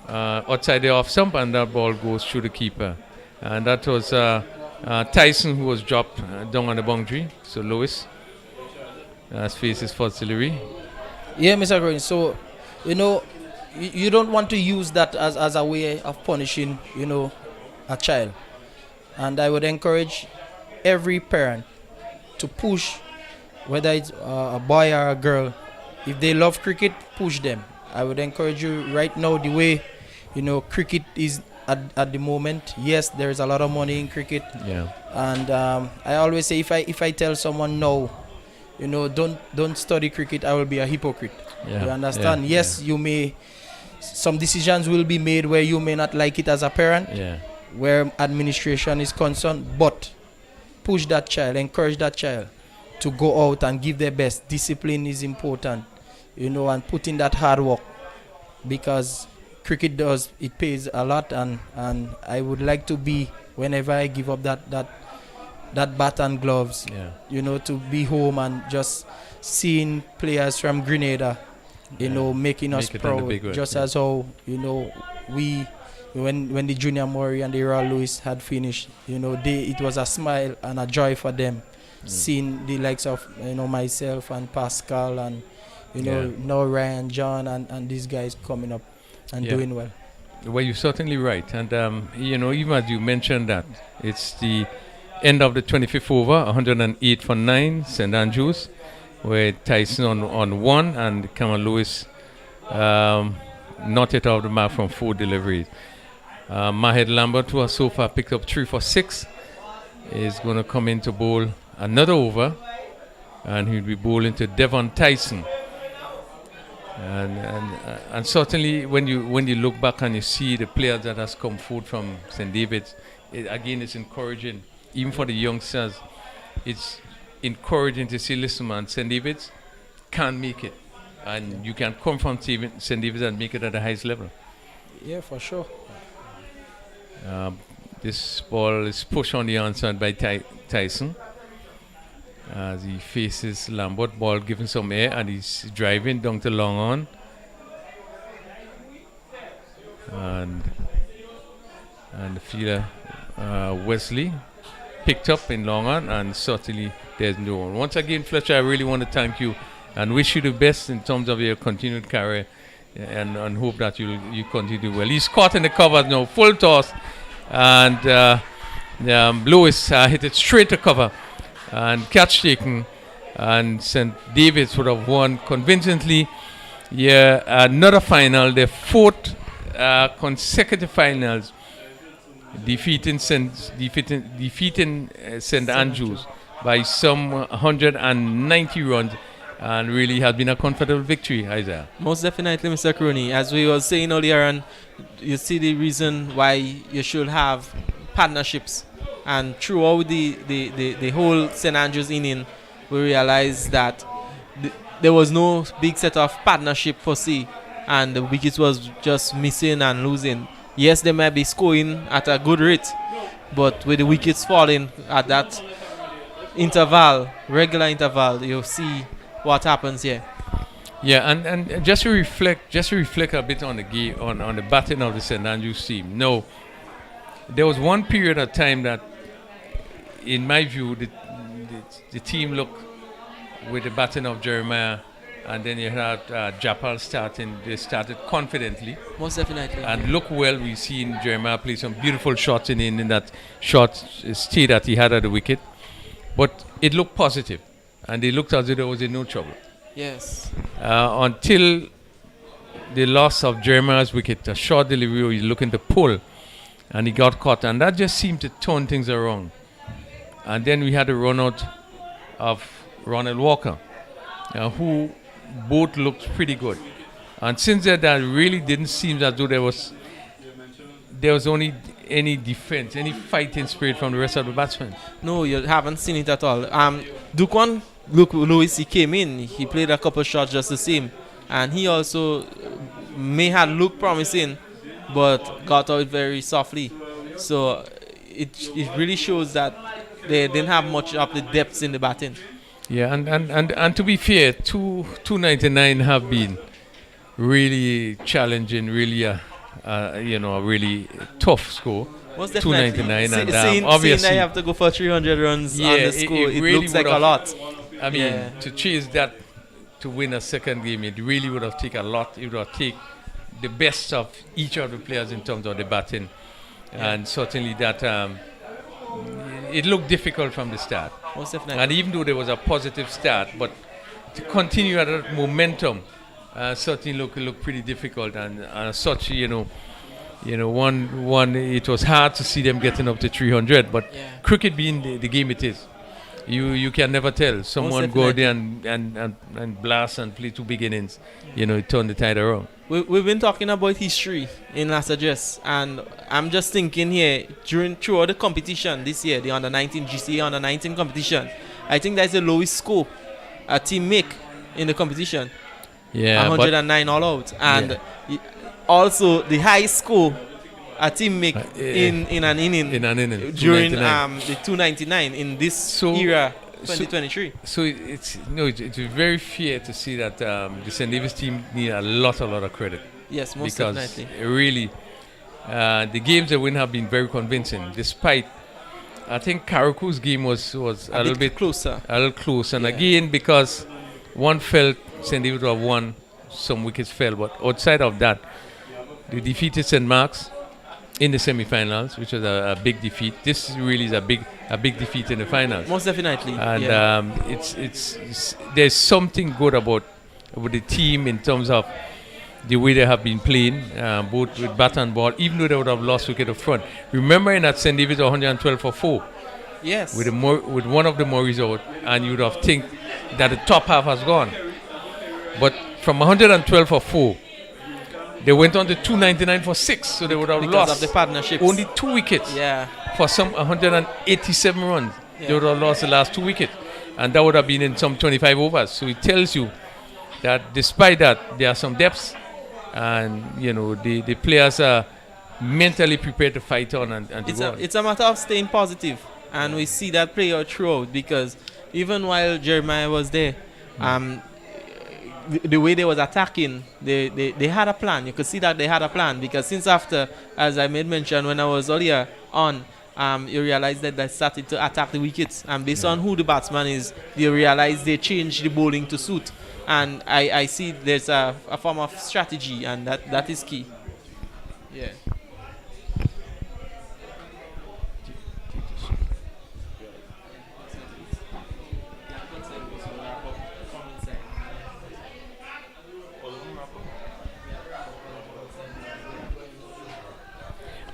C: outside the off stump, and that ball goes through the keeper. And that was Tyson, who was dropped down on the boundary. So Lewis has faced his first delivery.
G: Yeah, Mr. Green. So, you know, you don't want to use that as a way of punishing, you know, a child. And I would encourage every parent to push, whether it's a boy or a girl. If they love cricket, push them. I would encourage you right now, the way, you know, cricket is at the moment. Yes, there is a lot of money in cricket.
C: Yeah. And
G: I always say, if I tell someone no, you know, don't study cricket, I will be a hypocrite.
C: Yeah.
G: You understand? Yes, you may, some decisions will be made where you may not like it as a parent.
C: Yeah.
G: Where administration is concerned, but push that child, encourage that child to go out and give their best. Discipline is important, you know, and put in that hard work, because cricket it pays a lot, and I would like to be, whenever I give up that bat and gloves, you know, to be home and just seeing players from Grenada, you know, making us proud, just as how, you know, we, when the Junior Murray and the Royal Lewis had finished, you know, it was a smile and a joy for them, seeing the likes of, you know, myself and Pascal and, you know, now Ryan, John, and these guys coming up and doing well.
C: Well, you're certainly right. And, you know, even as you mentioned that, it's the end of the 25th over, 108 for 9, St. Andrews, where Tyson on 1 and Cameron Lewis not yet out of the mark from 4 deliveries. Mahed Lambert, who has so far picked up 3 for 6, is going to come in to bowl another over, and he'll be bowling to Devon Tyson. And certainly when you look back and you see the players that has come forward from St. David's, again, it's encouraging, even for the youngsters. It's encouraging to see, listen, man, St. David's can make it, and you can come from St. David's and make it at the highest level.
G: Yeah, for sure.
C: This ball is pushed on the onside by Tyson. as he faces Lambert. Ball given some air, and he's driving down to long on. And the fielder Wesley picked up in long on, and certainly there's no one. Once again, Fletcher, I really want to thank you and wish you the best in terms of your continued career, and hope that you continue well. He's caught in the cover now, full toss, and Lewis hit it straight to cover, and catch taken, and St. David's would have won convincingly. Yeah, another final, their fourth consecutive finals, defeating St. Andrews by some 190 runs, and really has been a comfortable victory, Isaiah.
E: Most definitely, Mr. Crony. As we were saying earlier, and you see the reason why you should have partnerships. And throughout the whole St. Andrews inning, we realized that there was no big set of partnership per se, and the wickets was just missing and losing. Yes, they might be scoring at a good rate, but with the wickets falling at that interval, regular interval, you'll see what happens here.
C: Yeah, and just to reflect a bit on the game, on the batting of the St. Andrews team. No, there was one period of time that, in my view, the team looked with the batting of Jeremiah, and then you had Japal starting. They started confidently.
E: Most definitely.
C: And look well, we've seen Jeremiah play some beautiful shots in that short stay that he had at the wicket. But it looked positive, and it looked as if there was in no trouble.
E: Yes.
C: Until the loss of Jeremiah's wicket, a short delivery where he's looking to pull, and he got caught, and that just seemed to turn things around. And then we had a run out of Ronald Walker, who both looked pretty good. And since then, that really didn't seem as though there was only any defense, any fighting spirit from the rest of the batsmen.
E: No, you haven't seen it at all. Duquan, Lewis, he came in, he played a couple shots just the same, and he also may have looked promising, but got out very softly. So it really shows that they didn't have much of the depths in the batting.
C: Yeah, and to be fair, 299 have been really challenging, really a really tough score.
E: Most definitely.
C: 299, and obviously
E: I have to go for 300 runs on the score. It
C: really
E: looks like a lot.
C: I mean, to chase that to win a second game, it really would have taken a lot. It would have taken the best of each of the players in terms of the batting, and certainly that it looked difficult from the start.
E: Most definitely.
C: And even though there was a positive start, but to continue at that momentum certainly looked pretty difficult. And such, one it was hard to see them getting up to 300. But cricket being the game it is, you can never tell. Someone go there and blast and play two big innings. It turned the tide around.
E: We've been talking about history in last address, and I'm just thinking here, throughout the competition this year, the under-19 GCA under-19 competition, I think that's the lowest score a team make in the competition.
C: Yeah,
E: 109 all out, and also the highest score a team make in an inning during the 299 in this era. 2023.
C: So it's very fair to see that the St. Davis team need a lot of credit.
E: Yes, most
C: because
E: definitely.
C: Really, the games they win have been very convincing. Despite, I think Karaku's game was a little bit
E: closer.
C: And again, because one felt St. Davis would have won, some wickets fell. But outside of that, they defeated St. Mark's in the semi-finals, which was a big defeat. This really is a big defeat in the finals.
E: Most definitely.
C: And it's there's something good about the team in terms of the way they have been playing, both with bat and ball, even though they would have lost wicket up front. Remembering that St. David's 112 for 4.
E: Yes.
C: With one of the Morris out, and you would have think that the top half has gone. But from 112 for 4, they went on to 299 for 6, so they would have
E: because
C: lost
E: of the partnerships.
C: Only 2 wickets.
E: Yeah.
C: For some 187 runs, they would have lost the last 2 wickets, and that would have been in some 25 overs. So it tells you that despite that, there are some depths, and the players are mentally prepared to fight on and to go on.
E: It's a matter of staying positive, and we see that play out throughout, because even while Jeremiah was there, the way they was attacking, they had a plan. You could see that they had a plan because since after, as I made mention when I was earlier on, you realize that they started to attack the wickets, and based on who the batsman is, you realize they changed the bowling to suit. And I see there's a form of strategy, and that is key. Yeah.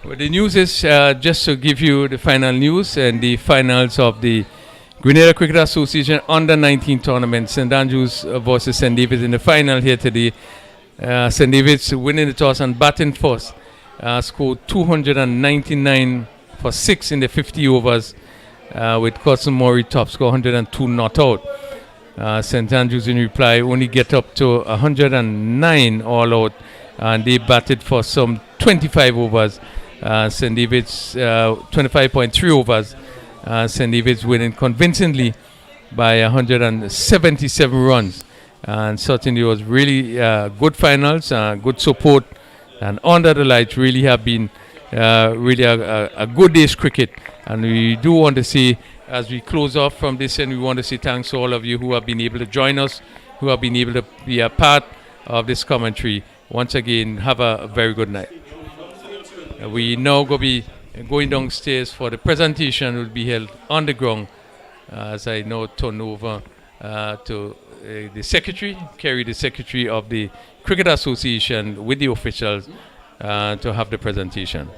C: Well, the news is just to give you the final news and the finals of the Grenada Cricket Association Under 19 tournament. St. Andrews versus St. David's in the final here today. St. David's winning the toss and batting first. Scored 299 for 6 in the 50 overs with Cousin Murray top score 102 not out. St. Andrews in reply only get up to 109 all out, and they batted for some 25 overs. St. David's 25.3 overs. St. David's winning convincingly by 177 runs. And certainly it was really good finals, good support, and under the lights really have been really a good day's cricket. And we do want to see, as we close off from this, and we want to say thanks to all of you who have been able to join us, who have been able to be a part of this commentary. Once again, have a very good night. We now go be going downstairs for the presentation will be held on the ground, as I now turn over to the secretary, Kerry, the secretary of the Cricket Association, with the officials to have the presentation.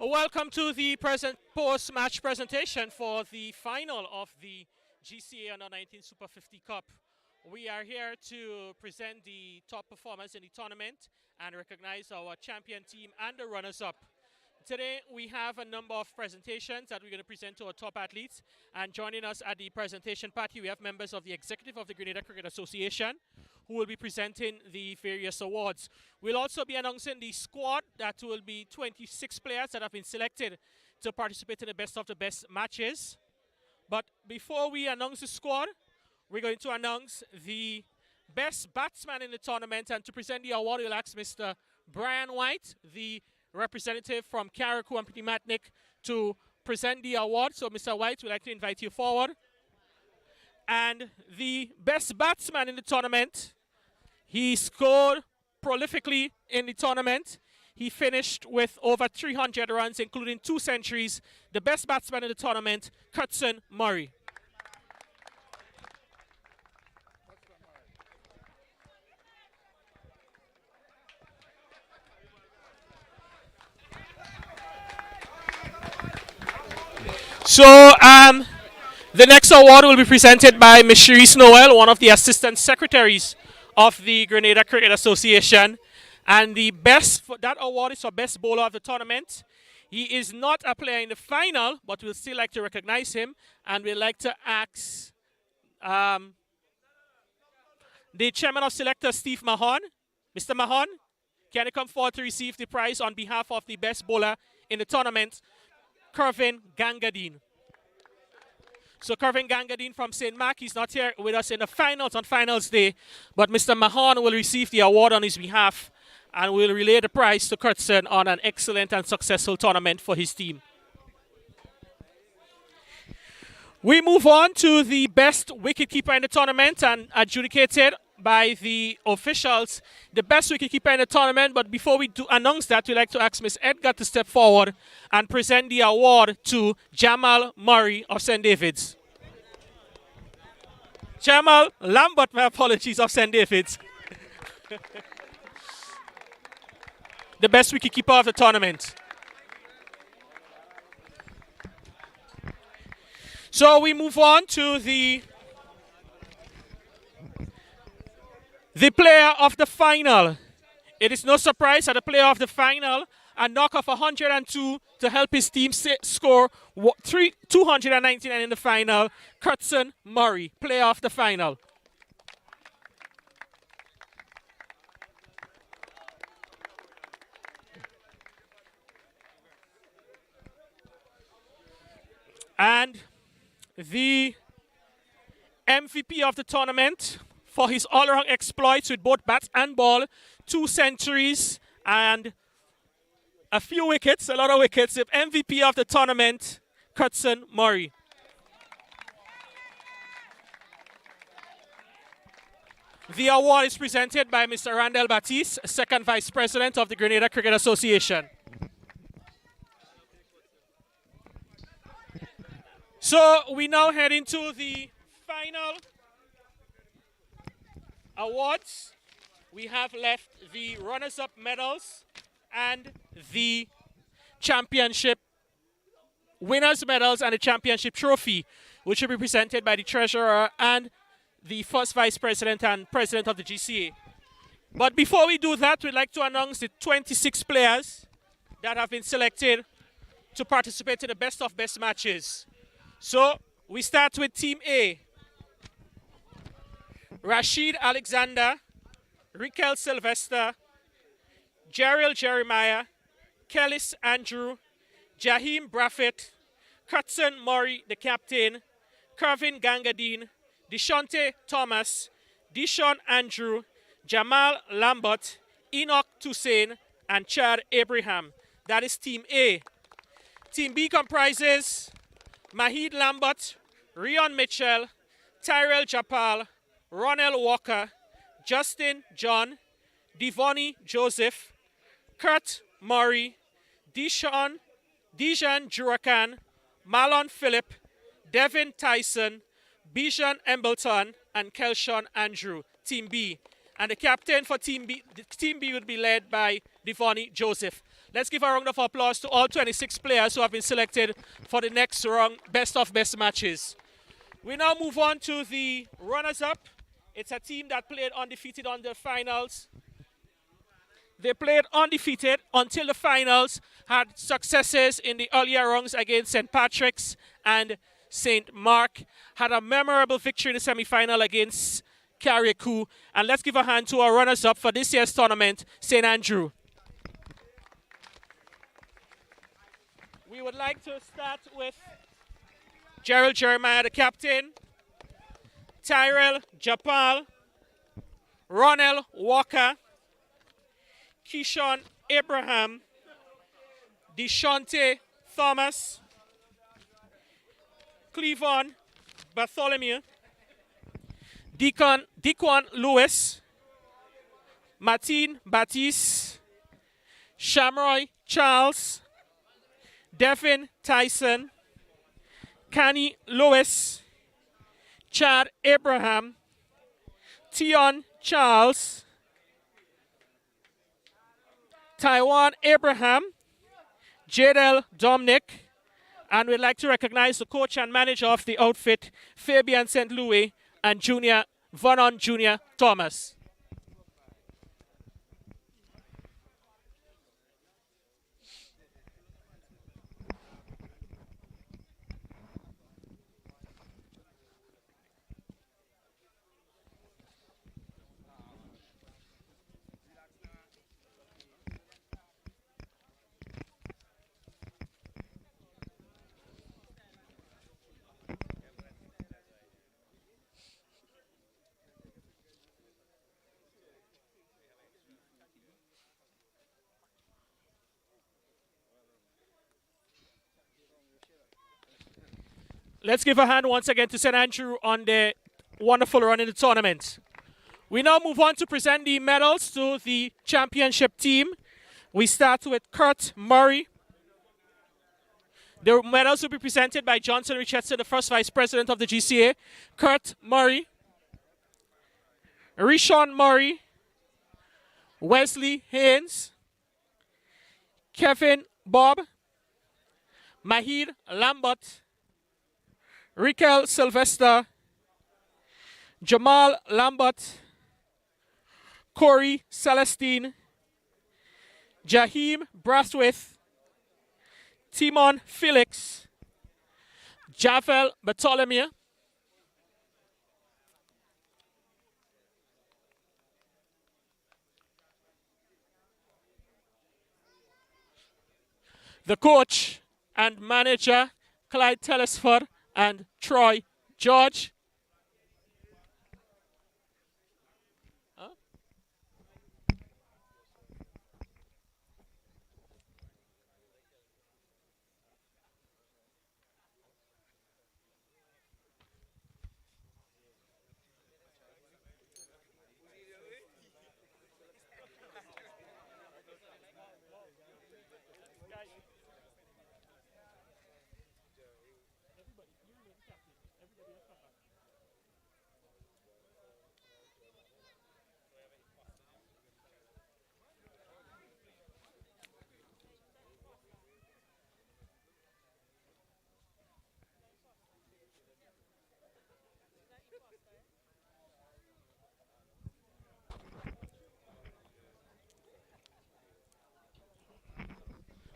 A: Welcome to the post-match presentation for the final of the GCA Under-19 Super 50 Cup. We are here to present the top performers in the tournament and recognize our champion team and the runners-up. Today we have a number of presentations that we're going to present to our top athletes, and joining us at the presentation party we have members of the executive of the Grenada Cricket Association who will be presenting the various awards. We'll also be announcing the squad. That will be 26 players that have been selected to participate in the best of the best matches. But before we announce the squad, we're going to announce the best batsman in the tournament, and to present the award we'll ask Mr. Brian White, the representative from Carriacou and Pitimatnik, to present the award. So Mr. White, we'd like to invite you forward. And the best batsman in the tournament, he scored prolifically in the tournament. He finished with over 300 runs, including 2 centuries. The best batsman in the tournament, Kurtzon Murray. So, the next award will be presented by Ms. Cherise Noel, one of the assistant secretaries of the Grenada Cricket Association. And that award is for best bowler of the tournament. He is not a player in the final, but we'll still like to recognize him. And we'd like to ask the chairman of selectors, Steve Mahon. Mr. Mahon, can you come forward to receive the prize on behalf of the best bowler in the tournament, Kervin Gangadine. So Kervin Gangadine from St. Mark, he's not here with us in the finals on finals day, but Mr. Mahon will receive the award on his behalf and will relay the prize to Kurtzon on an excellent and successful tournament for his team. We move on to the best wicketkeeper in the tournament, and adjudicated by the officials, the best wicketkeeper in the tournament. But before we do announce that, we'd like to ask Ms. Edgar to step forward and present the award to Jamal Murray of St. David's. Jamal Lambert, my apologies, of St. David's. The best wicketkeeper of the tournament. So we move on to the player of the final. It is no surprise that the player of the final, a knock of 102 to help his team score 299 in the final, Kurtzon Murray, player of the final. And the MVP of the tournament for his all-around exploits with both bat and ball, 2 centuries and a few wickets, a lot of wickets. The MVP of the tournament, Kurtzon Murray. The award is presented by Mr. Randall Batiste, second vice president of the Grenada Cricket Association. So we now head into the final awards. We have left the runners-up medals and the championship winners medals and the championship trophy, which will be presented by the treasurer and the first vice president and president of the GCA. But before we do that, we'd like to announce the 26 players that have been selected to participate in the best of best matches. So we start with Team A. Rashid Alexander, Rikel Sylvester, Gerald Jeremiah, Kellis Andrew, Jaheem Braffett, Kurtzon Murray, the captain, Kervin Gangadine, Deshante Thomas, Dishon Andrew, Jamal Lambert, Enoch Toussaint, and Chad Abraham. That is Team A. Team B comprises Mahid Lambert, Rion Mitchell, Tyrell Japal, Ronell Walker, Justin John, Devoni Joseph, Kurt Murray, Dijon Jurakan, Marlon Phillip, Devin Tyson, Bijan Embleton, and Kelshon Andrew, Team B. And the captain for Team B would be led by Devoni Joseph. Let's give a round of applause to all 26 players who have been selected for the next round, best of best matches. We now move on to the runners-up. It's a team that played undefeated on the finals. They played undefeated until the finals, had successes in the earlier rounds against St. Patrick's and St. Mark, had a memorable victory in the semi-final against Carriacou. And let's give a hand to our runners-up for this year's tournament, St. Andrew. We would like to start with Gerald Jeremiah, the captain, Tyrell Japal, Ronell Walker, Keyshawn Abraham, Deshante Thomas, Cleavon Bartholomew, Dequan Lewis, Martin Baptiste, Shamroy Charles, Devin Tyson, Canny Lewis, Chad Abraham, Tion Charles, Taiwan Abraham, Jadel Dominic, and we'd like to recognize the coach and manager of the outfit, Fabian St. Louis, and Vernon Jr. Thomas. Let's give a hand once again to St. Andrew on the wonderful run in the tournament. We now move on to present the medals to the championship team. We start with Kurt Murray. The medals will be presented by Johnson Richardson, the first vice president of the GCA. Kurt Murray, Rishon Murray, Wesley Haynes, Kevin Bob, Mahid Lambert, Rikel Sylvester, Jamal Lambert, Corey Celestine, Jaheim Braswith, Timon Felix, Javel Bartholomew, the coach and manager, Clyde Telesford and Troy George.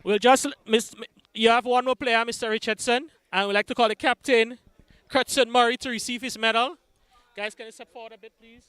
A: We'll just, you have one more player, Mr. Richardson, and we'd like to call the captain, Kurtson Murray, to receive his medal. Guys, can you step forward a bit, please?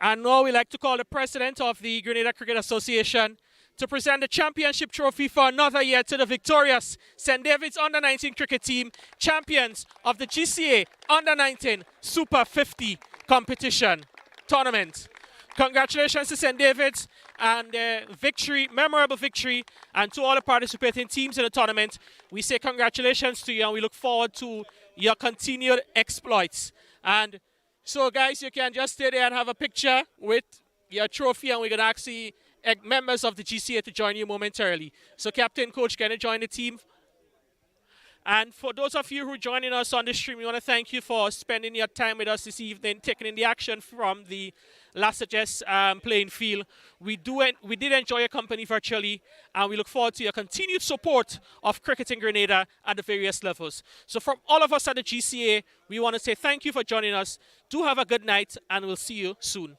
A: And now we'd like to call the president of the Grenada Cricket Association to present the championship trophy for another year to the victorious St. David's Under-19 cricket team, champions of the GCA Under-19 Super50 competition tournament. Congratulations to St. David's and victory, memorable victory, and to all the participating teams in the tournament. We say congratulations to you and we look forward to your continued exploits. And so guys, you can just stay there and have a picture with your trophy, and we're going to ask the members of the GCA to join you momentarily. So Captain, Coach, can you join the team? And for those of you who are joining us on the stream, we want to thank you for spending your time with us this evening, taking in the action from the La Sagesse playing field. We did enjoy your company virtually, and we look forward to your continued support of cricket in Grenada at the various levels. So from all of us at the GCA, we want to say thank you for joining us. Do have a good night, and we'll see you soon.